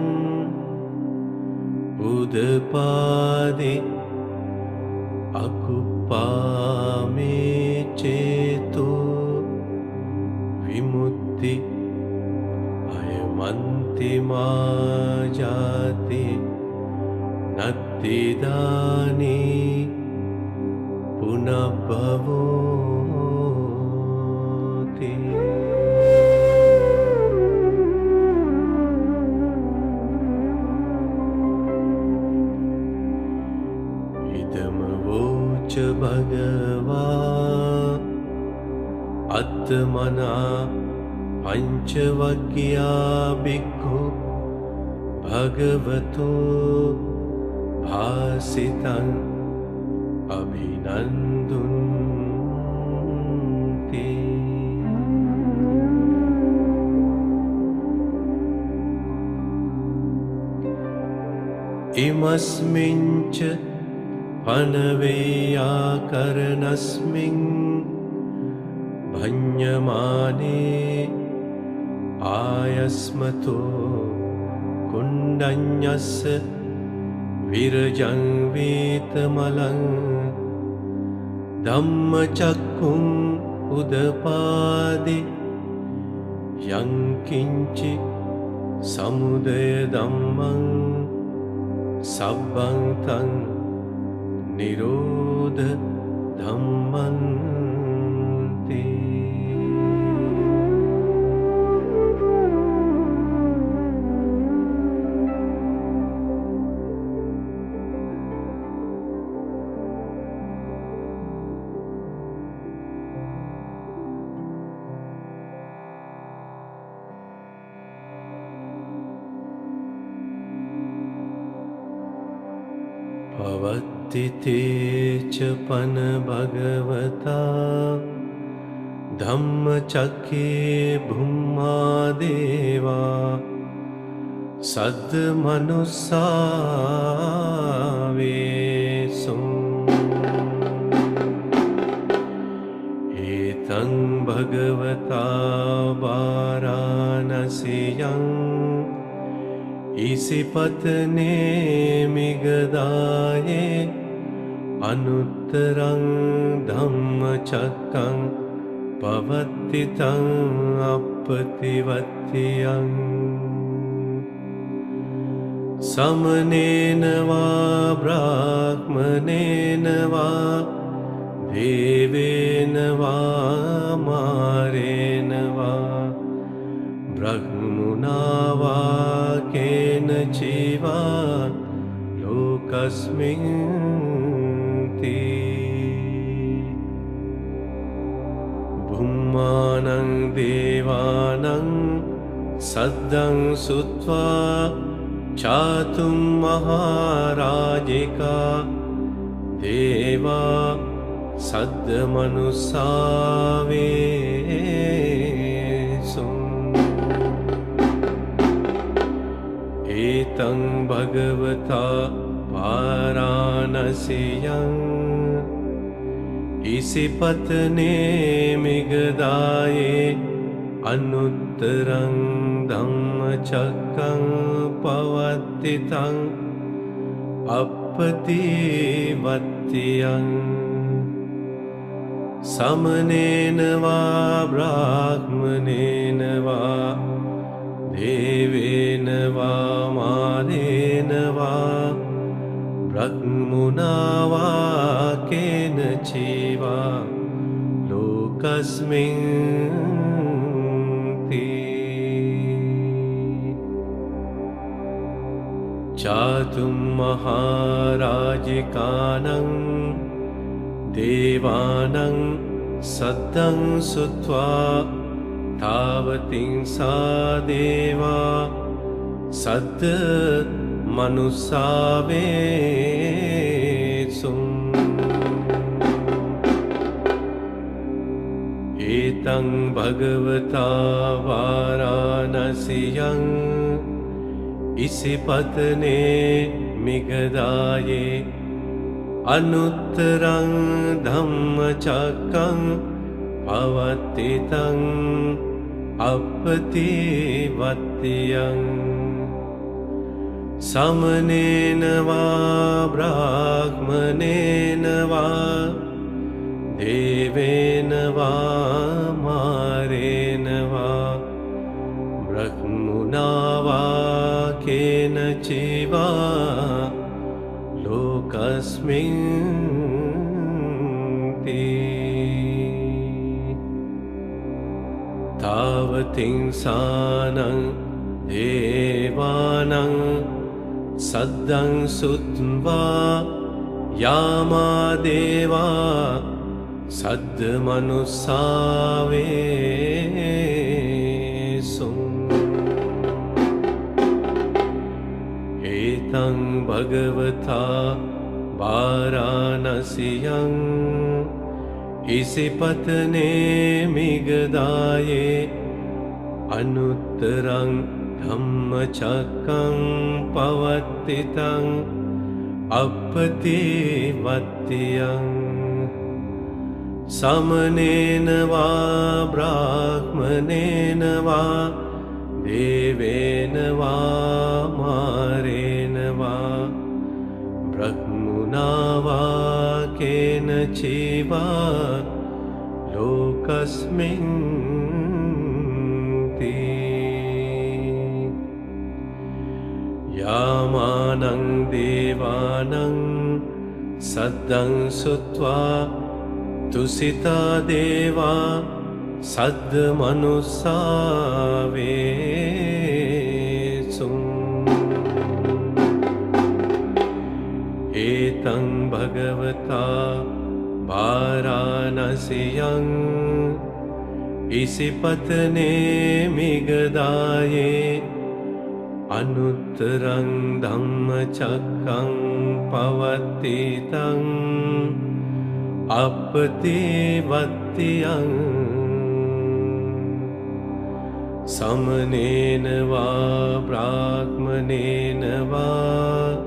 Udapāde Akupāme Ceto Vimutti Ayamanti Mājāti Nattidāni Punabhavoti. Idamavoca bhagavā atmanā pañcavakkya bhikkhu bhagavato bhāsitaṃ abhinandunti. Imasmiñca panaveyākaranasmiñ bhaññamāne āyasmato kundaññassa virajaṃ vetamalam Dhammacakkhuṃ udapāde yankinci samudaya dhammam sabbaṃ taṃ nirodha dhammanti. Pavattite ca pana bhagavata Dhammacakke bhumma deva Saddha manusāvesum Etaṃ bhagavata vāranasiyaṃ Isipatane migadaye anuttaraṃ dhammacakkam pavattitaṃ appativattiyaṃ samanena vā brahmanena vā devena vā marena vā brahmuna vā kena civa lokasmiñ ti bhummanam devanam saddam sutva chatum maharajika deva saddha manusāvesum Etaṃ bhagavata vāranasiyaṃ Isipatane migadaye anuttaraṃ dhammacakkam pavattitaṃ appativattiyaṃ samanena vā brahmanena vā devena vā marena vā brahmuna vā kena civa lokasmiñ ti chatum maharajikānaṃ devanam saddam sutva tāvatiṃ sādeva saddha manusāvesum etaṃ bhagavata vāranasiyaṃ isipatane migadaye Anuttarang Dhammacakang Pavatitang Appati Vattiyang Samanena va Brahmanena va Devena va Marena va Brahmuna va Kena Chiva Lokasmin Ti Tavating Sanang Devanang Saddang Sutva Yama Deva Saddha Manusave Sum Etang Bhagavata Varanasiyang Isipatane Migadaye Anuttarang Dhammacakang Pavattitang Appati Vattiyang Samanena va Brahmanena va Devena va Marena va Brahmuna va Kena Chiva Lokasmin Ti Yamanang Devanang Saddang Sutva Tusita Deva Saddha Manusave Sum Etang Bhagavata Varanasiyang Isipatane Migadaye Anuttarang Dhammacakang Pavattitang Appati Vattiyang Samanena va Brahmanena va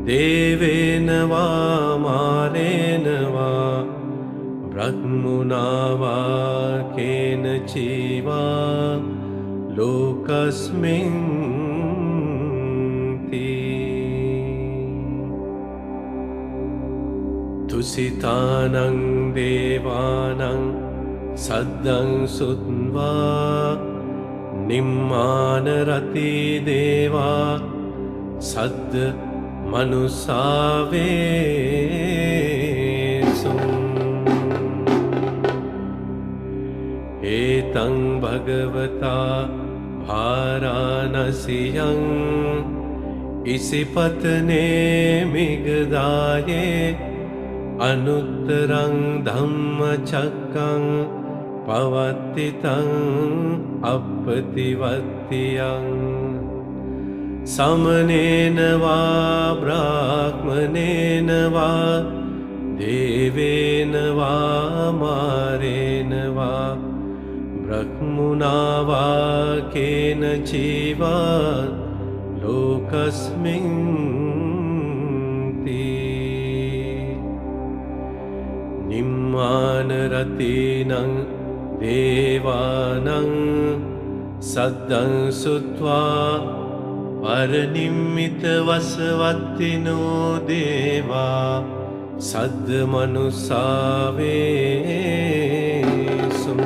Devena va Marena va Brahmuna va Kena Chiva Lokasmin Ti Tusitanang Devanang Saddang Sutva Nimmanarati Deva Saddha Manusave Sum Etang Bhagavata Varanasiyang Isipatane Migadaye Anuttarang Dhammacakang Pavattitang Appati Vattiyang Samanena va Brahmanena va Devena va Marena va Brahmuna va Kena Chiva Lokasmin Ti Nimmanaratinang Devanang Saddang Sutva Paranimmita Vasavatino Deva Saddha Manusave Sum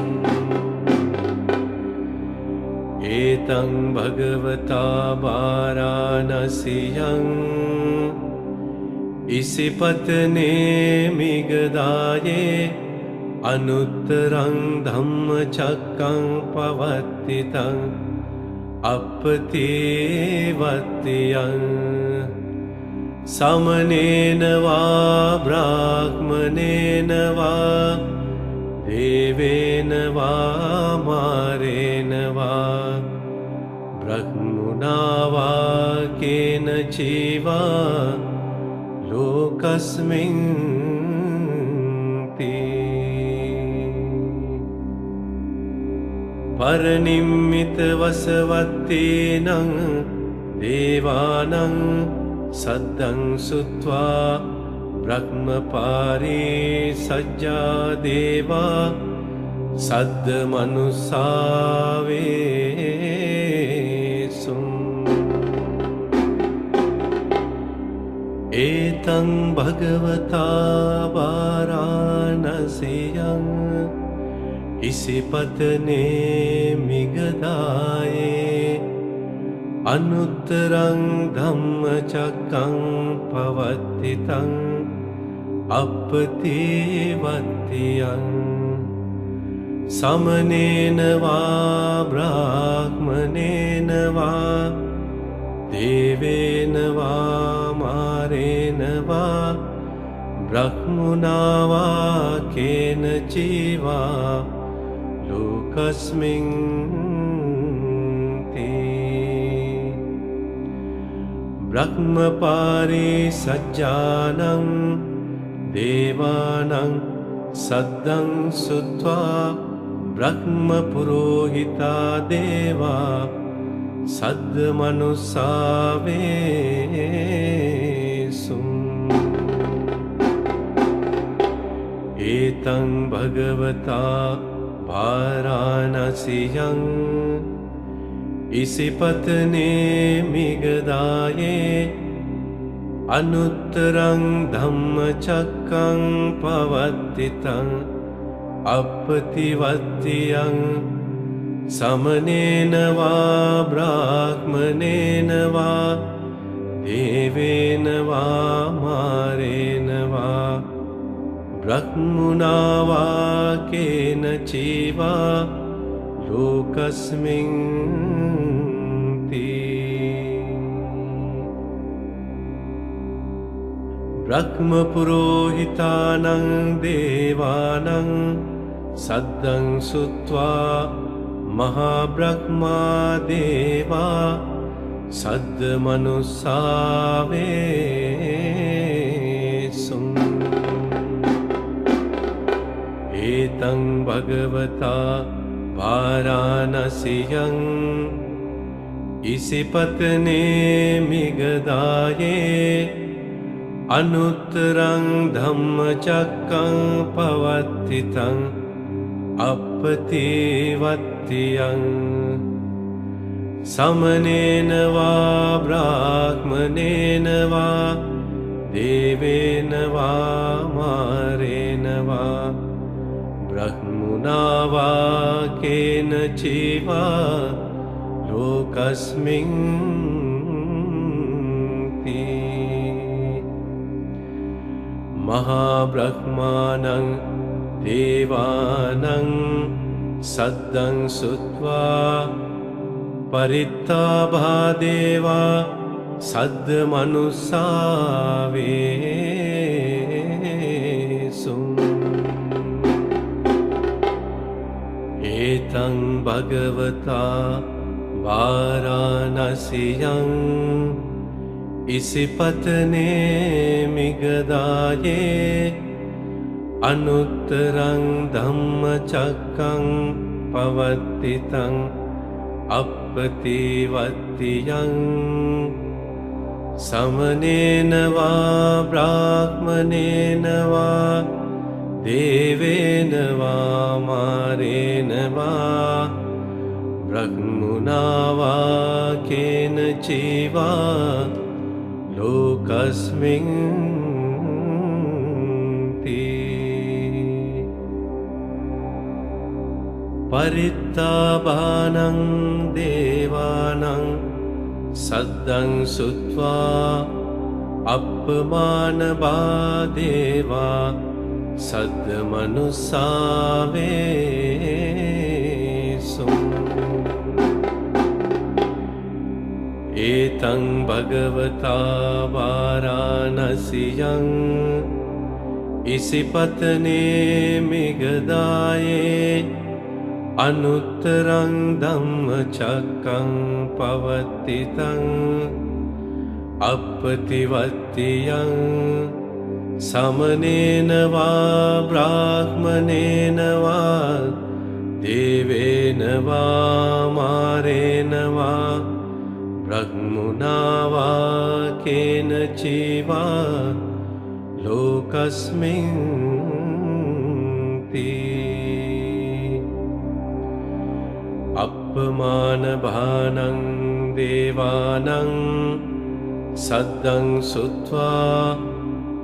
Etang Bhagavata Varanasiyang Isipatane Migadaye Anuttarang Dhammacakang Pavattitang Appati Vattiyang Samanena va Brahmanena va Devena va Marena va Brahmuna va Kena Chiva Lokasmin Ti Paranimmita Vasavattinang Devanang Saddang Sutva Brahmapari sajja deva saddha manusave sum etang bhagavata varanasiyam isipatane migadaye anuttarang dhammacakkaṃ pavattitaṃ appativattiyaṃ samanena va brahmanena va devena va marena va brahmuna va kena jiva lokasmin te brahmapari sajjanam devanam saddam sutva brahma purohita deva saddha manusave sum etang bhagavata varanasiyam isipatane migadaye anuttarang dhammacakkaṃ pavattitaṃ appativattiyaṃ samanena va brahmanena va devena va marena va brahmuna va kena jiva lokasmin te brahma purohitānaṃ devānaṃ saddhaṃ sutva mahabrahma deva saddha manusave sum etang bhagavata varanasiyam isipatane migadaye anuttarang dhammacakkaṃ pavattitaṃ appativattiyaṃ samanena va brahmanena va devena va marena va brahmuna va kena jiva lokasmin te mahabrahmanam devanam saddhaṃ sutva Paritta bhadeva saddha manusave sum etang bhagavata varanasiyam isipatane migadaye anuttarang dhammacakkaṃ pavattitaṃ appativattiyaṃ samanena va brahmanena va devena va marena va brahmuna va kena jiva lokasmin te Paritta bhanam devanam saddhaṃ sutva appamana bhadeva saddha manusave sum etang bhagavata varanasiyam isipatane migadaye anuttarang dhammacakkaṃ pavattitaṃ appativattiyaṃ samanena va brahmanena va devena va marena va brahmuna va kena jiva lokasmin ti appamana bhanang devanang saddang sutva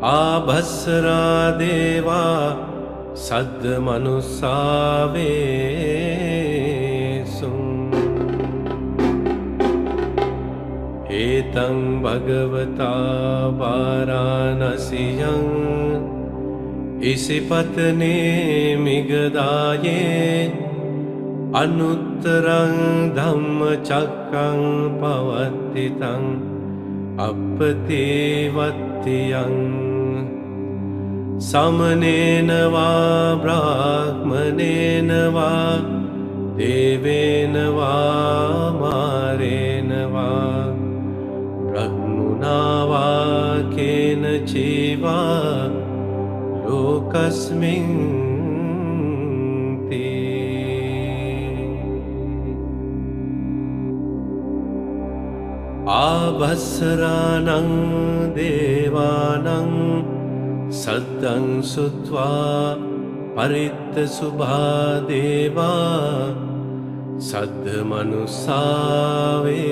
abhasra deva saddha manussave etang bhagavata varanasiyang isipatane migadaye anuttarang dhamma chakkang pavattitang appati vattiyang samanena va brahmanena va devena va marena va brahmuna va kena chiva lokasmin ti abhasranang devanang saddang sutva paritta subha deva saddha manussave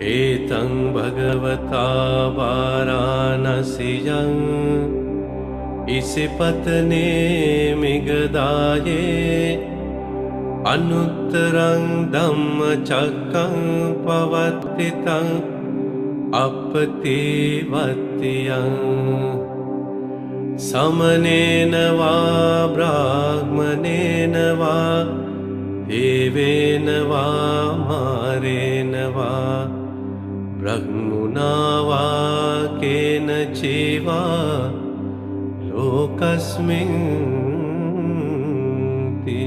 etang bhagavata varanasiyang isipatane migadaye anuttarang dhamma chakkang pavattitang appati vattiyang samanena va brahmanena va devena va marena va brahmuna va kena chiva lokasmin ti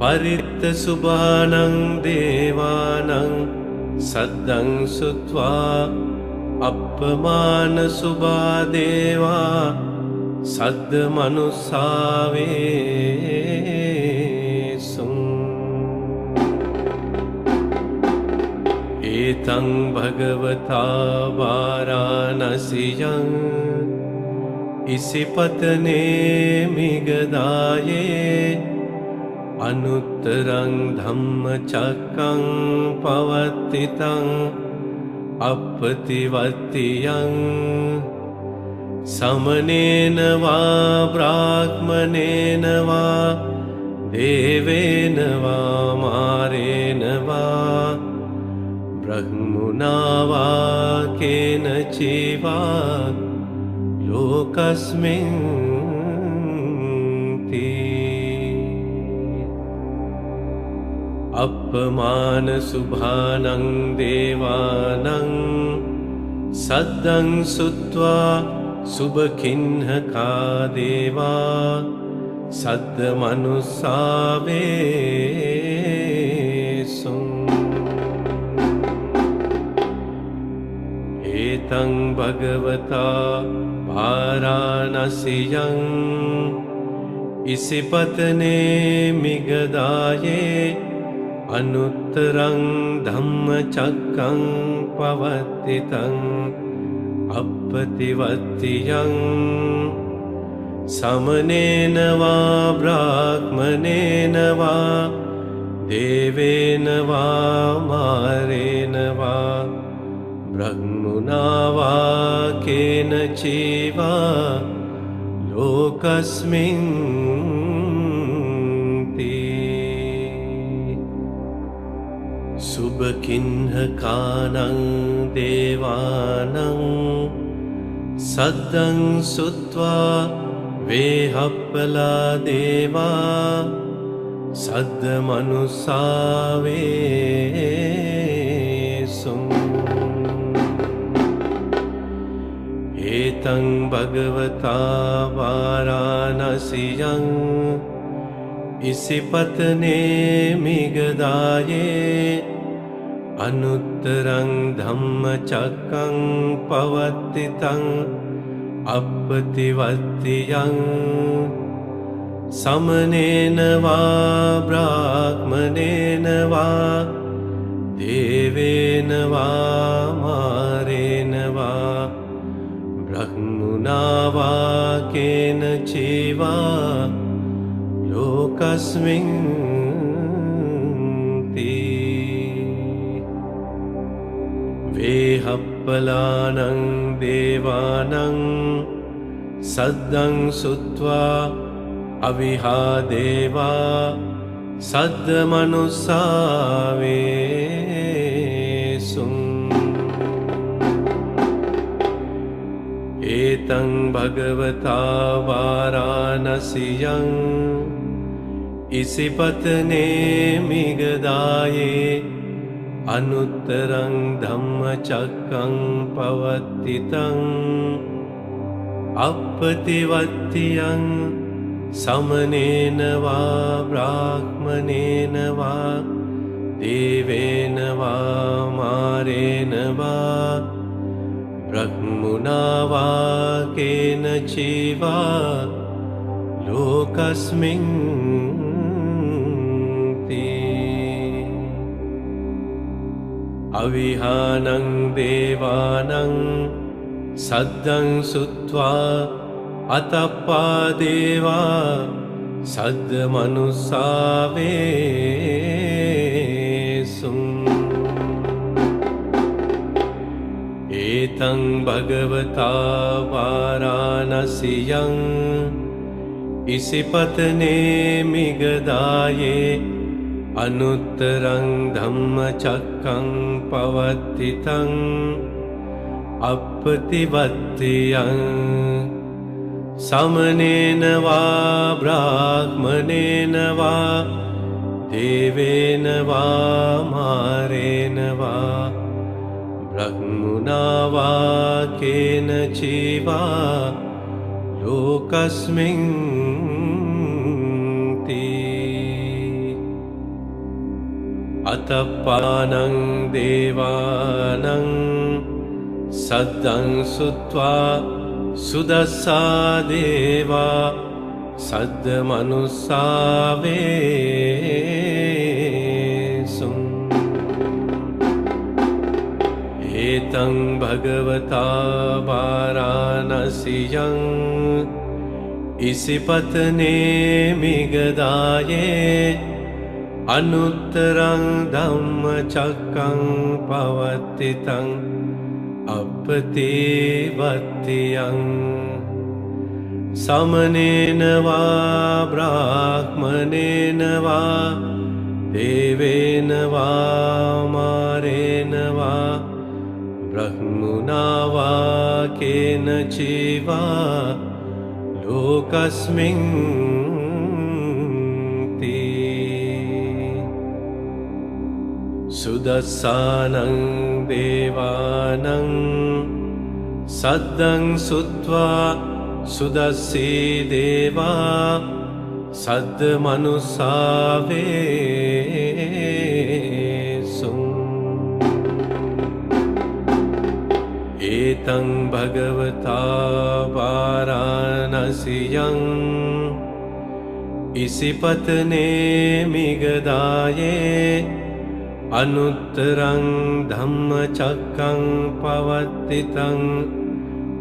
Paritta subhanang devanang saddang sutva appamana subha deva saddha manussave etang bhagavata varanasiyang isipatane migadaye anuttarang dhamma chakkang pavattitang appati vattiyang samanena va brahmanena va devena va marena va brahmuna va kena chiva lokasmin ti appamana subhanang devanang saddang sutva subhakinhaka deva saddha manussave etang bhagavata varanasiyang isipatane migadaye anuttarang dhamma chakkang pavattitang appati vattiyang samanena va brahmanena va devena va marena va brahmuna va kena chiva lokasmin ti subhakinhakanang devanang saddang sutva vehappala deva saddha manussave etang bhagavata varanasiyang isipatane migadaye anuttarang dhamma chakkang pavattitang appati vattiyang samanena va brahmanena va devena va marena va brahmuna va kena chiva lokasmin ti vehapalanang devanang saddang sutva avihadeva saddamanussave sum etang bhagavata varanasiyang isipatane migadaye anuttarang dhammacakkang pavattitang appativattiyang samanena va brahmanena va devena va marena va brahmuna va kena chiva lokasmin ti avihanang devanang saddang sutva atappa deva saddamanussave sum etang bhagavata varanasiyang isipatane migadaye anuttarang dhammacakkang pavattitang appativattiyang samanena va brahmanena va devena va marena va brahmuna va kena chiva lokasmin ti atappanang devanang saddang sutva sudassa deva saddamanussave sum etang bhagavata varanasiyang isipatane migadaye anuttarang dhammacakkang pavattitang appativattiyang samanena va brahmanena va devena va marena va brahmuna va kena chiva lokasmin ti sudassanang devanang saddang sutva sudassi deva saddamanussave sum etang bhagavata varanasiyang isipatane migadaye anuttarang dhammacakkang pavattitang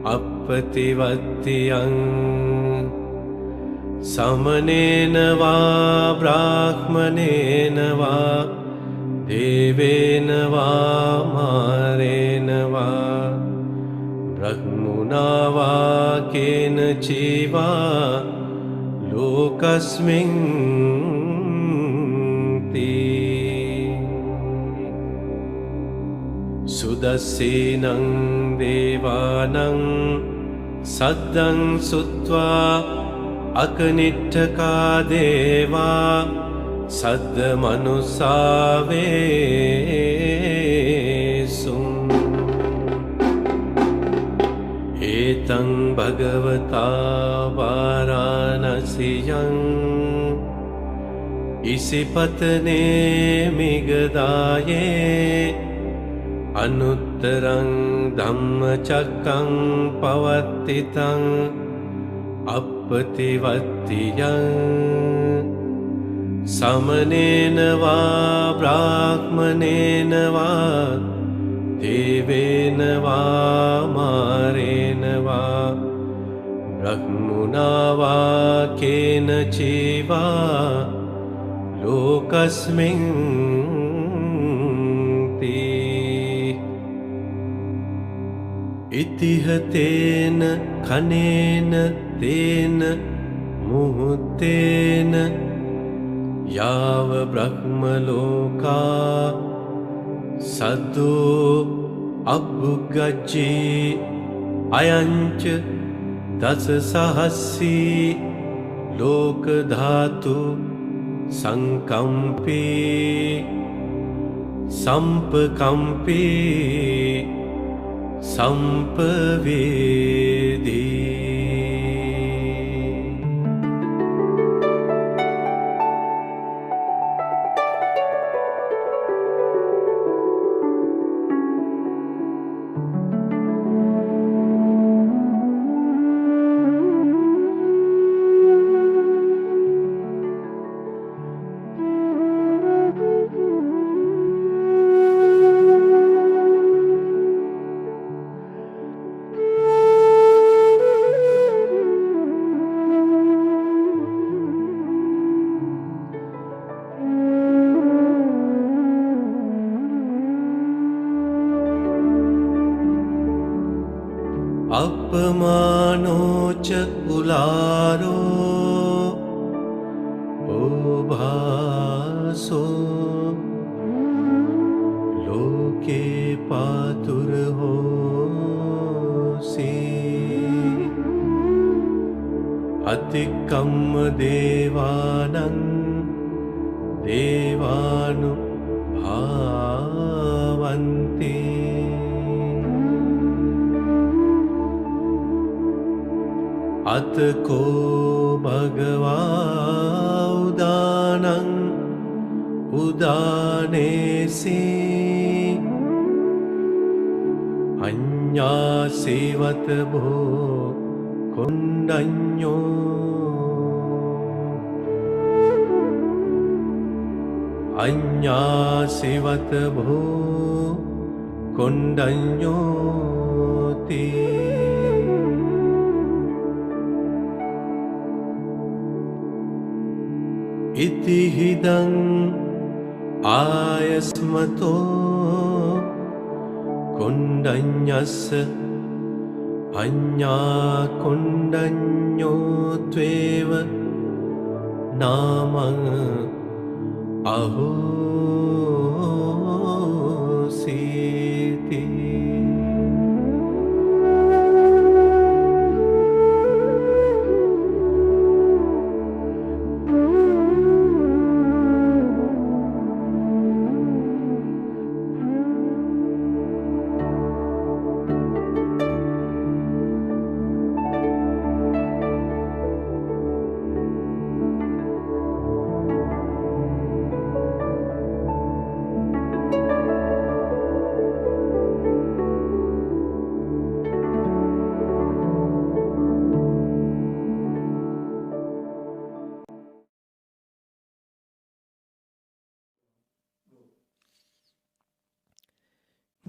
appativattiyang samanena va brahmanena va devena va marena va brahmuna va kena chiva lokasmin ti sudassinang devanang saddang sutva akanittaka deva saddamanussave sum etang bhagavata varanasiyang isipatane migadaye anuttarang dhammacakkang pavattitang අපතිවත්තියං සමනේනවා බ්‍රාහ්මනේනවා දේවේනවා මාරේනවා බ්‍රහ්මුණවා කේන චීවා ලෝකස්මින් ඉතිහතේන කනේන තේන මුහුත්තේන යාව බ්‍රහ්මලෝකා සද්දෝ අබ්බුගච්චී අයංච දස සහස්සී ලෝකධාතු සංකම්පී සම්පකම්පී සම්පවේදී අපමානෝච උලාරෝ ඕභාසෝ ලෝකේ පාතුර හෝසී අතික්කම්ම දේවානං දේවානු භාවන්ති අතකෝ භගවා උදානං උදානේසී අඤ්ඤාසේවත භෝ කොණ්ඩඤ්ඤෝ අඤ්ඤාසේවත භෝ කොණ්ඩඤ්ඤෝති ඉතිහිදං ආයස්මතෝ කොණ්ඩඤ්ඤස්ස අඤ්ඤා කොණ්ඩඤ්ඤෝ ත්වේව නාමං අහෝසීති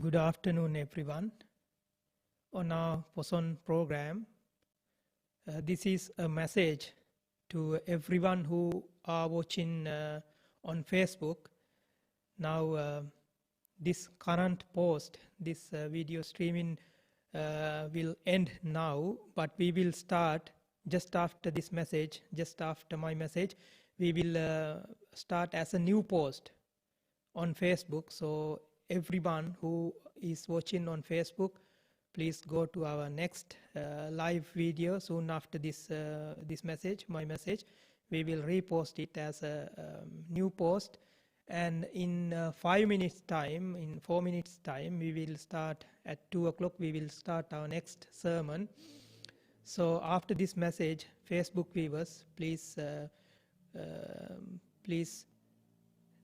Good afternoon, everyone. On our Poson program, this is a message to everyone who are watching on Facebook. Now, this current post, this video streaming will end now, but we will start just after this message, just after my message. We will start as a new post on Facebook. So everyone who is watching on Facebook, please go to our next live video soon after this message, my message. We will repost it as a new post, and in 5 minutes time, in 4 minutes time, we will start at 2 o'clock. We will start our next sermon. So after this message, Facebook viewers, please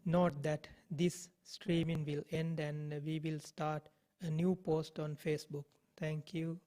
note that this streaming will end and we will start a new post on Facebook. Thank you.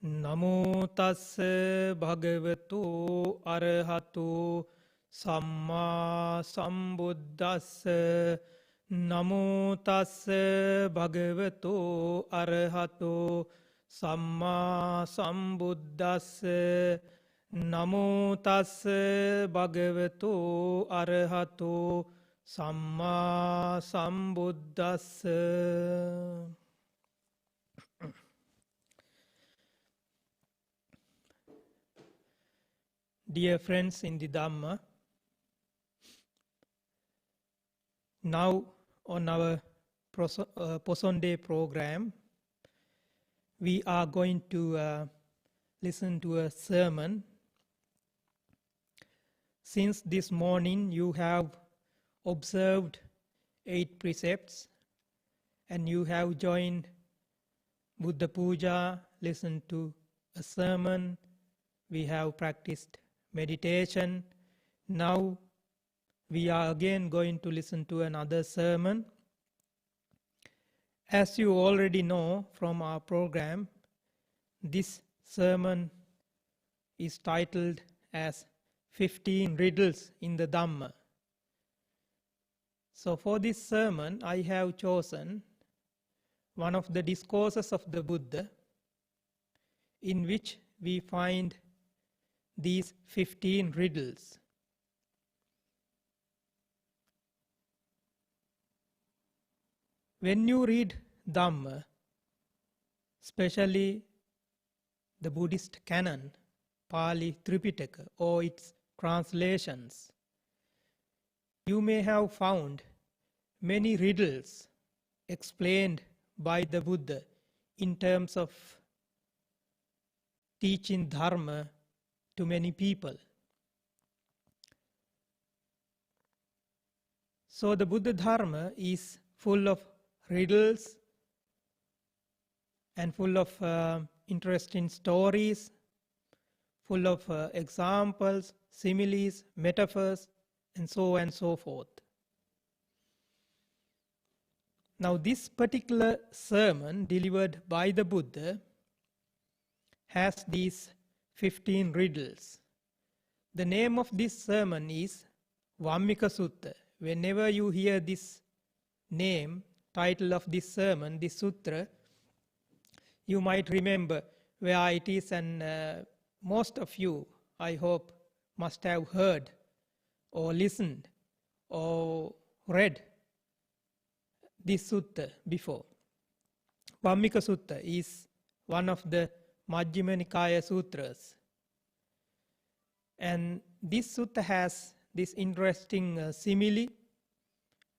Namo tassa bhagavato arahato samma sambuddhassa. Namo tassa bhagavato arahato samma sambuddhassa. Namo tassa bhagavato arahato samma sambuddhassa. Dear friends in the Dhamma, now on our Poson Day program, we are going to listen to a sermon. Since this morning you have observed 8 precepts and you have joined Buddha Puja, listened to a sermon, we have practiced meditation. Now we are again going to listen to another sermon. As you already know from our program, this sermon is titled as 15 Riddles in the Dhamma. So for this sermon, I have chosen one of the discourses of the Buddha, in which we find these 15 riddles. When you read Dhamma, especially the Buddhist canon, Pali Tripitaka, or its translations, you may have found many riddles explained by the Buddha in terms of teaching Dharma to many people. So the Buddha Dharma is full of riddles and full of interesting stories, full of examples, similes, metaphors, and so on and so forth. Now this particular sermon delivered by the Buddha has these 15 riddles. The name of this sermon is Vammika Sutta. Whenever you hear this name, title of this sermon, this sutra, you might remember where it is, and most of you, I hope, must have heard or listened or read this sutta before. Vammika Sutta is one of the Majjhima Nikaya sutras. And this sutta has this interesting simile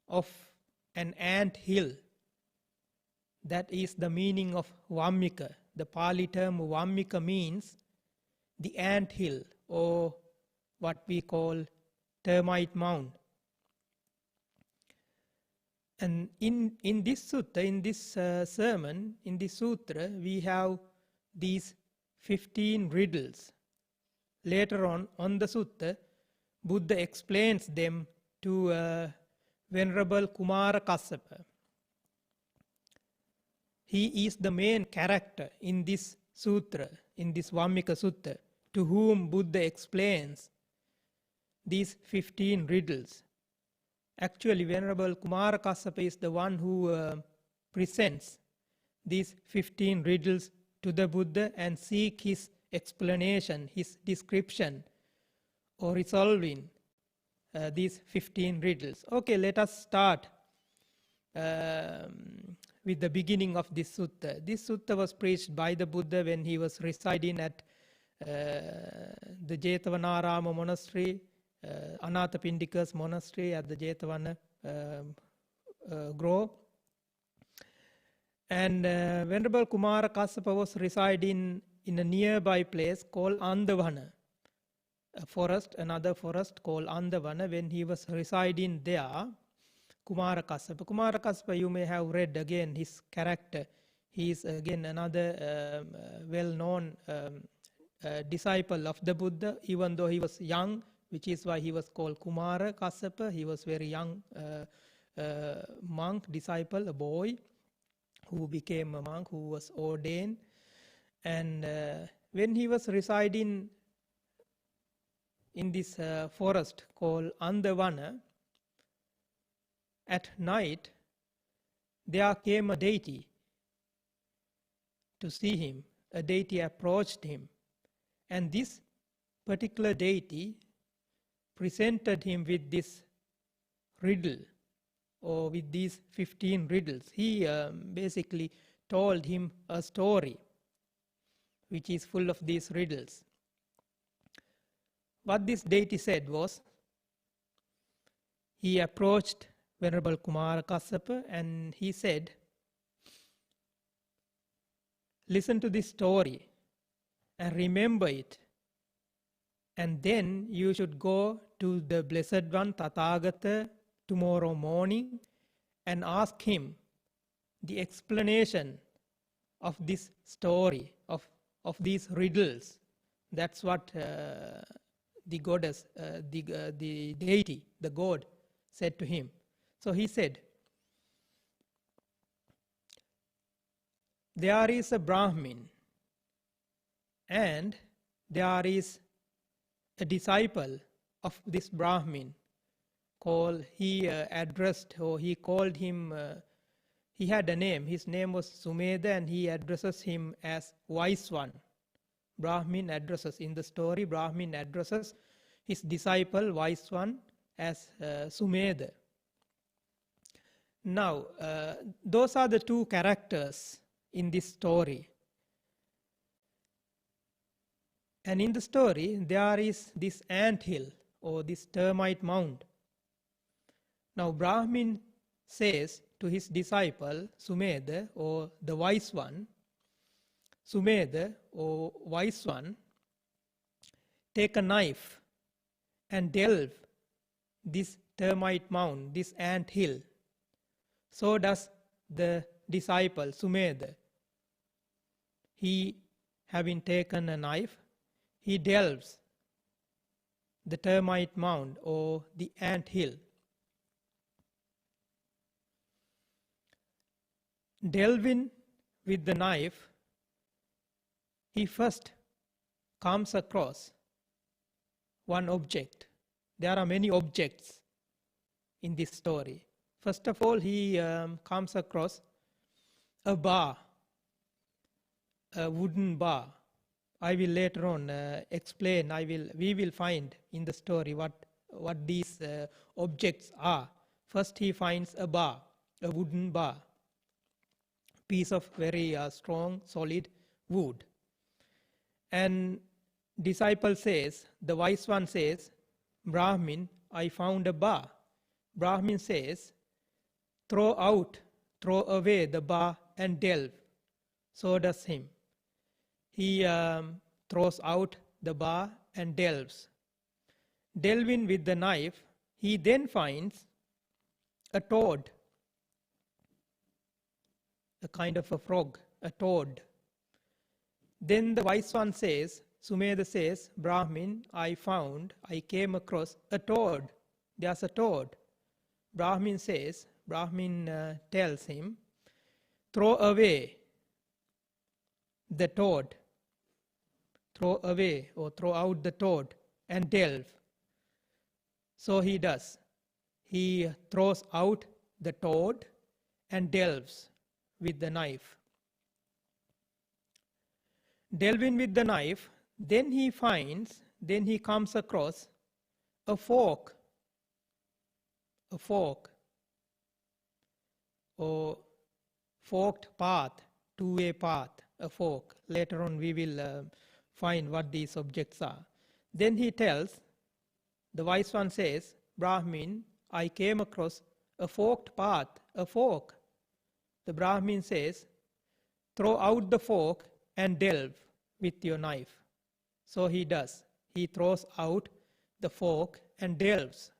of an ant hill. That is the meaning of Vammika. The Pali term Vammika means the ant hill, or what we call termite mound. And in this sutta, in this sermon, in this sutra, we have these 15 riddles. Later on the sutta, Buddha explains them to Venerable Kumara Kassapa. He is the main character in this sutra, in this Vammika Sutta, to whom Buddha explains these 15 riddles. Actually, Venerable Kumara Kassapa is the one who presents these 15 riddles to the Buddha and seek his explanation, his description, or resolving these 15 riddles. Okay, let us start with the beginning of this sutta. This sutta was preached by the Buddha when he was residing at the Jetavanarama monastery, Anathapindika's monastery at the Jetavana grove. And Venerable Kumara Kassapa was residing in a nearby place called Andavana, a forest, another forest called Andavana. When he was residing there, Kumara Kassapa, you may have read again his character. He is again another well-known disciple of the Buddha, even though he was young, which is why he was called Kumara Kassapa. He was very young monk, disciple, a boy who became a monk, who was ordained. And when he was residing in this forest called Andavana, at night there came a deity to see him. A deity approached him, and this particular deity presented him with this riddle, or with these 15 riddles. He basically told him a story which is full of these riddles. What this deity said was, he approached Venerable Kumara Kassapa and he said, listen to this story and remember it, and then you should go to the Blessed One Tathagata tomorrow morning and ask him the explanation of this story, of these riddles. That's what the goddess, the deity, the god, said to him. So he said, there is a Brahmin and there is a disciple of this Brahmin called, he called him, he had a name, his name was Sumedha, and he addresses him as Wise One. Brahmin addresses, in the story, Brahmin addresses his disciple, Wise One, as Sumedha. Now, those are the two characters in this story. And in the story, there is this ant hill, or this termite mound. Now, Brahmin says to his disciple, Sumedha, or the Wise One, Sumedha, or Wise One, take a knife and delve this termite mound, this ant hill. So does the disciple, Sumedha. He, having taken a knife, he delves the termite mound or the ant hill. Delving with the knife, he first comes across one object. There are many objects in this story. First of all, he comes across a bar, a wooden bar. I will later on explain. We will find in the story what these objects are. First, he finds a bar, a wooden bar, piece of very strong, solid wood. And disciple says, the Wise One says, Brahmin, I found a bar. Brahmin says, throw away the bar and delve. So does him. He throws out the bar and delves. Delving with the knife, he then finds a toad, a kind of a frog, a toad. Then the Wise One says, Sumedha says, Brahmin, I came across a toad. There's a toad. Brahmin tells him, throw away the toad. Throw away or throw out the toad and delve. So he does. He throws out the toad and delves with the knife. Delving with the knife, then he comes across a fork or forked path, two-way path, a fork. Later on we will find what these objects are. Then he tells, the Wise One says, Brahmin, I came across a forked path, a fork. The Brahmin says, throw out the fork and delve with your knife. So he does. He throws out the fork and delves.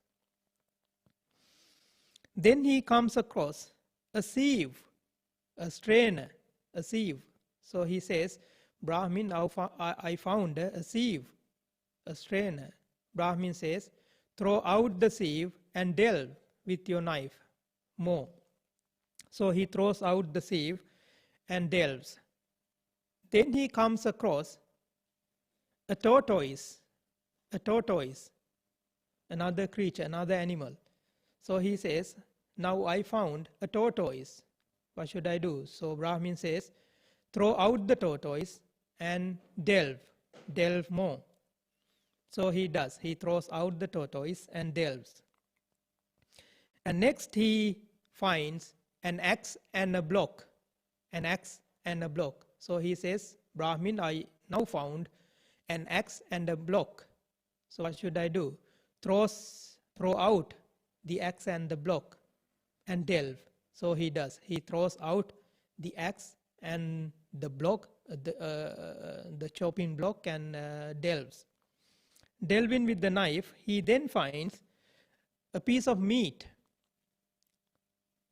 Then he comes across a sieve, a strainer, a sieve. So he says, Brahmin, I found a sieve, a strainer. Brahmin says, throw out the sieve and delve with your knife more. So he throws out the sieve and delves. then he comes across a tortoise, another creature, another animal. So he says, now I found a tortoise. What should I do? So Brahmin says, throw out the tortoise and delve more. So he does. He throws out the tortoise and delves. And next he finds an axe and a block. So he says, Brahmin, I now found an axe and a block. So what should I do? Throw out the axe and the block and delve. So he does. He throws out the axe and the block, the chopping block, and delves. Delving with the knife, he then finds a piece of meat.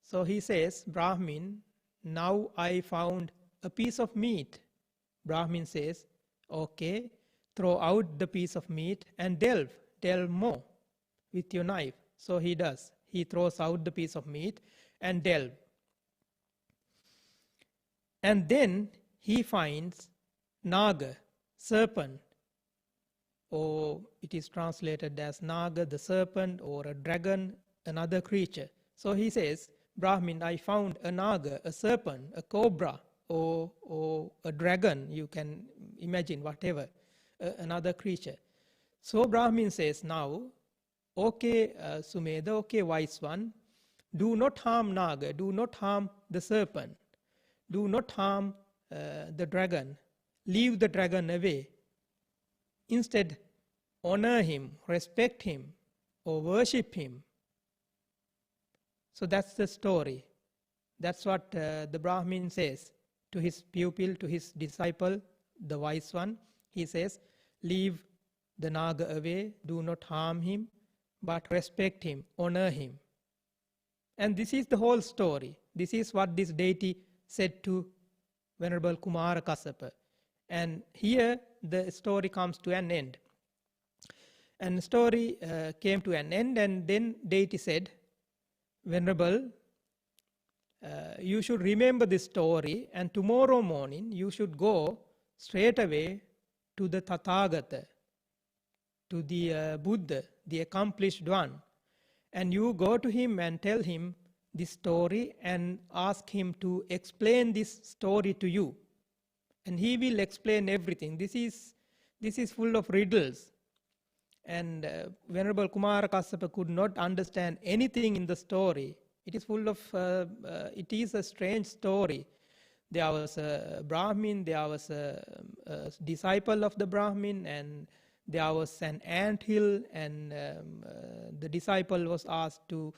So he says, Brahmin, now I found a piece of meat. Brahmin says, okay, throw out the piece of meat and delve more with your knife. So he does. He throws out the piece of meat and delve. And then he finds Naga, serpent, or it is translated as Naga, the serpent, or a dragon, another creature. So he says, Brahmin, I found a Naga, a serpent, a cobra, or a dragon, you can imagine, whatever, another creature. So Brahmin says, now, okay, Sumedha, okay, wise one, do not harm Naga, do not harm the serpent, do not harm the dragon, leave the dragon away. Instead, honor him, respect him, or worship him. So that's the story. That's what the Brahmin says to his pupil, to his disciple, the wise one. He says, leave the Naga away, do not harm him, but respect him, honor him. And this is the whole story. This is what this deity said to Venerable Kumara Kassapa. And here the story comes to an end. And the story came to an end, and then deity said, Venerable, you should remember this story, and tomorrow morning you should go straight away to the Tathagata, to the Buddha, the accomplished one. And you go to him and tell him this story and ask him to explain this story to you. And he will explain everything. This is full of riddles. And Venerable Kumara Kassapa could not understand anything in the story. It is full of, it is a strange story. There was a Brahmin, there was a disciple of the Brahmin, and there was an anthill, and the disciple was asked to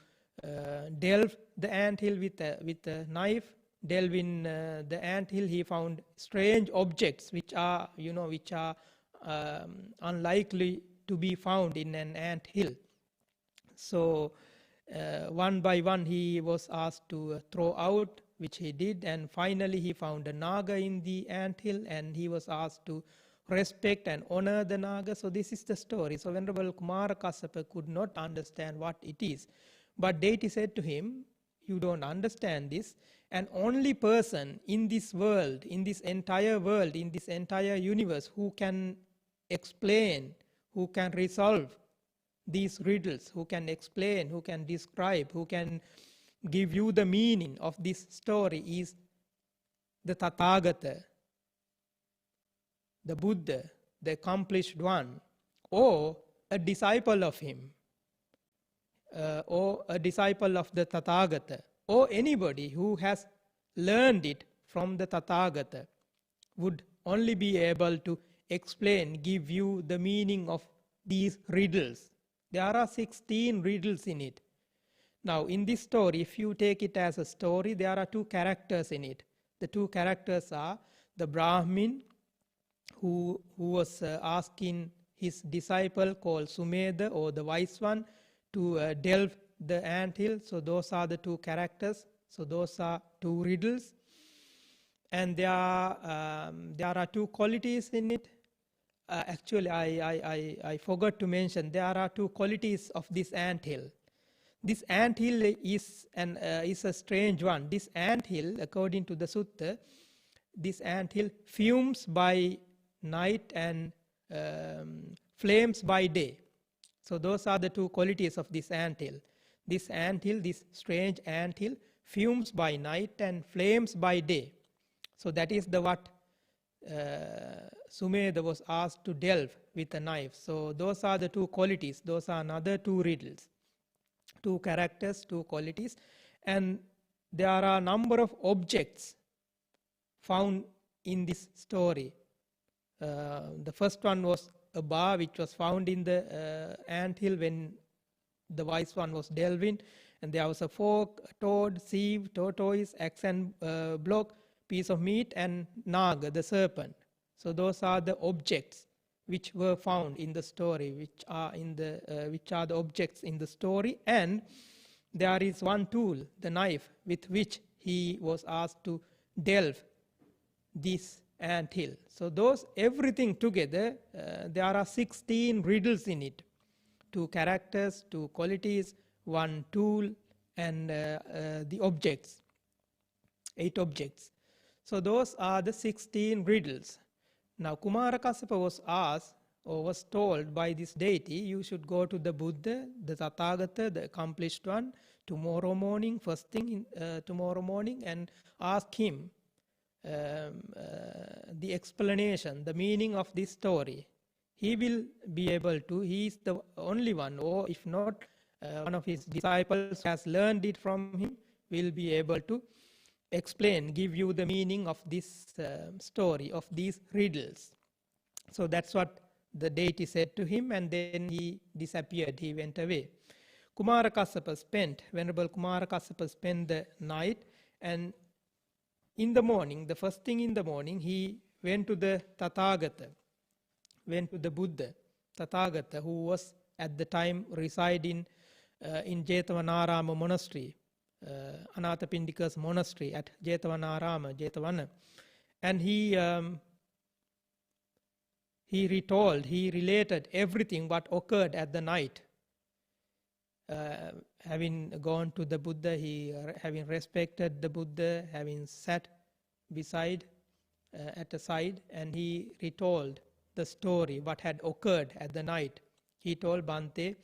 delve the anthill with a knife. Delving the anthill, he found strange objects which are unlikely to be found in an anthill. So one by one he was asked to throw out, which he did, and finally he found a Naga in the anthill, and he was asked to respect and honor the Naga. So this is the story. So Venerable Kumara Kassapa could not understand what it is. But deity said to him, you don't understand this. An only person in this world, in this entire world, in this entire universe who can explain, who can resolve these riddles, who can explain, who can describe, who can give you the meaning of this story is the Tathagata, the Buddha, the accomplished one, or a disciple of him, or a disciple of the Tathagata, or anybody who has learned it from the Tathagata would only be able to explain, give you the meaning of these riddles. There are 16 riddles in it. Now, in this story, if you take it as a story, there are two characters in it. The two characters are the Brahmin, who was asking his disciple called Sumedha, or the wise one, to delve the anthill. So those are the two characters. So those are two riddles. And there are two qualities in it. Actually, I forgot to mention, there are two qualities of this anthill. This anthill is a strange one. This anthill, according to the sutta, this anthill fumes by night and flames by day. So those are the two qualities of this anthill. This anthill, this strange anthill, fumes by night and flames by day. So that is the what Sumedha was asked to delve with a knife. So those are the two qualities. Those are another two riddles. Two characters, two qualities. And there are a number of objects found in this story. The first one was a bar which was found in the anthill when the wise one was delving. And there was a fork, a toad, sieve, tortoise, axe and block, piece of meat, and naga, the serpent. So those are the objects which were found in the story, which are the objects in the story. And there is one tool, the knife, with which he was asked to delve this anthill. So those everything together, there are 16 riddles in it. 2 characters, 2 qualities, 1 tool, and the objects, 8 objects. So those are the 16 riddles. Now Kumara Kassapa was asked or was told by this deity, you should go to the Buddha, the Tathagata, the accomplished one, tomorrow morning, first thing tomorrow morning, and ask him the explanation, the meaning of this story. He will be able to, he is the only one, or if not, one of his disciples has learned it from him, will be able to explain, give you the meaning of this story, of these riddles. So that's what the deity said to him, and then he disappeared, he went away. Kumara Kassapa spent, Venerable Kumara Kassapa spent the night, and in the morning, the first thing in the morning, he went to the Tathagata, went to the Buddha, Tathagata, who was at the time residing in Jetavanarama monastery, Anathapindika's monastery at Jetavanarama, Jetavana. And he related everything what occurred at the night. Having gone to the Buddha, having respected the Buddha, having sat beside, at the side, and he retold the story, what had occurred at the night. He told Bhante,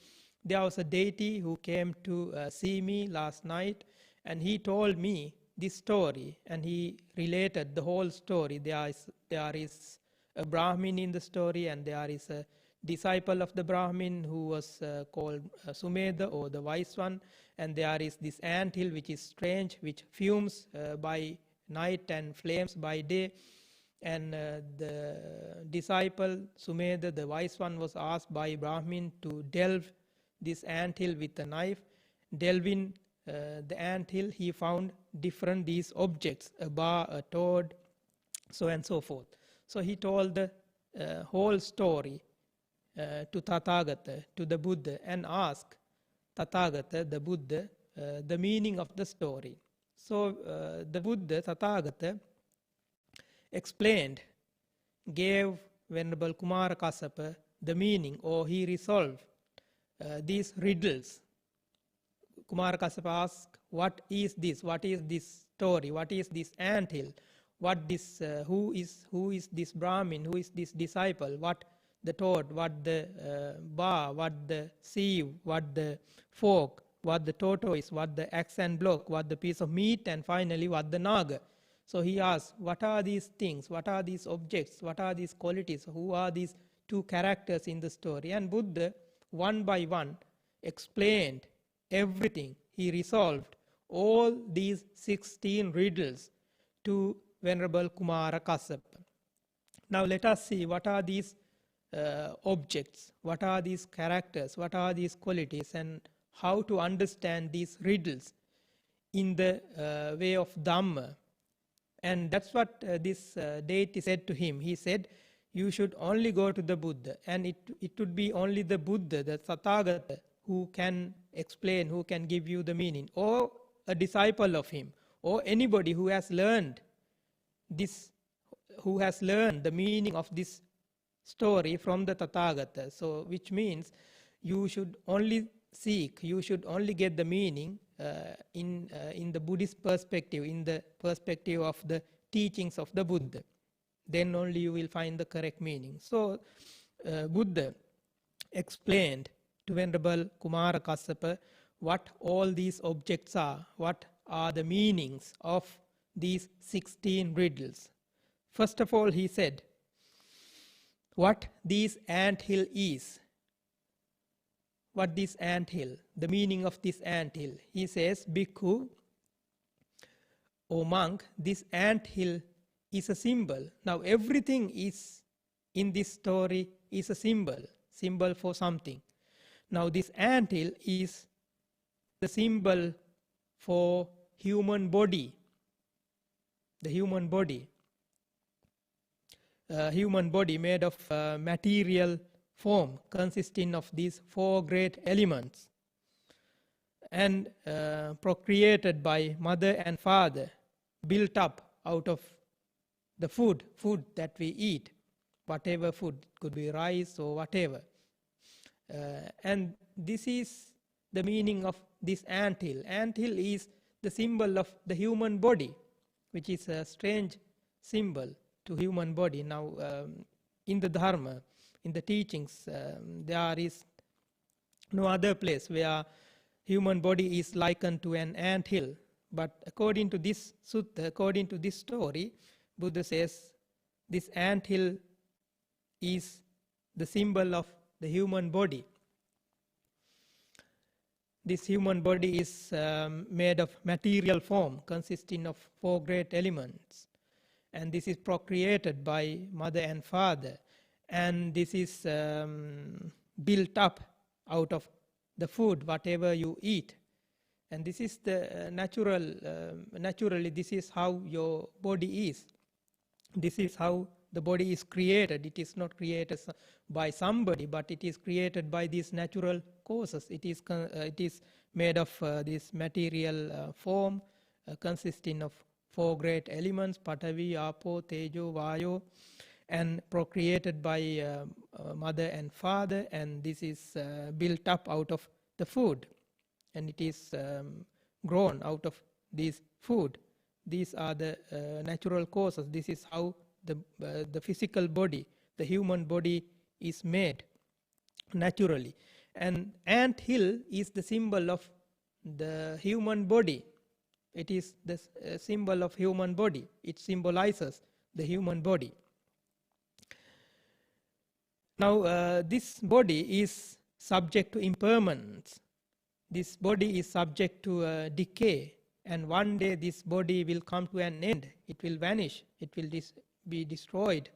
there was a deity who came to see me last night, and he told me this story, and he related the whole story. There is a Brahmin in the story, and there is a disciple of the Brahmin who was called Sumedha, or the wise one, and there is this anthill which is strange, which fumes by night and flames by day. And the disciple Sumedha, the wise one, was asked by Brahmin to delve this anthill with a knife. Delving the anthill, he found different these objects, a bar, a toad, so and so forth. So he told the whole story to Tathagata, to the Buddha, and asked Tathagata, the Buddha, the meaning of the story. So the Buddha, Tathagata, explained, gave Venerable Kumara Kassapa the meaning, or he resolved these riddles. Kumara Kassapa asked, what is this? What is this story? What is this anthill? What this? Who is this Brahmin? Who is this disciple? What the toad? What the bar? What the sieve? What the fork? What the tortoise? What the axe and block? What the piece of meat? And finally, what the naga? So he asked, what are these things? What are these objects? What are these qualities? Who are these 2 characters in the story? And Buddha, one by one, explained everything. He resolved all these 16 riddles to Venerable Kumara Kassapa. Now let us see what are these objects, what are these characters, what are these qualities, and how to understand these riddles in the way of Dhamma. And that's what this deity said to him. He said, you should only go to the Buddha, and it would be only the Buddha, the Tathagata, who can explain, who can give you the meaning, or a disciple of him, or anybody who has learned this, who has learned the meaning of this story from the Tathagata. So which means you should only seek, you should only get the meaning in the Buddhist perspective, in the perspective of the teachings of the Buddha. Then only you will find the correct meaning. So Buddha explained to Venerable Kumara Kassapa what all these objects are, what are the meanings of these 16 riddles. First of all, he said, what this anthill is. What this anthill, the meaning of this anthill. He says, Bhikkhu, O monk, this anthill is a symbol. Now everything is in this story is a symbol for something. Now this anthill is the symbol for human body. The human body. Human body made of material form consisting of these 4 great elements and procreated by mother and father, built up out of the food that we eat, whatever food, could be rice or whatever. And this is the meaning of this anthill. Anthill is the symbol of the human body, which is a strange symbol to human body. Now in the Dhamma, in the teachings, there is no other place where human body is likened to an anthill. But according to this sutta, according to this story, Buddha says this anthill is the symbol of the human body. This human body is made of material form consisting of 4 great elements. And this is procreated by mother and father. And this is built up out of the food, whatever you eat. And this is the naturally this is how your body is. This is how the body is created. It is not created by somebody, but it is created by these natural causes. It is made of this material form consisting of 4 great elements, Patavi, Apo, Tejo, Vayo, and procreated by mother and father, and this is built up out of the food, and it is grown out of this food. These are the natural causes. This is how the physical body, the human body, is made naturally. And anthill is the symbol of the human body. It is the symbol of human body. It symbolizes the human body. Now this body is subject to impermanence. This body is subject to decay, and one day this body will come to an end. It will vanish. It will be destroyed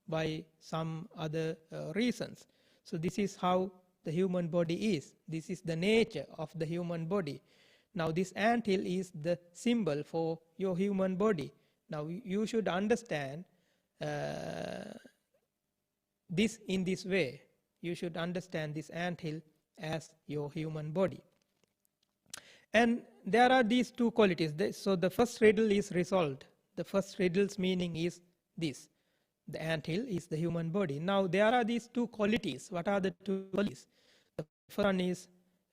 by some other reasons. So this is how the human body is. This is the nature of the human body. Now this anthill is the symbol for your human body. Now you should understand this in this way. You should understand this anthill as your human body. And there are these 2 qualities. So the first riddle is resolved. The first riddle's meaning is this. The anthill is the human body. Now there are these 2 qualities. What are the 2 qualities? The first one is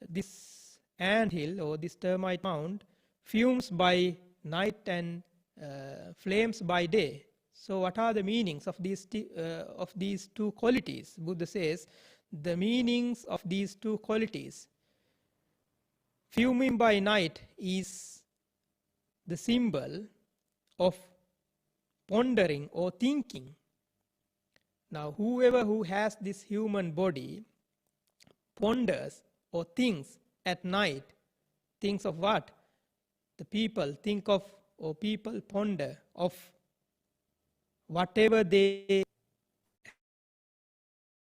this anthill or this termite mound fumes by night and flames by day. So what are the meanings of these 2 qualities? Buddha says the meanings of these 2 qualities. Fuming by night is the symbol of pondering or thinking. Now whoever who has this human body ponders or thinks at night, thinks of what? The people think of, or people ponder of whatever they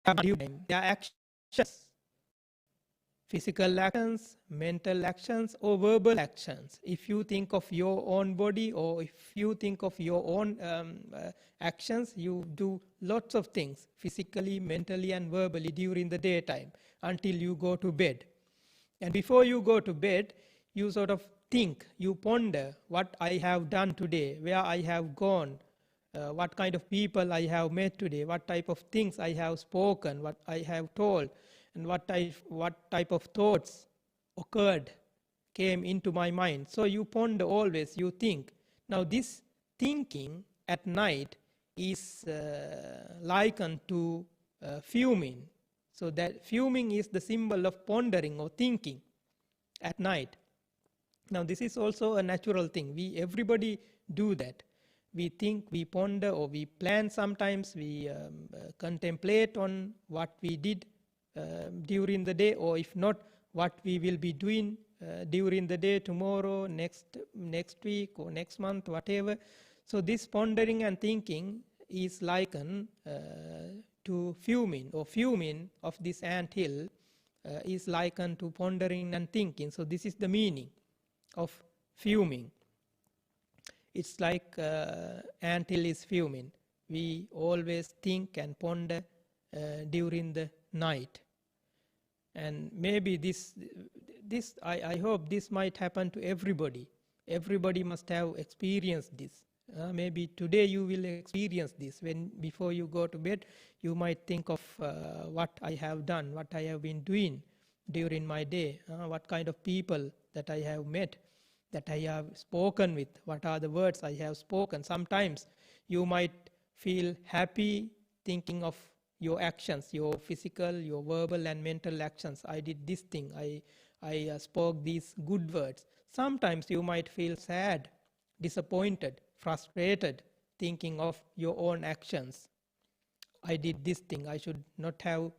have doing, their actions. Physical actions, mental actions, or verbal actions. If you think of your own body, or if you think of your own actions, you do lots of things, physically, mentally, and verbally during the daytime until you go to bed. And before you go to bed, you sort of think, you ponder what I have done today, where I have gone, what kind of people I have met today, what type of things I have spoken, what I have told, and what type of thoughts came into my mind. So you ponder always, you think. Now this thinking at night is likened to fuming. So that fuming is the symbol of pondering or thinking at night. Now this is also a natural thing. Everybody do that. We think, we ponder, or we plan sometimes. We contemplate on what we did during the day, or if not, what we will be doing during the day, tomorrow, next week, or next month, whatever. So this pondering and thinking is likened to fuming, or fuming of this anthill is likened to pondering and thinking. So this is the meaning of fuming. It's like anthill is fuming. We always think and ponder during the night. And maybe this I hope this might happen to everybody. Everybody must have experienced this. Maybe today you will experience this. Before you go to bed, you might think of what I have done, what I have been doing during my day, what kind of people that I have met, that I have spoken with, what are the words I have spoken. Sometimes you might feel happy thinking of your actions, your physical, your verbal and mental actions. I did this thing, I spoke these good words. Sometimes you might feel sad, disappointed, frustrated, thinking of your own actions. I did this thing, I should not have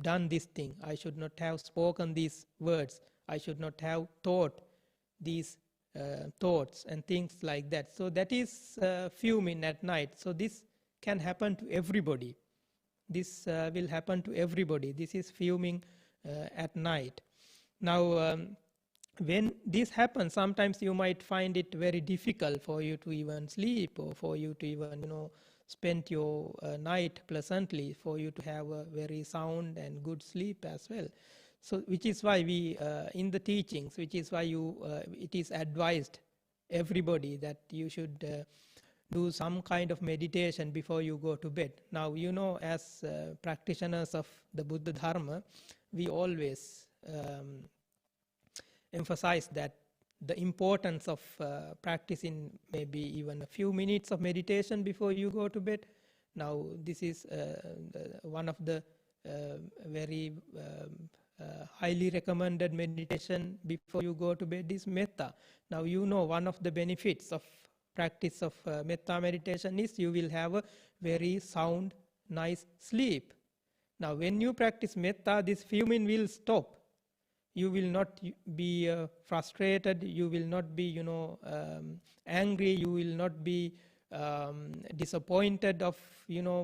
done this thing, I should not have spoken these words, I should not have thought these thoughts and things like that. So that is fuming at night. So this can happen to everybody. This will happen to everybody. This is fuming at night. Now, when this happens, sometimes you might find it very difficult for you to even sleep, or for you to even, spend your night pleasantly, for you to have a very sound and good sleep as well. So, which is why we, in the teachings, which is why it is advised everybody that you should do some kind of meditation before you go to bed. Now, as practitioners of the Buddha Dharma, we always emphasize that the importance of practicing maybe even a few minutes of meditation before you go to bed. Now, this is one of the very highly recommended meditation before you go to bed is metta. Now, one of the benefits of practice of metta meditation is you will have a very sound, nice sleep. Now, when you practice metta, this fuming will stop. You will not be frustrated, you will not be, angry, you will not be disappointed of,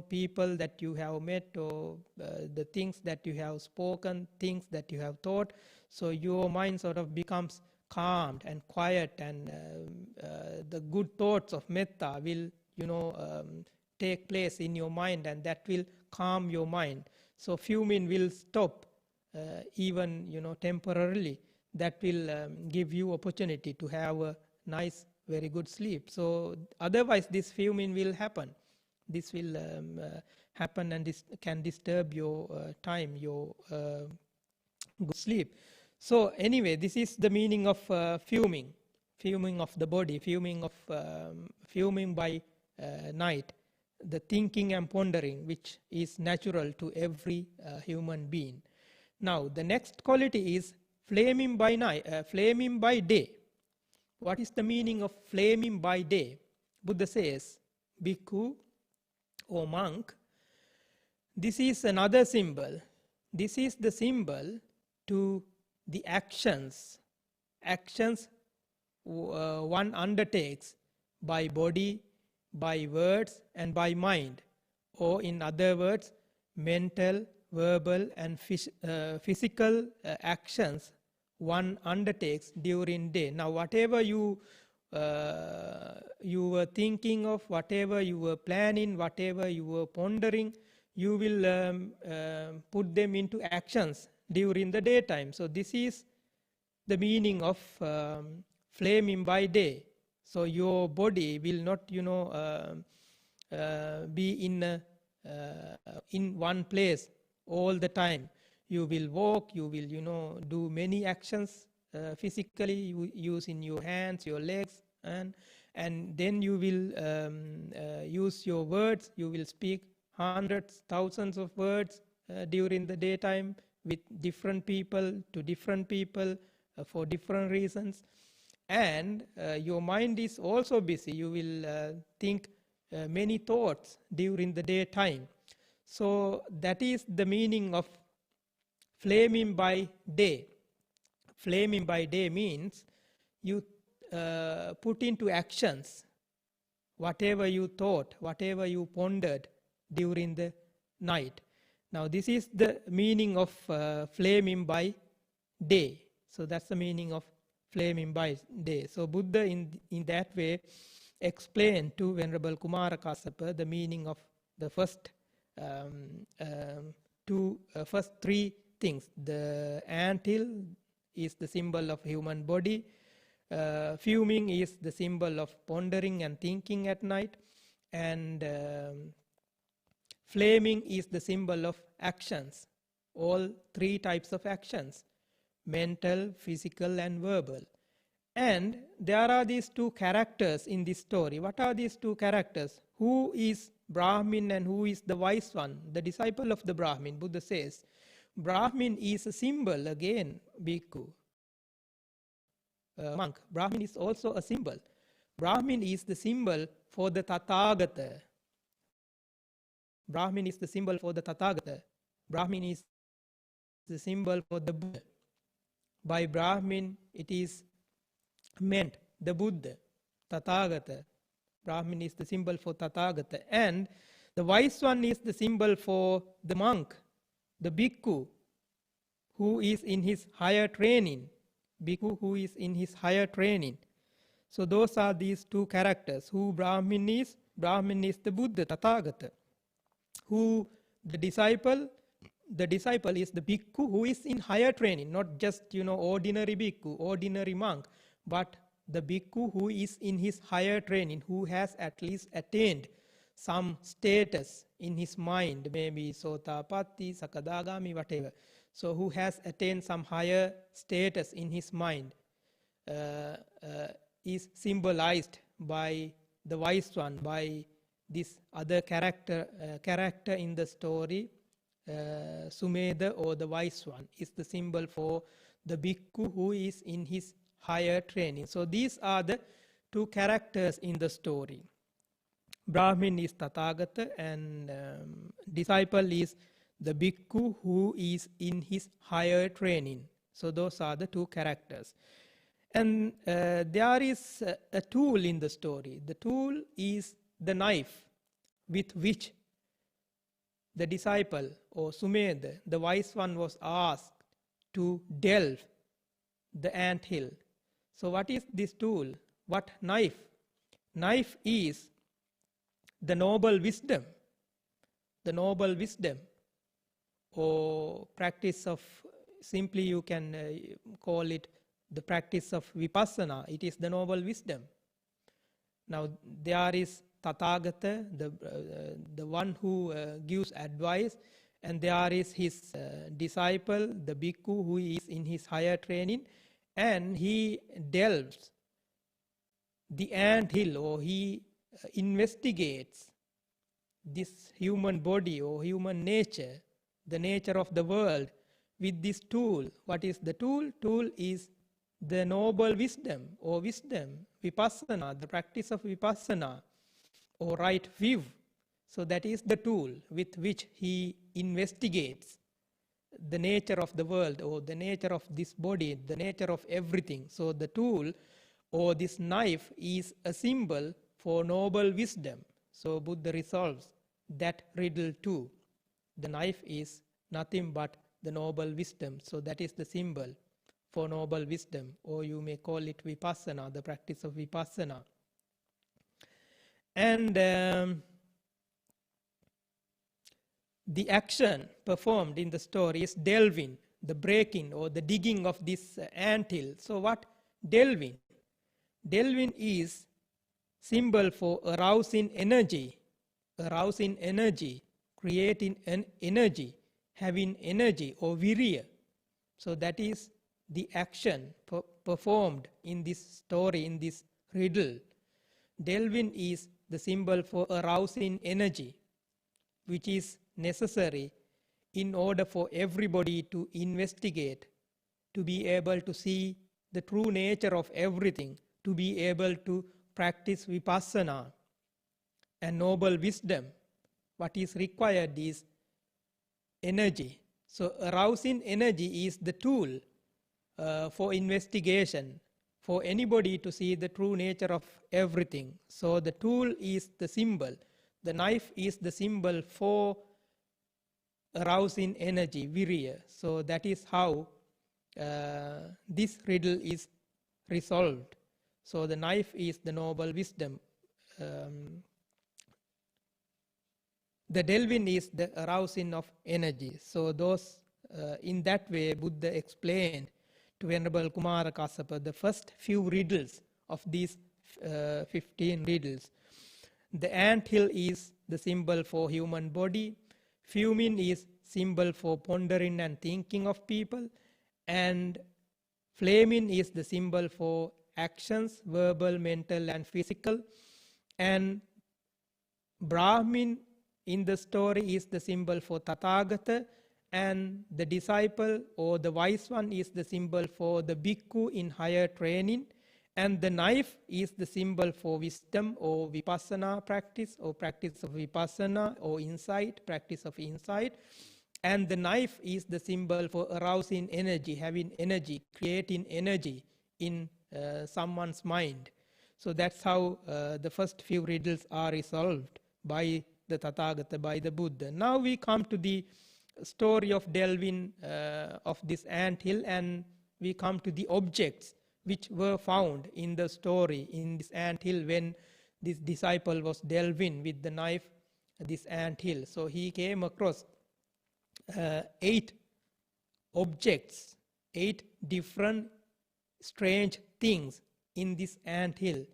people that you have met, or the things that you have spoken, things that you have thought. So your mind sort of becomes calmed and quiet, and the good thoughts of metta will, take place in your mind, and that will calm your mind. So fuming will stop. Even temporarily, that will give you opportunity to have a nice, very good sleep. So otherwise this fuming will happen. This will happen, and this can disturb your time, your good sleep. So anyway, this is the meaning of fuming of the body, fuming by night, the thinking and pondering, which is natural to every human being. Now, the next quality is flaming by night, flaming by day. What is the meaning of flaming by day? Buddha says, bhikkhu or monk, this is another symbol. This is the symbol to the actions one undertakes by body, by words, and by mind. Or in other words, mental, verbal and physical actions one undertakes during day. Now, whatever you were thinking of, whatever you were planning, whatever you were pondering, you will put them into actions during the daytime. So this is the meaning of flaming by day. So your body will not, be in one place all the time. You will walk, you will, do many actions physically, using your hands, your legs, and and then you will use your words. You will speak hundreds, thousands of words during the daytime with different people, to different people, for different reasons. And your mind is also busy. You will think many thoughts during the daytime. So that is the meaning of flaming by day. Flaming by day means you put into actions whatever you thought, whatever you pondered during the night. Now this is the meaning of flaming by day. So that's the meaning of flaming by day. So Buddha in that way explained to Venerable Kumara Kassapa the meaning of the first first three things. The anthill is the symbol of human body. Fuming is the symbol of pondering and thinking at night. And flaming is the symbol of actions. All three types of actions: mental, physical, and verbal. And there are these two characters in this story. What are these two characters? Who is Brahmin and who is the wise one, the disciple of the Brahmin? Buddha says, Brahmin is a symbol, again, bhikkhu, monk. Brahmin is also a symbol. Brahmin is the symbol for the Tathagata. Brahmin is the symbol for the Tathagata. Brahmin is the symbol for the Buddha. By Brahmin, it is meant the Buddha, Tathagata. Brahmin is the symbol for Tathagata. And the wise one is the symbol for the monk, the bhikkhu, who is in his higher training. Bhikkhu who is in his higher training. So those are these two characters. Who Brahmin is? Brahmin is the Buddha, Tathagata. Who the disciple? The disciple is the bhikkhu who is in higher training, not just, ordinary bhikkhu, ordinary monk, but the bhikkhu who is in his higher training, who has at least attained some status in his mind, maybe Sotapatti, Sakadagami, whatever. So who has attained some higher status in his mind is symbolized by the wise one, by this other character in the story. Sumedha, or the wise one, is the symbol for the bhikkhu who is in his higher training. So these are the two characters in the story. Brahmin is Tathagata and disciple is the bhikkhu who is in his higher training. So those are the two characters. And there is a tool in the story. The tool is the knife with which the disciple, or Sumedha, the wise one, was asked to delve the anthill. So what is this tool? What knife? Knife is the noble wisdom. The noble wisdom, or practice of, simply you can call it the practice of vipassana. It is the noble wisdom. Now there is Tathagata, the one who gives advice, and there is his disciple, the bhikkhu, who is in his higher training, and he delves the anthill, or he investigates this human body or human nature, the nature of the world, with this tool. What is the tool? Tool is the noble wisdom, or wisdom, vipassana, the practice of vipassana, or right view. So that is the tool with which he investigates the nature of the world, or the nature of this body, the nature of everything. So the tool, or this knife, is a symbol for noble wisdom. So Buddha resolves that riddle too. The knife is nothing but the noble wisdom. So that is the symbol for noble wisdom, or you may call it vipassana, the practice of vipassana. And the action performed in the story is delving, the breaking or the digging of this anthill. So what delving? Delving is symbol for arousing energy, creating an energy, having energy or virya. So that is the action performed in this story, in this riddle. delvin is the symbol for arousing energy, which is necessary in order for everybody to investigate, to be able to see the true nature of everything, to be able to practice vipassana and noble wisdom. What is required is energy. So arousing energy is the tool for investigation, for anybody to see the true nature of everything. So the tool is the symbol. The knife is the symbol for arousing energy, virya. So that is how this riddle is resolved. So the knife is the noble wisdom. The delving is the arousing of energy. So those, in that way, Buddha explained to Venerable Kumara Kassapa the first few riddles of these 15 riddles. The anthill is the symbol for human body. Fuming is symbol for pondering and thinking of people. And flaming is the symbol for actions, verbal, mental, and physical. And Brahmin in the story is the symbol for Tathagata, and the disciple or the wise one is the symbol for the bhikkhu in higher training, and the knife is the symbol for wisdom or vipassana practice, or practice of vipassana, or insight, practice of insight. And the knife is the symbol for arousing energy, having energy, creating energy in someone's mind. So that's how the first few riddles are resolved by the Tathagata, by the Buddha. Now we come to the story of delving of this anthill, and we come to the objects which were found in the story in this anthill when this disciple was delving with the knife this anthill. So he came across 8 objects, 8 different strange things in this anthill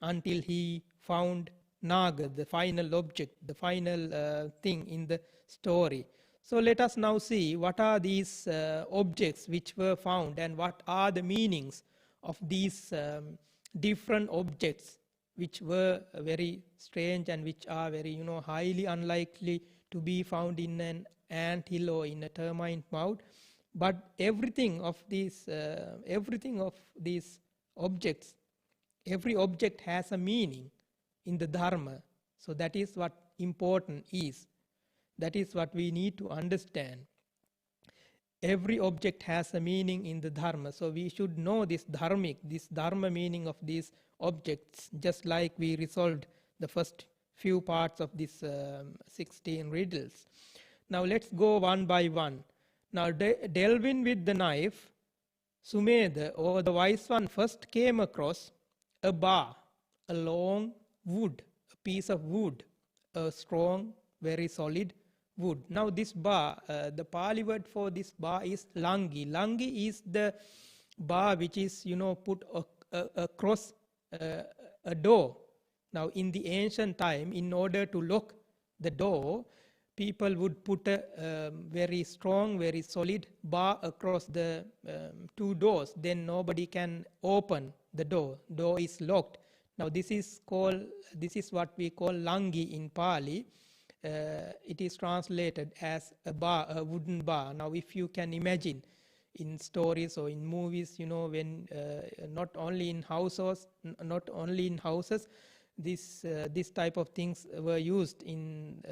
until he found Naga, the final object, the final thing in the story. So let us now see what are these objects which were found, and what are the meanings of these different objects which were very strange and which are very, highly unlikely to be found in an anthill or in a termite mouth. But everything of these objects, every object has a meaning in the Dharma. So that is what important is. That is what we need to understand. Every object has a meaning in the Dharma. So we should know this Dharma meaning of these objects, just like we resolved the first few parts of this 16 riddles. Now let's go one by one. Now delving with the knife, Sumedha, or the wise one, first came across a bar, a long wood, a piece of wood, a strong, very solid wood. Now this bar, the Pali word for this bar is langi. Langi is the bar which is, put across a door. Now in the ancient time, in order to lock the door, people would put a very strong, very solid bar across the 2 doors. Then nobody can open the door. Door is locked. Now this is what we call langi in Pali. It is translated as a bar, a wooden bar. Now if you can imagine in stories or in movies, when not only in houses, this type of things were used in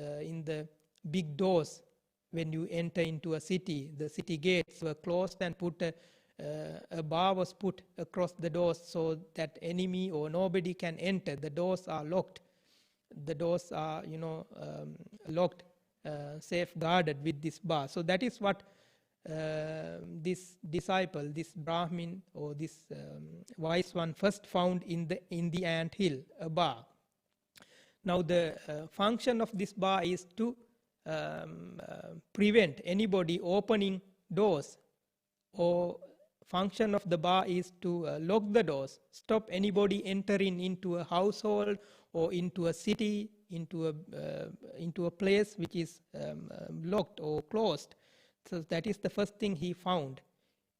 the big doors. When you enter into a city, the city gates were closed and a bar was put across the doors so that enemy or nobody can enter. The doors are locked. The doors are, locked, safeguarded with this bar. So that is what this disciple, this Brahmin or this wise one first found in the anthill, a bar. Now the function of this bar is to prevent anybody opening doors, or function of the bar is to lock the doors, stop anybody entering into a household or into a city, into a place which is locked or closed. So that is the first thing he found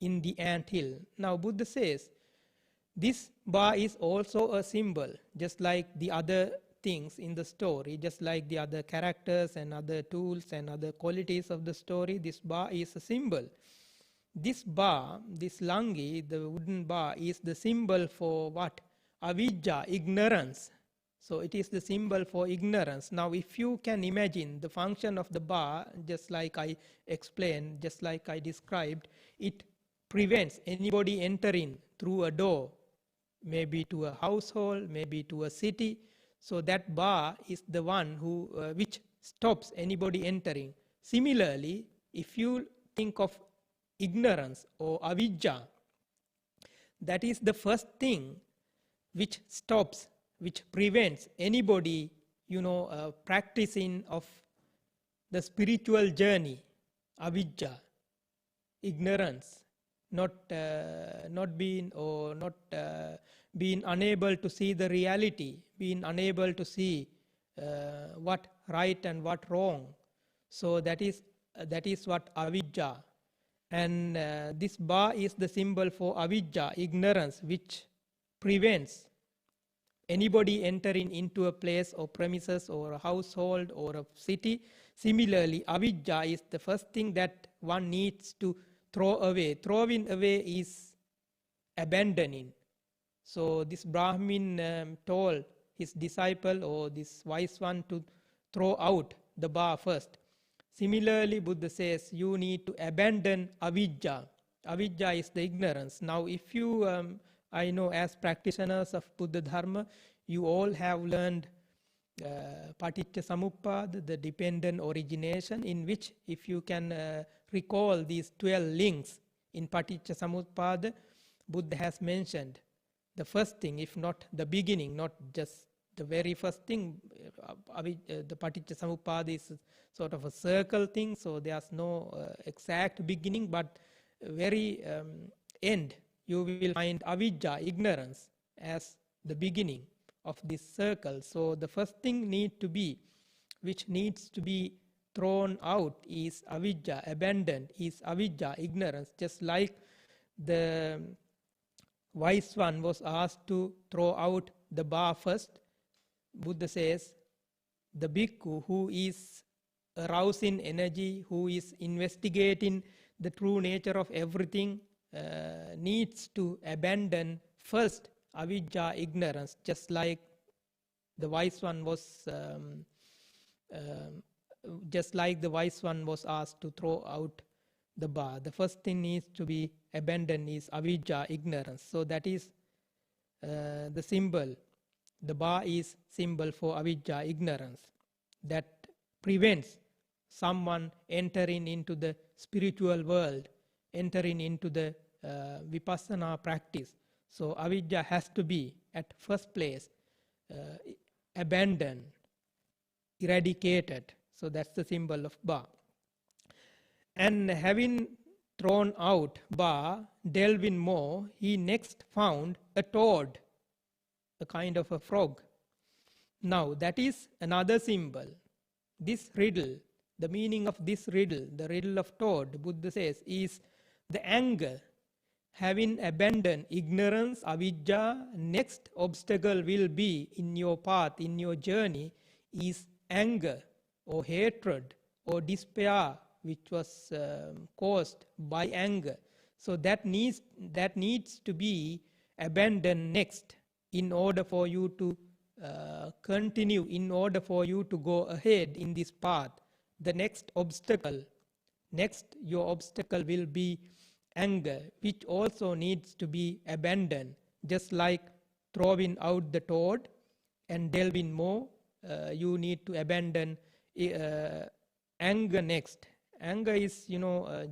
in the anthill. Now Buddha says, This bar is also a symbol, just like the other things in the story, just like the other characters and other tools and other qualities of the story. This bar is a symbol. This bar, this langi, the wooden bar, is the symbol for what? Avijja, ignorance. So it is the symbol for ignorance. Now if you can imagine the function of the bar, just like I explained, just like I described, it prevents anybody entering through a door, maybe to a household, maybe to a city. So that bar is the one who which stops anybody entering. Similarly, if you think of ignorance or avijja, that is the first thing which stops, which prevents anybody, practicing of the spiritual journey. Avijja, ignorance, not being unable to see the reality, being unable to see what right and what wrong. So that is what avijja. And this bar is the symbol for avijja, ignorance, which prevents anybody entering into a place or premises or a household or a city. Similarly, avijja is the first thing that one needs to throw away. Throwing away is abandoning. So this Brahmin told his disciple or this wise one to throw out the bar first. Similarly, Buddha says you need to abandon avijja. Avijja is the ignorance. Now if you I know as practitioners of Buddha Dharma, you all have learned Paticca Samuppada, the dependent origination, in which if you can recall these 12 links in Paticca Samuppada, Buddha has mentioned the first thing, if not the beginning, not just the very first thing. The Paticca Samuppada is sort of a circle thing, so there's no exact beginning, but very end. You will find avijja, ignorance, as the beginning of this circle. So the first thing which needs to be thrown out is avijja, abandoned is avijja, ignorance. Just like the wise one was asked to throw out the bar first, Buddha says the bhikkhu who is arousing energy, who is investigating the true nature of everything, needs to abandon first avijja, ignorance, just like the wise one was asked to throw out the bar. The first thing needs to be abandoned is avijja, ignorance. So that is the symbol. The bar is symbol for avijja, ignorance, that prevents someone entering into the spiritual world, entering into the vipassana practice. So avijja has to be at first place abandoned, eradicated. So that's the symbol of bar. And having thrown out bar, delving more, he next found a toad, a kind of a frog. Now that is another symbol. This riddle, the meaning of this riddle, the riddle of toad, Buddha says, is the anger. Having abandoned ignorance, avijja, next obstacle will be in your path, in your journey, is anger or hatred or despair, which was caused by anger. So that needs to be abandoned next in order for you to continue, in order for you to go ahead in this path. The next obstacle, your obstacle will be anger, which also needs to be abandoned. Just like throwing out the toad and delving more, you need to abandon anger next. Anger is,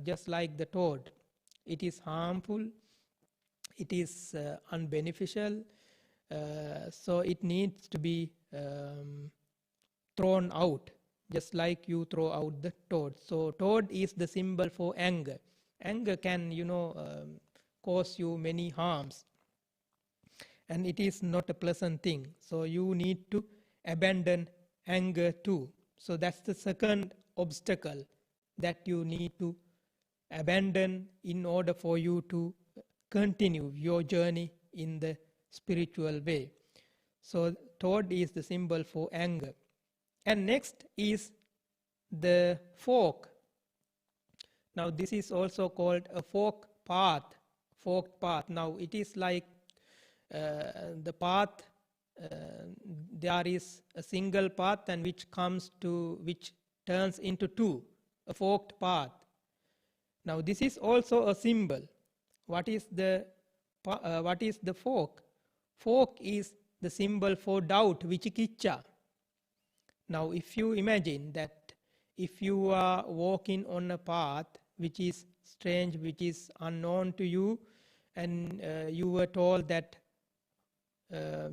just like the toad. It is harmful, it is unbeneficial, so it needs to be thrown out, just like you throw out the toad. So toad is the symbol for anger. Anger can, cause you many harms, and it is not a pleasant thing. So you need to abandon anger too. So that's the second obstacle that you need to abandon in order for you to continue your journey in the spiritual way. So toad is the symbol for anger. And next is the fork. Now this is also called a forked path. Now it is like the path, there is a single path and which turns into two, a forked path. Now this is also a symbol. What is the fork? Fork is the symbol for doubt, vicikiccha. Now if you imagine that if you are walking on a path which is strange, which is unknown to you, and you were told that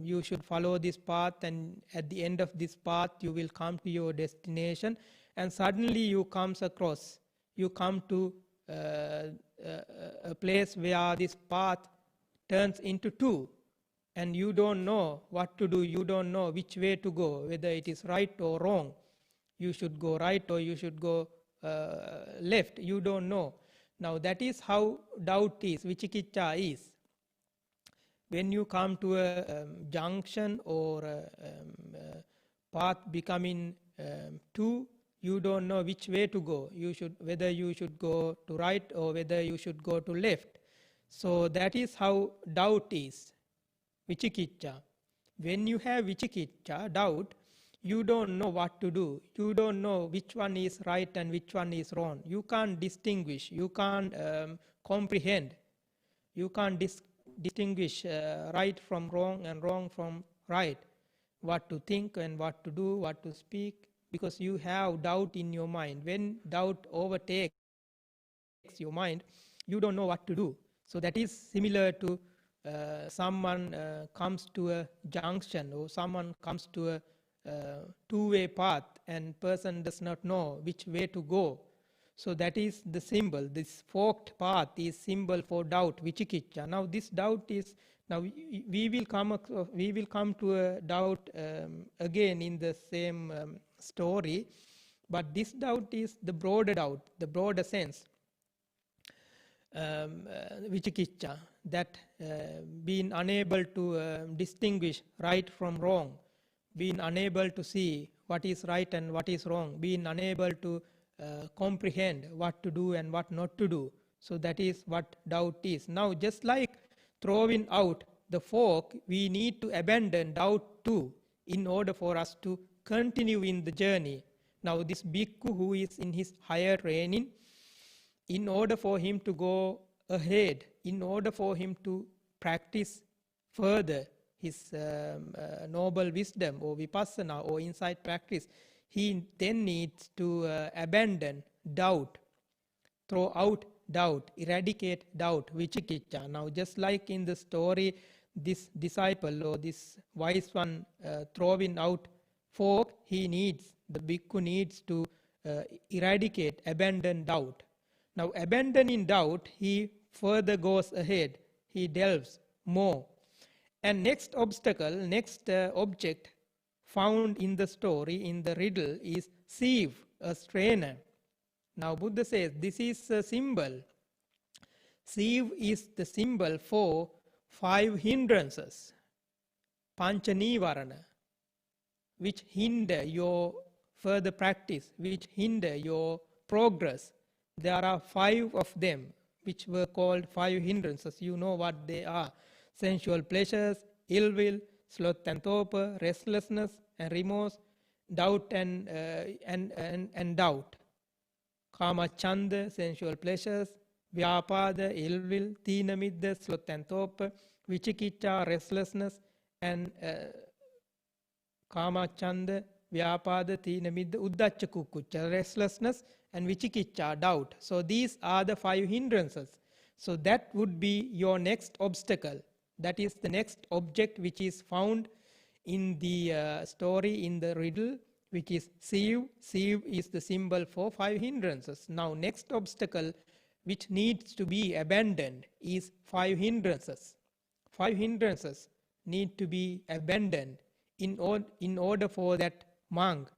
you should follow this path, and at the end of this path you will come to your destination, and suddenly you come to a place where this path turns into two, and you don't know what to do, you don't know which way to go, whether it is right or wrong, you should go right or you should go left, you don't know. Now that is how doubt is, vicikiccha is. When you come to a junction or a path becoming two, you don't know which way to go. Whether you should go to right or whether you should go to left. So that is how doubt is, vicikiccha. When you have vicikiccha, doubt, you don't know what to do. You don't know which one is right and which one is wrong. You can't distinguish. You can't comprehend. You can't distinguish right from wrong and wrong from right. What to think and what to do, what to speak, because you have doubt in your mind. When doubt overtakes your mind, you don't know what to do. So that is similar to someone comes to a junction, or someone comes to a two-way path, and person does not know which way to go. So that is the symbol. This forked path is symbol for doubt, vicikiccha. Now this doubt is, now we will come to a doubt again in the same story, but this doubt is the broader doubt, the broader sense, vicikiccha, that being unable to distinguish right from wrong, being unable to see what is right and what is wrong, being unable to comprehend what to do and what not to do. So that is what doubt is. Now just like throwing out the fork, we need to abandon doubt too in order for us to continue in the journey. Now this bhikkhu who is in his higher training, in order for him to go ahead, in order for him to practice further his noble wisdom or vipassana or insight practice, he then needs to abandon doubt, throw out doubt, eradicate doubt, vicikiccha. Now just like in the story, this disciple or this wise one throwing out fork, the bhikkhu needs to eradicate, abandon doubt. Now abandoning doubt, he further goes ahead, he delves more. And next obstacle, next object found in the story, in the riddle, is sieve, a strainer. Now Buddha says this is a symbol. Sieve is the symbol for 5 hindrances, pancha nivarana, which hinder your further practice, which hinder your progress. There are 5 of them, which were called 5 hindrances. You know what they are: sensual pleasures, ill will, sloth and torpor, restlessness and remorse, doubt and doubt. Kama chanda, sensual pleasures; vyapada, ill will; tina midda, sloth and torpor; vicikiccha, restlessness; and kama chanda, vyapada, tina midda, uddacca kukkucca, restlessness; and vicikiccha, doubt. So these are the 5 hindrances. So that would be your next obstacle. That is the next object which is found in the story, in the riddle, which is sieve. Sieve is the symbol for 5 hindrances. Now next obstacle which needs to be abandoned is 5 hindrances. 5 hindrances need to be abandoned in order for that monk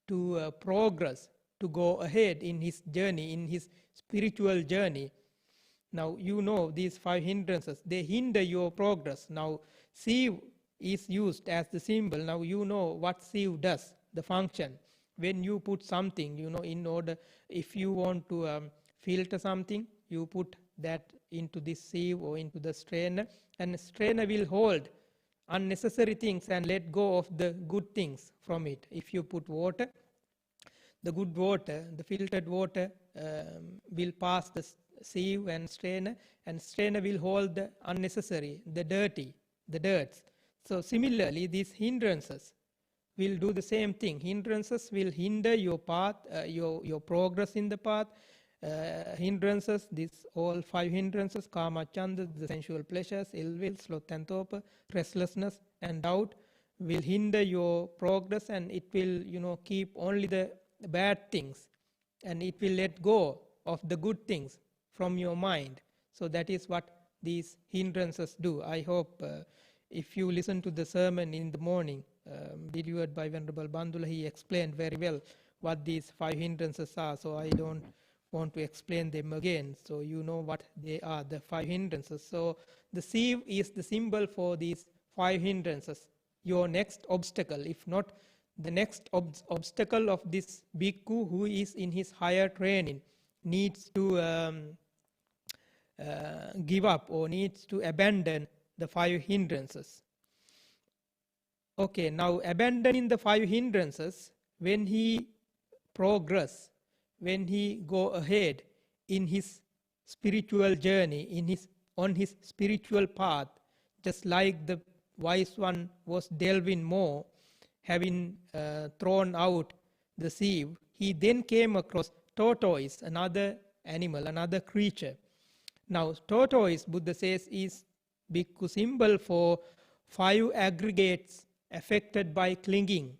to progress, to go ahead in his journey, in his spiritual journey. Now you know these 5 hindrances, they hinder your progress. Now sieve is used as the symbol. Now you know what sieve does, the function. When you put something, in order, if you want to filter something, you put that into this sieve or into the strainer, and the strainer will hold unnecessary things and let go of the good things from it. If you put water, the good water, the filtered water will pass the sieve and strainer will hold the unnecessary, the dirty, the dirts. So similarly, these hindrances will do the same thing. Hindrances will hinder your path, your progress in the path. Hindrances, these all 5 hindrances, kama, chanda, the sensual pleasures, ill will, sloth and torpor, restlessness and doubt, will hinder your progress, and it will, keep only the bad things, and it will let go of the good things from your mind. So that is what these hindrances do. I hope if you listen to the sermon in the morning, delivered by Venerable Bandula, he explained very well what these 5 hindrances are. So I don't want to explain them again. So you know what they are, the 5 hindrances. So the sieve is the symbol for these 5 hindrances. Your next obstacle, if not the next obstacle of this bhikkhu who is in his higher training, needs to give up or needs to abandon the 5 hindrances. Okay, now abandoning the 5 hindrances, when he progress, when he go ahead in his spiritual journey, on his spiritual path, just like the wise one was delving more, having thrown out the sieve, he then came across tortoise, another animal, another creature. Now tortoise, Buddha says, is bhikkhu symbol for 5 aggregates affected by clinging.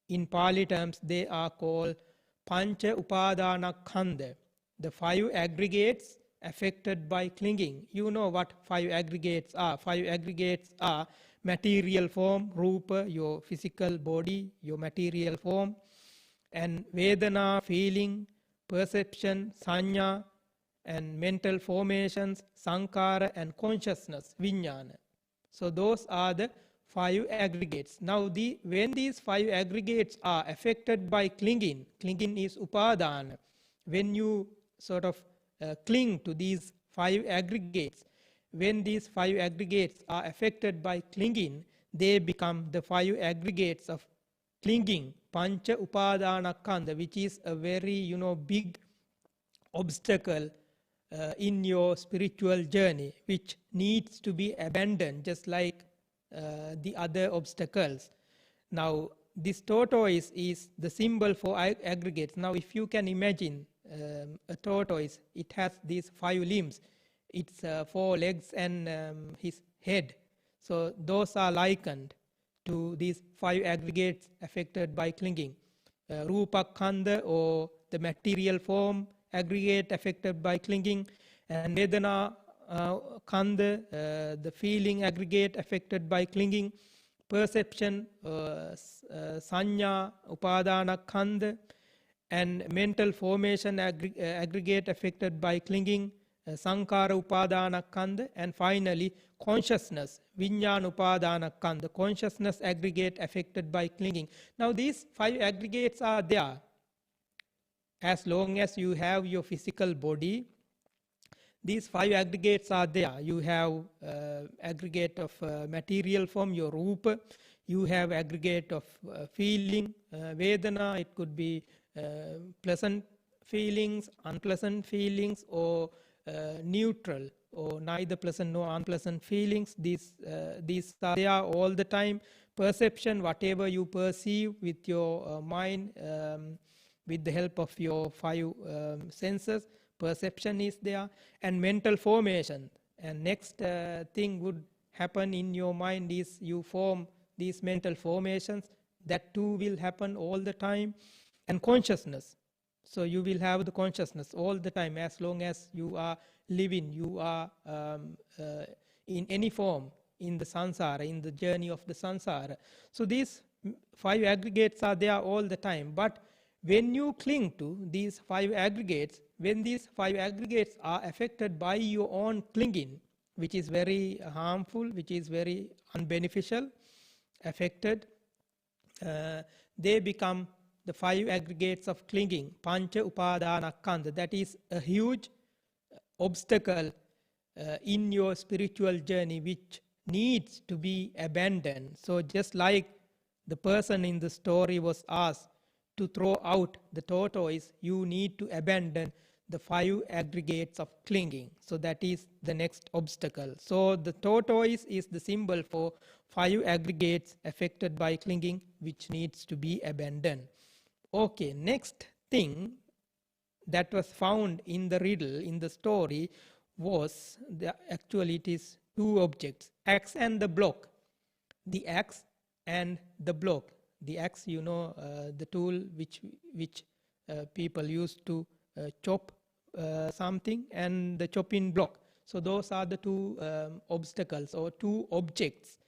In Pali terms, they are called Pancha Upadana Khanda, the 5 aggregates affected by clinging. You know what 5 aggregates are. 5 aggregates are material form, rupa, your physical body, your material form, and Vedana, feeling, perception, sanya, and mental formations, sankhara, and consciousness, vijnana. So those are the 5 aggregates. Now when these 5 aggregates are affected by clinging is upadana. When you sort of cling to these 5 aggregates, when these 5 aggregates are affected by clinging, they become the 5 aggregates of clinging, pancha upadana khanda, which is a very big obstacle in your spiritual journey, which needs to be abandoned, just like the other obstacles. Now this tortoise is the symbol for aggregates. Now if you can imagine a tortoise, it has these 5 limbs, its 4 legs and his head. So those are likened to these 5 aggregates affected by clinging. Rupa khanda, or the material form aggregate affected by clinging, and Vedana khanda, the feeling aggregate affected by clinging, perception, sanya upadana khanda, and mental formation aggregate affected by clinging, sankhara upadana khanda, and finally consciousness, vijnana upadana khanda, consciousness aggregate affected by clinging. Now these 5 aggregates are there. As long as you have your physical body, these 5 aggregates are there. You have aggregate of material form, your rupa. You have aggregate of feeling, vedana. It could be pleasant feelings, unpleasant feelings, or neutral, or neither pleasant nor unpleasant feelings. These are there all the time. Perception, whatever you perceive with your mind, with the help of your 5 senses, perception is there. And mental formation, and next thing would happen in your mind is you form these mental formations. That too will happen all the time. And consciousness, so you will have the consciousness all the time. As long as you are living, you are in any form in the samsara, in the journey of the samsara. So these 5 aggregates are there all the time. But when you cling to these 5 aggregates, when these 5 aggregates are affected by your own clinging, which is very harmful, which is very unbeneficial, affected, they become the 5 aggregates of clinging, pancha upadanakkhandha. That is a huge obstacle in your spiritual journey, which needs to be abandoned. So just like the person in the story was asked to throw out the tortoise, you need to abandon the 5 aggregates of clinging. So that is the next obstacle. So the tortoise is the symbol for 5 aggregates affected by clinging, which needs to be abandoned. Okay, next thing that was found in the riddle, in the story, was, actually it is 2 objects, axe and the block. The axe and the block. The axe, you know, the tool which people use to chop something, and the chopping block. So those are the 2 obstacles or 2 objects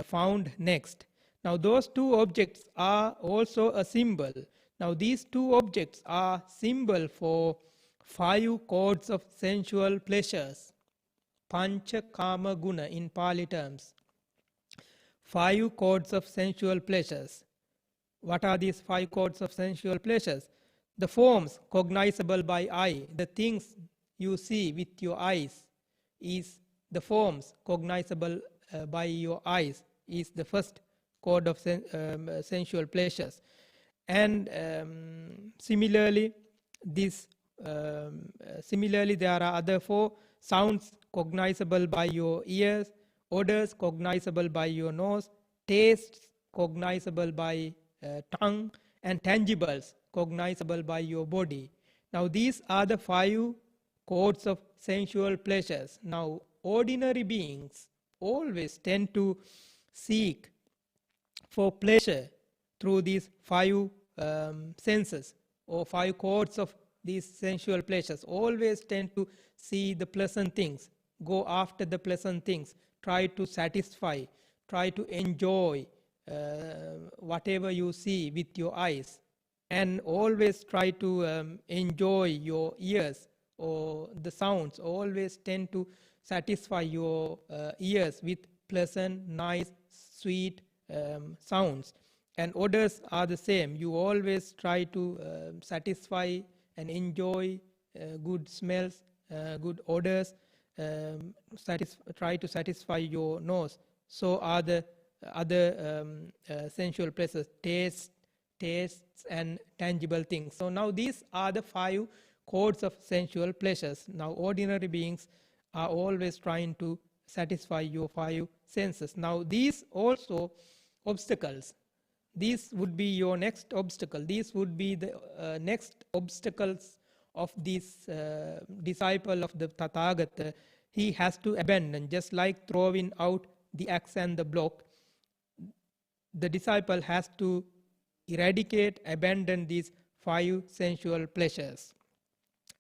found next. Now those 2 objects are also a symbol. Now these 2 objects are symbol for 5 codes of sensual pleasures. Pancha Kama Guna in Pali terms. 5 codes of sensual pleasures. What are these 5 codes of sensual pleasures? The forms cognizable by eye, the things you see with your eyes, is the forms cognizable by your eyes, is the first code of sensual pleasures. And similarly, there are other 4 sounds cognizable by your ears, odors cognizable by your nose, tastes cognizable by tongue, and tangibles cognizable by your body. Now these are the 5 codes of sensual pleasures. Now ordinary beings always tend to seek for pleasure through these 5 senses or 5 codes of these sensual pleasures. Always tend to see the pleasant things, go after the pleasant things, try to satisfy, try to enjoy whatever you see with your eyes, and always try to enjoy your ears or the sounds. Always tend to satisfy your ears with pleasant, nice, sweet sounds. And odors are the same. You always try to satisfy and enjoy good smells, good odors, try to satisfy your nose. So are the other sensual pleasures, tastes and tangible things. So now these are the 5 codes of sensual pleasures. Now ordinary beings are always trying to satisfy your 5 senses. Now these also obstacles. These would be your next obstacle. These would be the next obstacles of this disciple of the Tathagata. He has to abandon, just like throwing out the axe and the block. The disciple has to eradicate, abandon these 5 sensual pleasures.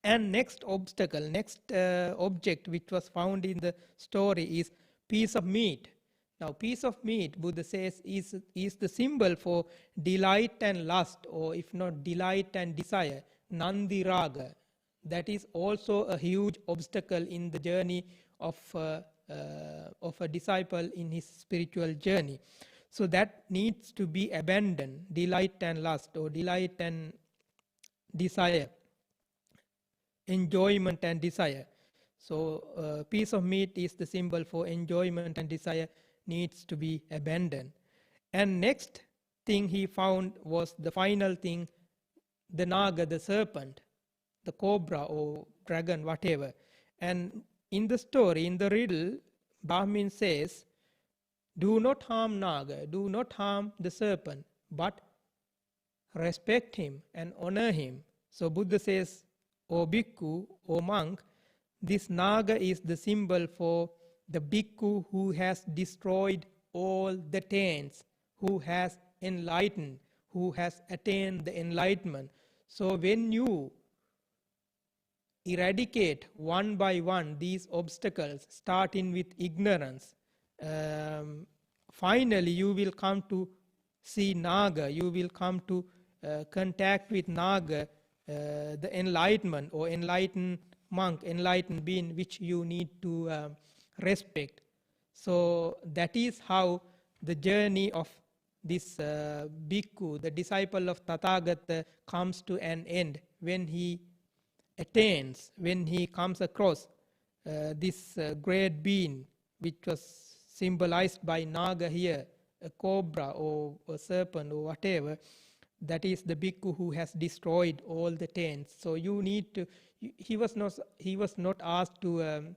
And next obstacle, next object which was found in the story is piece of meat. Now piece of meat, Buddha says, is the symbol for delight and lust, or if not delight and desire, nandi raga. That is also a huge obstacle in the journey of a disciple in his spiritual journey. So that needs to be abandoned, delight and lust, or delight and desire, enjoyment and desire. So piece of meat is the symbol for enjoyment and desire, needs to be abandoned. And next thing he found was the final thing, the naga, the serpent, the cobra or dragon, whatever. And in the story, in the riddle, Brahmin says, do not harm naga, do not harm the serpent, but respect him and honor him. So Buddha says, O bhikkhu, O monk, this naga is the symbol for the bhikkhu who has destroyed all the taints, who has enlightened, who has attained the enlightenment. So when you eradicate one by one these obstacles, starting with ignorance, finally you will come to see naga, you will come to contact with naga the enlightenment or enlightened monk, enlightened being, which you need to respect. So that is how the journey of this bhikkhu, the disciple of Tathagata, comes to an end when he attains, when he comes across this great being, which was symbolized by Naga here, a cobra or a serpent or whatever. That is the bhikkhu who has destroyed all the tents. So you need to, he was not asked to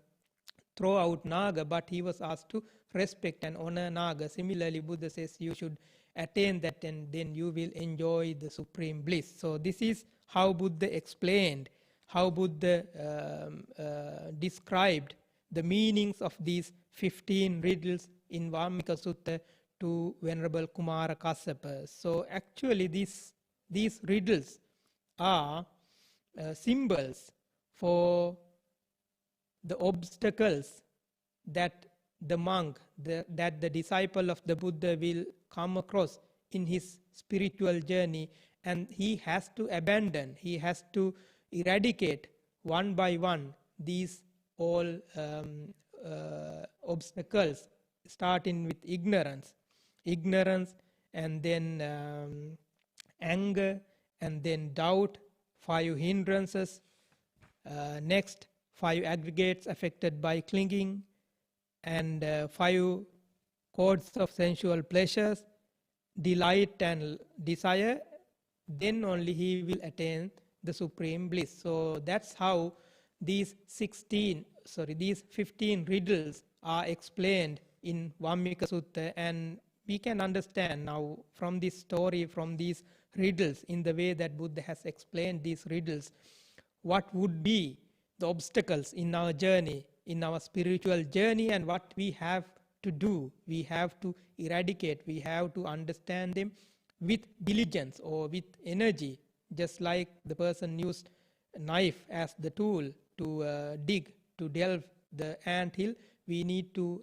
throw out Naga, but he was asked to respect and honor Naga. Similarly, Buddha says you should attain that, and then you will enjoy the supreme bliss. So this is how Buddha explained, how Buddha described the meanings of these 15 riddles in Vammika Sutta to Venerable Kumara Kassapa. So actually these riddles are symbols for the obstacles that the monk, that the disciple of the Buddha will come across in his spiritual journey, and he has to abandon, he has to eradicate one by one these all obstacles, starting with ignorance, and then anger, and then doubt, 5 hindrances, next 5 aggregates affected by clinging, and 5 codes of sensual pleasures, delight and desire. Then only he will attain the supreme bliss. So that's how these 15 riddles are explained in Vammika Sutta, and we can understand now from this story, from these riddles, in the way that Buddha has explained these riddles, what would be the obstacles in our journey, in our spiritual journey, and what we have to do. We have to eradicate, we have to understand them with diligence or with energy, just like the person used a knife as the tool to dig, to delve the anthill. We need to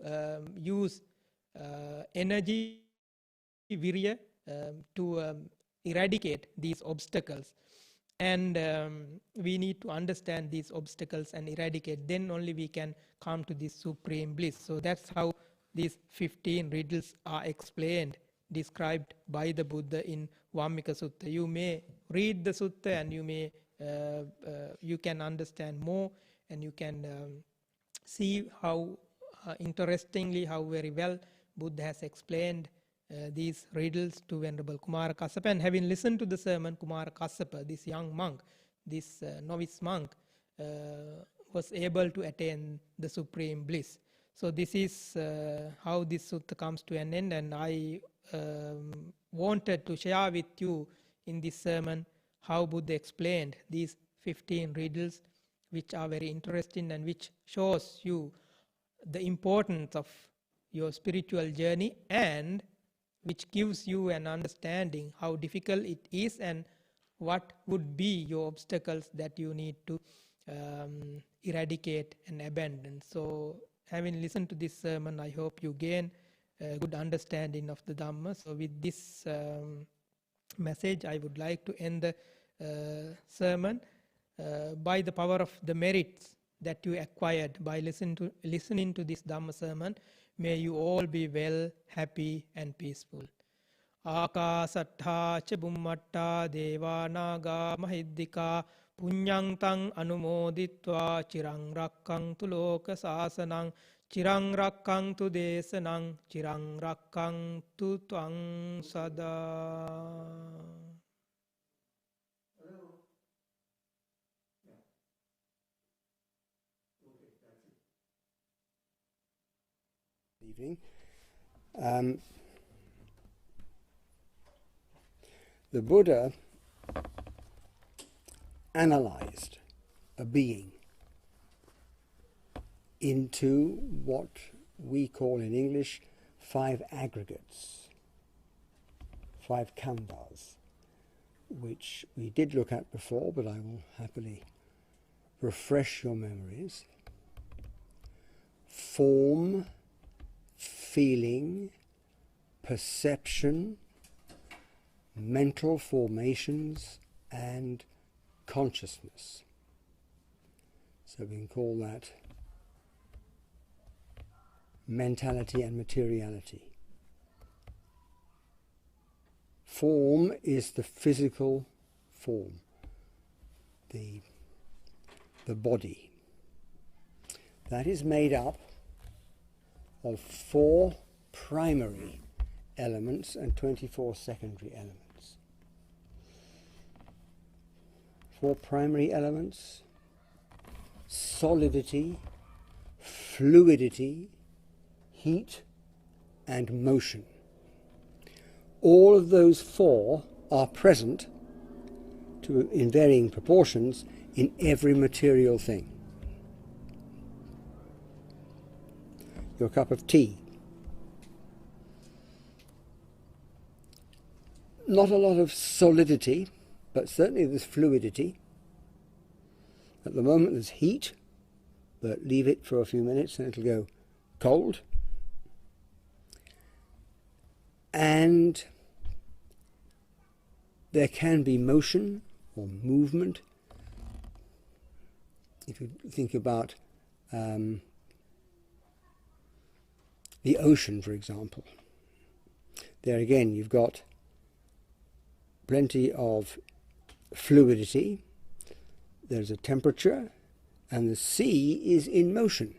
use energy, virya, to eradicate these obstacles. And we need to understand these obstacles and eradicate. Then only we can come to this supreme bliss. So that's how these 15 riddles are explained, described by the Buddha in Vammika Sutta. You may read the sutta and you can understand more, and you can see how interestingly, how very well Buddha has explained these riddles to Venerable Kumara Kassapa. And having listened to the sermon, Kumara Kassapa, this young monk, this novice monk, was able to attain the supreme bliss. So this is how this sutta comes to an end, and I wanted to share with you in this sermon how Buddha explained these 15 riddles, which are very interesting and which shows you the importance of your spiritual journey, and which gives you an understanding how difficult it is and what would be your obstacles that you need to eradicate and abandon. So having listened to this sermon, I hope you gain a good understanding of the Dhamma. So with this message, I would like to end the sermon. By the power of the merits that you acquired by listening to this Dhamma sermon, may you all be well, happy and peaceful. Akasattha ca bummatta deva naga mahiddhika punyang tang anumoditva chirang rakkantu loka sasanang chirang rakkantu desanang chirang rakkantu tvang sada. Evening. The Buddha analyzed a being into what we call in English 5 aggregates, 5 khandhas, which we did look at before, but I will happily refresh your memories. Form, feeling, perception, mental formations, and consciousness. So we can call that mentality and materiality. Form is the physical form, the body. That is made up of 4 primary elements and 24 secondary elements. 4 primary elements: solidity, fluidity, heat, and motion. All of those 4 are present in varying proportions in every material thing. Your cup of tea. Not a lot of solidity, but certainly there's fluidity. At the moment there's heat, but leave it for a few minutes and it'll go cold. And there can be motion or movement. If you think about the ocean, for example, there again you've got plenty of fluidity, there's a temperature, and the sea is in motion.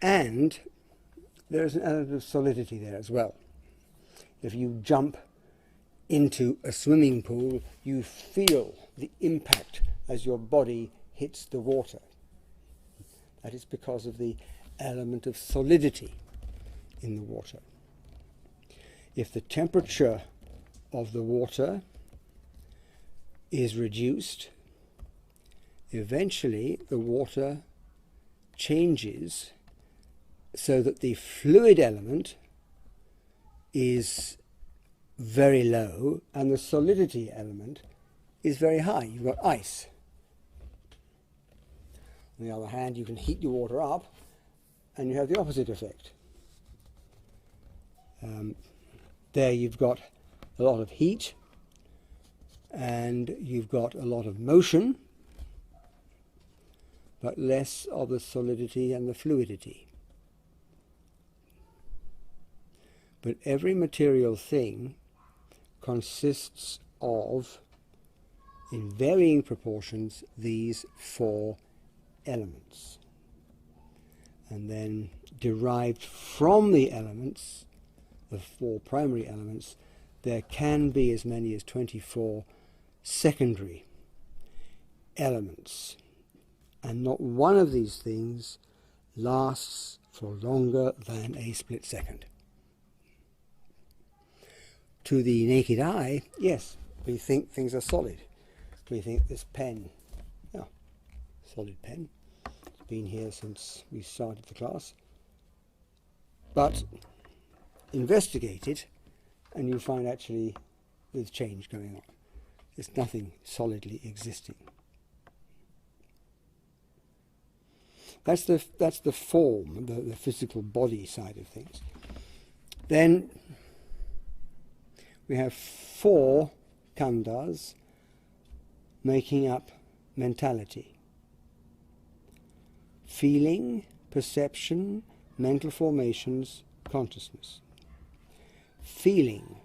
And there's an element of solidity there as well. If you jump into a swimming pool, you feel the impact as your body hits the water. That is because of the element of solidity in the water. If the temperature of the water is reduced, eventually the water changes so that the fluid element is very low and the solidity element is very high. You've got ice. On the other hand, you can heat the water up and you have the opposite effect. There you've got a lot of heat and you've got a lot of motion, but less of the solidity and the fluidity. But every material thing consists of, in varying proportions, these 4 elements. And then derived from the elements, the 4 primary elements, there can be as many as 24 secondary elements. And not one of these things lasts for longer than a split second. To the naked eye, yes, we think things are solid. We think this pen, solid pen. It's been here since we started the class. But investigate it and you find actually there's change going on. There's nothing solidly existing. That's the form, the physical body side of things. Then we have 4 khandhas making up mentality. Feeling, perception, mental formations, consciousness. Feeling.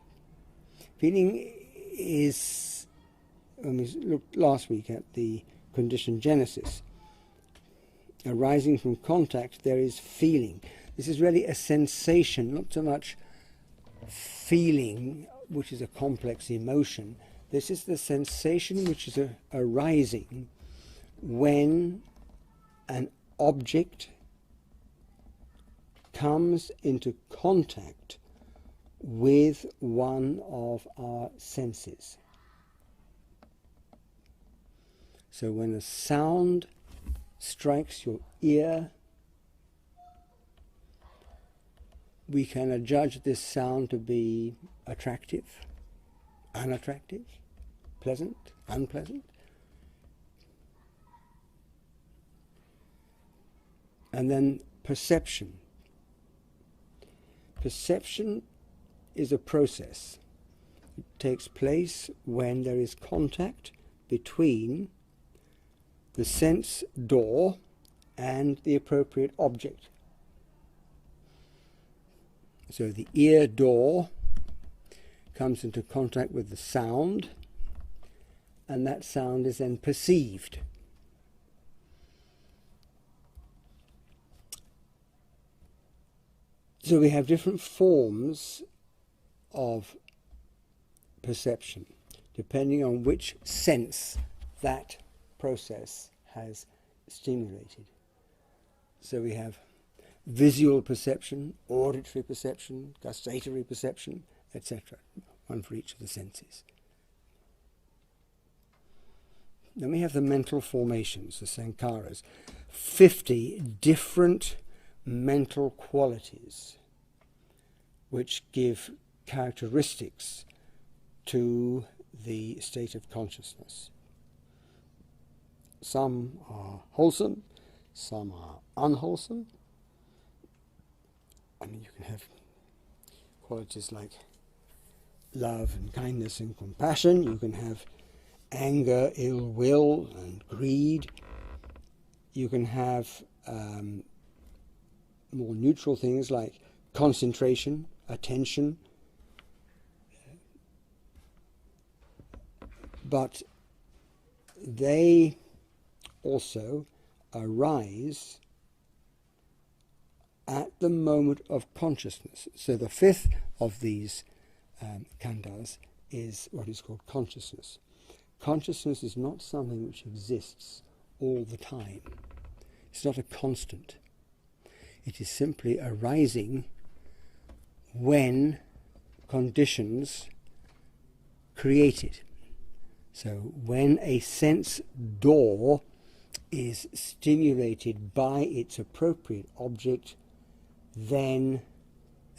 Feeling is, when we looked last week at the conditioned genesis, arising from contact, there is feeling. This is really a sensation, not so much feeling, which is a complex emotion. This is the sensation which is arising when an object comes into contact with one of our senses. So when a sound strikes your ear, we can adjudge this sound to be attractive, unattractive, pleasant, unpleasant. And then perception. Perception is a process. It takes place when there is contact between the sense door and the appropriate object. So the ear door comes into contact with the sound, and that sound is then perceived. So we have different forms of perception, depending on which sense that process has stimulated. So we have visual perception, auditory perception, gustatory perception, etc., one for each of the senses. Then we have the mental formations, the sankharas, 50 different mental qualities which give characteristics to the state of consciousness. Some are wholesome, some are unwholesome. I mean, you can have qualities like love and kindness and compassion. You can have anger, ill will and greed. You can have more neutral things like concentration, attention. But they also arise at the moment of consciousness. So the fifth of these khandhas is what is called consciousness. Consciousness is not something which exists all the time. It's not a constant. It is simply arising when conditions create it. So when a sense door is stimulated by its appropriate object, then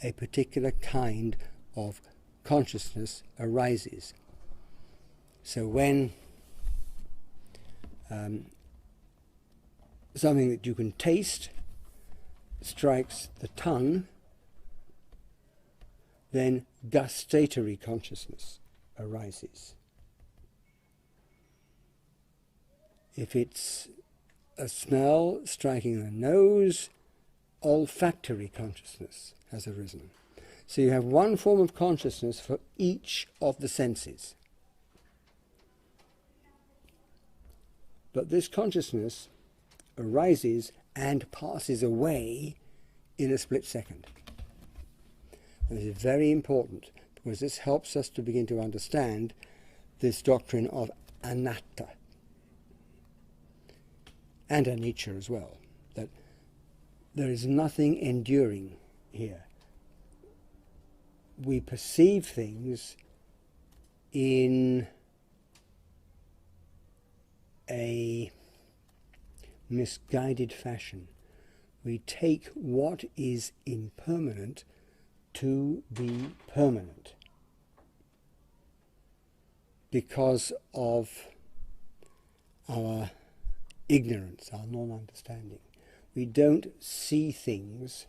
a particular kind of consciousness arises. So when something that you can taste strikes the tongue, then gustatory consciousness arises. If it's a smell striking the nose, olfactory consciousness has arisen. So you have one form of consciousness for each of the senses. But this consciousness arises and passes away in a split second. And this is very important, because this helps us to begin to understand this doctrine of anatta and anicca as well, that there is nothing enduring here. We perceive things in a misguided fashion. We take what is impermanent to be permanent because of our ignorance, our non-understanding. We don't see things,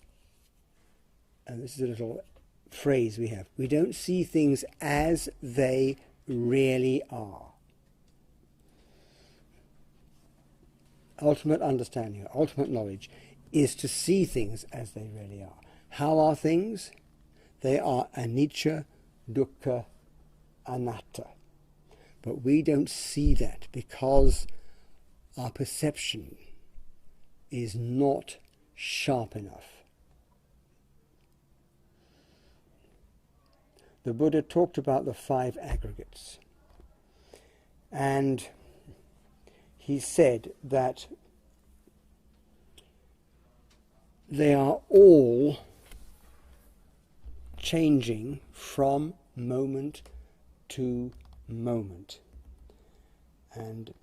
and this is a little phrase we have, we don't see things as they really are. Ultimate understanding, ultimate knowledge, is to see things as they really are. How are things? They are anicca, dukkha, anatta. But we don't see that because our perception is not sharp enough. The Buddha talked about the 5 aggregates, and he said that they are all changing from moment to moment. And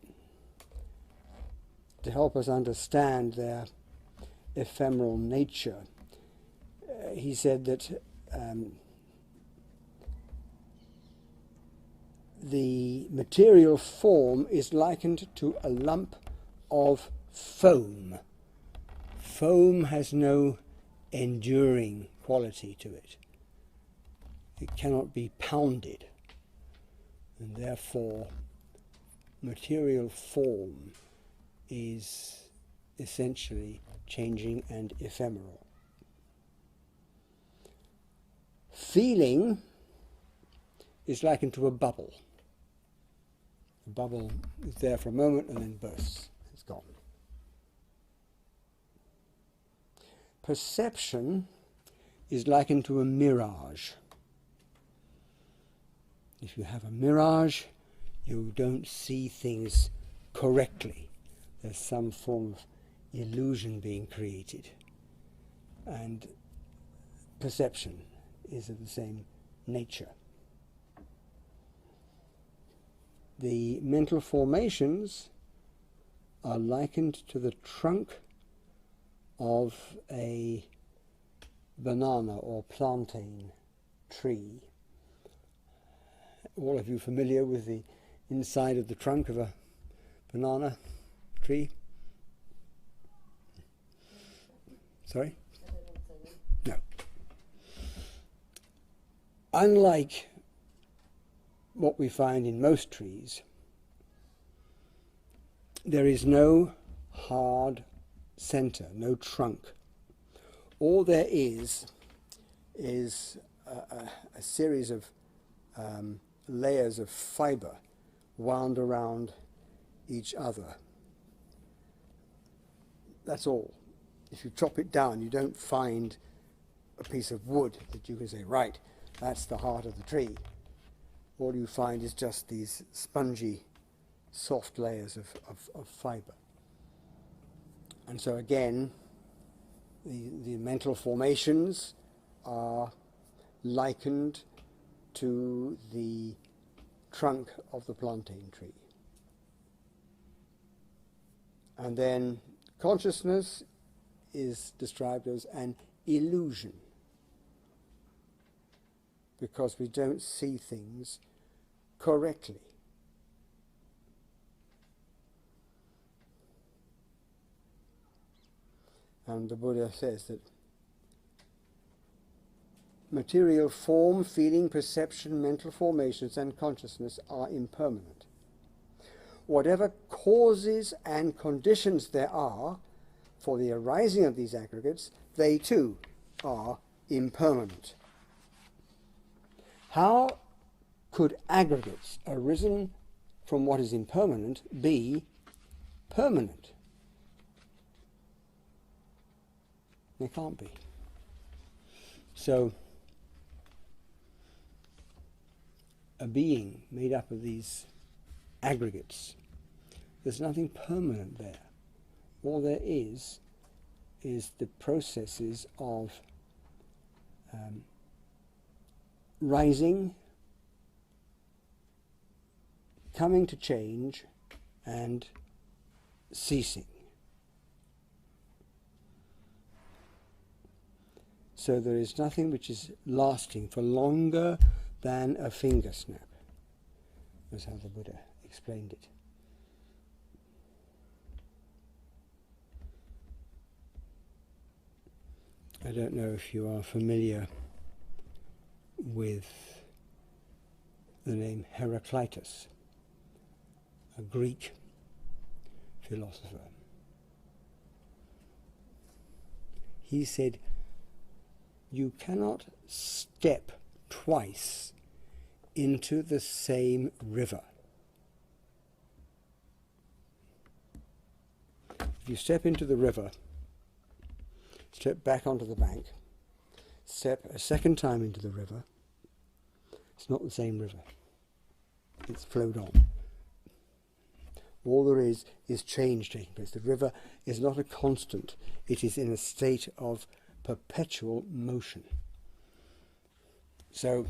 to help us understand their ephemeral nature, he said that the material form is likened to a lump of foam. Foam has no enduring quality to it. It cannot be pounded, and therefore material form is essentially changing and ephemeral. Feeling is likened to a bubble. The bubble is there for a moment and then bursts. It's gone. Perception is likened to a mirage. If you have a mirage, you don't see things correctly. There's some form of illusion being created. And perception is of the same nature. The mental formations are likened to the trunk of a banana or plantain tree. All of you familiar with the inside of the trunk of a banana tree? Sorry? No. Unlike what we find in most trees, there is no hard center, no trunk. All there is a series of layers of fiber wound around each other. That's all. If you chop it down, you don't find a piece of wood that you can say, right, that's the heart of the tree. All you find is just these spongy, soft layers of fiber. And so again, the mental formations are likened to the trunk of the plantain tree. And then consciousness is described as an illusion, because we don't see things correctly. And the Buddha says that material form, feeling, perception, mental formations and consciousness are impermanent. Whatever causes and conditions there are for the arising of these aggregates, they too are impermanent. How could aggregates arisen from what is impermanent be permanent? They can't be. So, a being made up of these aggregates, there's nothing permanent there. All there is the processes of rising, coming to change, and ceasing. So there is nothing which is lasting for longer than a finger snap. That's how the Buddha explained it. I don't know if you are familiar with the name Heraclitus, a Greek philosopher. He said, you cannot step twice into the same river. If you step into the river, step back onto the bank, step a second time into the river, it's not the same river. It's flowed on. All there is change taking place. The river is not a constant. It is in a state of perpetual motion. So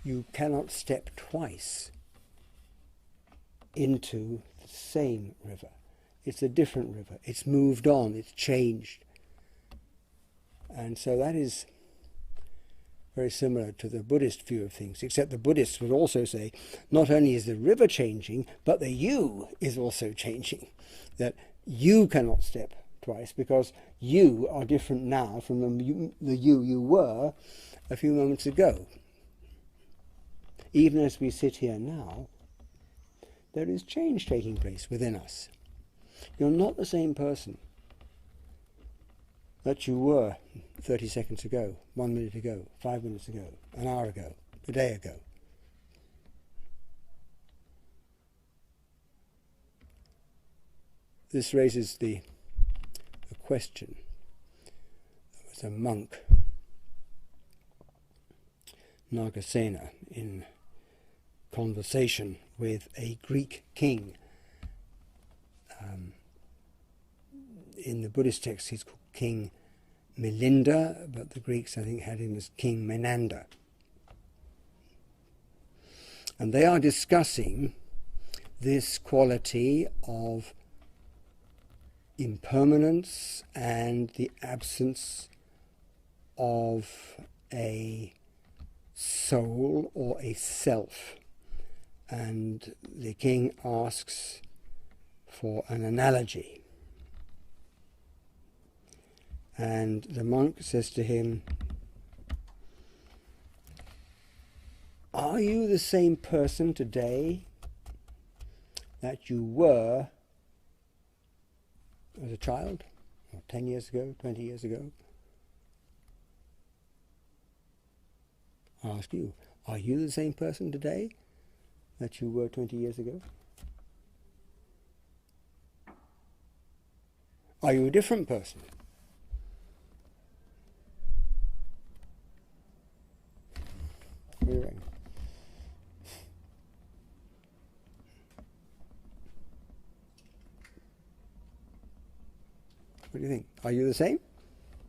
you cannot step twice into the same river. It's a different river. It's moved on. It's changed. And so that is very similar to the Buddhist view of things, except the Buddhists would also say not only is the river changing, but the you is also changing. That you cannot step twice because you are different now from the you were a few moments ago. Even as we sit here now, there is change taking place within us. You're not the same person that you were 30 seconds ago, 1 minute ago, 5 minutes ago, an hour ago, a day ago. This raises the question. There was a monk, Nagasena, in conversation with a Greek king. In the Buddhist text he's called King Milinda, but the Greeks I think had him as King Menander. And they are discussing this quality of impermanence and the absence of a soul or a self. And the king asks for an analogy. And the monk says to him, "Are you the same person today that you were as a child, or 10 years ago, 20 years ago?" I ask you, are you the same person today that you were 20 years ago? Are you a different person? What do you reckon? What do you think? Are you the same?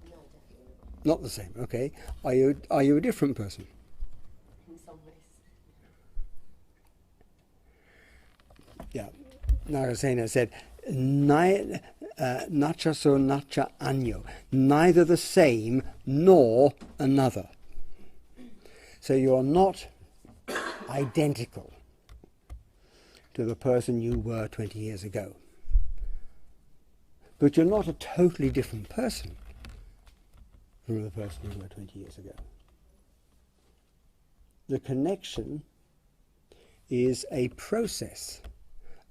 No, definitely not the same. Okay. Are you a different person? In some ways. Yeah. Nagasena said, "Nacha so nacha anyo," neither the same nor another. So you are not identical to the person you were 20 years ago. But you're not a totally different person from the person you were 20 years ago. The connection is a process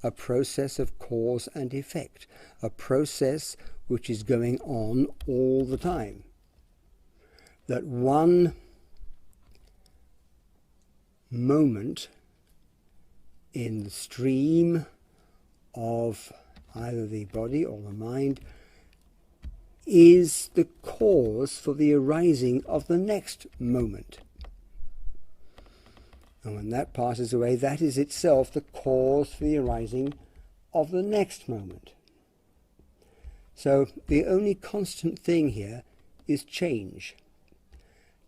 of cause and effect, a process which is going on all the time. That one moment in the stream of either the body or the mind is the cause for the arising of the next moment. And when that passes away, that is itself the cause for the arising of the next moment. So the only constant thing here is change.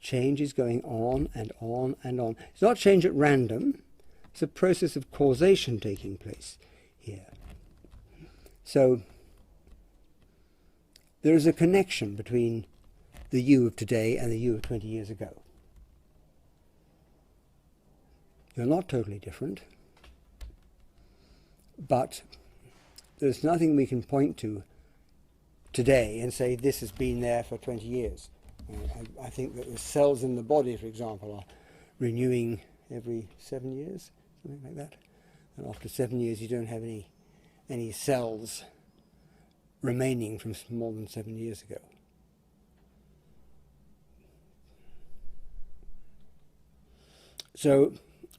Change is going on and on and on. It's not change at random. It's a process of causation taking place here. So there is a connection between the you of today and the you of 20 years ago. You're not totally different, but there's nothing we can point to today and say this has been there for 20 years. I think that the cells in the body, for example, are renewing every 7 years, something like that. And after 7 years you don't have any cells remaining from more than 7 years ago. So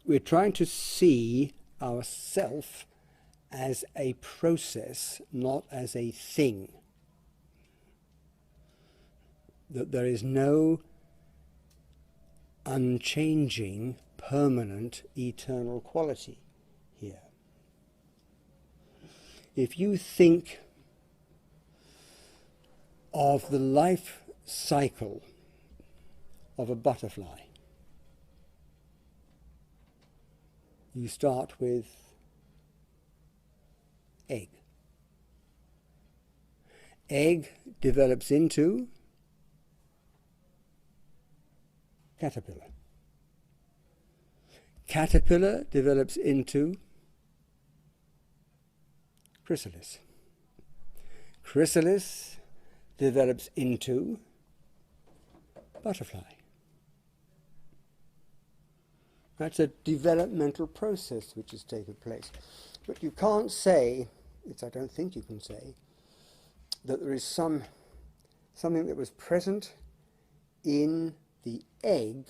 we're trying to see ourself as a process, not as a thing. That there is no unchanging, permanent, eternal quality here. If you think of the life cycle of a butterfly, you start with egg. Egg develops into caterpillar. Caterpillar develops into chrysalis. Chrysalis develops into butterfly. That's a developmental process which has taken place. But you can't say, I don't think you can say, that there is something that was present in the egg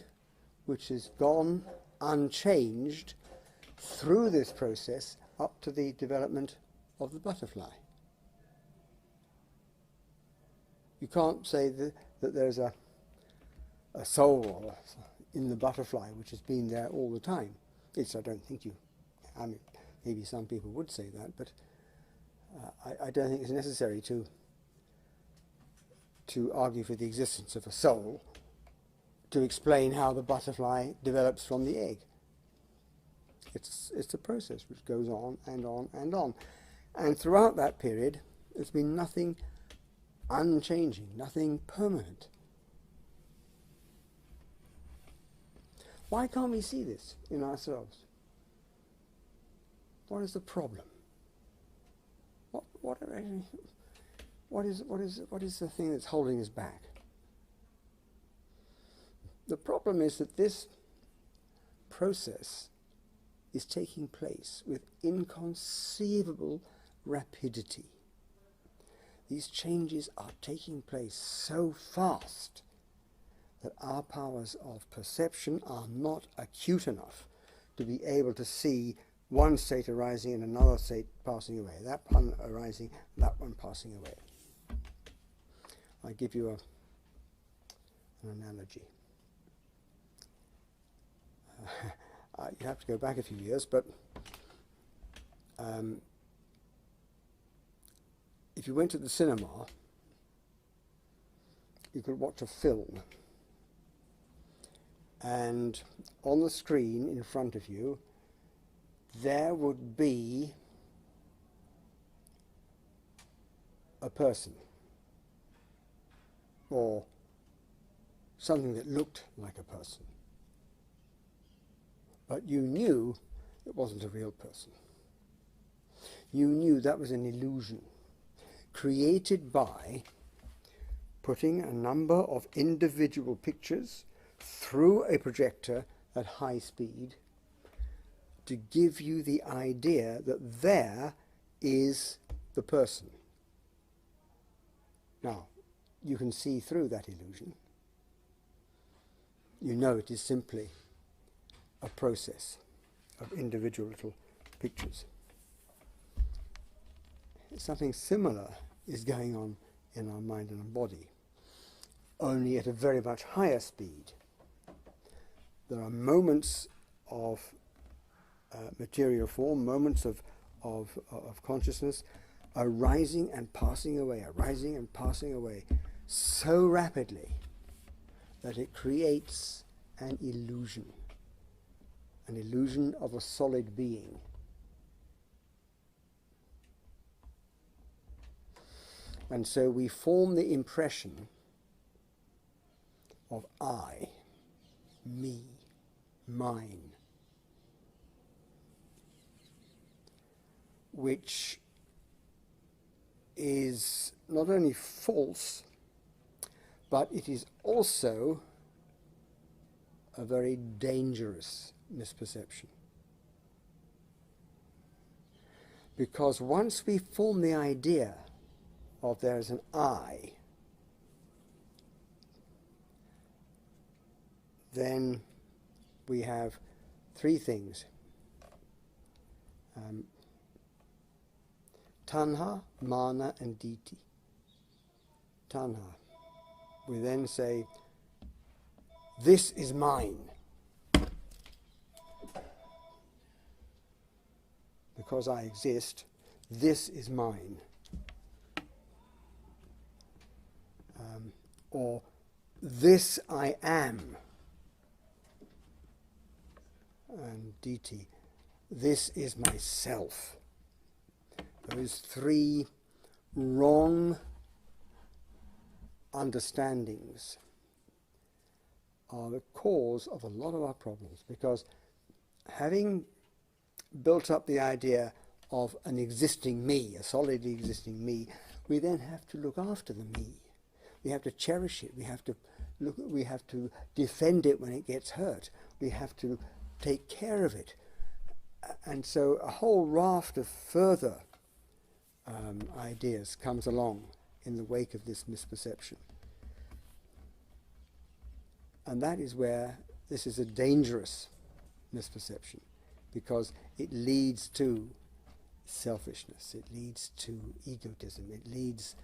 which has gone unchanged through this process up to the development of the butterfly. You can't say that there's a soul in the butterfly which has been there all the time. I don't think you, I mean, maybe some people would say that, but I don't think it's necessary to argue for the existence of a soul to explain how the butterfly develops from the egg. It's a process which goes on and on and on. And throughout that period, there's been nothing unchanging, nothing permanent. Why can't we see this in ourselves? What is the problem? What is the thing that's holding us back? The problem is that this process is taking place with inconceivable rapidity. These changes are taking place so fast that our powers of perception are not acute enough to be able to see one state arising and another state passing away, that one arising, that one passing away. I give you an analogy. You have to go back a few years, but if you went to the cinema, you could watch a film, and on the screen in front of you there would be a person or something that looked like a person, but you knew it wasn't a real person. You knew that was an illusion created by putting a number of individual pictures through a projector at high speed to give you the idea that there is the person. Now, you can see through that illusion. You know it is simply a process of individual little pictures. Something similar is going on in our mind and our body, only at a very much higher speed. There are moments of material form, moments of consciousness arising and passing away, arising and passing away so rapidly that it creates an illusion of a solid being. And so we form the impression of I, me, mine, which is not only false, but it is also a very dangerous misperception. Because once we form the idea of there is an I, then we have three things. Tanha, mana and diti. Tanha. We then say, this is mine. Because I exist, this is mine. Or this I am. And diti, this is myself. Those three wrong understandings are the cause of a lot of our problems, because having built up the idea of an existing me, a solidly existing me, we then have to look after the me. We have to cherish it. We have to defend it when it gets hurt. We have to take care of it. And so a whole raft of further ideas comes along in the wake of this misperception. And that is where this is a dangerous misperception, because it leads to selfishness, it leads to egotism, it leads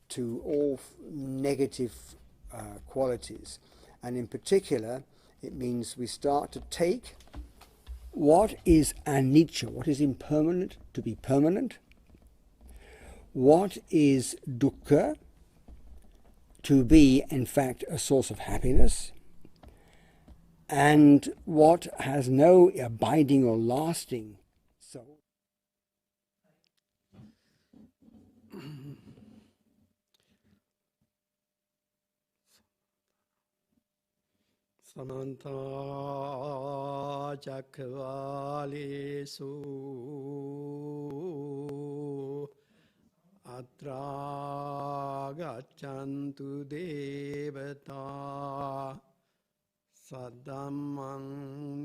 to all negative qualities. And in particular, it means we start to take what is anicca, what is impermanent, to be permanent, what is dukkha, to be, in fact, a source of happiness, and what has no abiding or lasting soul. Samanta Chakvalesu Atra Gachantu Devata Sadhammang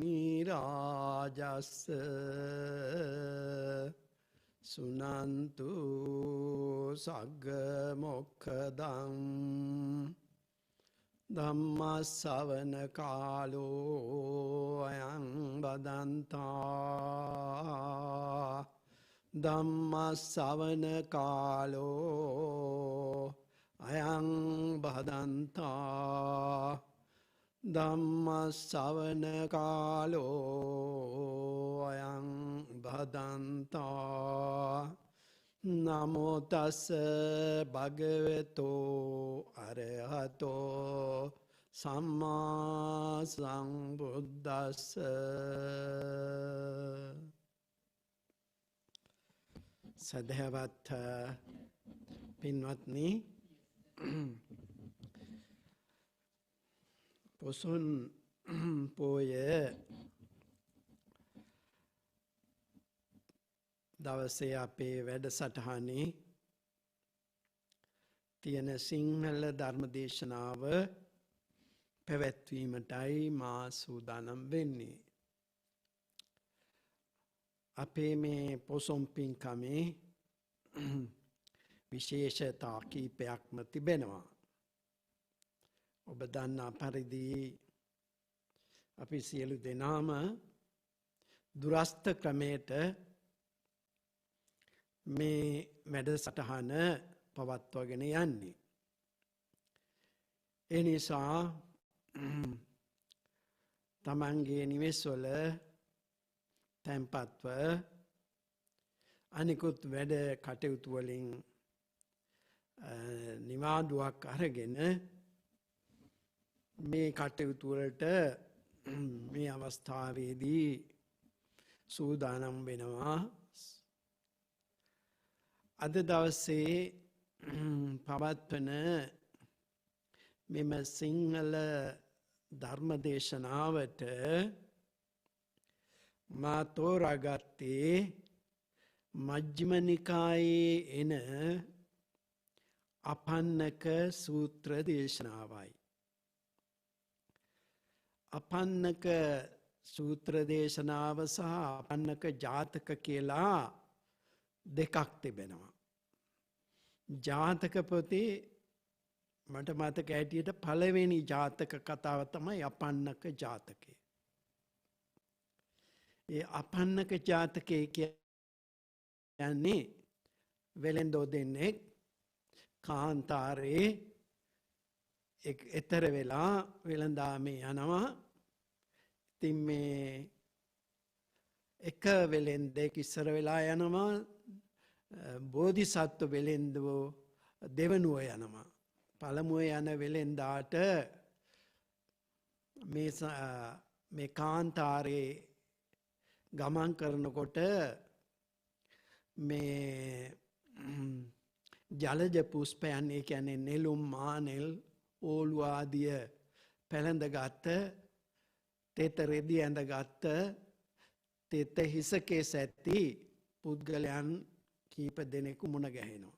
Nirajasa Sunantu Sagga Mokkadam Dhamma Savana Kalo Ayang Badanta Dhamma Savana Kalo Ayang Badanta Dhamma Savana Kalo Ayang Badanta Namo tassa bhagavato arahato samma sambuddhassa. සදහවත් පින්වත්නි, පොසොන් පෝය දවසේ අපේ වැඩසටහනේ තියෙන සිංහල ධර්මදේශනාව පැවැත්වීමටයි මා සූදානම් වෙන්නේ. අපේ මේ පොසොන් පින්කමේ විශේෂතා කීපයක්ම තිබෙනවා. ඔබ දන්නා පරිදි අපි සියලු දෙනාම දුරස්ථ ක්‍රමයට මේ වැඩසටහන පවත්වාගෙන යන්නේ. ඒ නිසා තමන්ගේ නිවෙස්වල තැන්පත්ව අනිකුත් වැඩ කටයුතු වලින් නිවාඩුවක් අරගෙන මේ කටයුතු වලට මේ අවස්ථාවේදී සූදානම් වෙනවා. අද දවසේ පවත්වන මෙම සිංහල ධර්මදේශනාවට මා තෝරාගත්තේ මජ්ක්‍ධිම නිකායේ එන අපන්නක සූත්‍ර දේශනාවයි. අපන්නක සූත්‍ර දේශනාව සහ අපන්නක ජාතක කියලා දෙකක් තිබෙනවා. ජාතක පොතේ මට මතක ඇටියට පළවෙනි ජාතක කතාව තමයි අපන්නක ජාතකය. ඒ අපන්නක ජාතකය කියන්නේ වෙලෙන්දෝ දෙන්නෙක් කාන්තාරේ එතර වෙලා වෙළඳාමේ යනවා. ඉතින් මේ එක වෙලෙන්දෙක් ඉස්සර වෙලා යනවා, බෝධිසත්ව වෙලෙන්දෝ දෙවනුව යනවා. පළමුව යන වෙලෙන්දාට මේ කාන්තාරේ ගමන් කරනකොට මේ ජලජ පුෂ්පයන්, ඒ කියන්නේ නෙළුම්, මානෙල්, ඕලු ආදිය පැළඳගත්ත, තෙත රෙදි ඇඳගත්ත, තෙත හිසකේස ඇති පුද්ගලයන් කීප දෙනෙකු මුණ ගැහෙනවා.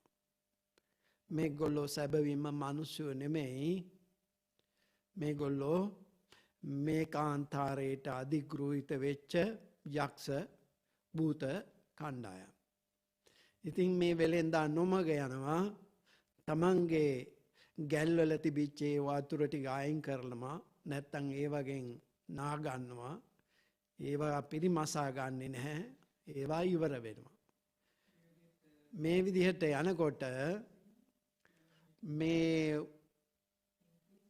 මේගොල්ලෝ සැබවින්ම මිනිස්සු නෙමෙයි. මේගොල්ලෝ මේ කාන්තාරයට අධිග්‍රහිත වෙච්ච යක්ෂ භූත කණ්ඩායම්. ඉතින් මේ වෙලෙන්දා නොමග යනවා තමන්ගේ ගැල්වල තිබිච්ච ඒ වතුර ටික අයින් කරලම නැත්තම් ඒ වගේ නාගන්නවා. ඒවා පිරිමසා ගන්නෙ නැහැ. ඒවා ඉවර වෙනවා. මේ විදිහට යනකොට මේ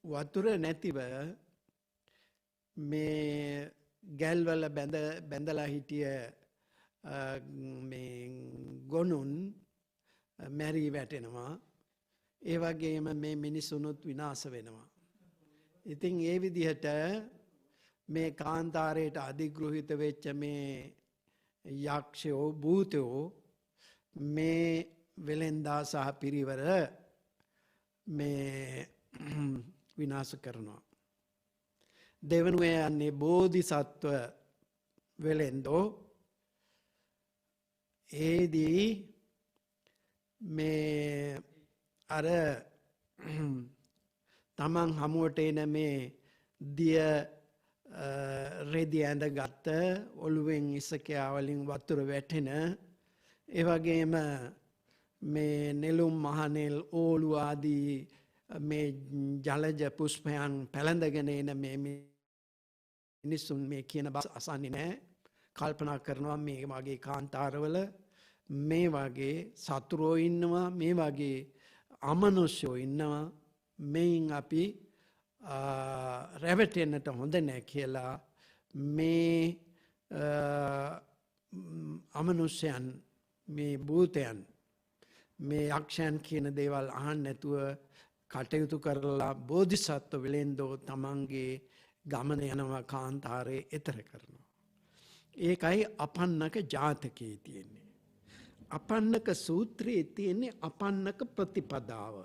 වතුර නැතිව මේ ගැල්වල බැඳලා හිටිය මේ ගොනුන් මැරී වැටෙනවා. ඒ වගේම මේ මිනිසුනුත් විනාශ වෙනවා. ඉතින් ඒ විදිහට මේ කාන්තාරයට අධිග්‍රහිත වෙච්ච මේ යක්ෂයෝ භූතයෝ මේ වෙලෙන්දා සහ පිරිවර මේ විනාශ කරනවා. දෙවනුව යන්නේ බෝධිසත්ව වෙලෙන්දෝ. ඒදී මේ අර තමන් හමුවට එන මේ දිය රෙදි ඇඳ ගත්ත ඔළුවෙන් ඉසකයාවලින් වතුර වැටෙන ඒ වගේම මේ නෙළුම් මහනෙල් ඕලු ආදී මේ ජලජ පුෂ්පයන් පැලඳගෙන එන මේ මිනිසුන් මේ කියන බස් අසන්නේ නැහැ. කල්පනා කරනවා මේ වගේ කාන්තාරවල මේ වගේ සතුරෝ ඉන්නවා, මේ වගේ අමනුෂ්‍යෝ ඉන්නවා. මේන් අපි රැවටෙන්නට හොඳ නැහැ කියලා මේ අමනුෂ්‍යයන්, මේ භූතයන්, මේ යක්ෂයන් කියන දේවල් අහන්න නැතුව කටයුතු කරලා බෝධිසත්ව වෙලෙන්දෝ තමන්ගේ ගමන යනවා කාන්තාරේ එතර කරනවා. ඒකයි අපන්නක ජාතකයේ තියෙන්නේ. අපන්නක සූත්‍රයේ තියෙන්නේ අපන්නක ප්‍රතිපදාව.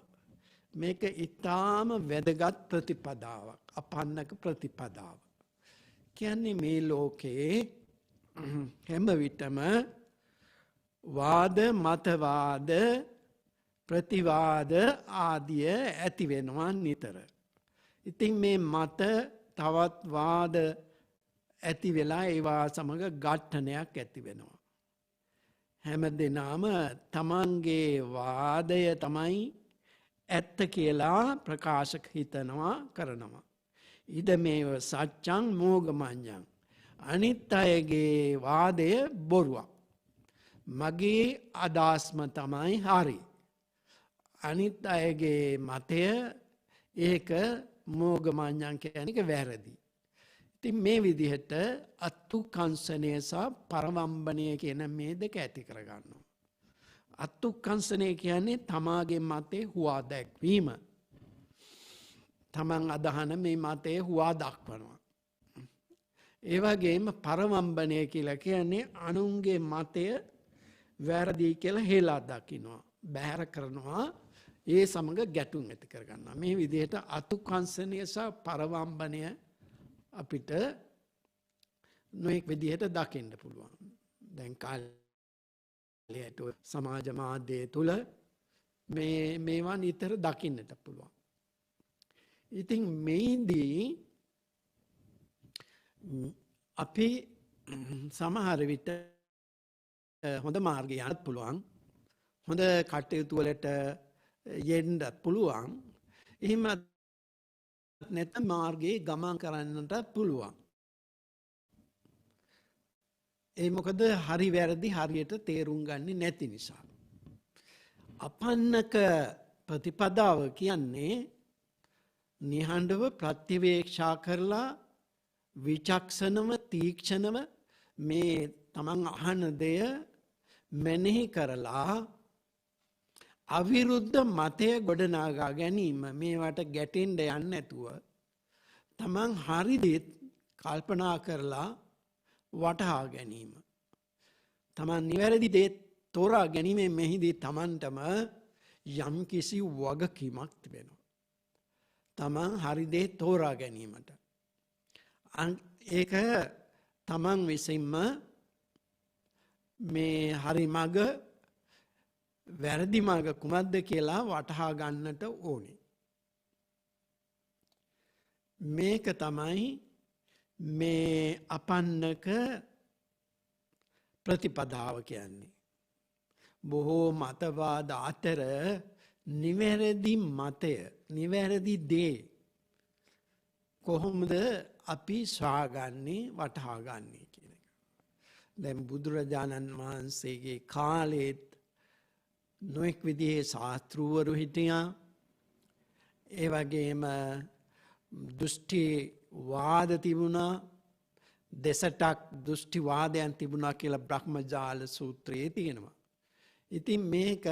මේක ඊටාම වැදගත් ප්‍රතිපදාවක්. අපන්නක ප්‍රතිපදාව. කියන්නේ මේ ලෝකේ හැම විටම වාද, මතවාද, ප්‍රතිවාද ආදිය ඇති වෙනවා නිතර. ඉතින් මේ මත තවත් වාද ඇති වෙලා ඒවා සමග ඝට්ටනයක් ඇති වෙනවා. හැම දිනම තමන්ගේ වාදය තමයි ඇත්ත කියලා ප්‍රකාශක හිතනවා කරනවා. ඉද මේව සත්‍යං මෝගමඤ්ඤං. අනිත් අයගේ වාදය බොරුවක්. මගේ අදහස්ම තමයි හරි. අනිත් අයගේ මතය ඒක මෝගමඤ්ඤං කියන එක වැරදි. ඉතින් මේ විදිහට අත්තුක්කංශනය සහ පරවම්බනය කියන මේ දෙක ඇති කරගන්නවා. අත්තුක්කංශනය කියන්නේ තමාගේ මතේ හුවා දැක්වීම. තමන් අදහන මේ මතේ හුවා දක්වනවා. ඒ වගේම පරවම්බනය කියලා කියන්නේ අනුන්ගේ මතය වැරදි කියලා හෙලා දකිනවා. බැහැර කරනවා. ඒ සමග ගැටුම් ඇති කරගන්නවා. මේ විදිහට අත්තුක්කංශනය සහ පරවම්බනය අපිට නොඑක් විදිහට දකින්න පුළුවන්. දැන් කාලයට සමාජ මාධ්‍ය තුල මේවා නිතර දකින්නට පුළුවන්. ඉතින් මේදී අපි සමහර විට හොඳ මාර්ගය යන්නත් පුළුවන්. හොඳ කටයුතු වලට යෙන්නත් පුළුවන්. එහෙම නැත්නම් මාර්ගයේ ගමන් කරන්නට පුළුවන්. ඒ මොකද හරි වැරදි හරියට තේරුම් ගන්නේ නැති නිසා. අපන්නක ප්‍රතිපදාව කියන්නේ නිහඬව ප්‍රතිවේක්ෂා කරලා විචක්ෂණව තීක්ෂණව මේ තමන් අහන දෙය මෙනෙහි කරලා අවිරුද්ධ මතය ගොඩනගා ගැනීම. මේවට ගැටෙන්න යන්නේ නැතුව තමන් හරි දේ කල්පනා කරලා වටහා ගැනීම. තමන් නිවැරදි දේ තෝරා ගැනීමෙන් මෙහිදී තමන්ටම යම් කිසි වගකීමක් තිබෙනවා. තමන් හරි දේ තෝරා ගැනීමට. ඒක තමන් විසින්ම මේ හරි මඟ වැරදි මඟ කුමක්ද කියලා වටහා ගන්නට ඕනේ. මේක තමයි මේ අපන්නක ප්‍රතිපදාව කියන්නේ. බොහෝ මතවාද අතර නිවැරදි මතය, නිවැරදි දේ කොහොමද අපි සොයාගන්නේ, වටහාගන්නේ කියන එක. දැන් බුදුරජාණන් වහන්සේගේ කාලෙත් නොඑක් විදිහේ ශාස්ත්‍රූවරු හිටියා. ඒ වගේම දෘෂ්ටි වාද තිබුණා. දෙසටක් දෘෂ්ටි වාදයන් තිබුණා කියලා බ්‍රහ්මජාල සූත්‍රයේ තියෙනවා. ඉතින් මේක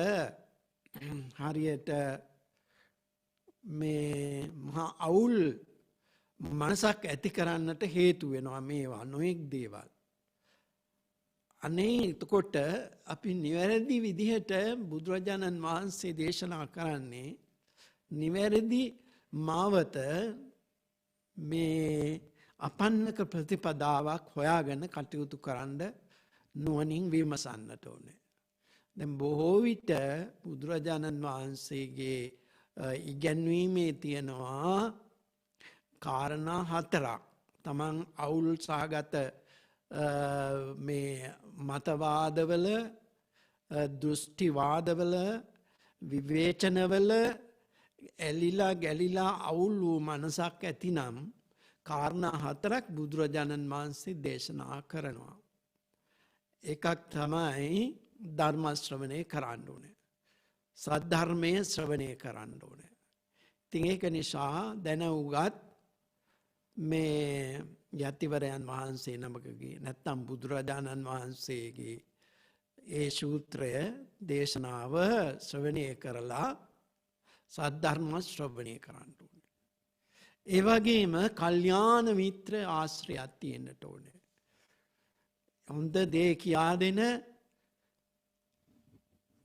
හරියට මේ මහා අවුල් මනසක් ඇති කරන්නට හේතු වෙනවා මේවා නොඑක් දේවල්. අනේ එතකොට අපි නිවැරදි විදිහට බුදුරජාණන් වහන්සේ දේශනා කරන්නේ නිවැරදි මාවත මේ අපන්නක ප්‍රතිපදාවක් හොයාගෙන කටයුතු කරන්න නුවණින් විමසන්නට ඕනේ. දැන් බොහෝ විට බුදුරජාණන් වහන්සේගේ ඉගැන්වීමේ තියෙනවා කාරණා 4ක්. තමන් අවුල් සහගත මේ මතවාදවල, දෘෂ්ටිවාදවල, විවේචනවල ඇලිලා ගැලිලා අවුල් වූ මනසක් ඇතිනම් කාරණා 4ක් බුදුරජාණන් වහන්සේ දේශනා කරනවා. එකක් තමයි ධර්ම ශ්‍රවණය කරන්න ඕනේ. සද්ධර්මයේ ශ්‍රවණය කරන්න ඕනේ. ඉතින් ඒක නිසා දැන උගත් මේ යතිවරයන් වහන්සේ නමකගේ නැත්තම් බුදුරජාණන් වහන්සේගේ ඒ සූත්‍රය දේශනාව ශ්‍රවණය කරලා සද්ධර්ම ශ්‍රවණය කරන්න ඕනේ. ඒ වගේම කල්යාණ මිත්‍ර ආශ්‍රයයක් තියෙන්නට ඕනේ. හොඳ දේ කියා දෙන,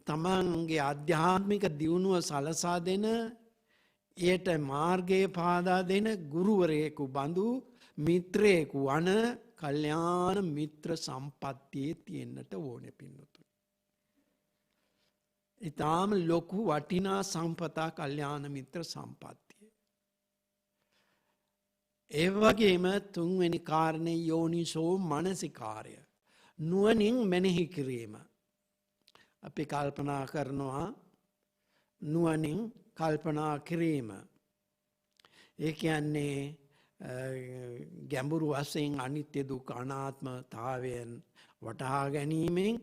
තමන්ගේ ආධ්‍යාත්මික දියුණුව සලසා දෙන, එයට මාර්ගය පාදා දෙන ගුරුවරයෙකු බඳු මිත්‍රයෙකු වන කල්යාණ මිත්‍ර සම්පත්තියේ තියෙන්නට ඕනේ පින්නතුනි. ඊටාම ලොකු වටිනා සම්පතා කල්යාණ මිත්‍ර සම්පත්තිය. ඒ වගේම තුන්වෙනි කාරණේ යෝනිසෝ මනසිකාරය. නුවණින් මෙනෙහි කිරීම. අපි කල්පනා කරනවා නුවණින් කල්පනා කිරීම. ඒ කියන්නේ ගැඹුරු වශයෙන් අනිත්‍ය දුක්ඛ අනාත්මතාවයන් වටහා ගැනීමෙන්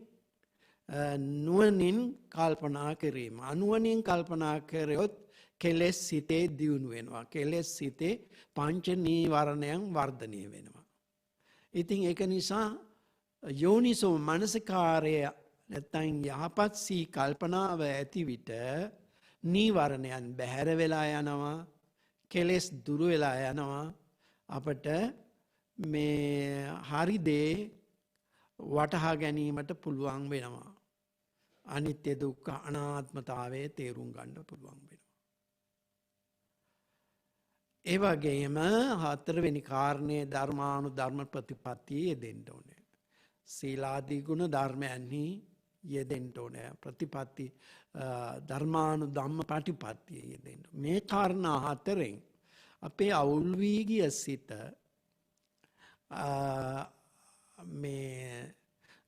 නුවණින් කල්පනා කිරීම. අනුවණින් කල්පනා කරොත් කෙලෙස් සිතේ දියුණු වෙනවා. කෙලෙස් සිතේ පංච නීවරණයන් වර්ධනය වෙනවා. ඉතින් ඒක නිසා යෝනිසෝ මනසිකාරය නැත්නම් යහපත් සී කල්පනාව ඇති විට නීවරණයන් බැහැර වෙලා යනවා. කෙලෙස් දුරු වෙලා යනවා. අපට මේ හරි දේ වටහා ගැනීමට පුළුවන් වෙනවා. අනිත්‍ය දුක්ඛ අනාත්මතාවයේ තේරුම් ගන්න පුළුවන් වෙනවා. ඒ වගේම හතරවෙනි කාරණේ ධර්මානුධර්ම ප්‍රතිපත්තියේ යෙදෙන්න ඕනේ. සීලාදී ගුණ ධර්මයන්හි යෙදෙන්න ඕනේ. ප්‍රතිපත්ති ධර්මානුධම්ම ප්‍රතිපත්තියේ යෙදෙන්න. මේ කාරණා හතරෙන් අපේ අවුල් වී ගිය සිත මේ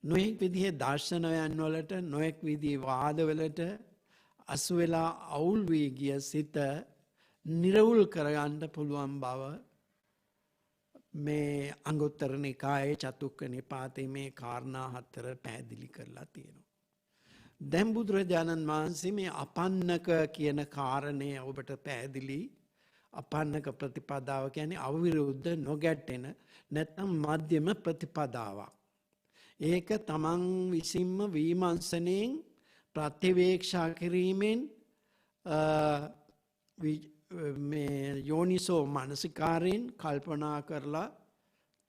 නොයෙක් විදිහේ දර්ශනයන් වලට, නොයෙක් විදිහේ වාදවලට අසු වෙලා අවුල් වී ගිය සිත නිරවුල් කරගන්න පුළුවන් බව මේ අංගුත්තර නිකායේ චතුක්ක නිපාතේ මේ කාරණා 4 පැහැදිලි කරලා තියෙනවා. දැන් බුදුරජාණන් වහන්සේ මේ අපන්නක කියන කාරණය ඔබට පැහැදිලි. අපන්නක ප්‍රතිපදාව කියන්නේ අවිරුද්ධ නොගැටෙන නැත්නම් මධ්‍යම ප්‍රතිපදාවක්. ඒක තමන් විසින්ම විමර්ශනයෙන් ප්‍රතිවේක්ෂා කිරීමෙන් මේ යෝනිසෝ මනසිකාරයෙන් කල්පනා කරලා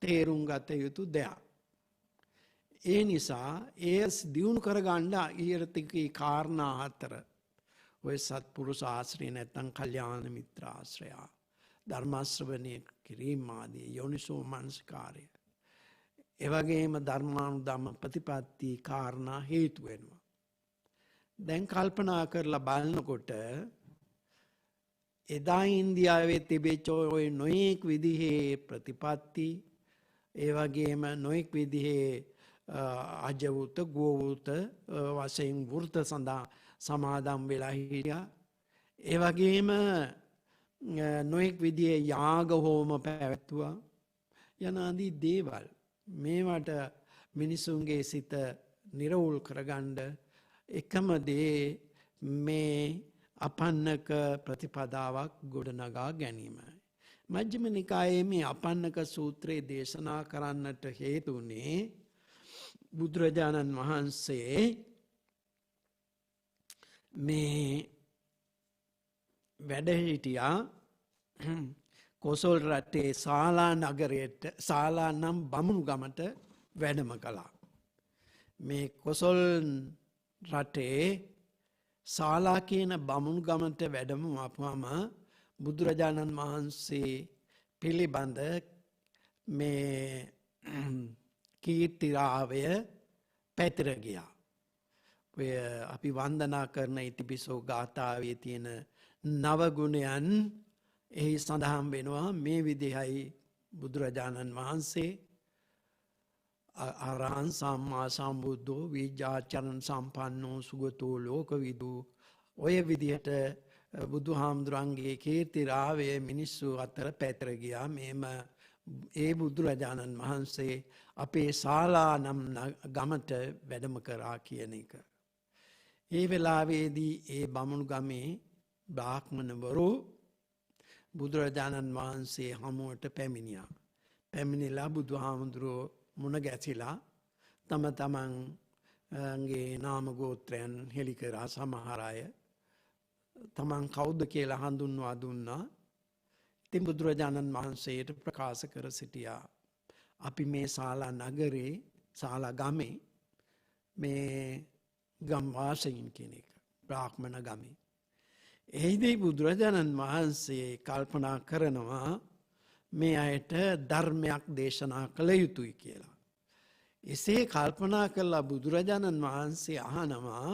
තේරුම් ගත යුතු දෙයක්. ඒ නිසා ඒ දියුණු කරගන්න ඊරතිකී කාරණා 4 ඔය සත්පුරුෂ ආශ්‍රය නැත්නම් කල්යාණ මිත්‍ර ආශ්‍රය, ධර්ම ශ්‍රවණය කිරීම ආදී යෝනිසෝ මනසිකාරය. ඒ වගේම ධර්මානුධම්ම ප්‍රතිපatti කාරණා හේතු වෙනවා. දැන් කල්පනා කරලා බලනකොට එදා ඉන්දියාවේ තිබෙච්ච ඔය නොයෙක් විදිහේ ප්‍රතිපatti, ඒ වගේම නොයෙක් විදිහේ අජවුත ගෝවුත වශයෙන් වෘත සඳහා සමාදම් වෙලා හිටියා. ඒ වගේම නොයෙක් විදිහේ යාග හෝම පැවැත්තුවා යන ආදී දේවල්. මේවට මිනිසුන්ගේ සිත නිරවුල් කරගන්න එකම දේ මේ අපන්නක ප්‍රතිපදාවක් ගොඩනගා ගැනීමයි. මජ්ක්‍ධිම නිකායේ මේ අපන්නක සූත්‍රයේ දේශනා කරන්නට හේතුනේ බුදුරජාණන් වහන්සේ මේ වැඩ හිටියා කොසල් රටේ ශාලා නගරයට ශාලා නම් බමුණු ගමට වැඩම කළා. මේ කොසල් රටේ ශාලා කියන බමුණු ගමට වැඩම ආපුවම බුදුරජාණන් වහන්සේ පිළිබඳ මේ කීර්තිරාවය පැතිර ගියා. ඔය අපි වන්දනා කරන ඉතිපිසෝ ගාථාවේ තියෙන නව ගුණයන් එහි සඳහන් වෙනවා. මේ විදිහයි බුදුරජාණන් වහන්සේ අරහං සම්මා සම්බුද්ධෝ විජාචරණ සම්පන්නෝ සුගතෝ ලෝකවිදු ඔය විදිහට බුදුහාමුදුරන්ගේ කීර්තිරාවය මිනිස්සු අතර පැතිර ගියා. මේම ඒ බුදුරජාණන් වහන්සේ අපේ ශාලා නම් ගමට වැඩම කරා කියන එක. ඒ වෙලාවේදී ඒ බමුණු ගමේ බ්‍රාහ්මණවරු බුදුරජාණන් වහන්සේ හමුවට පැමිණියා. පැමිණිලා බුදුහාමුදුරුවෝ මුණ ගැසිලා තම තමන්ගේ නාම ගෝත්‍රයන් හෙළි කරා. සමහර අය තමන් කවුද කියලා හඳුන්වා දුන්නා. ඉතින් බුදුරජාණන් වහන්සේට ප්‍රකාශ කර සිටියා අපි මේ ශාලා නගරේ ශාලා ගමේ මේ ගම් වාසීන් කෙනෙක් බ්‍රාහ්මණ ගමේ. එහිදී බුදුරජාණන් වහන්සේ කල්පනා කරනවා මේ අයට ධර්මයක් දේශනා කළ යුතුයි කියලා. එසේ කල්පනා කළා බුදුරජාණන් වහන්සේ අහනවා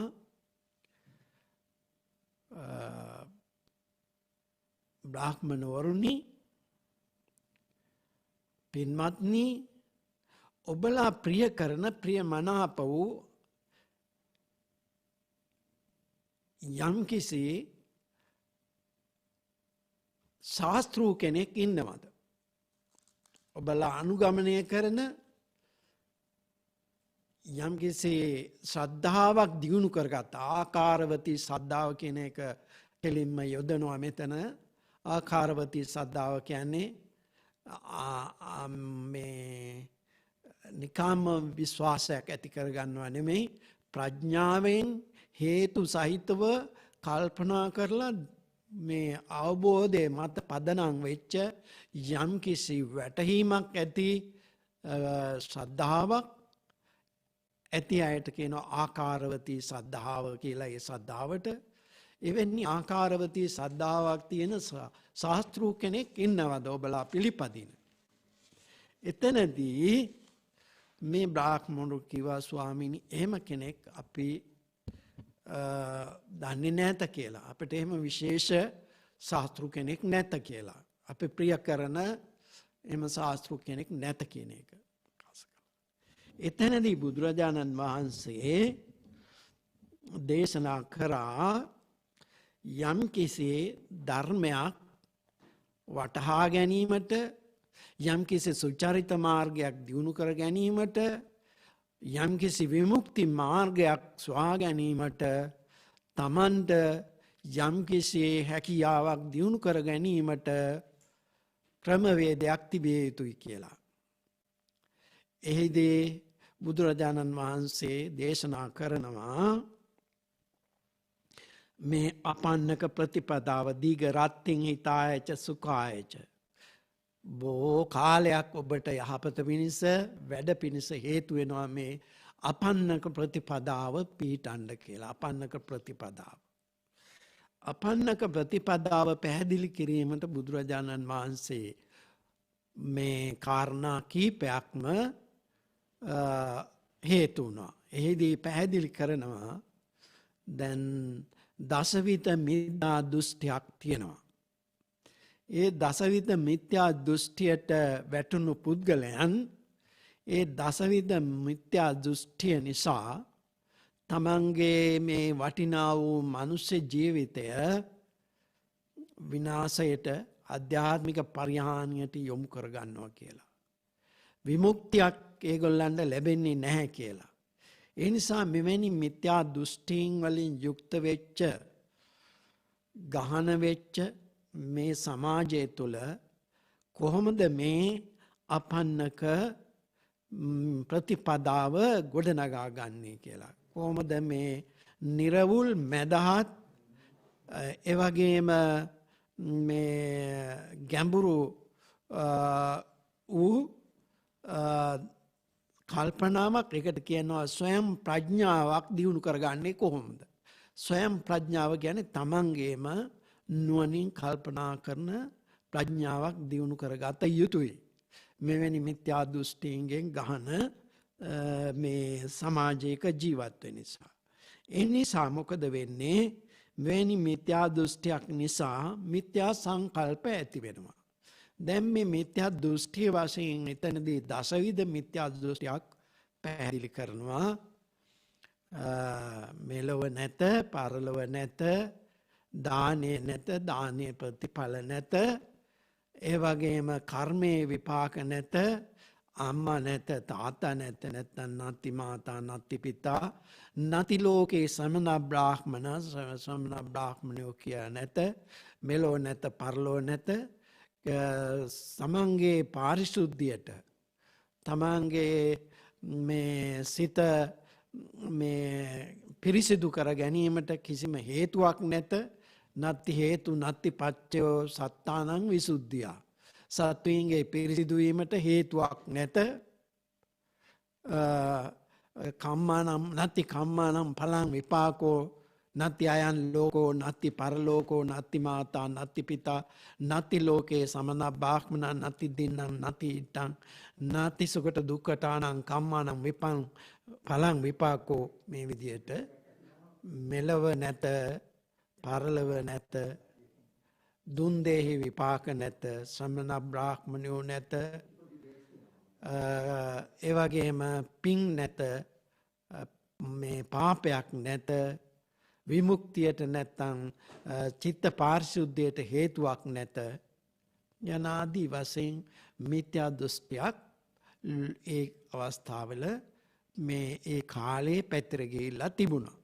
බ්‍රාහ්මණවරුනි පින්වත්නි ඔබලා ප්‍රිය කරන ප්‍රිය මනාප වූ යම්කිසි ශාස්ත්‍රූ කෙනෙක් ඉන්නවද? ඔබලා අනුගමනය කරන යම්කිසි ශ්‍රද්ධාවක් දියුණු කරගත් ආකාරවතී ශ්‍රද්ධාව කියන එක කෙලින්ම යොදනවා මෙතන. ආකාරවතී ශ්‍රද්ධාව කියන්නේ මේ නිකාම විශ්වාසයක් ඇති කරගන්නවා නෙමෙයි, ප්‍රඥාවෙන් හේතු සහිතව කල්පනා කරලා මේ අවබෝධය මත පදනම් වෙච්ච යම්කිසි වැටහීමක් ඇති ශ්‍රද්ධාවක් ඇති අයට කියනවා ආකාරවතී ශ්‍රද්ධාව කියලා. ඒ ශ්‍රද්ධාවට එවැනි ආකාරවතී ශ්‍රද්ධාවක් තියෙන ශාස්ත්‍රූ කෙනෙක් ඉන්නවද ඔබලා පිළිපදින? එතනදී මේ බ්‍රාහ්මණු කිව්වා ස්වාමීනි එහෙම කෙනෙක් අපි දන්නේ නැත කියලා. අපිට එහෙම විශේෂ ශාස්ත්‍රු කෙනෙක් නැත කියලා. අපි ප්‍රිය කරන එහෙම ශාස්ත්‍රු කෙනෙක් නැත කියන එක. එතනදී බුදුරජාණන් වහන්සේ දේශනා කරා යම්කිසි ධර්මයක් වටහා ගැනීමට, යම්කිසි සුචරිත මාර්ගයක් දියුණු කර ගැනීමට, යම්කිසි විමුක්ති මාර්ගයක් සොයා ගැනීමට තමන්ට යම්කිසි හැකියාවක් දියුණු කර ගැනීමට ක්‍රමවේදයක් තිබිය යුතුයි කියලා. එහිදී බුදුරජාණන් වහන්සේ දේශනා කරනවා මේ අපන්නක ප්‍රතිපදාව දීඝ රත්තින් හිතායච සුඛායච බොහෝ කාලයක් ඔබට යහපත පිණිස වැඩ පිණිස හේතු වෙනවා මේ අපන්නක ප්‍රතිපදාව පිහිටන්න කියලා. අපන්නක ප්‍රතිපදාව. අපන්නක ප්‍රතිපදාව පැහැදිලි කිරීමට බුදුරජාණන් වහන්සේ මේ කාරණා කීපයක්ම හේතු වුණා. එහිදී පැහැදිලි කරනවා දැන් දසවිත මිත්‍යා දෘෂ්ටියක් තියෙනවා. ඒ දසවිත මිත්‍යා දෘෂ්ටියට වැටුණු පුද්ගලයන් ඒ දසවිධ මිත්‍යා දෘෂ්ටිය නිසා තමන්ගේ මේ වටිනා වූ මනුෂ්‍ය ජීවිතය විනාශයට අධ්‍යාත්මික පරිහානියට යොමු කරගන්නවා කියලා. විමුක්තියක් ඒගොල්ලන්ට ලැබෙන්නේ නැහැ කියලා. ඒ නිසා මෙවැනි මිත්‍යා දෘෂ්ටීන් වලින් යුක්ත වෙච්ච ගහන වෙච්ච මේ සමාජය තුළ කොහොමද මේ අපන්නක ප්‍රතිපදාව ගොඩනගා ගන්නේ කියලා. කොහොමද මේ නිර්වුල් මැදහත් එවැගේම මේ ගැඹුරු වූ කල්පනාවක් එකට කියනවා ස්වයං ප්‍රඥාවක් දියුණු කරගන්නේ කොහොමද? ස්වයං ප්‍රඥාව කියන්නේ තමන්ගේම නුවණින් කල්පනා කරන ප්‍රඥාවක් දියුණු කරගත යුතුයි. මෙවැනි මිත්‍යා දෘෂ්ටීන්ගෙන් ගහන මේ සමාජයක ජීවත් වෙන නිසා. ඒ නිසා මොකද වෙන්නේ? මෙවැනි මිත්‍යා දෘෂ්ටියක් නිසා මිත්‍යා සංකල්ප ඇති වෙනවා. දැන් මේ මිත්‍යා දෘෂ්ටිය වශයෙන් එතනදී දසවිධ මිත්‍යා දෘෂ්ටියක් පැහැදිලි කරනවා. මෙලොව නැත, පරලොව නැත, දානේ නැත, දානේ ප්‍රතිඵල නැත, ඒ වගේම කර්මයේ විපාක නැත, අම්මා නැත, තාත්තා නැත, නැත්නම් නත්ති මාතා, නත්ති පිතා, නති ලෝකේ සමන බ්‍රාහ්මණයෝ කිය නැත, මෙලොව නැත, පරලොව නැත, තමන්ගේ පාරිශුද්ධියට තමන්ගේ මේ සිත මේ පිරිසිදු කර ගැනීමට කිසිම හේතුවක් නැත. නත්ති හේතු නත්ති පච්චයෝ සත්තානං විසුද්ධිය. සත්වයින්ගේ පිරිසිදු වීමට හේතුවක් නැත. කම්මානම් නත්ති කම්මානම් ඵලං විපාකෝ නත්ති අයං ලෝකෝ නත්ති පරලෝකෝ නත්ති මාතා නත්ති පිතා නත්ති ලෝකේ සමන බ්‍රාහ්මණ නත්ති දින්නම් නත්ති ඉට්ටං නත්ති සුකට දුක්ඛතානං කම්මානම් විපං ඵලං විපාකෝ. මේ විදියට මෙලව නැත, පරලව නැත, දුන් දෙහි විපාක නැත, සමන බ්‍රාහ්මණයෝ නැත, ඒ වගේම පින් නැත, මේ පාපයක් නැත, විමුක්තියට නැත්තම් චිත්ත පාරිශුද්ධියට හේතුවක් නැත යනාදී වශයෙන් මිත්‍යා දෘෂ්ටියක් ඒ අවස්ථාවල මේ ඒ කාලේ පැතිර ගිහිල්ලා තිබුණා.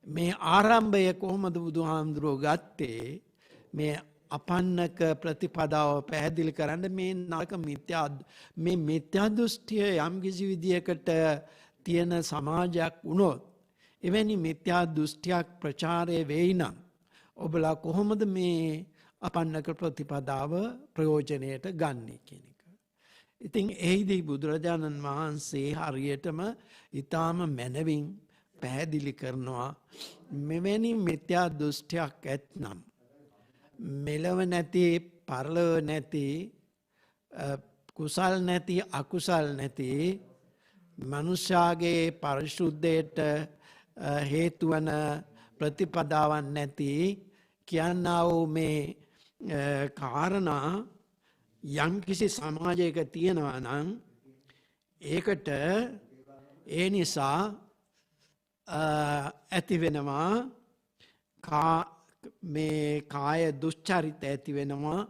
මේ ආරම්භය කොහොමද බුදුහාමුදුරුවෝ ගත්තේ? මේ අපන්නක ප්‍රතිපදාව පැහැදිලි කරන්න මේ නරක මේ මිත්‍යා දෘෂ්ටිය යම් කිසි විදියකට තියෙන සමාජයක් වුණොත්, එවැනි මිත්‍යා දෘෂ්ටියක් ප්‍රචාරය වෙයි නම් ඔබලා කොහොමද මේ අපන්නක ප්‍රතිපදාව ප්‍රයෝජනයට ගන්නේ කියන එක. ඉතින් එහිදී බුදුරජාණන් වහන්සේ හරියටම ඊටාම මැනවින් පැහැදිලි කරනවා මෙවැනි මිත්‍යා දෘෂ්ටියක් ඇත්නම් මෙලව නැති, පරලොව නැති, කුසල් නැති, අකුසල් නැති, මනුෂ්‍යයාගේ පරිශුද්ධයට හේතු වන ප්‍රතිපදාවන් නැති කියන්නා වූ මේ කාරණා යම් කිසි සමාජයක තියෙනවා නම් ඒකට ඒ නිසා ඇති වෙනවා මේ කාය දුස්චරිත ඇති වෙනවා,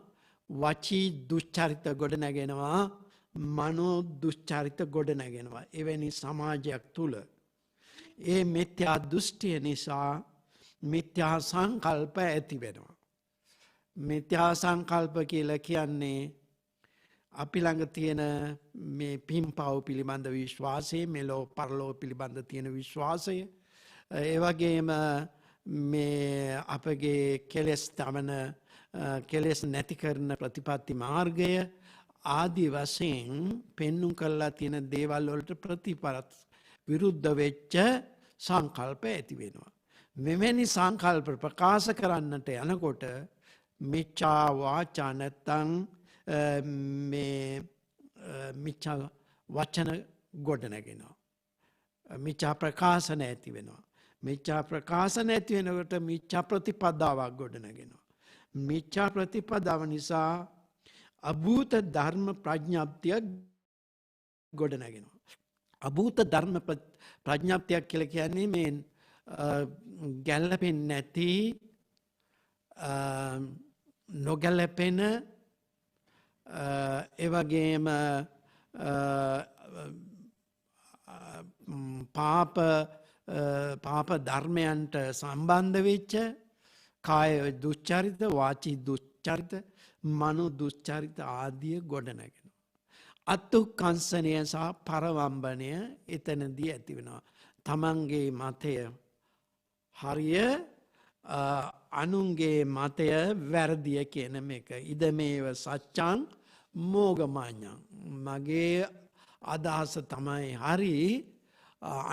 වචී දුස්චරිත ගොඩනැගෙනවා, මනෝ දුස්චරිත ගොඩනැගෙනවා. එවැනි සමාජයක් තුල ඒ මිත්‍යා දෘෂ්ටිය නිසා මිත්‍යා සංකල්ප ඇති වෙනවා. මිත්‍යා සංකල්ප කියලා කියන්නේ අපි ළඟ තියෙන මේ පින්පව් පිළිබඳ විශ්වාසය, මෙලෝ පරලෝ පිළිබඳ තියෙන විශ්වාසය, ඒ වගේම මේ අපගේ කෙලෙස් තමන කෙලෙස් නැති කරන ප්‍රතිපත්ති මාර්ගය ආදී වශයෙන් පෙන්눔 කරලා තියෙන දේවල් වලට ප්‍රතිපරත් විරුද්ධ වෙච්ච සංකල්ප ඇති වෙනවා. මෙවැනි සංකල්ප ප්‍රකාශ කරන්නට යනකොට මිච්ඡා වාචා නැත්තං මේ මිච්ඡා වචන ගොඩනගෙනවා. මිච්ඡා ප්‍රකාශන ඇති වෙනවා. මිච්ඡා ප්‍රකාශන ඇති වෙනකොට මිච්ඡා ප්‍රතිපදාවක් ගොඩනගෙනවා. මිච්ඡා ප්‍රතිපදාව නිසා අභූත ධර්ම ප්‍රඥාප්තිය ගොඩනගෙනවා. අභූත ධර්ම ප්‍රඥාප්තියක් කියලා කියන්නේ මේ ගැළපෙන්නේ නැති නොගැලපෙන ඒ වගේම පාප ධර්මයන්ට සම්බන්ධ වෙච්ච කාය දුස්චරිත, වාචී දුස්චරිත, මනෝ දුස්චරිත ආදිය ගොඩනගෙනවා. අත්තුක්කංසනය සහ පරවම්බනය එතනදී ඇති වෙනවා. තමන්ගේ මතය හරිය, අනුන්ගේ මතය වැරදිය කියන මේක. ඉදමේව සච්චං මෝගමාඤ්ඤං. මගේ අදහස තමයි හරි,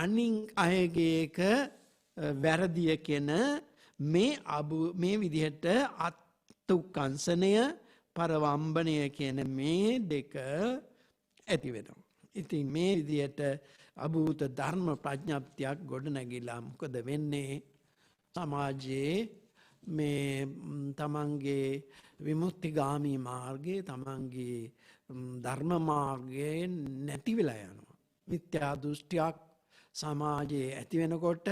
අනින් අයගේ එක වැරදිය කියන මේ විදිහට අත්තුක්කංසනය, පරවම්බනය කියන මේ දෙක ඇති වෙනවා. ඉතින් මේ විදිහට අභූත ධර්ම ප්‍රඥප්තියක් ගොඩනැගිලා මොකද වෙන්නේ? සමාජයේ මේ තමන්ගේ විමුක්තිගාමී මාර්ගයේ, තමන්ගේ ධර්ම මාර්ගයේ නැති වෙලා යනවා. මිත්‍යා දෘෂ්ටියක් සමාජයේ ඇති වෙනකොට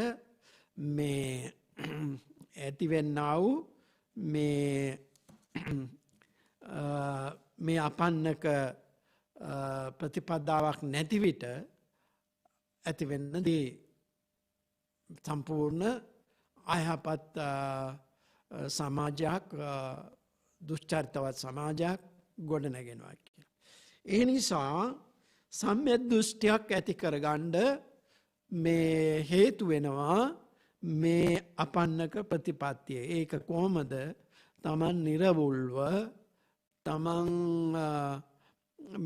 මේ ඇතිවෙන්නා වූ මේ අපන්නක ප්‍රතිපදාවක් නැති විට ඇතිවෙන්න දේ සම්පූර්ණ අයහපත් සමාජයක්, දුෂ්චරිතවත් සමාජයක් ගොඩනැගෙනවා කියලා. ඒ නිසා සම්‍යක් දෘෂ්ටියක් ඇති කරගන්න මේ හේතු වෙනවා මේ අපන්නක ප්‍රතිපත්තිය. ඒක කොහොමද? තමන් නිර්වුල්ව තමන්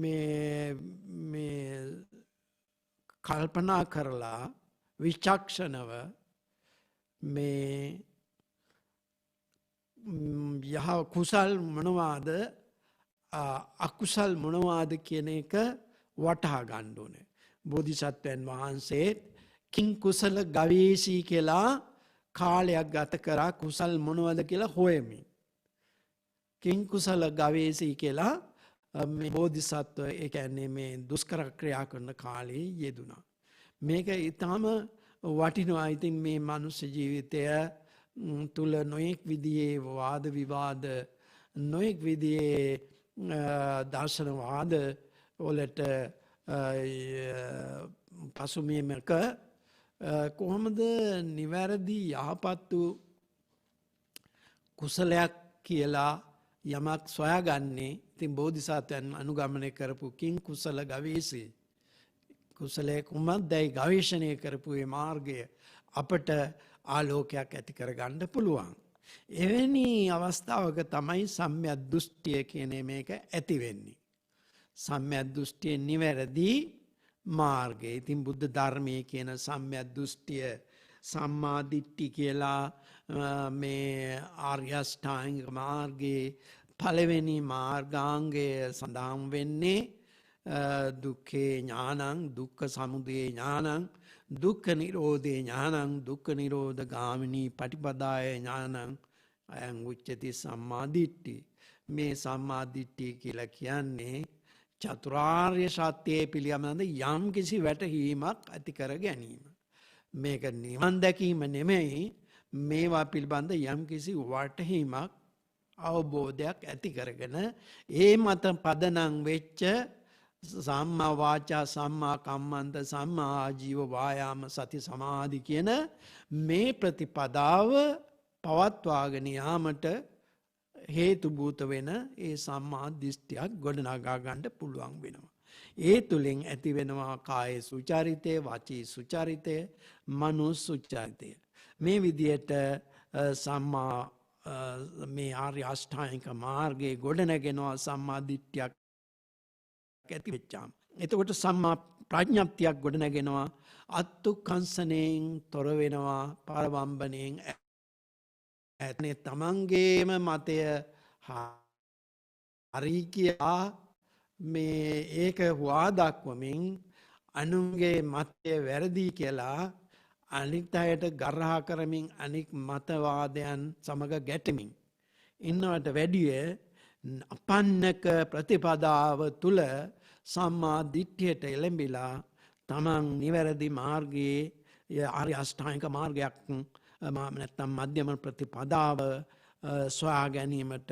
මේ කල්පනා කරලා විචක්ෂණව මේ යහ කුසල් මොනවාද අකුසල් මොනවාද කියන එක වටහා ගන්න ඕනේ. බෝධිසත්වයන් වහන්සේ කිං කුසල ගවේෂී කියලා කාලයක් ගත කරා කුසල් මොනවද කියලා හොයමින්. කිං කුසල ගවේෂී කියලා මේ බෝධිසත්ව ඒ කියන්නේ මේ දුෂ්කර ක්‍රියා කරන කාලේ යෙදුණා. මේක ඊටම වටිනවා. ඉතින් මේ මනුෂ්‍ය ජීවිතය තුල නොයෙක් විදිහේ වාද විවාද, නොයෙක් විදිහේ දර්ශනවාද වලට පසුබිමක කොහොමද නිවැරදි යහපත් වූ කුසලයක් කියලා යමක් සොයාගන්නේ? ඉතින් බෝධිසත්වයන් අනුගමනය කරපු කිං කුසල ගවේෂී, කුසලයේ කුමක්දයි ගවේෂණය කරපු මේ මාර්ගය අපට ආලෝකයක් ඇති කරගන්න පුළුවන්. එවැනි අවස්ථාවක තමයි සම්‍යක් දෘෂ්ටිය කියන මේක ඇති වෙන්නේ. සම්‍යක් දෘෂ්ටිය නිවැරදි මාර්ගය. ඉතින් බුද්ධ ධර්මයේ කියන සම්‍යක් දෘෂ්ටිය සම්මා දිට්ඨි කියලා මේ ආර්ය අෂ්ටාංගික මාර්ගයේ පළවෙනි මාර්ගාංගය සඳහන් වෙන්නේ දුක්ඛේ ඥානං, දුක්ඛ සමුදය ඥානං, දුක්ඛ නිරෝධේ ඥානං, දුක්ඛ නිරෝධ ගාමිනී පටිපදාය ඥානං අයං උච්චති සම්මා දිට්ඨි. මේ සම්මා දිට්ඨිය කියලා කියන්නේ චතුරාර්ය සත්‍යයේ පිළිබඳ යම් කිසි වැටහීමක් ඇති කර ගැනීම. මේක නිවන් දැකීම නෙමෙයි, මේවා පිළිබඳ යම් කිසි වැටහීමක්, අවබෝධයක් ඇති කරගෙන ඒ මත පදනම් වෙච්ච සම්මා වාචා, සම්මා කම්මන්ත, සම්මා ආජීව, වායාම, සති, සමාධි කියන මේ ප්‍රතිපදාව පවත්වාගෙන යාමට හේතු භූත වෙන ඒ සම්මා දිට්ඨියක් ගොඩනගා ගන්න පුළුවන් වෙනවා. ඒ තුලින් ඇති වෙනවා කාය සුචරිතය, වාචී සුචරිතය, මනෝ සුචරිතය. මේ විදියට සම්මා මේ ආර්ය අෂ්ටාංගික මාර්ගයේ ගොඩනගෙනවා සම්මා දිට්ඨියක් ඇති වෙච්චාම. එතකොට සම්මා ප්‍රඥප්තියක් ගොඩනගෙනවා. අත්තුක්කංසනයෙන් තොර වෙනවා, පරවම්බණයෙන් ඇතනේ තමන්ගේම මතය හරි කියා මේ ඒක හුවා දක්වමින් අනුන්ගේ මතය වැරදි කියලා අනිත් අයට ගරහා කරමින් අනික් මතවාදයන් සමග ගැටෙමින් ඉන්නවට වැඩිය අපන්නක ප්‍රතිපදාව තුල සම්මා දිට්ඨියට එළඹිලා තමන් නිවැරදි මාර්ගයේ ආර්ය අෂ්ටාංගික මාර්ගයක් නැත්නම් මධ්‍යම ප්‍රතිපදාව සොයා ගැනීමට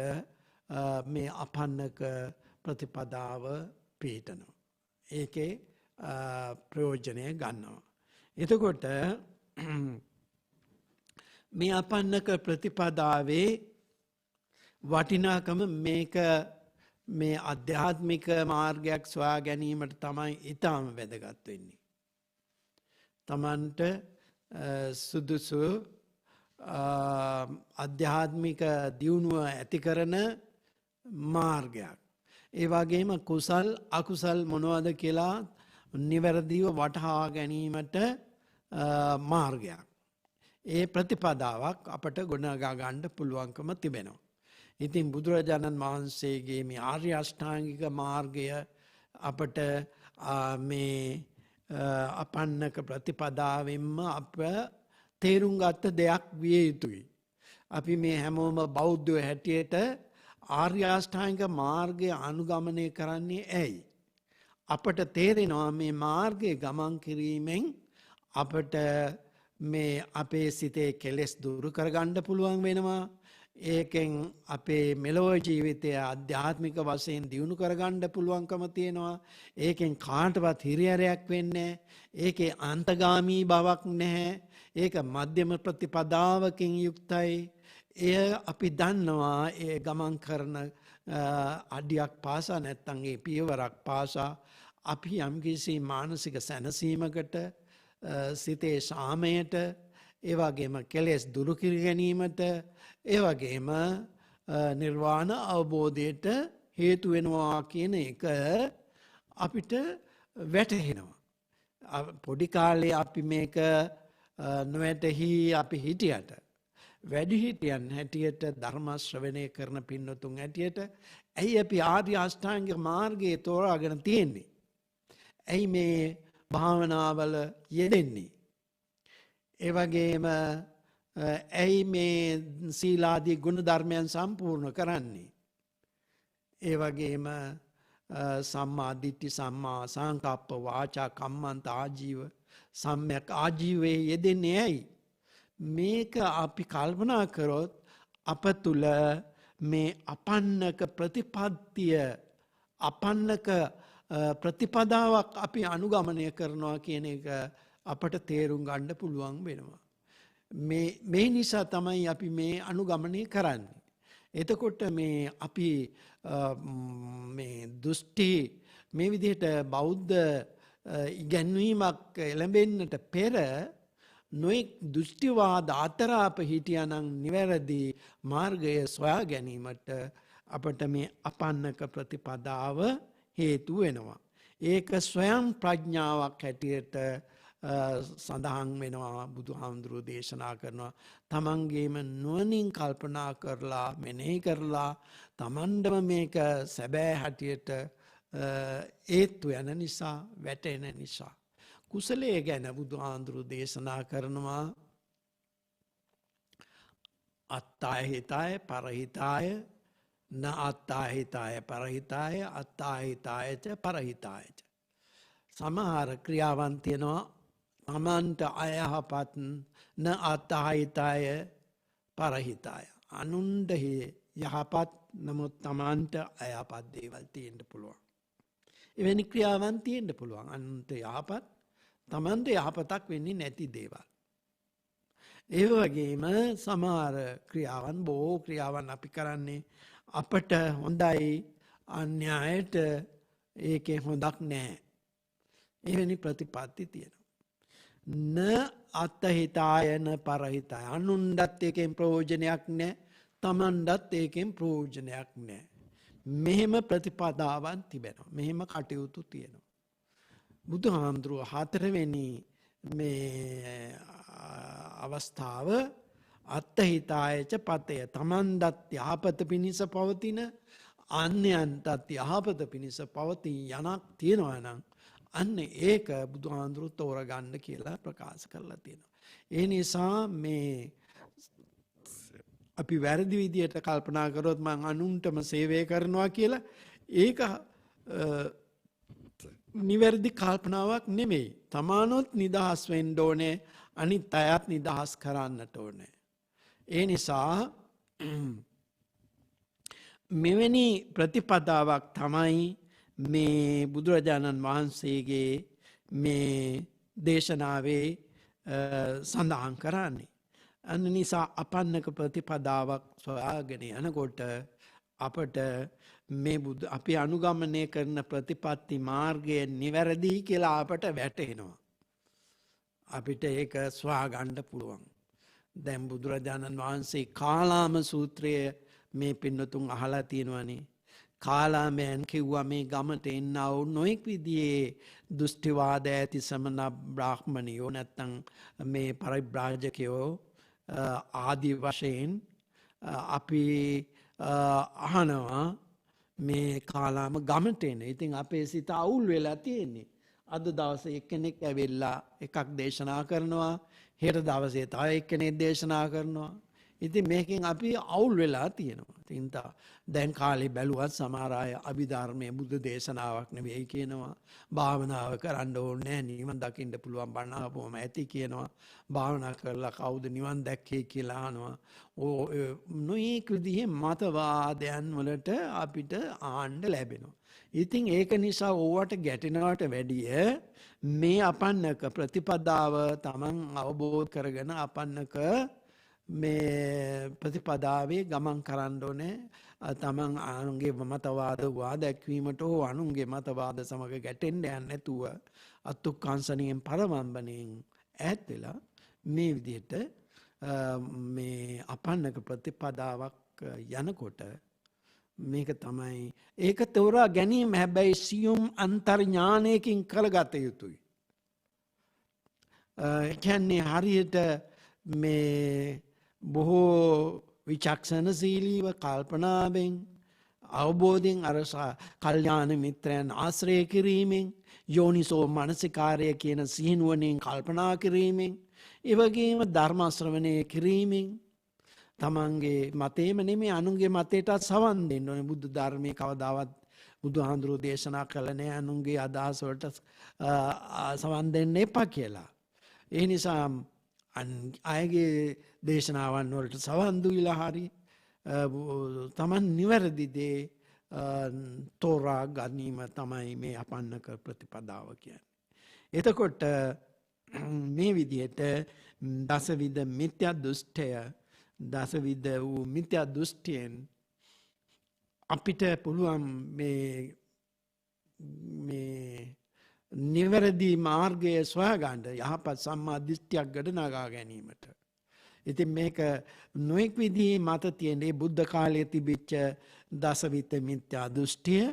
මේ අපන්නක ප්‍රතිපදාව පිළිටනවා. ඒකේ ප්‍රයෝජනය ගන්නවා. එතකොට මේ අපන්නක ප්‍රතිපදාවේ වටිනාකම මේක මේ අධ්‍යාත්මික මාර්ගයක් සොයා ගැනීමට තමයි ඊටම වැදගත් වෙන්නේ. තමන්ට සුදුසු අධ්‍යාත්මික දියුණුව ඇති කරන මාර්ගයක්. ඒ වගේම කුසල් අකුසල් මොනවද කියලා නිවැරදිව වටහා ගැනීමට මාර්ගයක්. ඒ ප්‍රතිපදාවක් අපට ගොඩනගා ගන්න පුළුවන්කම තිබෙනවා. ඉතින් බුදුරජාණන් වහන්සේගේ මේ ආර්ය අෂ්ටාංගික මාර්ගය අපට මේ අපන්නක ප්‍රතිපදාවෙන්ම අප තේරුම් ගත්ත දෙයක් විය යුතුයි. අපි මේ හැමෝම බෞද්ධයෝ හැටියට ආර්ය අෂ්ටාංගික මාර්ගය අනුගමනය කරන්නේ ඇයි? අපට තේරෙනවා මේ මාර්ගයේ ගමන් කිරීමෙන් අපට මේ අපේ සිතේ කෙලෙස් දුරු කරගන්න පුළුවන් වෙනවා. ඒකෙන් අපේ මෙලොව ජීවිතය අධ්‍යාත්මික වශයෙන් දියුණු කරගන්න පුළුවන්කම තියෙනවා. ඒකෙන් කාටවත් හිරිහැරයක් වෙන්නේ නැහැ. ඒකේ අන්තගාමී බවක් නැහැ. ඒක මධ්‍යම ප්‍රතිපදාවකින් යුක්තයි. එය අපි දන්නවා ඒ ගමන් කරන අඩියක් පාසා නැත්නම් ඒ පියවරක් පාසා අපි යම්කිසි මානසික සැනසීමකට සිතේ සාමයට ඒ වගේම කෙලෙස් දුරු කර ගැනීමට ඒ වගේම නිර්වාණ අවබෝධයට හේතු වෙනවා කියන එක අපිට වැටහෙනවා. පොඩි කාලේ අපි මේක නොවැටහි අපි හිටියට වැඩිහිටියන් හැටියට ධර්ම ශ්‍රවණය කරන පින්නතුන් හැටියට ඇයි අපි ආර්ය අෂ්ටාංගික මාර්ගයේ තෝරාගෙන තියෙන්නේ? ඇයි මේ භාවනාවල යෙදෙන්නේ? ඒ වගේම ඇයි මේ සීලාදී ගුණ ධර්මයන් සම්පූර්ණ කරන්නේ? ඒ වගේම සම්මා දිට්ඨි සම්මා සංකප්ප වාචා කම්මන්ත ආජීව සම්‍යක් ආජීවයේ යෙදෙන්නේ ඇයි? මේක අපි කල්පනා කරොත් අප තුල මේ අපන්නක ප්‍රතිපත්තිය අපන්නක ප්‍රතිපදාවක් අපි අනුගමනය කරනවා කියන එක අපට තේරුම් ගන්න පුළුවන් වෙනවා. මේ නිසා තමයි අපි මේ අනුගමනය කරන්නේ. එතකොට මේ අපි මේ දෘෂ්ටි මේ විදිහට බෞද්ධ ඉගැන්වීමක් එළඹෙන්නට පෙර නොයෙක් දෘෂ්ටිවාද අතර අප හිටියානම් නිවැරදි මාර්ගය සොයා ගැනීමට අපට මේ අපන්නක ප්‍රතිපදාව හේතු වෙනවා. ඒක ස්වයං ප්‍රඥාවක් හැටියට සඳහන් වෙනවා. බුදුහාමුදුරුවෝ දේශනා කරනවා තමන්ගේම නුවණින් කල්පනා කරලා මෙනෙහි කරලා තමන්ටම මේක සැබෑ හැටියට ඒත්තු යන නිසා වැටෙන නිසා. කුසලයේ ගැන බුදුහාමුදුරුවෝ දේශනා කරනවා අත්තාය හිතාය පරහිතාය න අත්තාය හිතාය පරහිතාය අත්තාය හිතාය ච පරහිතාය ච. සමහර ක්‍රියාවන් තියෙනවා තමන්ට අයහපත් න අත්තාය හිතාය පරහිතාය. අනුන්ට යහපත් නමුත් තමන්ට අයහපත් දේවල් තියෙන්න පුළුවන්. එවැනි ක්‍රියාවන් තියෙන්න පුළුවන්. අනුන්ට යහපත් තමන්ට යහපතක් වෙන්නේ නැති දේවල්. ඒ වගේම සමහර ක්‍රියාවන් බොහෝ ක්‍රියාවන් අපි කරන්නේ අපට හොඳයි අන්‍යයට ඒකේ හොඳක් නැහැ. එවැනි ප්‍රතිපත්ති තියෙනවා. න අත්හිතාය න පරහිතාය. අනුන්ටත් ඒකෙන් ප්‍රයෝජනයක් නැහැ. තමන්ටත් ඒකෙන් ප්‍රයෝජනයක් නැහැ. මෙහෙම ප්‍රතිපදාවන් තිබෙනවා. මෙහෙම කටයුතු තියෙනවා. බුදුහාමුදුරුවෝ හතරවෙනි මේ අවස්ථාව අත්හිතායච පතය. තමන්ටත් යහපත පිණිස පවතින අන්‍යයන්ටත් යහපත පිණිස පවතින යනක් තියෙනවා නම් අන්න ඒක බුදුහාමුදුරුවෝ තෝරගන්න කියලා ප්‍රකාශ කරලා තියෙනවා. ඒ නිසා මේ අපි වැරදි විදියට කල්පනා කරොත් මං අනුන්ටම සේවය කරනවා කියලා ඒක නිවැරදි කල්පනාවක් නෙමෙයි. තමානොත් නිදහස් වෙන්න ඕනේ, අනිත් අයත් නිදහස් කරන්නට ඕනේ. ඒ නිසා මෙවැනි ප්‍රතිපදාවක් තමයි මේ බුදුරජාණන් වහන්සේගේ මේ දේශනාවේ සඳහන් කරන්නේ. අන්න නිසා අපන්නක ප්‍රතිපදාවක් සොයාගෙන යනකොට අපට මේ අපි අනුගමනය කරන ප්‍රතිපත්ති මාර්ගය නිවැරදි කියලා අපට වැටහෙනවා. අපිට ඒක ස්වාගන්න පුළුවන්. දැන් බුදුරජාණන් වහන්සේ කාලාම සූත්‍රය මේ පින්නතුන් අහලා තියෙනවනේ. කාලාමයන් කිව්වා මේ ගමට එන්න වූ නොයෙක් විදිහේ දෘෂ්ටිවාද ඇති සමන බ්‍රාහ්මණයෝ නැත්තම් මේ පරිබ්‍රාජකයෝ ආදී වශයෙන් අපි අහනවා මේ කාලාම ගමට එන. ඉතින් අපේ සිත අවුල් වෙලා තියෙන්නේ. අද දවසේ එක්කෙනෙක් ඇවිල්ලා එකක් දේශනා කරනවා, හෙට දවසේ තව එක්කෙනෙක් දේශනා කරනවා. ඉතින් මේකෙන් අපි අවුල් වෙලා තියෙනවා. ඉතින් දැන් කාලේ බැලුවත් සමහර අය අභිධර්මයේ බුද්ධ දේශනාවක් නෙවෙයි කියනවා. භාවනාව කරන්න ඕනේ නැහැ, නිවන් දකින්න පුළුවන් බණ අහපුවම ඇති කියනවා. භාවනා කරලා කවුද නිවන් දැක්කේ කියලා අහනවා. නොයෙක් විදිහේ මතවාදයන් වලට අපිට ආන්න ලැබෙනවා. ඉතින් ඒක නිසා ඕවට ගැටෙනවට වැඩිය මේ අපන්නක ප්‍රතිපදාව තමන් අවබෝධ කරගෙන අපන්නක මේ ප්‍රතිපදාවේ ගමන් කරන්න ඕනේ. තමන් අනුන්ගේ මතවාද වා දැක්වීමට හෝ අනුන්ගේ මතවාද සමග ගැටෙන්න යන්නේ නැතුව අත්ුක්කාංශණයෙන් පරමම්බණයෙන් ඈත් වෙලා මේ විදිහට මේ අපන්නක ප්‍රතිපදාවක් යනකොට මේක තමයි ඒක තෝරා ගැනීම. හැබැයි සියුම් අන්තර්ඥානයකින් කරගත යුතුයි. කියන්නේ හරියට මේ බොහෝ විචක්ෂණශීලීව කල්පනාවෙන් අවබෝධයෙන් අර කල්යාණ මිත්‍රයන් ආශ්‍රය කිරීමෙන් යෝනිසෝ මනසිකාරය කියන සිහිනුවණින් කල්පනා කිරීමෙන් ඒ වගේම ධර්ම ශ්‍රවණය කිරීමෙන් තමන්ගේ මතේම නෙමෙයි අනුන්ගේ මතයටත් සවන් දෙන්න ඕනේ. බුදු ධර්මයේ කවදාවත් බුදුහාඳුරෝ දේශනා කළ නැහැ අනුන්ගේ අදහස් වලට සවන් දෙන්න එපා කියලා. ඒ නිසා අයගේ දේශනාවන් වලට සවන් දුවිලා හරි තමන් නිවැරදි දේ තෝරා ගැනීම තමයි මේ අපන්නක ප්‍රතිපදාව කියන්නේ. එතකොට මේ විදිහට දසවිධ මිත්‍යා දෘෂ්ටය දසවිධ වූ මිත්‍යා දෘෂ්ටියෙන් අපිට පුළුවන් මේ නිවැරදි මාර්ගය සොයාගන්න යහපත් සම්මා දිට්ඨියක් ගොඩනගා ගැනීමට. ඉතින් මේක නොඑක් විදිහේ මත තියෙන්නේ බුද්ධ කාලයේ තිබිච්ච දසවිත මිත්‍යා දෘෂ්ටිය.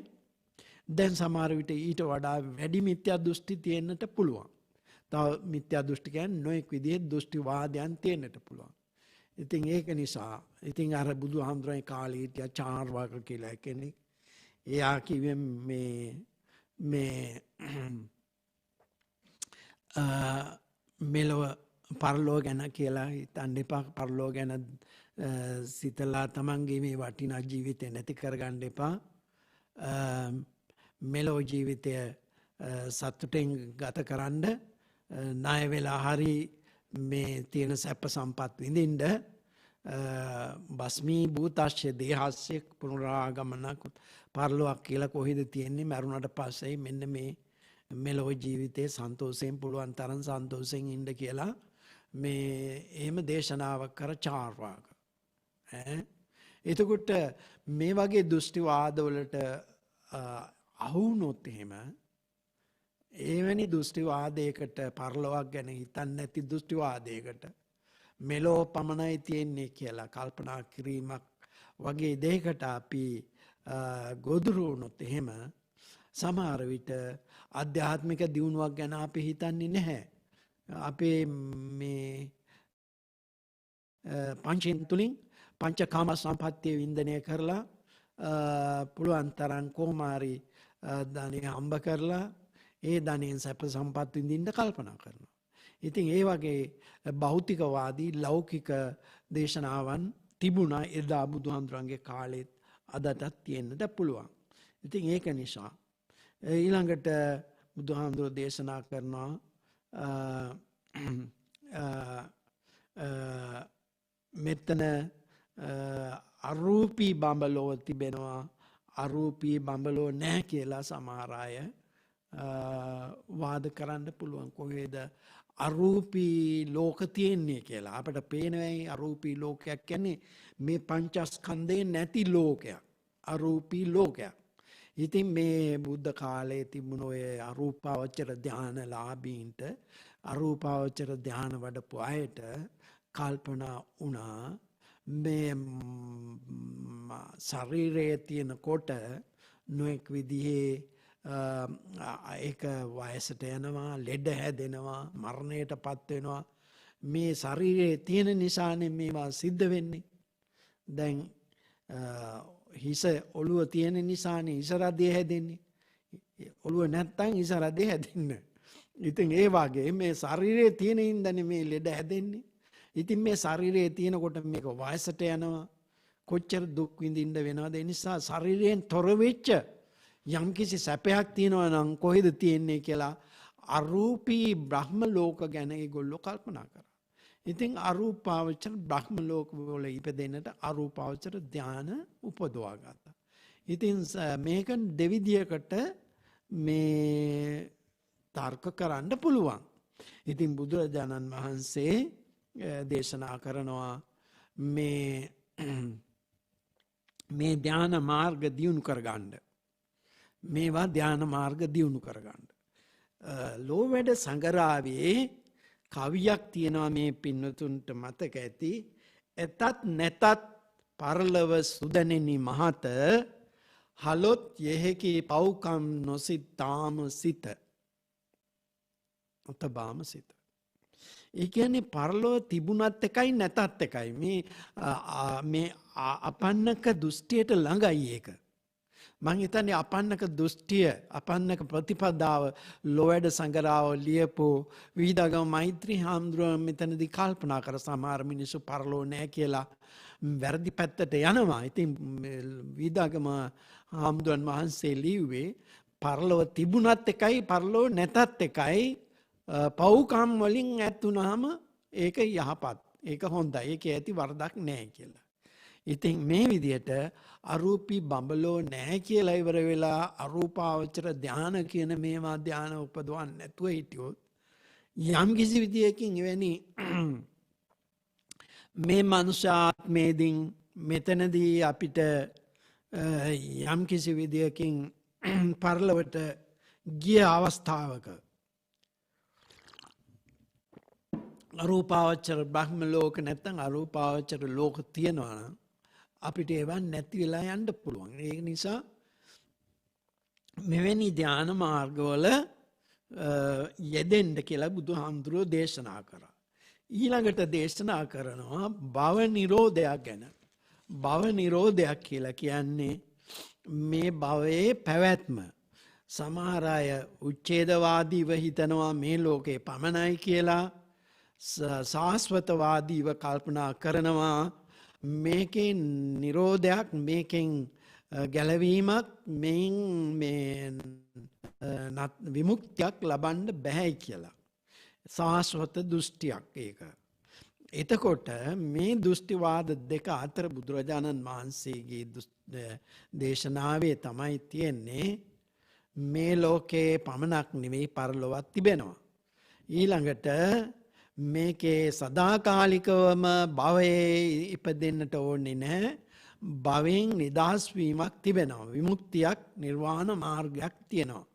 දැන් සමහර විට ඊට වඩා වැඩි මිත්‍යා දෘෂ්ටි තියෙන්නට පුළුවන්. තව මිත්‍යා දෘෂ්ටි කියන්නේ නොඑක් විදිහේ දෘෂ්ටි වාදයන් තියෙන්නට පුළුවන්. ඉතින් ඒක නිසා ඉතින් අර බුදුහාමුදුරනේ කාලේ හිටිය චාර්වාක කියලා කෙනෙක් එයා කිව්වේ මේ මෙලොව පරලෝ ගැන කියලා හිතන්න එපා. පරලෝ ගැන සිතලා තමන්ගේ මේ වටිනා ජීවිතය නැති කරගන්න එපා. මෙලොව ජීවිතය සතුටෙන් ගත කරන්න ණය වෙලා හරි මේ තියෙන සැප සම්පත් විඳින්න බස්මී භූතස්ය දේහස්ය පුනරාගමනක් පරලොවක් කියලා කොහෙද තියෙන්නේ? මරුණට පස්සේ මෙන්න මේ මෙලොව ජීවිතේ සන්තෝෂයෙන් පුළුවන් තරම් සන්තෝෂයෙන් ඉන්න කියලා මේ එහෙම දේශනාවක් කර චාර්වාක. එතකොට මේ වගේ දෘෂ්ටිවාදවලට අහු වුණොත් එහෙම එවැනි දෘෂ්ටිවාදයකට පරලොවක් ගැන හිතන්නේ නැති දෘෂ්ටිවාදයකට මෙලෝ පමණයි තියෙන්නේ කියලා කල්පනා කිරීමක් වගේ දෙයකට අපි ගොදුරු වුණොත් එහෙම සමහර විට ආධ්‍යාත්මික දියුණුවක් ගැන අපි හිතන්නේ නැහැ. අපේ මේ පංචෙන් තුලින් පංචකාම සම්පත්තිය වින්දනය කරලා පුළුවන් තරම් කොමාරි ධනෙ හම්බ කරලා ඒ ධනෙන් සැප සම්පත් විඳින්න කල්පනා කරනවා. ඉතින් ඒ වගේ භෞතිකවාදී ලෞකික දේශනාවන් තිබුණා එදා බුදුහාමුදුරන්ගේ කාලෙත් අදටත් තියෙන්නට පුළුවන්. ඉතින් ඒක නිසා ඊළඟට බුදුහාමුදුරුවෝ දේශනා කරනවා මෙතන අරූපී බඹලෝ තිබෙනවා අරූපී බඹලෝ නැහැ කියලා සමහර අය වාද කරන්න පුළුවන්. කොහේද අරූපී ලෝක තියෙන්නේ කියලා. අපිට පේනවයි අරූපී ලෝකයක් කියන්නේ මේ පංචස්කන්ධයෙන් නැති ලෝකයක්. අරූපී ලෝකයක්. ඉතින් මේ බුද්ධ කාලයේ තිබුණ ඔය අරූපාවචර ධානලාභීන්ට අරූපාවචර ධාන වඩපු අයට කල්පනා වුණා මේ ශරීරයේ තියෙනකොට නොඑක් විදිහේ ඒක වයසට යනවා, ලෙඩ හැදෙනවා, මරණයට පත් වෙනවා. මේ ශරීරයේ තියෙන නිසානේ මේවා සිද්ධ වෙන්නේ. දැන් හිස ඔළුව තියෙන නිසානේ හිස රදේ හැදෙන්නේ. ඔළුව නැත්තම් හිස රදේ හැදෙන්නේ. ඉතින් ඒ වගේ මේ ශරීරයේ තියෙන ඉඳන්නේ මේ ලෙඩ හැදෙන්නේ. ඉතින් මේ ශරීරයේ තියෙනකොට මේක වයසට යනවා. කොච්චර දුක් විඳින්න වෙනවද? ඒ නිසා ශරීරයෙන් තොර වෙච්ච යම්කිසි සැපයක් තියෙනවා නම් කොහෙද තියෙන්නේ කියලා අරූපී බ්‍රහ්ම ලෝක ගැන ඒගොල්ලෝ කල්පනා කරා. ඉතින් අරූපාවචර බ්‍රහ්ම ලෝක වල ඉපදෙන්නට අරූපාවචර ධාන උපදවා ගත්තා. ඉතින් මේක දෙවිදියකට මේ තර්ක කරන්න පුළුවන්. ඉතින් බුදුරජාණන් වහන්සේ දේශනා කරනවා මේ ධාන මාර්ග දියුණු කරගන්න. මේවා ධාන මාර්ග දියුණු කරගන්න. ලෝවැඩ සංගරාවේ කවියක් තියෙනවා මේ පින්නතුන්ට මතක ඇති. එතත් නැතත් පරලව සුදනෙනි මහත හලොත් යෙහෙකි පව්කම් නොසිතාම සිත. ඔතබාම සිත. ඒ කියන්නේ පරලොව තිබුණත් එකයි නැතත් එකයි. මේ අපන්නක දෘෂ්ටියට ළඟයි ඒක. මං හිතන්නේ අපන්නක දෘෂ්ටිය අපන්නක ප්‍රතිපදාව ලෝවැඩ සංගරාව ලියපු විවිධාගම මෛත්‍රී හාමුදුරුවෝ මෙතනදී කල්පනා කර සමහර මිනිස්සු පරලෝ නැහැ කියලා වැරදි පැත්තට යනවා. ඉතින් විවිධාගම හාමුදුරන් වහන්සේ ලිව්වේ පරලොව තිබුණත් එකයි පරලොව නැතත් එකයි. පව්කම් වලින් ඇතුණාම ඒක යහපත්. ඒක හොඳයි. ඒක ඇති වරදක් නැහැ කියලා. ඉතින් මේ විදිහට අරූපී බඹලෝ නැහැ කියලා ඉවර වෙලා අරූපාවචර ධාන කියන මේවා ධාන උපදවන්න නැතුව හිටියොත් යම් කිසි විදියකින් එවැනි මේ මනුෂ්‍යාත්මේදී මෙතනදී අපිට යම් කිසි විදියකින් පරලොවට ගිය අවස්ථාවක අරූපාවචර බ්‍රහ්ම ලෝක නැත්නම් අරූපාවචර ලෝක තියෙනවා නම් අපිට ඒවා නැති වෙලා යන්න පුළුවන්. ඒ නිසා මෙවැනි ධාන මාර්ගවල යෙදෙන්න කියලා බුදුහාමුදුරුවෝ දේශනා කරා. ඊළඟට දේශනා කරනවා භව නිරෝධයක් ගැන. භව නිරෝධයක් කියලා කියන්නේ මේ භවයේ පැවැත්ම. සමහර අය උච්ඡේදවාදීව හිතනවා මේ ලෝකේ පමණයි කියලා. සාස්වතවාදීව කල්පනා කරනවා මේකෙන් නිරෝධයක් මේකෙන් ගැලවීමක් මෙයින් විමුක්තියක් ලබන්න බැහැ කියලා. සාස්වත දෘෂ්ටියක් ඒක. එතකොට මේ දෘෂ්ටිවාද දෙක අතර බුදුරජාණන් වහන්සේගේ දේශනාවේ තමයි තියෙන්නේ මේ ලෝකේ පමණක් නෙවෙයි පරලොවක් තිබෙනවා. ඊළඟට මේකේ සදාකාලිකවම භවයේ ඉපදෙන්නට ඕනේ නැහැ. භවෙන් නිදහස් වීමක් තිබෙනවා. විමුක්තියක් නිර්වාණ මාර්ගයක් තියෙනවා.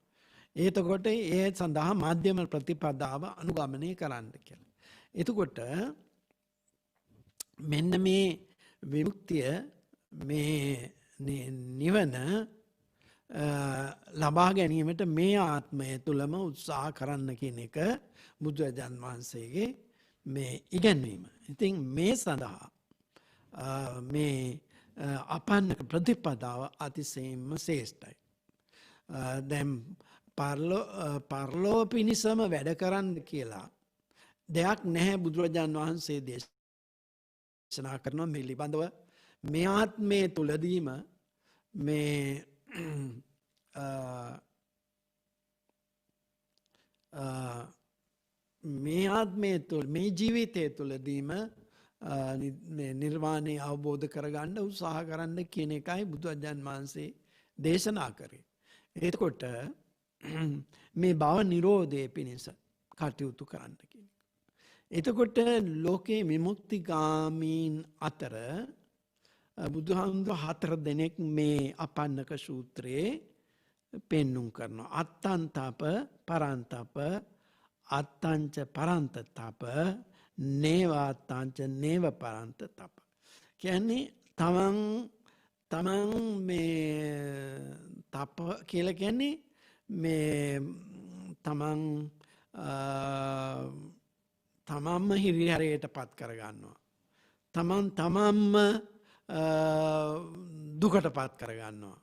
එතකොට ඒ සඳහා මධ්‍යම ප්‍රතිපදාව අනුගමනය කරන්න කියලා. එතකොට මෙන්න මේ විමුක්තිය මේ නිවන ලබා ගැනීමට මේ ආත්මය තුළම උත්සාහ කරන්න කියන එක බුදුරජාණන් වහන්සේගේ මේ ඉගැන්වීම. ඉතින් මේ සඳහා මේ අපන්නක ප්‍රතිපදාව අතිශයින්ම ශ්‍රේෂ්ඨයි. දැන් පරලෝ පිණිසම වැඩ කරන්න කියලා දෙයක් නැහැ බුදුරජාණන් වහන්සේ දේශනා කරනවා මේ පිළිබඳව. මේ ආත්මයේ තුලදීම මේ මේ ආත්මය තුළ මේ ජීවිතය තුළදීම නිර්වාණය අවබෝධ කරගන්න උත්සාහ කරන්න කියන එකයි බුදුරජාණන් වහන්සේ දේශනා කරේ. එතකොට මේ භව නිරෝධය පිණිස කටයුතු කරන්න කියන එක. එතකොට ලෝකේ විමුක්තිගාමීන් අතර බුදුහාමුදුරුවෝ 4 දෙනෙක් මේ අපන්නක සූත්‍රයේ පෙන්눔 කරනවා. අත්තන්තප පරන්තප අත්තංච පරන්තතප නේවාත්තංච නේව පරන්තතප. කියන්නේ තමන් මේ තප කියලා කියන්නේ මේ තමන්ම හිරිහැරයට පත් කරගන්නවා. තමන්ම දුකට පත් කරගන්නවා.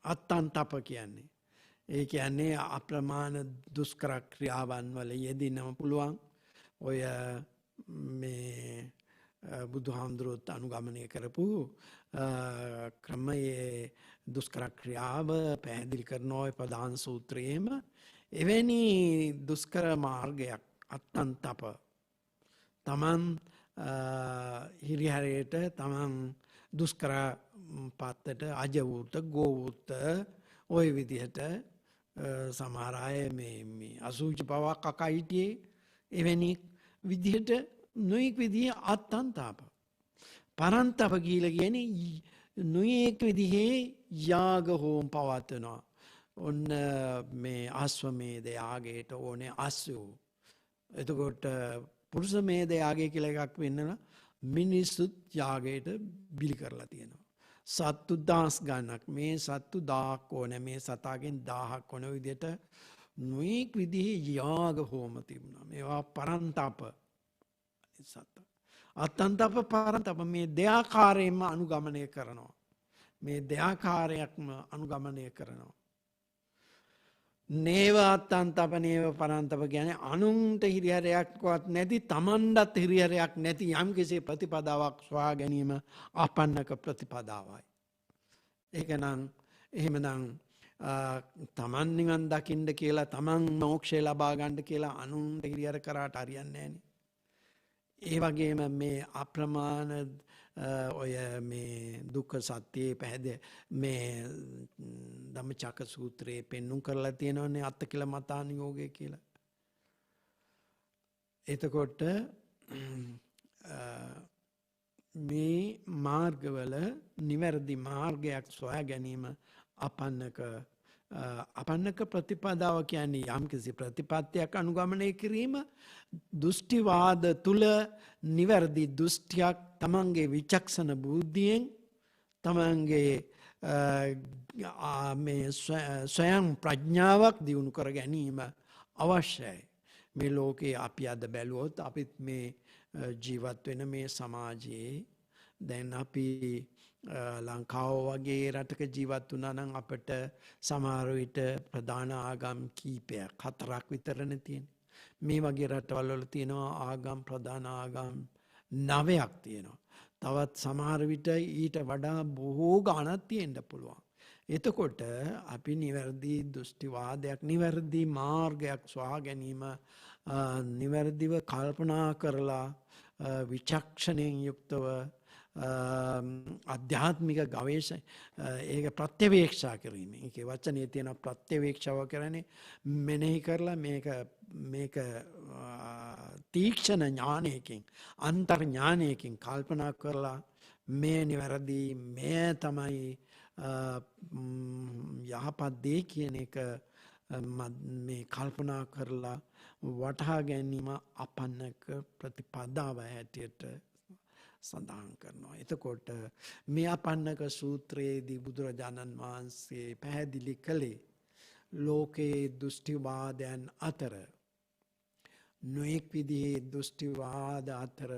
අත්තන්තප කියන්නේ. ඒ කියන්නේ අප්‍රමාණ දුෂ්කර ක්‍රියාවන් වල යෙදෙන්නම පුළුවන්. ඔය මේ බුදුහාමුදුරුවෝත් අනුගමනය කරපු ක්‍රමයේ දුෂ්කර ක්‍රියාව පැහැදිලි කරන ඔය ප්‍රධාන සූත්‍රයේම එවැනි දුෂ්කර මාර්ගයක් අත්තන්තප තමන් හිරිහැරයට තමන් දුෂ්කර පත්තට අජවූත ගෝවූත ඔය විදිහට සමහර අය මේ අසුචි පවක් කකා හිටියේ එවැනි විදිහට නොයෙක් විදිහේ අත්තන්තප පරන්තප කියලා කියන්නේ නොයෙක් විදිහේ යාග හෝම පවත්වනවා. ඔන්න මේ අශ්වමේධ යාගයට ඕනේ අස්සෝ. එතකොට පුරුෂ මේධ යාගය කියලා එකක් වෙන්නලා මිනිස්සුත් යාගයට බිලි කරලා තියෙනවා. සත්තු 1000 ගණනක් මේ සත්තු 1000ක් ඕනේ මේ සතාගෙන් 1000ක් ඕන විදිහට නොයෙක් විදිහේ යාග හෝම තිබුණා. මේවා පරන්තප සත්ත. අත්තන්තප පරන්තප මේ දෙආකාරයෙන්ම අනුගමනය කරනවා. මේ දෙආකාරයක්ම අනුගමනය කරනවා. නේව අත්තන්තප නේව පරන්තප කියන්නේ අනුන්ට හිරිහැරයක්වත් නැති තමන්ටත් හිරිහැරයක් නැති යම් කිසි ප්‍රතිපදාවක් සොයා ගැනීම අපන්නක ප්‍රතිපදාවයි. ඒකනම් එහෙමනම් තමන් නිවන් දකින්න කියලා තමන් මොක්ෂය ලබා ගන්න කියලා අනුන්ට හිරිහැර කරාට හරියන්නේ නැහැ. ඒ වගේම මේ අප්‍රමාණ ඔය මේ දුක්ඛ සත්‍යයේ පැහැද මේ ධම්මචක්ක සූත්‍රයේ පෙන්눔 කරලා තියෙනවනේ අත්ති කියලා මතානුയോഗය කියලා. එතකොට මේ මාර්ගවල නිවැරදි මාර්ගයක් සොයා ගැනීම අපන්නක ප්‍රතිපදාව කියන්නේ යම්කිසි ප්‍රතිපත්තියක් අනුගමනය කිරීම දෘෂ්ටිවාද තුල නිවැරදි දෘෂ්ටියක් තමන්ගේ විචක්ෂණ බුද්ධියෙන් තමන්ගේ මේ ස්වයං ප්‍රඥාවක් දියුණු කර ගැනීම අවශ්‍යයි. මේ ලෝකේ අපි අද බැලුවොත් අපිත් මේ ජීවත් වෙන මේ සමාජයේ දැන් අපි ලංකාව වගේ රටක ජීවත් වුණා නම් අපිට සමහර විට ප්‍රධාන ආගම් කීපයක් 4ක් විතරනේ තියෙන්නේ. මේ වගේ රටවල් වල තියෙනවා ආගම් ප්‍රධාන ආගම් 9ක් තියෙනවා. තවත් සමහර විට ඊට වඩා බොහෝ ගණනක් තියෙන්න පුළුවන්. එතකොට අපි නිවැරදි දෘෂ්ටිවාදයක් නිවැරදි මාර්ගයක් සොයා ගැනීම නිවැරදිව කල්පනා කරලා විචක්ෂණයෙන් යුක්තව ආධ්‍යාත්මික ගවේෂණ ඒක ප්‍රත්‍යවේක්ෂා කිරීම. ඒකේ වචනේ තියෙන ප්‍රත්‍යවේක්ෂාව කරන්නේ මෙනෙහි කරලා මේක තීක්ෂණ ඥානයකින් අන්තර් ඥානයකින් කල්පනා කරලා මේ නිවැරදි මේ තමයි යහපත් දේ කියන එක මේ කල්පනා කරලා වටහා ගැනීම අපන්නක ප්‍රතිපදාව හැටියට සඳහන් කරනවා. එතකොට මේ අපන්නක සූත්‍රයේදී බුදුරජාණන් වහන්සේ පැහැදිලි කළේ ලෝකේ දෘෂ්ටිවාදයන් අතර නොඑක් විදිහේ දෘෂ්ටිවාද අතර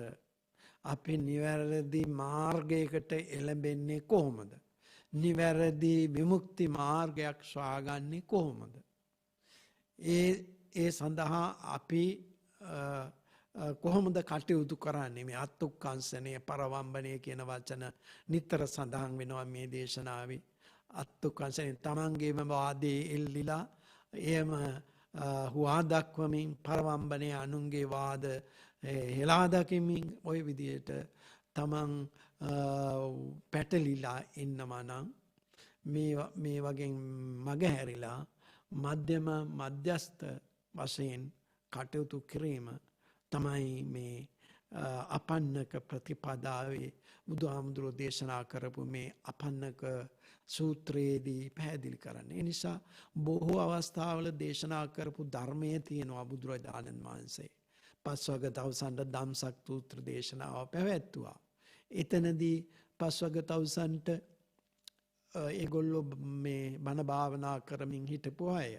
අපි නිවැරදි මාර්ගයකට එළඹෙන්නේ කොහොමද? නිවැරදි විමුක්ති මාර්ගයක් සොයාගන්නේ කොහොමද? ඒ සඳහා අපි කොහොමද කටයුතු කරන්නේ? මේ අත්ුක්කංශනය පරවම්බනය කියන වචන නිතර සඳහන් වෙනවා මේ දේශනාවේ. අත්ුක්කංශනය තමන්ගේම වාදයේ එල්ලිලා එහෙම හුවා දක්වමින් පරවම්බනේ අනුන්ගේ වාද හෙලා දකිමින් ඔය විදියට තමන් පැටලිලා ඉන්නවා නම් මේ වගේ මගහැරිලා මධ්‍යම මධ්‍යස්ථ වශයෙන් කටයුතු කිරීම තමයි මේ අපන්නක ප්‍රතිපදාවේ බුදුහාමුදුරුවෝ දේශනා කරපු මේ අපන්නක සූත්‍රයේදී පැහැදිලි කරන්නේ. ඒ නිසා බොහෝ අවස්ථාවල දේශනා කරපු ධර්මයේ තියෙනවා බුදුරජාණන් වහන්සේ. පස්වග තවුසන්ට ධම්සක් සූත්‍ර දේශනාව පැවැත්තුවා. එතනදී පස්වග තවුසන්ට ඒගොල්ලෝ මේ බණ භාවනා කරමින් හිටපු අය.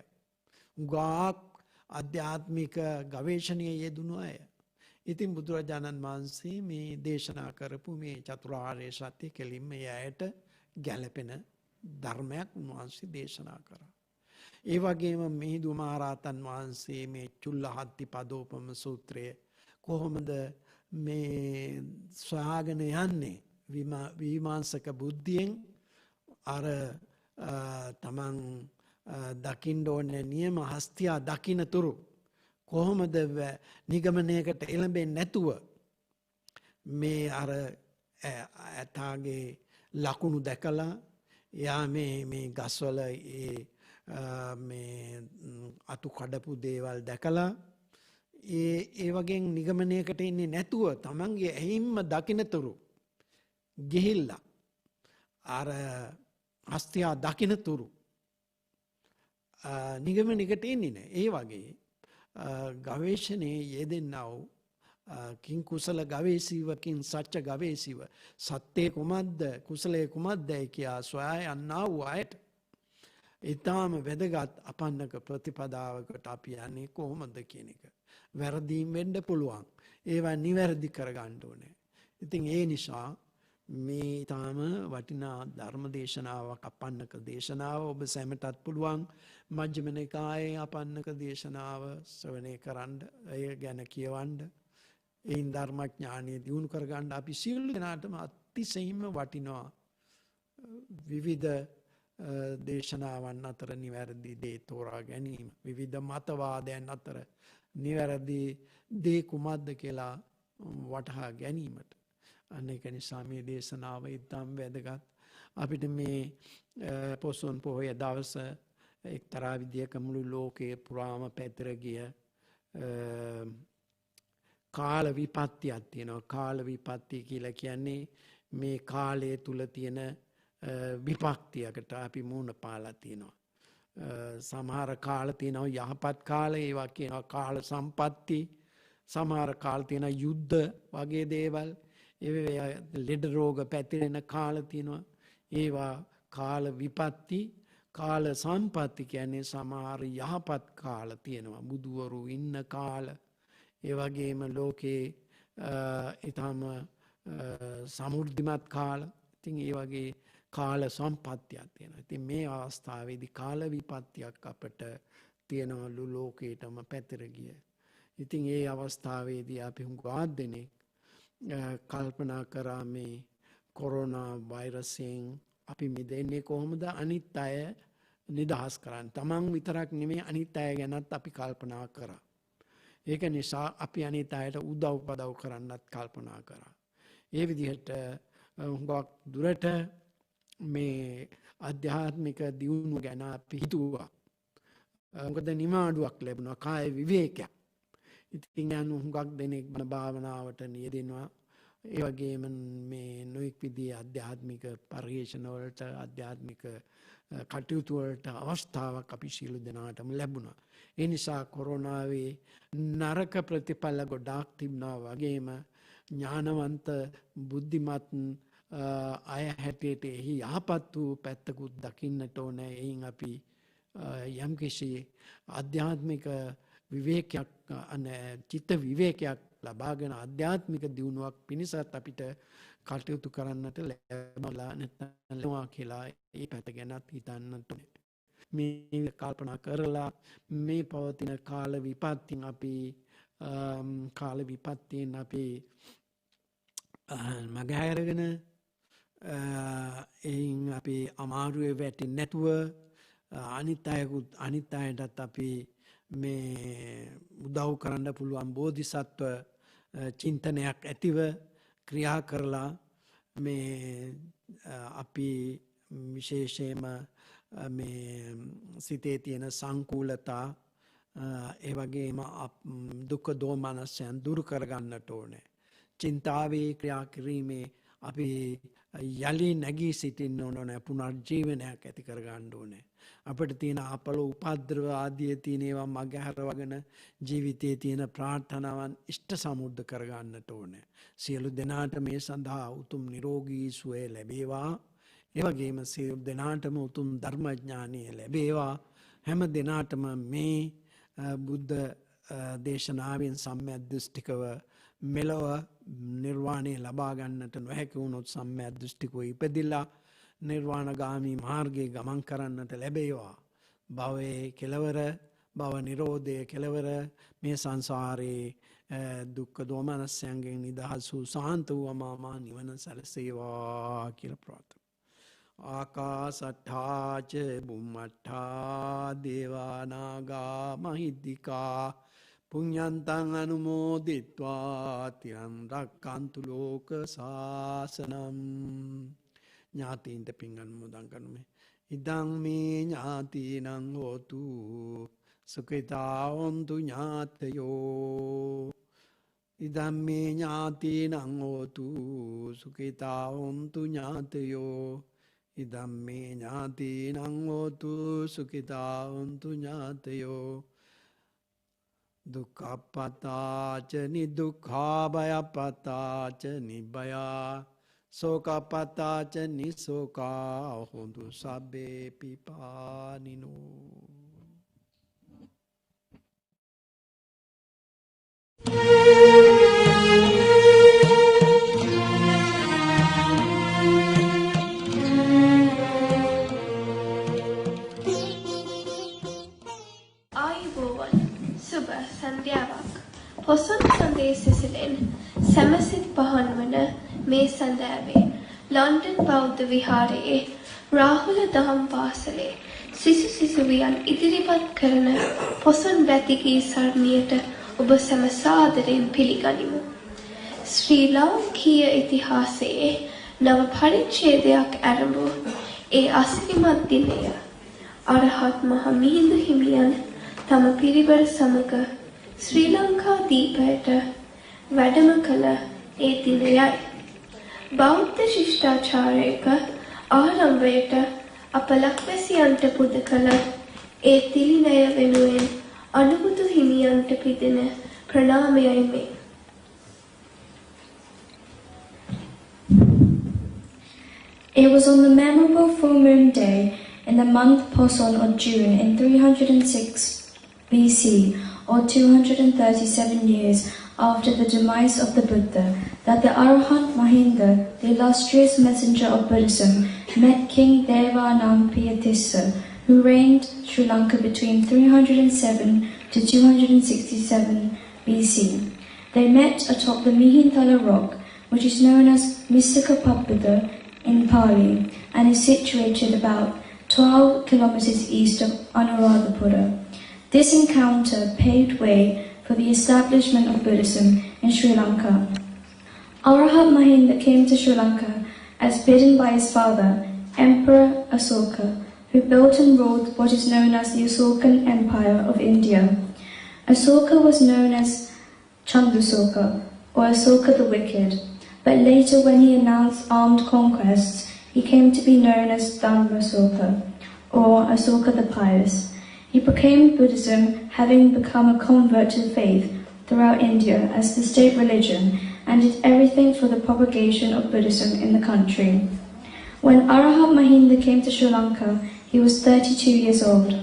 උගාක් අධ්‍යාත්මික ගවේෂණයේ යෙදුණු අය. ඉතින් බුදුරජාණන් වහන්සේ මේ දේශනා කරපු මේ චතුරාර්ය සත්‍ය කෙලින්ම එයට ගැලපෙන ධර්මයක් උන්වහන්සේ දේශනා කරා. ඒ වගේම මිහිඳු මහරහතන් වහන්සේ මේ චුල්ලහත්ති පදෝපම සූත්‍රය කොහොමද මේ සොයාගෙන යන්නේ විමර්ශක බුද්ධියෙන් අර තමන් දකින්න ඕනේ නියම හස්තියා දකින්න තුරු කොහොමද නිගමනයකට එළඹෙන්නේ නැතුව මේ අර ඇතාගේ ලකුණු දැකලා එයා මේ ගස්වල මේ අතු කඩපු දේවල් දැකලා ඒ වගේ නිගමනයකට එන්නේ නැතුව තමන්ගේ ඇහිම්ම දකින්නතුරු ගිහිල්ලා අර හස්තියා දකින්නතුරු නිගමනයකට එන්නේ නැහැ. ඒ වගේ ගවේෂණයේ යෙදෙන්නා වූ කිං කුසල ගවේෂීව කිං සච්ච ගවේෂීව සත්‍යය කුමක්ද කුසලයේ කුමක්දයි කියා සොයා යන්නා වූ අයට ඊටාම වැදගත් අපන්නක ප්‍රතිපදාවකට අපි යන්නේ කොහොමද කියන එක. වැරදීම් වෙන්න පුළුවන්. ඒවා නිවැරදි කරගන්න ඕනේ. ඉතින් ඒ නිසා මේ ඊටාම වටිනා ධර්ම දේශනාවක් අපන්නක දේශනාව ඔබ සැමටත් පුළුවන් මජ්ක්‍ධිම නිකායේ අපන්නක දේශනාව ශ්‍රවණය කරන්න, එය ගැන කියවන්න, එයින් ධර්මඥානය දියුණු කරගන්න අපි සියලු දෙනාටම අතිශයින්ම වටිනවා විවිධ දේශනාවන් අතර නිවැරදි දේ තෝරා ගැනීම, විවිධ මතවාදයන් අතර නිවැරදි දේ කුමක්ද කියලා වටහා ගැනීමට. අන්න ඒක නිසා මේ දේශනාව ඉතාම වැදගත්. අපිට මේ පොසොන් පොහොය දවස එක්තරා විදියක මුළු ලෝකයේ පුරාම පැතිර ගිය කාල විපත්තියක් තියෙනවා. කාල විපත්තිය කියලා කියන්නේ මේ කාලය තුල තියෙන විපක්තියකට අපි මුහුණ පාලා තියෙනවා. සමහර කාල තියෙනවා යහපත් කාල, ඒවා කියනවා කාල සම්පatti. සමහර කාල තියෙනවා යුද්ධ වගේ දේවල්. ලෙඩ රෝග පැතිරෙන කාල තියෙනවා. ඒවා කාල විපත්ති. කාල සම්පatti කියන්නේ සමහර යහපත් කාල තියෙනවා. බුදුවරු ඉන්න කාල. ඒ වගේම ලෝකේ ඊටම සමෘද්ධිමත් කාල. ඉතින් ඒ වගේ කාල සම්පත්තියක් තියෙනවා. ඉතින් මේ අවස්ථාවේදී කාල විපත්තියක් අපට තියෙනවලු ලෝකේටම පැතිර ගිය. ඉතින් ඒ අවස්ථාවේදී අපි හුඟක් දෙනෙක් කල්පනා කරා මේ කොරෝනා වෛරසයෙන් අපි මිදෙන්නේ කොහොමද, අනිත් අය නිදහස් කරන්න. තමන් විතරක් නෙමෙයි අනිත් අය ගැනත් අපි කල්පනා කරා. ඒක නිසා අපි අනිත් අයට උදව් පදව් කරන්නත් කල්පනා කරා. ඒ විදිහට හුඟක් දුරට මේ ආධ්‍යාත්මික දියුණුව ගැන අපි හිතුවා. මොකද නිමාඩුවක් ලැබුණා, කාය විවේකයක්. ඉතින් යන හුඟක් දෙනෙක් බණ භාවනාවට නියදෙනවා. ඒ වගේම මේ නොඑක් විදිහේ ආධ්‍යාත්මික පරිශ්‍රණ වලට, ආධ්‍යාත්මික කටයුතු වලට අවස්ථාවක් අපි සියලු දෙනාටම ලැබුණා. ඒ නිසා කොරෝනාවේ නරක ප්‍රතිඵල ගොඩාක් තිබුණා වගේම ඥානවන්ත බුද්ධිමත් අය හැටියට එහි යහපත් වූ පැත්තකුත් දකින්නට ඕනේ. එයින් අපි යම්කිසි ආධ්‍යාත්මික විවේකයක්, චිත්ත විවේකයක් ලබාගෙන ආධ්‍යාත්මික දියුණුවක් පිණිසත් අපිට කටයුතු කරන්නට ලැබලා නැත්නම් කියලා ඒ පැත්ත ගැනත් හිතන්නට ඕනේ. මේ කල්පනා කරලා මේ පවතින කාල විපත්තියෙන් අපි මගහැරගෙන එයින් අපි අමාරුවේ වැටෙන්නේ නැතුව අනිත් අයටත් අපි මේ උදව් කරන්න පුළුවන් බෝධිසත්ව චින්තනයක් ඇතිව ක්‍රියා කරලා මේ අපි විශේෂයෙන්ම මේ සිතේ තියෙන සංකූලතා ඒ වගේම දුක්ඛ දෝමනස්යන් දුරු කරගන්නට ඕනේ. චින්තාවේ ක්‍රියා කිරීමේ අපි යලි නැගී සිටින්න ඕනේ, පුනර්ජීවනයක් ඇති කරගන්න ඕනේ. අපිට තියෙන අපල උපද්‍රව ආදී තියෙන ඒවා මගහැරවගෙන ජීවිතයේ තියෙන ප්‍රාර්ථනාවන් ඉෂ්ට සමුද්ද කරගන්නට ඕනේ. සියලු දෙනාට මේ සඳහා උතුම් නිරෝගී සුවය ලැබේවා. ඒ වගේම සියලු දෙනාටම උතුම් ධර්මඥානය ලැබේවා. හැම දෙනාටම මේ බුද්ධ දේශනාවෙන් සම්‍යක් දෘෂ්ටිකව මෙලොව නිර්වාණය ලබා ගන්නට නොහැකි වුණොත් සම්‍යක් දෘෂ්ටිකව ඉපදිලා නිර්වාණගාමී මාර්ගයේ ගමන් කරන්නට ලැබේවා. භවයේ කෙලවර, භව නිරෝධයේ කෙලවර, මේ සංසාරේ දුක්ඛ දෝමනස්යන්ගෙන් නිදහස් වූ සාන්ත වූ අමාමහ නිවන සැලසේවා කියලා ප්‍රාර්ථනා. ආකාසට්ඨා ච බුම්මට්ඨා දේවා නාග මහිද්దికා පුඤ්ඤන්තං අනුමෝදිත්වා තිරං රක්칸තු ලෝක සාසනං. ඥාතීන්ට පින් අනුමෝදන් කරනු. ඉදං මේ ඥාතීනං හෝතු සුඛිතා හොන්තු ඥාතයෝ. ඉදං මේ ඥාතීනං හෝතු සුඛිතා හොන්තු ඥාතයෝ. ඉදම් මේ ඥාතීනං හෝතු සුඛිතා හොන්තු ඥාතයෝ. දුක්ඛප්පතාච නිදුක්ඛාභයපතාච නිබ්බයා සෝකපතාච නිසෝකා හොන්තු සබ්බේ පිපානිනෝ. සන්ධ්‍යාවක් පොසොන් සඳේ සිසිලෙන් සැමසිත පහන් වන මේ සඳෑවේ ලන්ඩන් බෞද්ධ විහාරයේ රාහුල දහම් පාසලේ සිසුවියන් ඉදිරිපත් කරන පොසොන් බැති ගී සරණියට ඔබ සැම සාදරයෙන් පිළිගනිමු. ශ්‍රී ලාංකීය ඉතිහාසයේ නව පරිච්ඡේදයක් ආරම්භ ඒ අසිරිමත් දිනය අරහත් මහ මිහිඳු හිමියන් තම පිරිවර සමග ශ්‍රී ලංකා දීපයට වැඩම කළ ඒ දිනයයි. බෞද්ධ ශිෂ්ටාචාරයක ආරම්භයට අප ලක්වැසියන්ට පුද කළ ඒ තිලිනය වෙනුවෙන් අනුබුදු හිමියන්ට පිදෙන ප්‍රණාමයයි මේ. It was on the memorable full moon day in the month Poson or June in 306 BC, or 237 years after the demise of the Buddha, that the Arahant Mahinda, the illustrious messenger of Buddhism, met King Devanampiyathissa, who reigned Sri Lanka between 307 to 267 BC. They met atop the Mihintala rock, which is known as Misaka Pappudha in Pali, and is situated about 12 kilometers east of Anuradhapura. This encounter paved way for the establishment of Buddhism in Sri Lanka. Arahant Mahinda came to Sri Lanka as bidden by his father, Emperor Asoka, who built and ruled what is known as the Asokan Empire of India. Asoka was known as Chandrasoka, or Asoka the Wicked, but later when he announced armed conquests, he came to be known as Dhammasoka, or Asoka the Pious. He proclaimed Buddhism, having become a convert to the faith throughout India as the state religion, and did everything for the propagation of Buddhism in the country. When Arahant Mahinda came to Sri Lanka, he was 32 years old.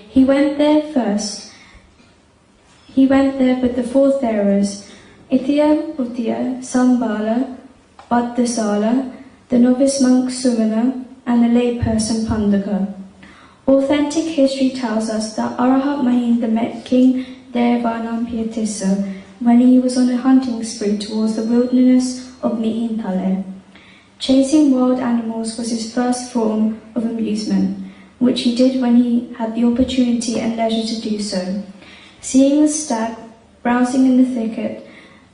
He went there with the four Theras, Ithya, Uttiya, Sambala, Bhaddasala, the novice monk Sumana, and the layperson Pandaka. Authentic history tells us that Arahant Mahinda met King Devanampiyathissa when he was on a hunting spree towards the wilderness of Mihintale. Chasing wild animals was his first form of amusement, which he did when he had the opportunity and leisure to do so. Seeing a stag browsing in the thicket,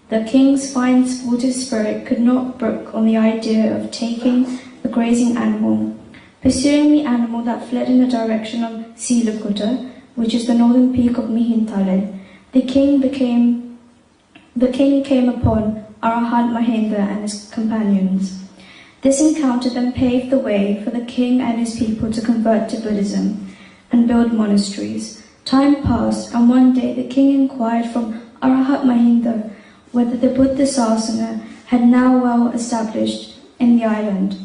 the king's fine sportive spirit could not brook on the idea of taking the grazing animal. Pursuing the animal that fled in the direction of Seelawimala, which is the northern peak of Mihintale, the king came upon Arahant Mahendra and his companions. This encounter then paved the way for the king and his people to convert to Buddhism and build monasteries. Time passed, and one day the king inquired from Arahant Mahendra whether the Buddha Sasana had now well established in the island.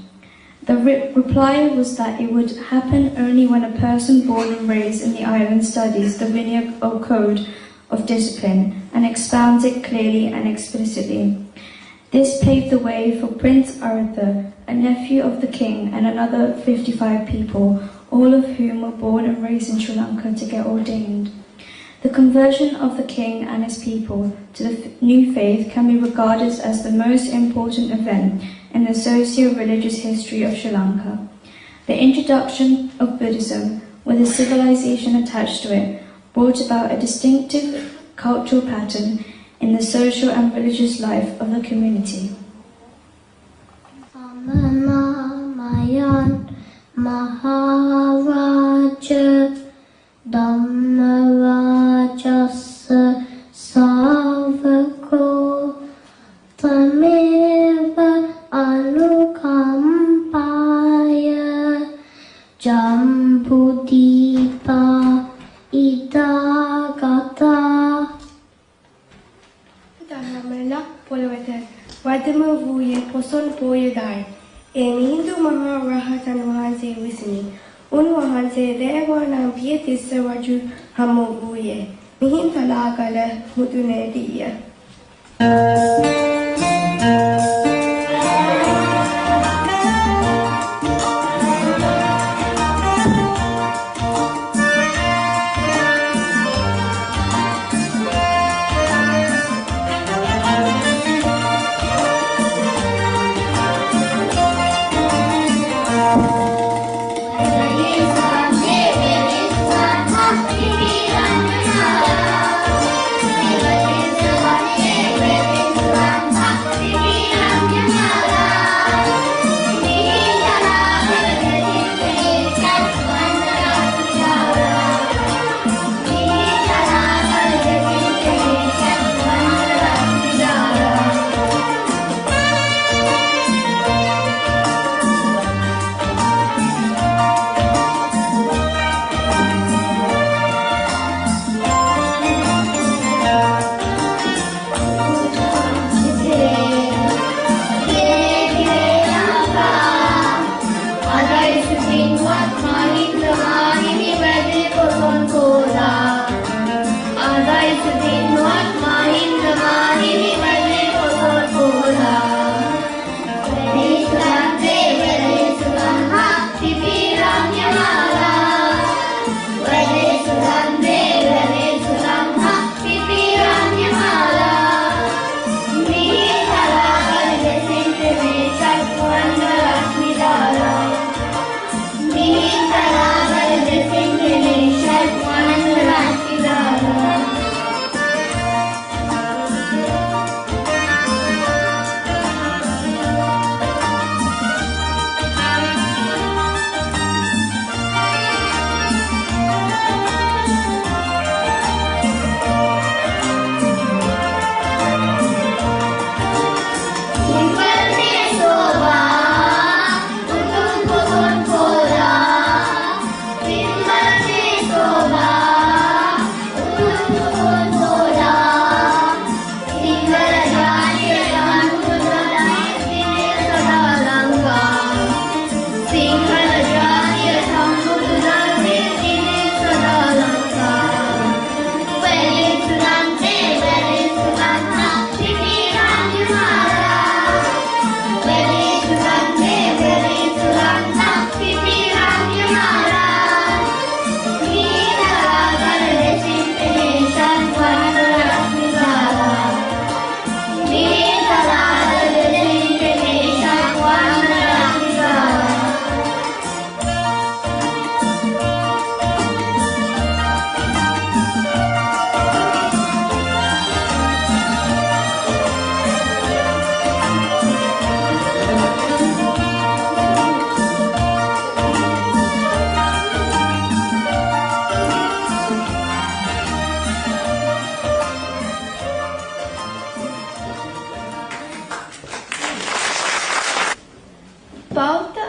The reply was that it would happen only when a person born and raised in the island studies the Vinaya or code of discipline and expounds it clearly and explicitly. This paved the way for Prince Arutha, a nephew of the king, and another 55 people, all of whom were born and raised in Sri Lanka, to get ordained. The conversion of the king and his people to the new faith can be regarded as the most important event in the socio-religious history of Sri Lanka. The introduction of Buddhism, with a civilization attached to it, brought about a distinctive cultural pattern in the social and religious life of the community. Mayan Maharaja Dhammavajasa Savako Tameva Anukampaya Jambudipa Idagata Dhamma Polawata Vadama Vuye Poson Poyadai Hindu Maharajan Wahanse Visni Unwahanse Dewana Pietissa Raju Hamo Vuye Mihintalagala Mutunedia. Thank you.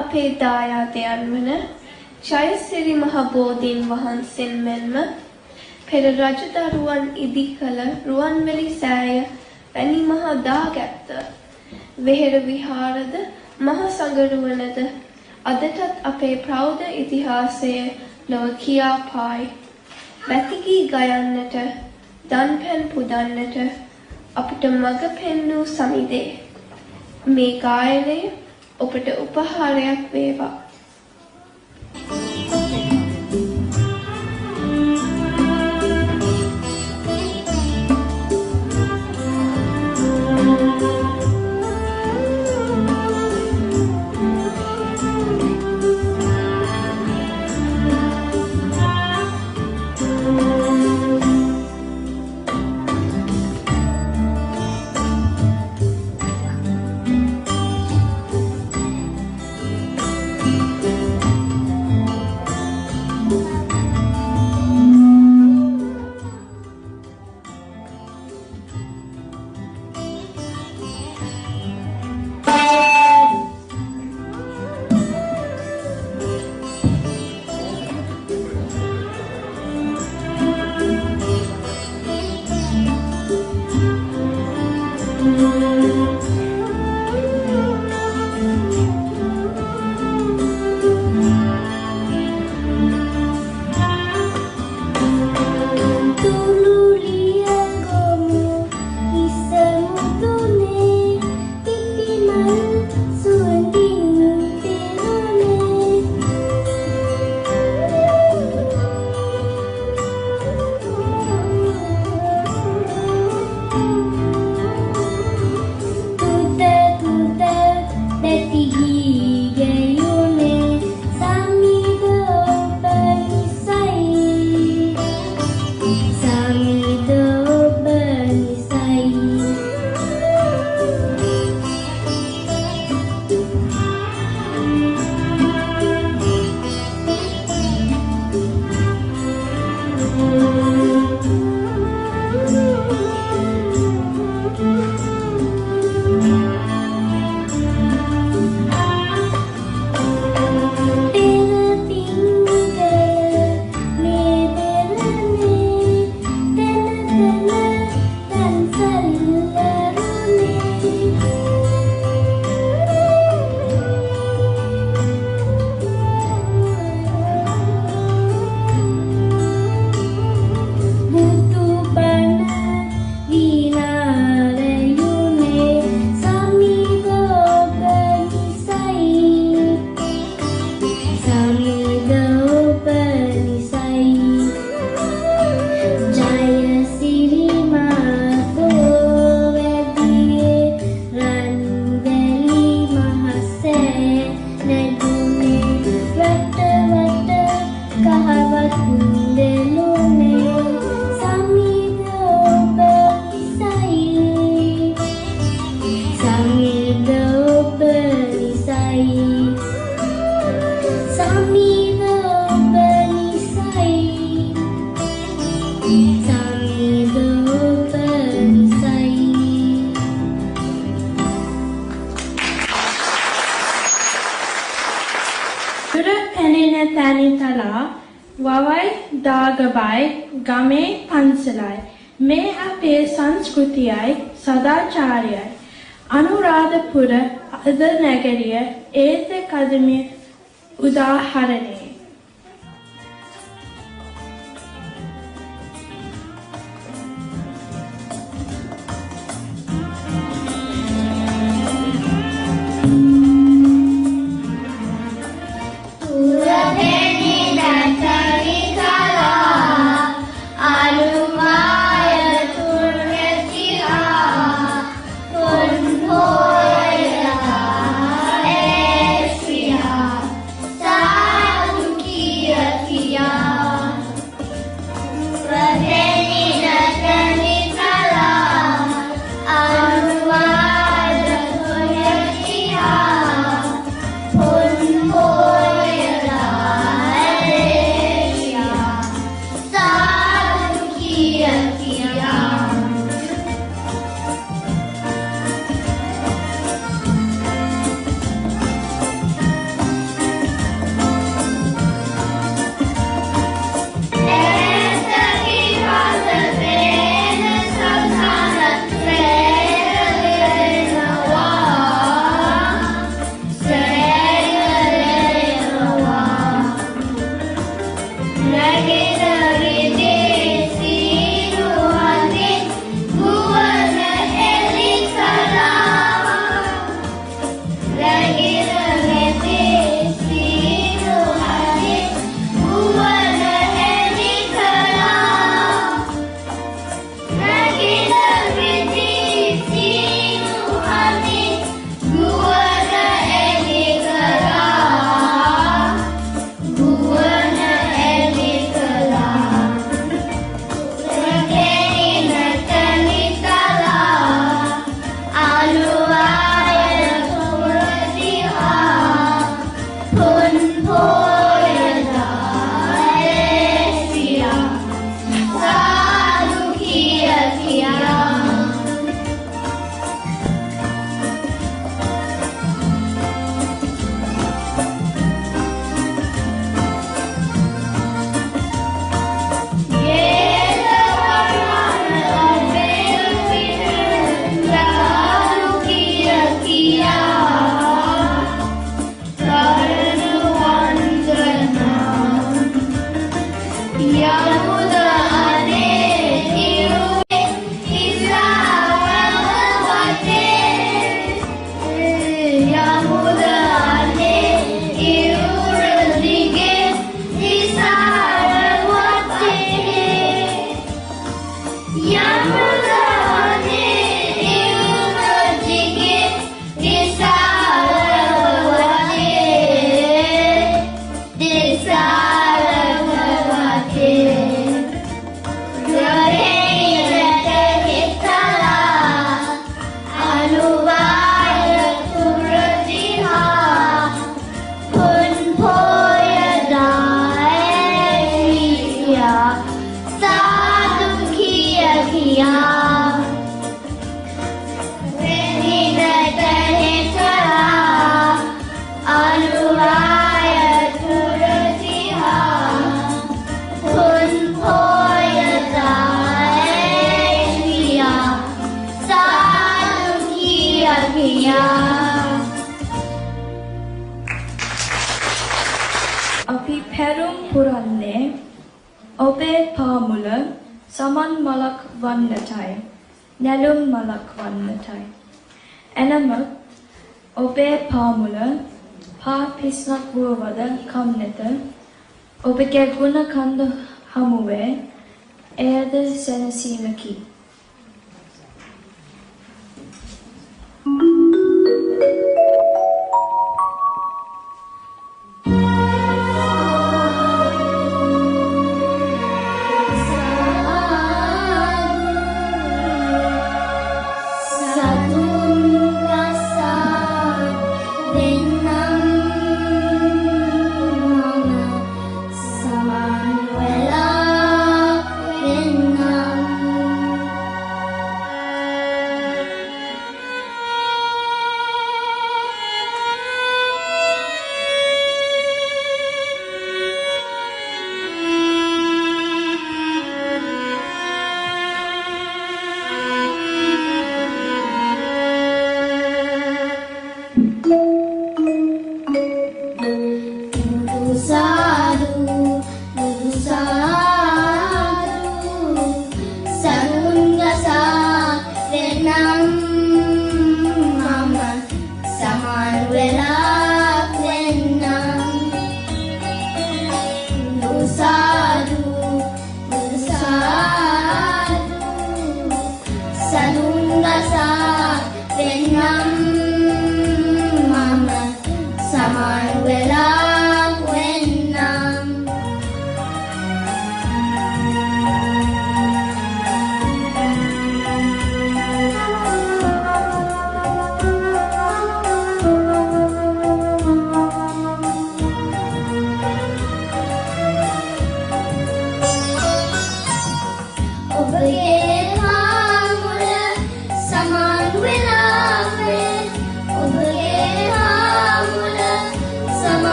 අපේ දායාදයන් වන ජයසිරි මහ බෝධීන් වහන්සේන් මෙන්ම පෙර රජදරුවන් ඉදි කළ රුවන්වැලි සෑය වැනි මහ දාගැත්ත වෙහෙර විහාරද මහ සංගරුවනද අදටත් අපේ ප්‍රෞಢ ඉතිහාසයේ ලොව කියා පායි. වැතිගී ගයන්නට දන්පැන් පුදන්නට අපට මඟ පෙන්වූ සමිදේ මේ ගායනය ඔබට උපහාරයක් වේවා. සදාචාරයයි අනුරාධපුර අද නගරිය ඒත කදමිය උදාහරණය. Satu Api Perum Puranne, Obe Pamula, Saman Malak Vannatai, Nelum Malak Vannatai. Enamak, Obe Pamula, Pa Pisnak Burvada Kamneta, Obeke Guna Kanda Hamue, Erde Senasimaki.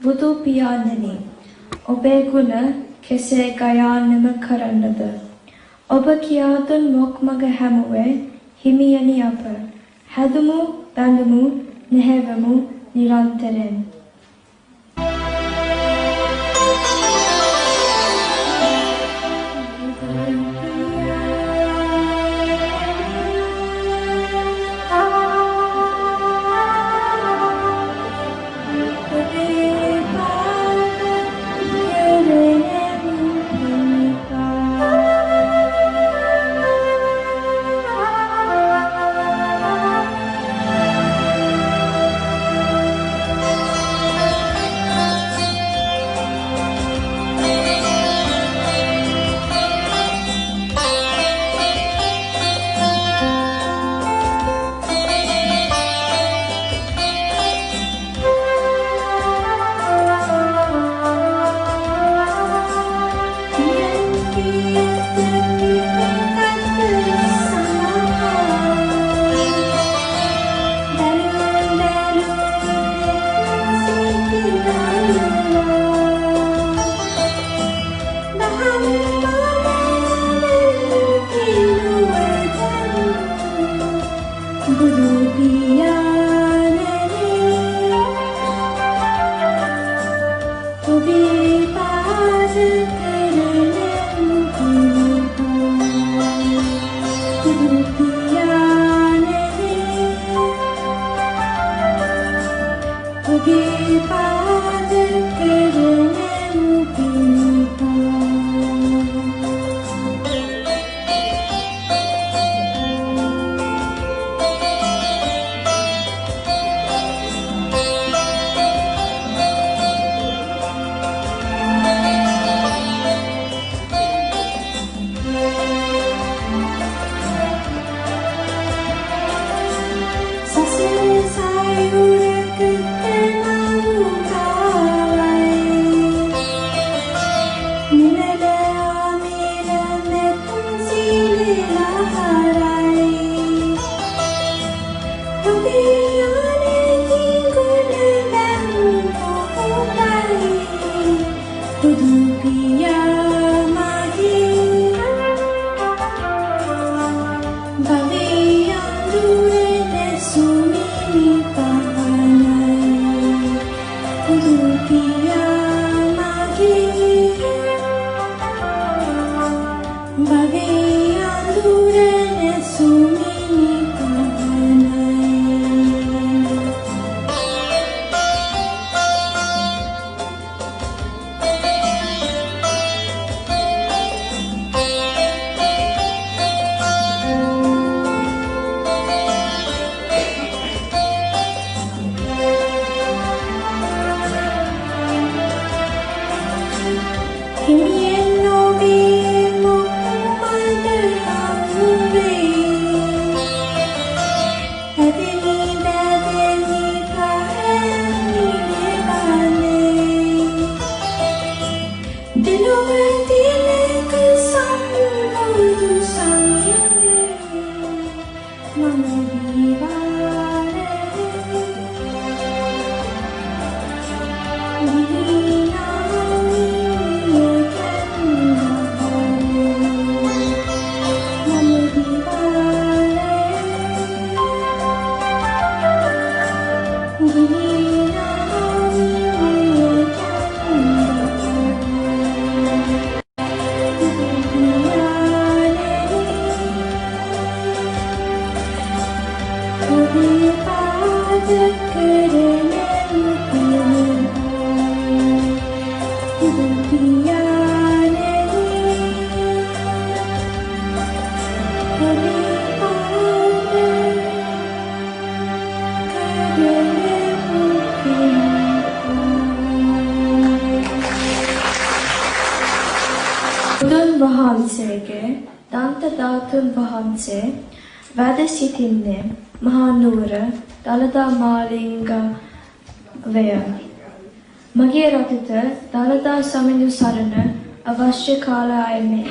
Budu Piyanani, Obe Guna, Kese Gayanima Karanada, Oba Kiadun Mokmaga Hamaway, Himiyani Upper, Hadumu, Bandamu, Nehevamu, Nirantaren. Vahansege, Danta Datun Vahanse, Vadasitine, Mahanura, Dalada Malinga Vaya. Mage Ratita, Dalada Saminu Sarana, Avashya Kala Aime.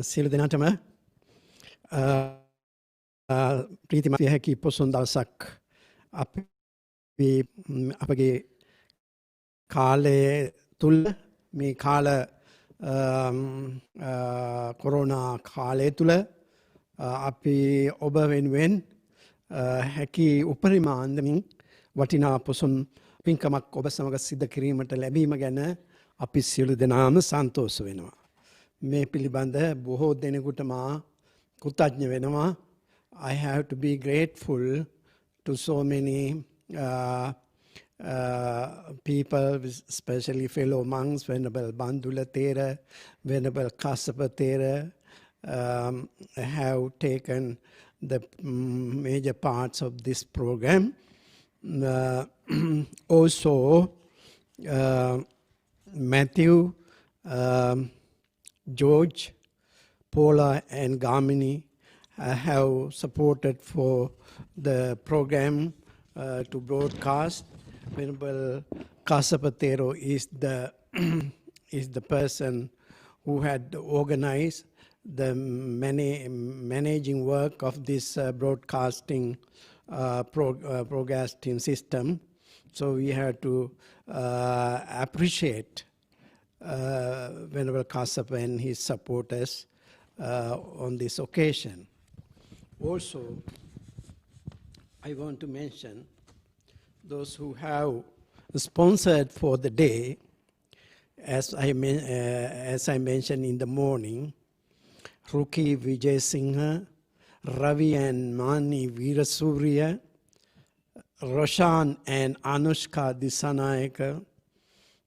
සියලු දෙනාටම ප්‍රීතිමත් විය හැකි පොසොන් දවසක් අපි අපගේ කාලය තුල මේ කාල කොරෝනා කාලය තුල අපි ඔබ වෙනුවෙන් හැකි උපරිම අන්දමින් වටිනා පොසොන් පින්කමක් ඔබ සමග සිදු කිරීමට ලැබීම ගැන අපි සියලු දෙනාම සන්තෝෂ වෙනවා. මේ පිළිබඳ බොහෝ දෙනෙකුට මා කෘතඥ වෙනවා. I have to be grateful to so many people, especially fellow monks, Venerable Bandula Thera, Venerable Kassapa Thera, have taken the major parts of this program. Also, Matthew, George, Paula and Gamini have supported for the program to broadcast. Venerable Kassapa Thero is the person who had organized the managing work of this broadcasting system. So we have to appreciate Venerable Kassapa and his supporters on this occasion. Also, I want to mention those who have sponsored for the day. As I mentioned in the morning, Ruki Vijay Singha, Ravi and Mani Veerasurya, Roshan and Anushka Disanayaka,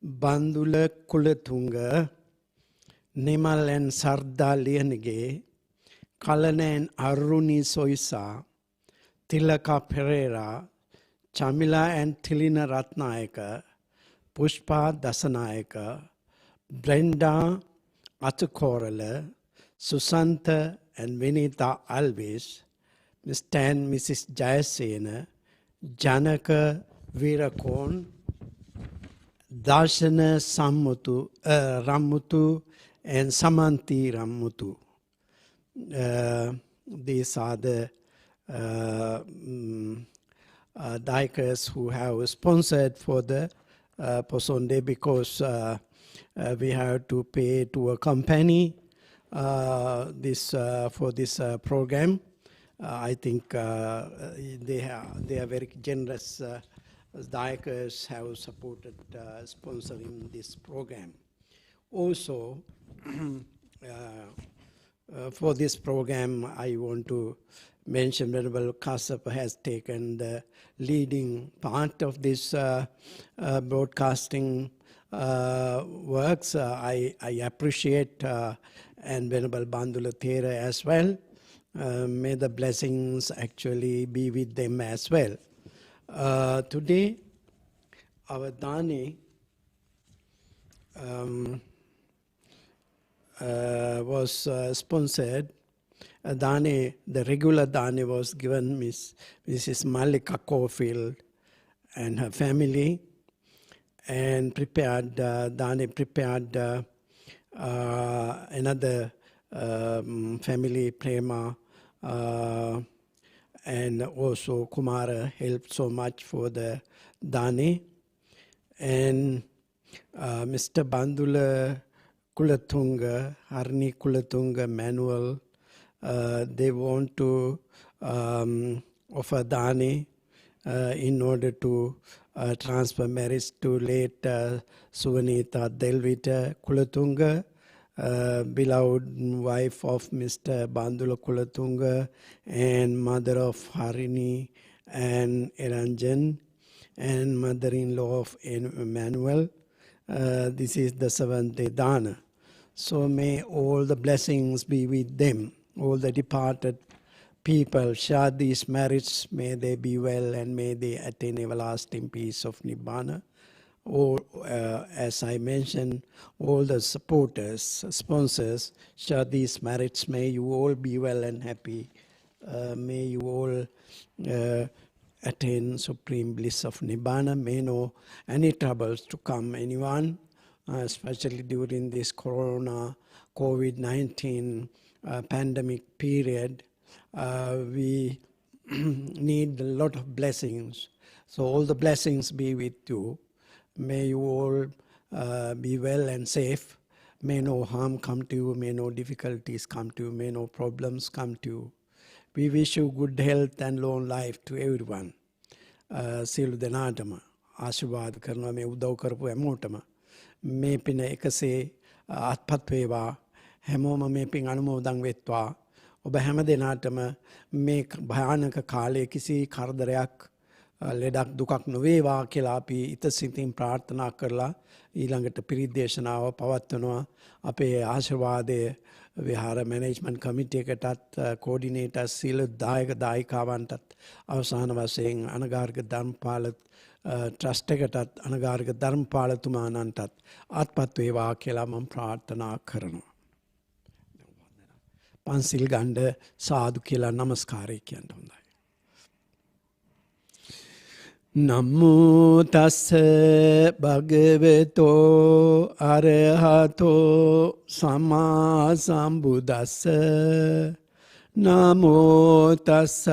Bandula Kulatunga, Nimal and Sarda Lianige, Kalana and Aruni Soisa, Tilaka Pereira, Chamila and Tilina Ratnayaka, Pushpa Dasanayaka, Brenda Atukorala, Susanta and Vinita Alves, Mr. and Mrs. Jayasena, Janaka Virakon, Darshana Rammutu and Samanti Rammutu. These are the dikers who have sponsored for the Poson Day, because we have to pay to a company for this program. I think they are very generous. Dikers have supported sponsoring this program. Also, for this program, I want to mention Venerable Kassapa has taken the leading part of this broadcasting works. I appreciate and Venerable Bandula Thera as well. May the blessings actually be with them as well. Today, our Dani was sponsored. Dani, the regular Dani was given Mrs. Malika Caulfield and her family, and Dani prepared another family, Prema, and also Kumara helped so much for the Dani. And Mr. Bandula Kulatunga, Harni Kulatunga Manuel, they want to offer Dani in order to transfer marriage to late Suvanita Delvita Kulatunga, beloved wife of Mr. Bandula Kulatunga and mother of Harini and Eranjan and mother-in-law of Emmanuel. This is the seventh day Dana. So may all the blessings be with them. All the departed people share these merits. May they be well and may they attain everlasting peace of Nibbana. Or, as I mentioned, all the supporters, sponsors share these merits. May you all be well and happy. May you all attain supreme bliss of Nibbana. May no any troubles to come anyone, especially during this COVID-19 pandemic period, we need a lot of blessings. So all the blessings be with you. May you all be well and safe. May no harm come to you, may no difficulties come to you, may no problems come to you. We wish you good health and long life to everyone. සියලු දෙනාටම ආශිර්වාද කරනවා මේ උදව් කරපු හැමෝටම මේ පින එකසේ අත්පත් වේවා හැමෝම මේ පින් අනුමෝදන් වෙත්වා ඔබ හැම දෙනාටම මේ භයානක කාලයේ කිසි කරදරයක් ලෙඩක් දුකක් නොවේවා කියලා අපි ඉතසිතින් ප්‍රාර්ථනා කරලා ඊළඟට පිරිත් දේශනාව පවත්වනවා අපේ ආශිර්වාදය විහාර මැනේජ්මන්ට් කමිටි එකටත් කෝඩිනේටර්ස් සියලු දායක දායිකාවන්ටත් අවසාන වශයෙන් අනගාരിക ධර්මපාල ට්‍රස්ට් එකටත් අනගාരിക ධර්මපාලතුමාණන්ටත් අත්පත් වේවා කියලා මම ප්‍රාර්ථනා කරනවා. පන්සිල් ගන්න සාදු කියලා නමස්කාරය කියන්න හොඳයි. නමෝ තස්ස භගවතෝ අරහතෝ සම්මා සම්බුද්දස්ස නමෝ තස්ස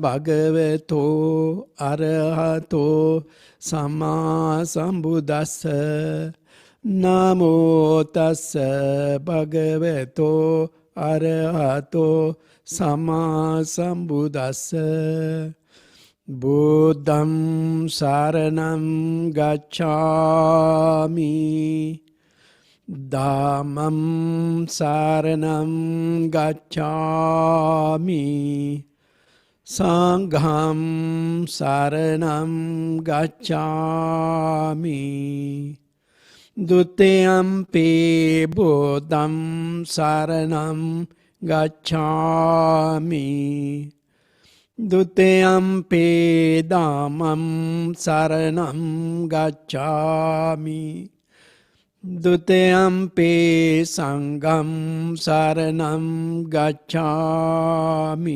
භගවතෝ අරහතෝ සම්මා සම්බුද්දස්ස නමෝ තස්ස භගවතෝ අරහතෝ සම්මා සම්බුද්දස්ස බුද්ධං සරණං ගච්ඡාමි ධම්මං සරණං ගච්ඡාමි සංඝං සරණං ගච්ඡාමි ဒုတိယံ පි බුද්ධං සරණං ගච්ඡාමි Duteyampi Dhammam Saranam Gacchami Duteyampi Sangham Saranam Gacchami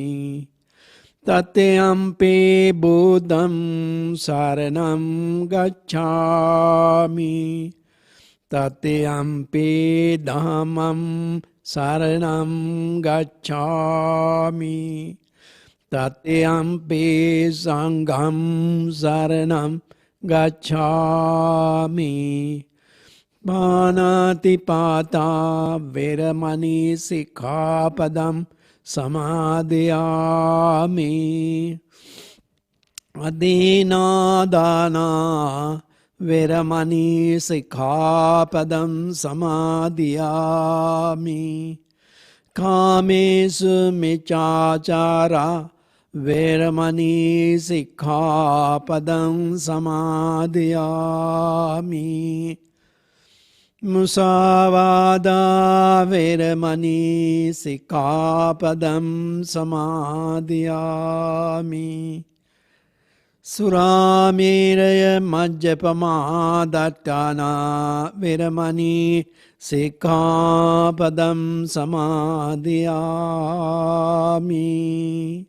Tateyampi Buddham Saranam Gacchami Tateyampi Dhammam Saranam Gacchami Tatyampi Sangham Saranam Gacchami Panatipata Veramani Sikkhapadam Samadhiyami Adinadana Veramani Sikkhapadam Samadhiyami Kamesu Michachara Veramani Sikkhapadam Samadhiyami Musavada Veramani Sikkhapadam Samadhiyami Suramiraya Majjapama Dattana Veramani Sikkhapadam Samadhiyami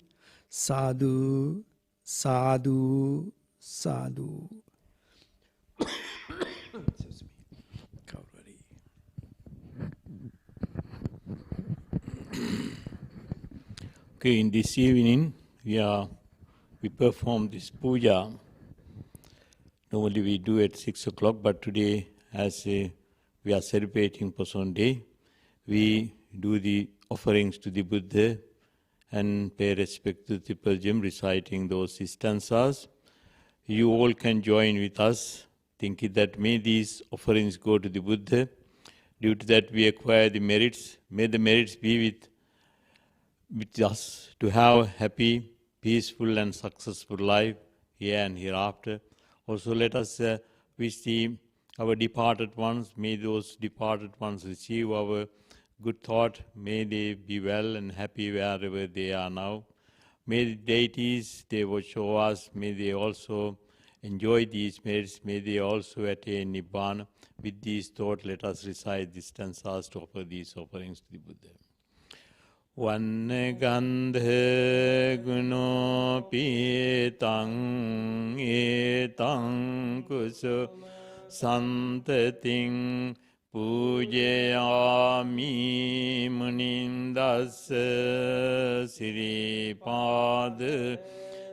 Sadhu, sadhu, sadhu. Okay, in this evening we perform this puja. Normally we do at 6 o'clock, but today we are celebrating Poson Day. We do the offerings to the Buddha and pay respect to the Triple Gem, reciting those stanzas. You all can join with us, thinking that may these offerings go to the Buddha. Due to that we acquire the merits. May the merits be with us to have a happy, peaceful and successful life here and hereafter. Also let us wish our departed ones, may those departed ones receive our good thought, may they be well and happy wherever they are now. May the deities they will show us, may they also enjoy these merits, may they also attain Nibbana. With these thoughts, let us recite these stanzas to offer these offerings to the Buddha. Vannagandha guno pitang etang kuso Santating Pujayami munindassa siripada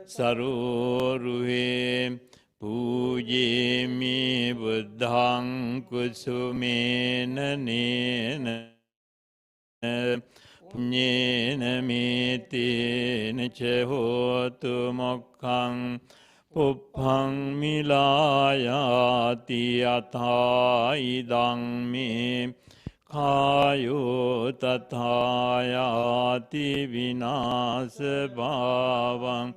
saroruhe Pujemi buddhang kusumena nena Punyena metena cehotu mokkang Puppang milayati atha idang me Kayo tathayati vinasa bhavang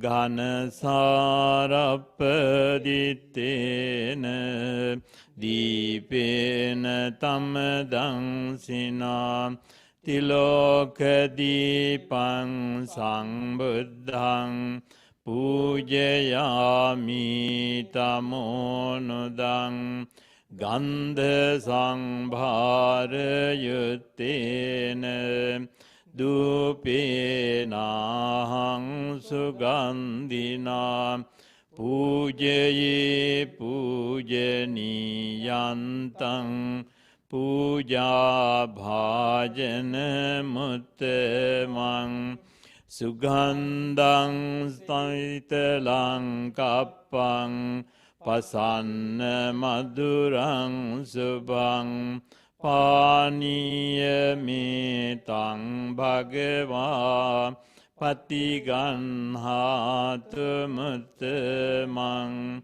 Ganasarappaditena Dipena tamadang sinam Tilokadipang sambuddhang Pujayami tamonudang Gandha sangbharayutena Dupenahang sugandhinam Pujaye pujaniyantang Puja bhajana muttamang Sugandang staitalang kappang Pasanna madurang subang Paniya metang bhagava Patiganhatu muttamang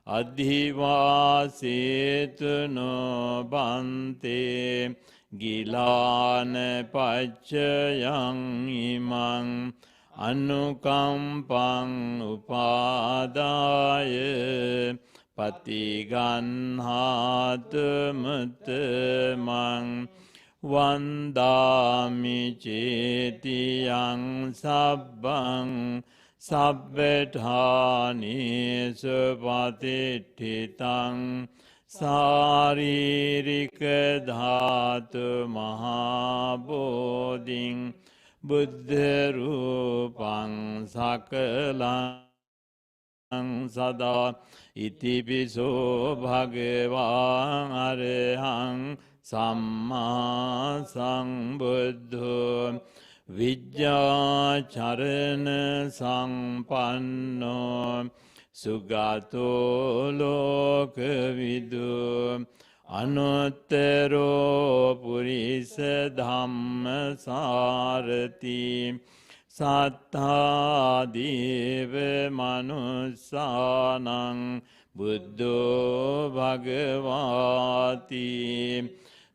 Adhivasetu no bante Gilana pachayang imang Anukampang upadaya Patiganhatu muttamang Vandami cetiyang sabbang Sabbethani supatitthitang Saririka dhatu mahabodhing Buddha rupang sakalang sada Itipiso bhagavang arahang Samma sambuddho Vijjacharana sampanno Sugato lokavidu Anuttaro purisa dhamma sarati Sattha deva manussanang Buddho bhagavati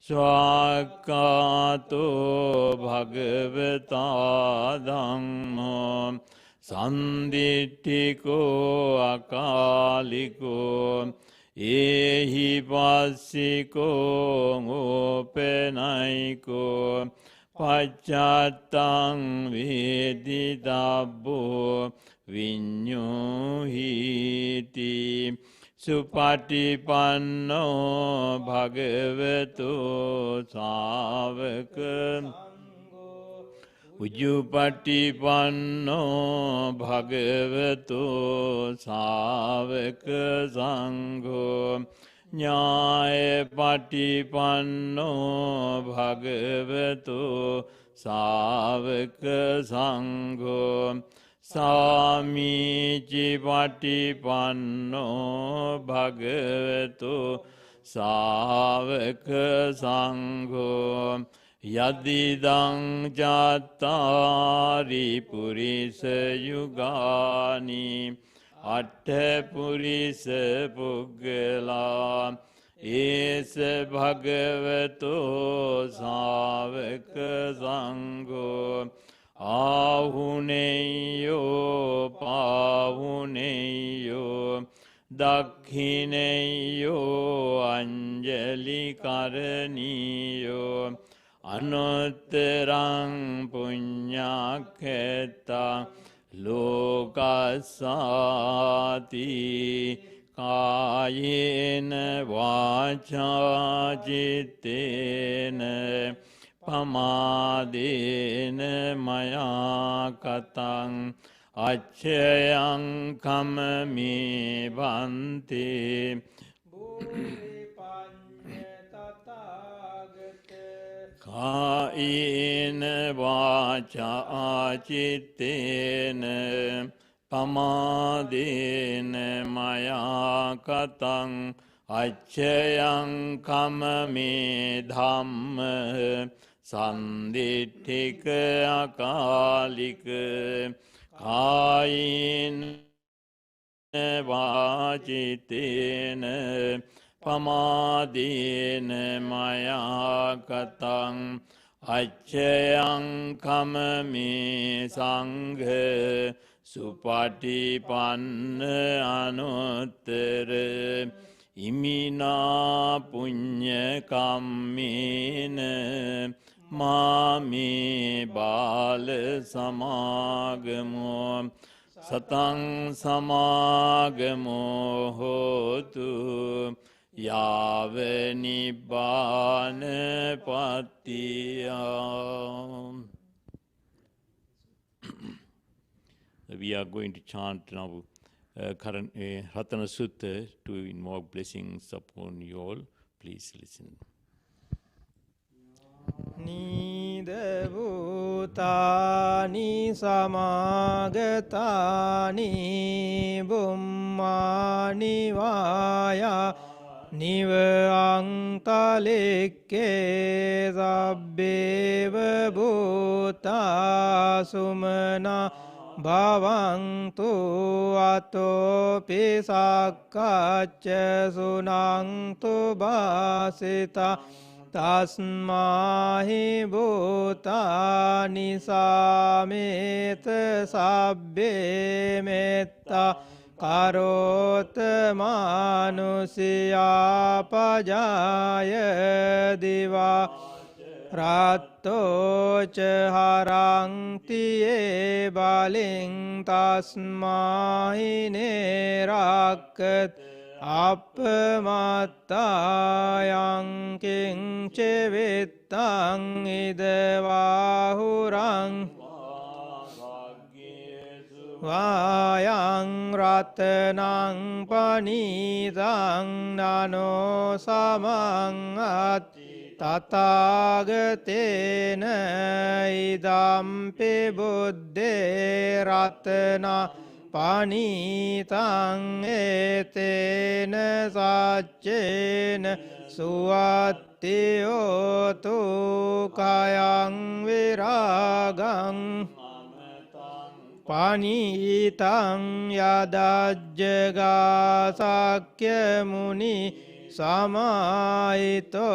Swakato bhagavata dhammo Sanditthiko akaliko Ehi passiko ngopenaiko Paccatang veditabbo vinyuhiti Supatipanno bhagavato savaka Ujupatipanno bhagavato savaka sangho Nyayapatipanno bhagavato savaka sangho Samici patipanno bhagavato savaka sangho Yadidang jattari purisa yugani Atta purisa puggala Esa bhagavato savaka sangho Ahuneyo pahuneyo Dakhineyo anjali karaniyo Anuttarang punyakheta lokasati Kayena vacha cittena Pamadena maya katang Acchayang kamami bhante කායේන වාචා චිත්තේන පමාදේන මයා කතං අච්චයං කමමේ ධම්ම සන්දිට්ඨික අකාලික කායේන වාචිතේන පමාදේන මයා කතං අච්චයං කමමේ සංඝ සුපටිපන්න අනුත්තර ඉමිනා පුඤ්ඤ කම්මේන මාමේ බාල සමාගමෝ සතං සමාගමෝ හෝතු යාව නිබ්බාන පත්තියා. We are going to chant now current Ratana Sutta to invoke blessings upon you all. Please listen. Nida bhutani samagatani bummani vaya nivangtalikke sabbeva bhuta sumana bhavantu atopi sakkacca sunantu bhasita tasmahi bhutani sameta sabbe metta karota manusiya pajaya diva ratto chaharanti e baling tasmahi nerakat appamattayang kinche vittang idevahurang vayang ratanang panitang nano samangat tatagatena idampi buddhe ratana panitang etena saccena suvattiyotu kayang viragang panitang yadajjaga sakya muni samaito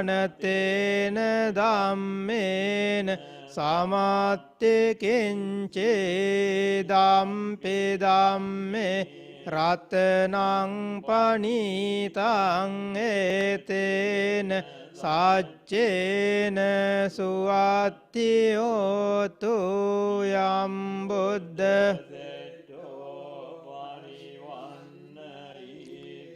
natena dhammena samatte kinche dampe dhamme ratanang panitang etena saccena suvattiyotu yam buddha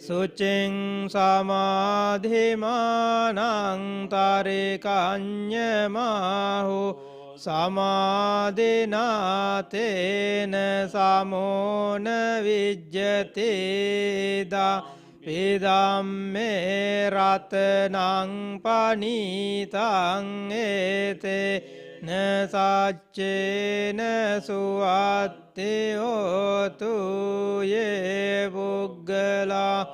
sucing samadhimanang tarikanyamahu samadhinatena samona vijjate da pidamme ratanang panitang ete na saccena suvattiyotu ye buggala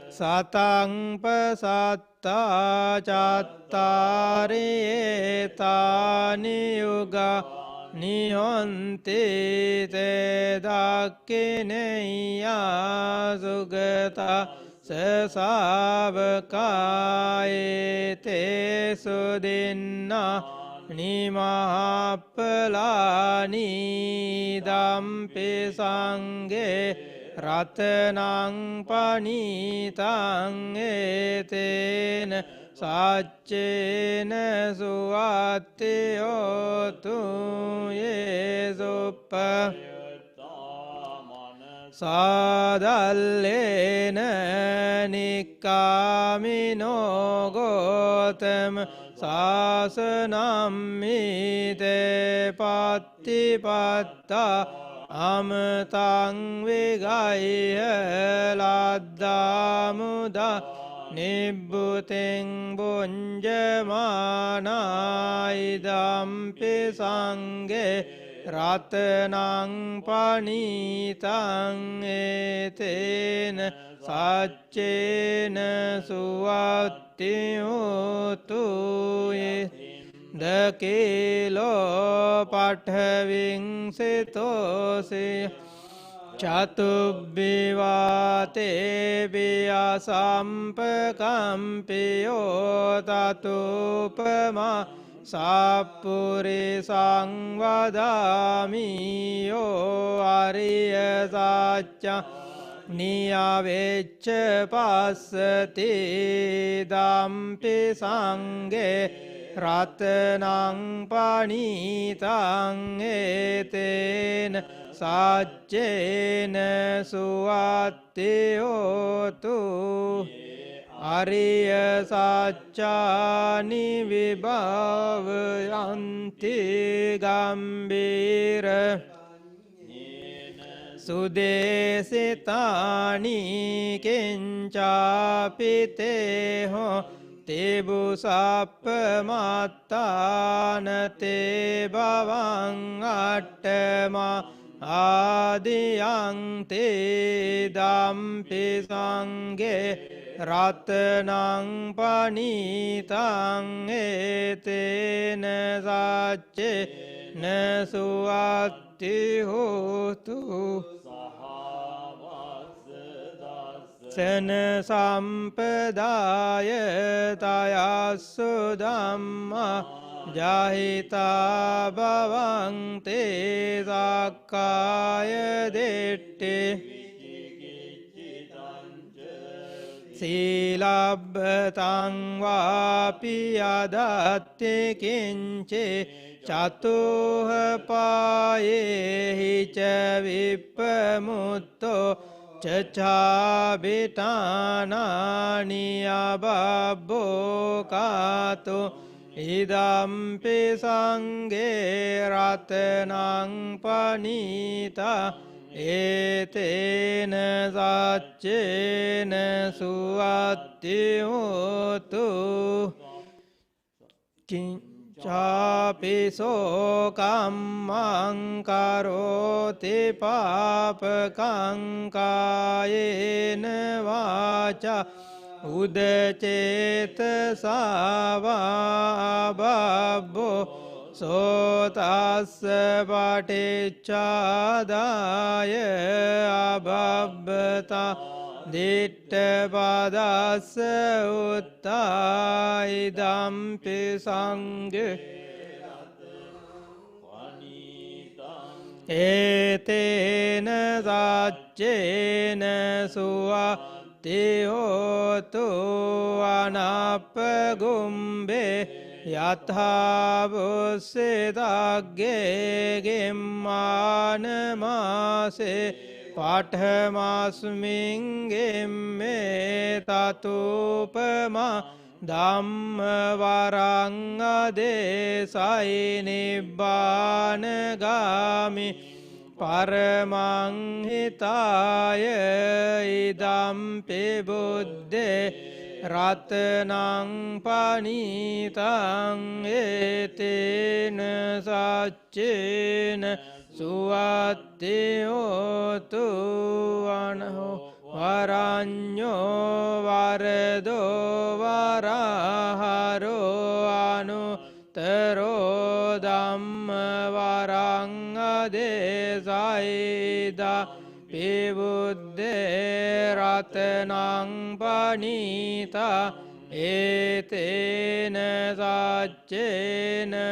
satang pasatta cattari etani yuga nihonti te dakkineya sugata sesavakaye te sudinna nimahapalani dampi sanghe ratanang panitang etena saccena suvattiyotu ye suppa sadallena nikkamino gotam sasanam mite pattipatta amatang vigaya laddamuda Nibbuteng bunjamana idampi sanghe ratanang panitang etena saccena suvattiyotu dakilo pathaving sitosi Chatubhivate biya sampakampiyo tatupama Sappuri sangvadami yo ariya sacca niyavecca passati dampi sanghe ratanang panitang etena saccena suvattiyotu Ariya saccani vibhavayanti gambira sudesitani kinchapiteho tebu sappamattana te bhavang attama Adiyang te dampi sanghe ratanang panitang etena sacce na suvattiyotu Sana sampadaya tayasu dhamma Jahita bhavang te sakkaya ditti Silabbatang vapi adatti kinche Chatuha payehi ca vippamutto Chachabitanani ababbo kato Idampi sanghe ratanang panita etena saccena suvattiyotu Chapiso kammang karoti papakang kayena vaca Udaceta savababbo sotassa paticchadaya ababbata ditta padassa uttaidampi sanghe etena saccena suvattiyotu anapagumbe yatha bussitagge gemmanamase pathamasmin gemme tatupama Dhammavarang adesai nibbanagami paramang hitaya idampi buddhe ratanang panitang etena saccena suvattiyotu anaho varanyo varado varaharo anuttaro dhammavarang adesaida pibuddhe ratanang panita etena saccena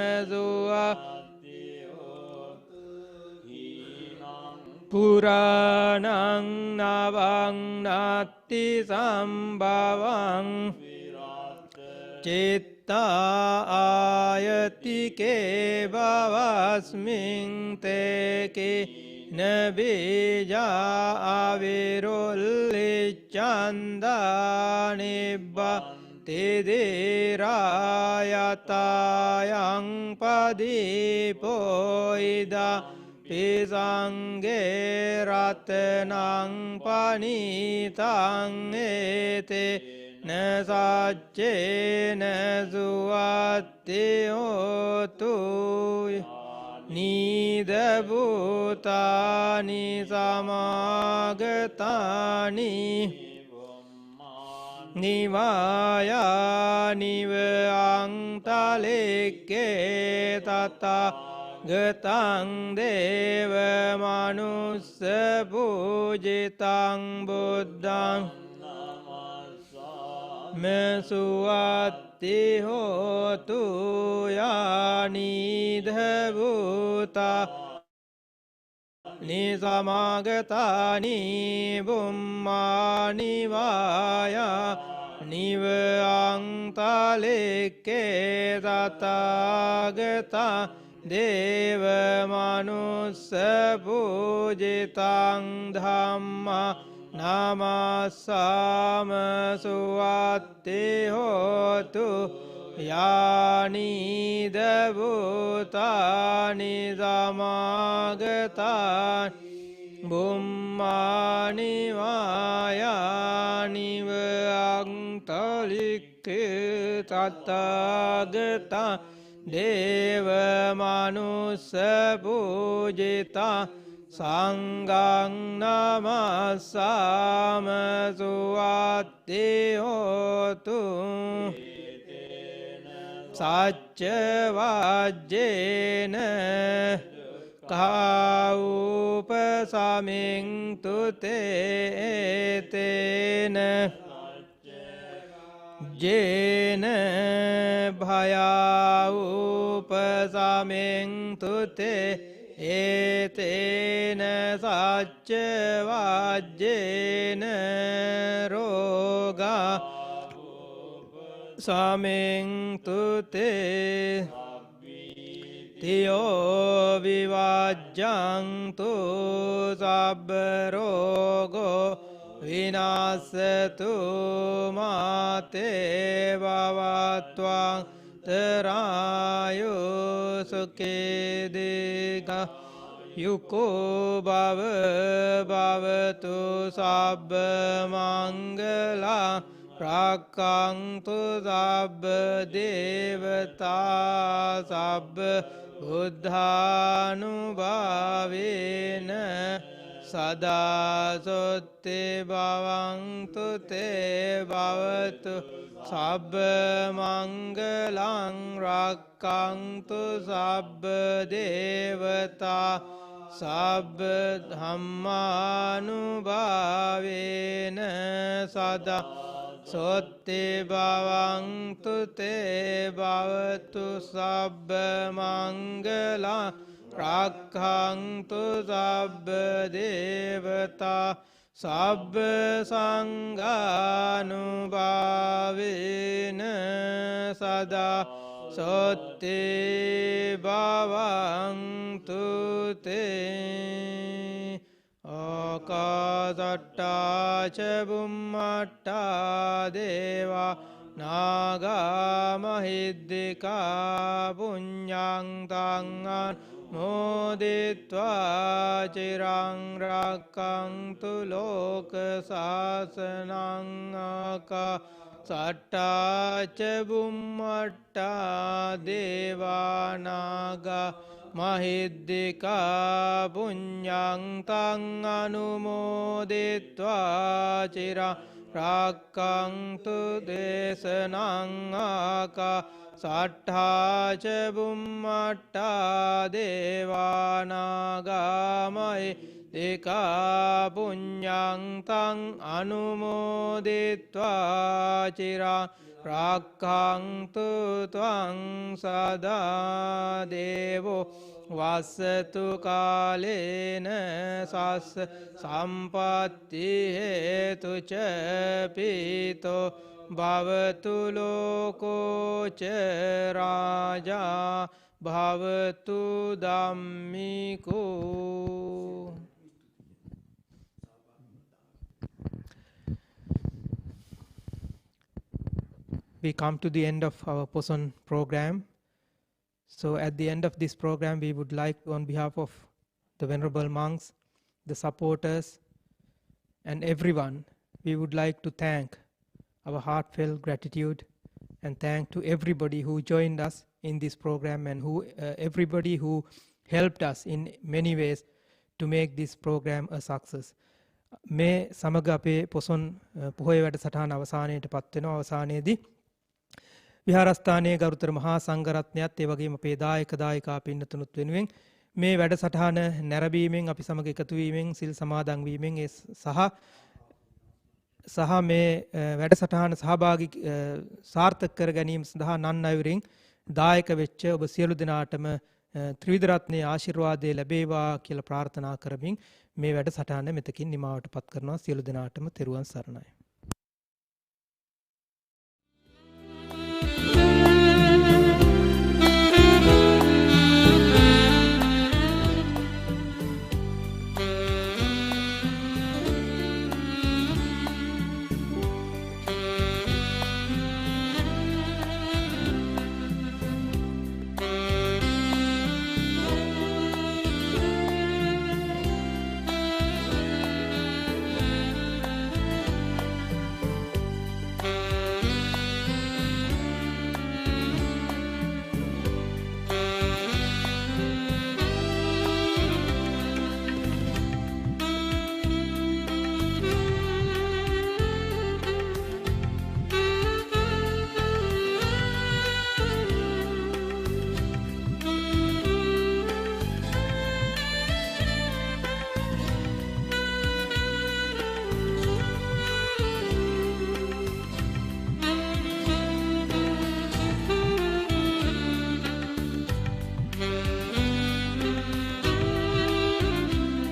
Puranang navang natti sambhavang citta ayati ke bhavasmin teke nabija avirullichandhanibba tidirayatayang padipoida Pisanghe ratanang panitang ete Nasacchena suvatte hotu Nida bhutani samagatani Nivaya niva angtaleke tata Gatang deva manusa pujitang buddhang Mesuati hotu yani dhabhuta Nisamagatani bummani vaya Nivang talike tatagata Deva manusa pujitang dhamma Namasama suvatte hotu Yani devutani samagatan Bummani vayani vangtalike tatagata Deva manusa pujita Sangang namasama suvatte hotu Satya vajjena kaupasaming tute etena Jena bhaya upasaming tute Etena satya vajjena roga saming tute tiyo vivajjang tu sabba rogo vinasatu mate bhavatvang terayu sukedega yuko bhava bhavatu sabba mangala rakkantu sabba devata sabba buddhanubhavena sada sotte bhavantu te bhavatu sabba mangalang rakkantu sabba devata sabba dhammanubhavena sada sotte bhavantu te bhavatu sabba mangalang rakkantu sabba devata sabba sanghanubhavena sada sotte bhavantu te akasatta ca bhummatta deva naga mahiddhika punyang tangan moditva cirang rakkantu loka sasanang aka satta ca bhummatta deva naga mahiddhika punyang tang anumoditva cirang rakkantu desanang aka sattha ca bhummatta deva naga mahiddhika punyang tang anumoditva cirang rakkantu tvang sada devo vassatu kalena sas sampatti hetu ca pito bhavatu loko ca raja bhavatu dhammiko. We come to the end of our Poson program. So at the end of this program, we would like to, on behalf of the Venerable monks, the supporters, and everyone, we would like to thank our heartfelt gratitude and thank to everybody who joined us in this program and everybody who helped us in many ways to make this program a success. මේ සමග අපේ පොසොන් පොහොය වැඩසටහන අවසානයට පත් වෙනවා. අවසානයේදී විහාරස්ථානයේ ගරුතර මහා සංඝරත්නයත් ඒ වගේම අපේ දායක දායිකා පින්නතුනුත් වෙනුවෙන් මේ වැඩසටහන නැරඹීමෙන් අපි සමග එකතු වීමෙන් සිල් සමාදන් වීමෙන් සහ මේ වැඩසටහන සහභාගී සාර්ථක කර ගැනීම සඳහා නන් අයුරින් දායක වෙච්ච ඔබ සියලු දෙනාටම ත්‍රිවිධ රත්නයේ ආශිර්වාදය ලැබේවා කියලා ප්‍රාර්ථනා කරමින් මේ වැඩසටහන මෙතකින් නිමාවට පත් කරනවා. සියලු දෙනාටම තෙරුවන් සරණයි.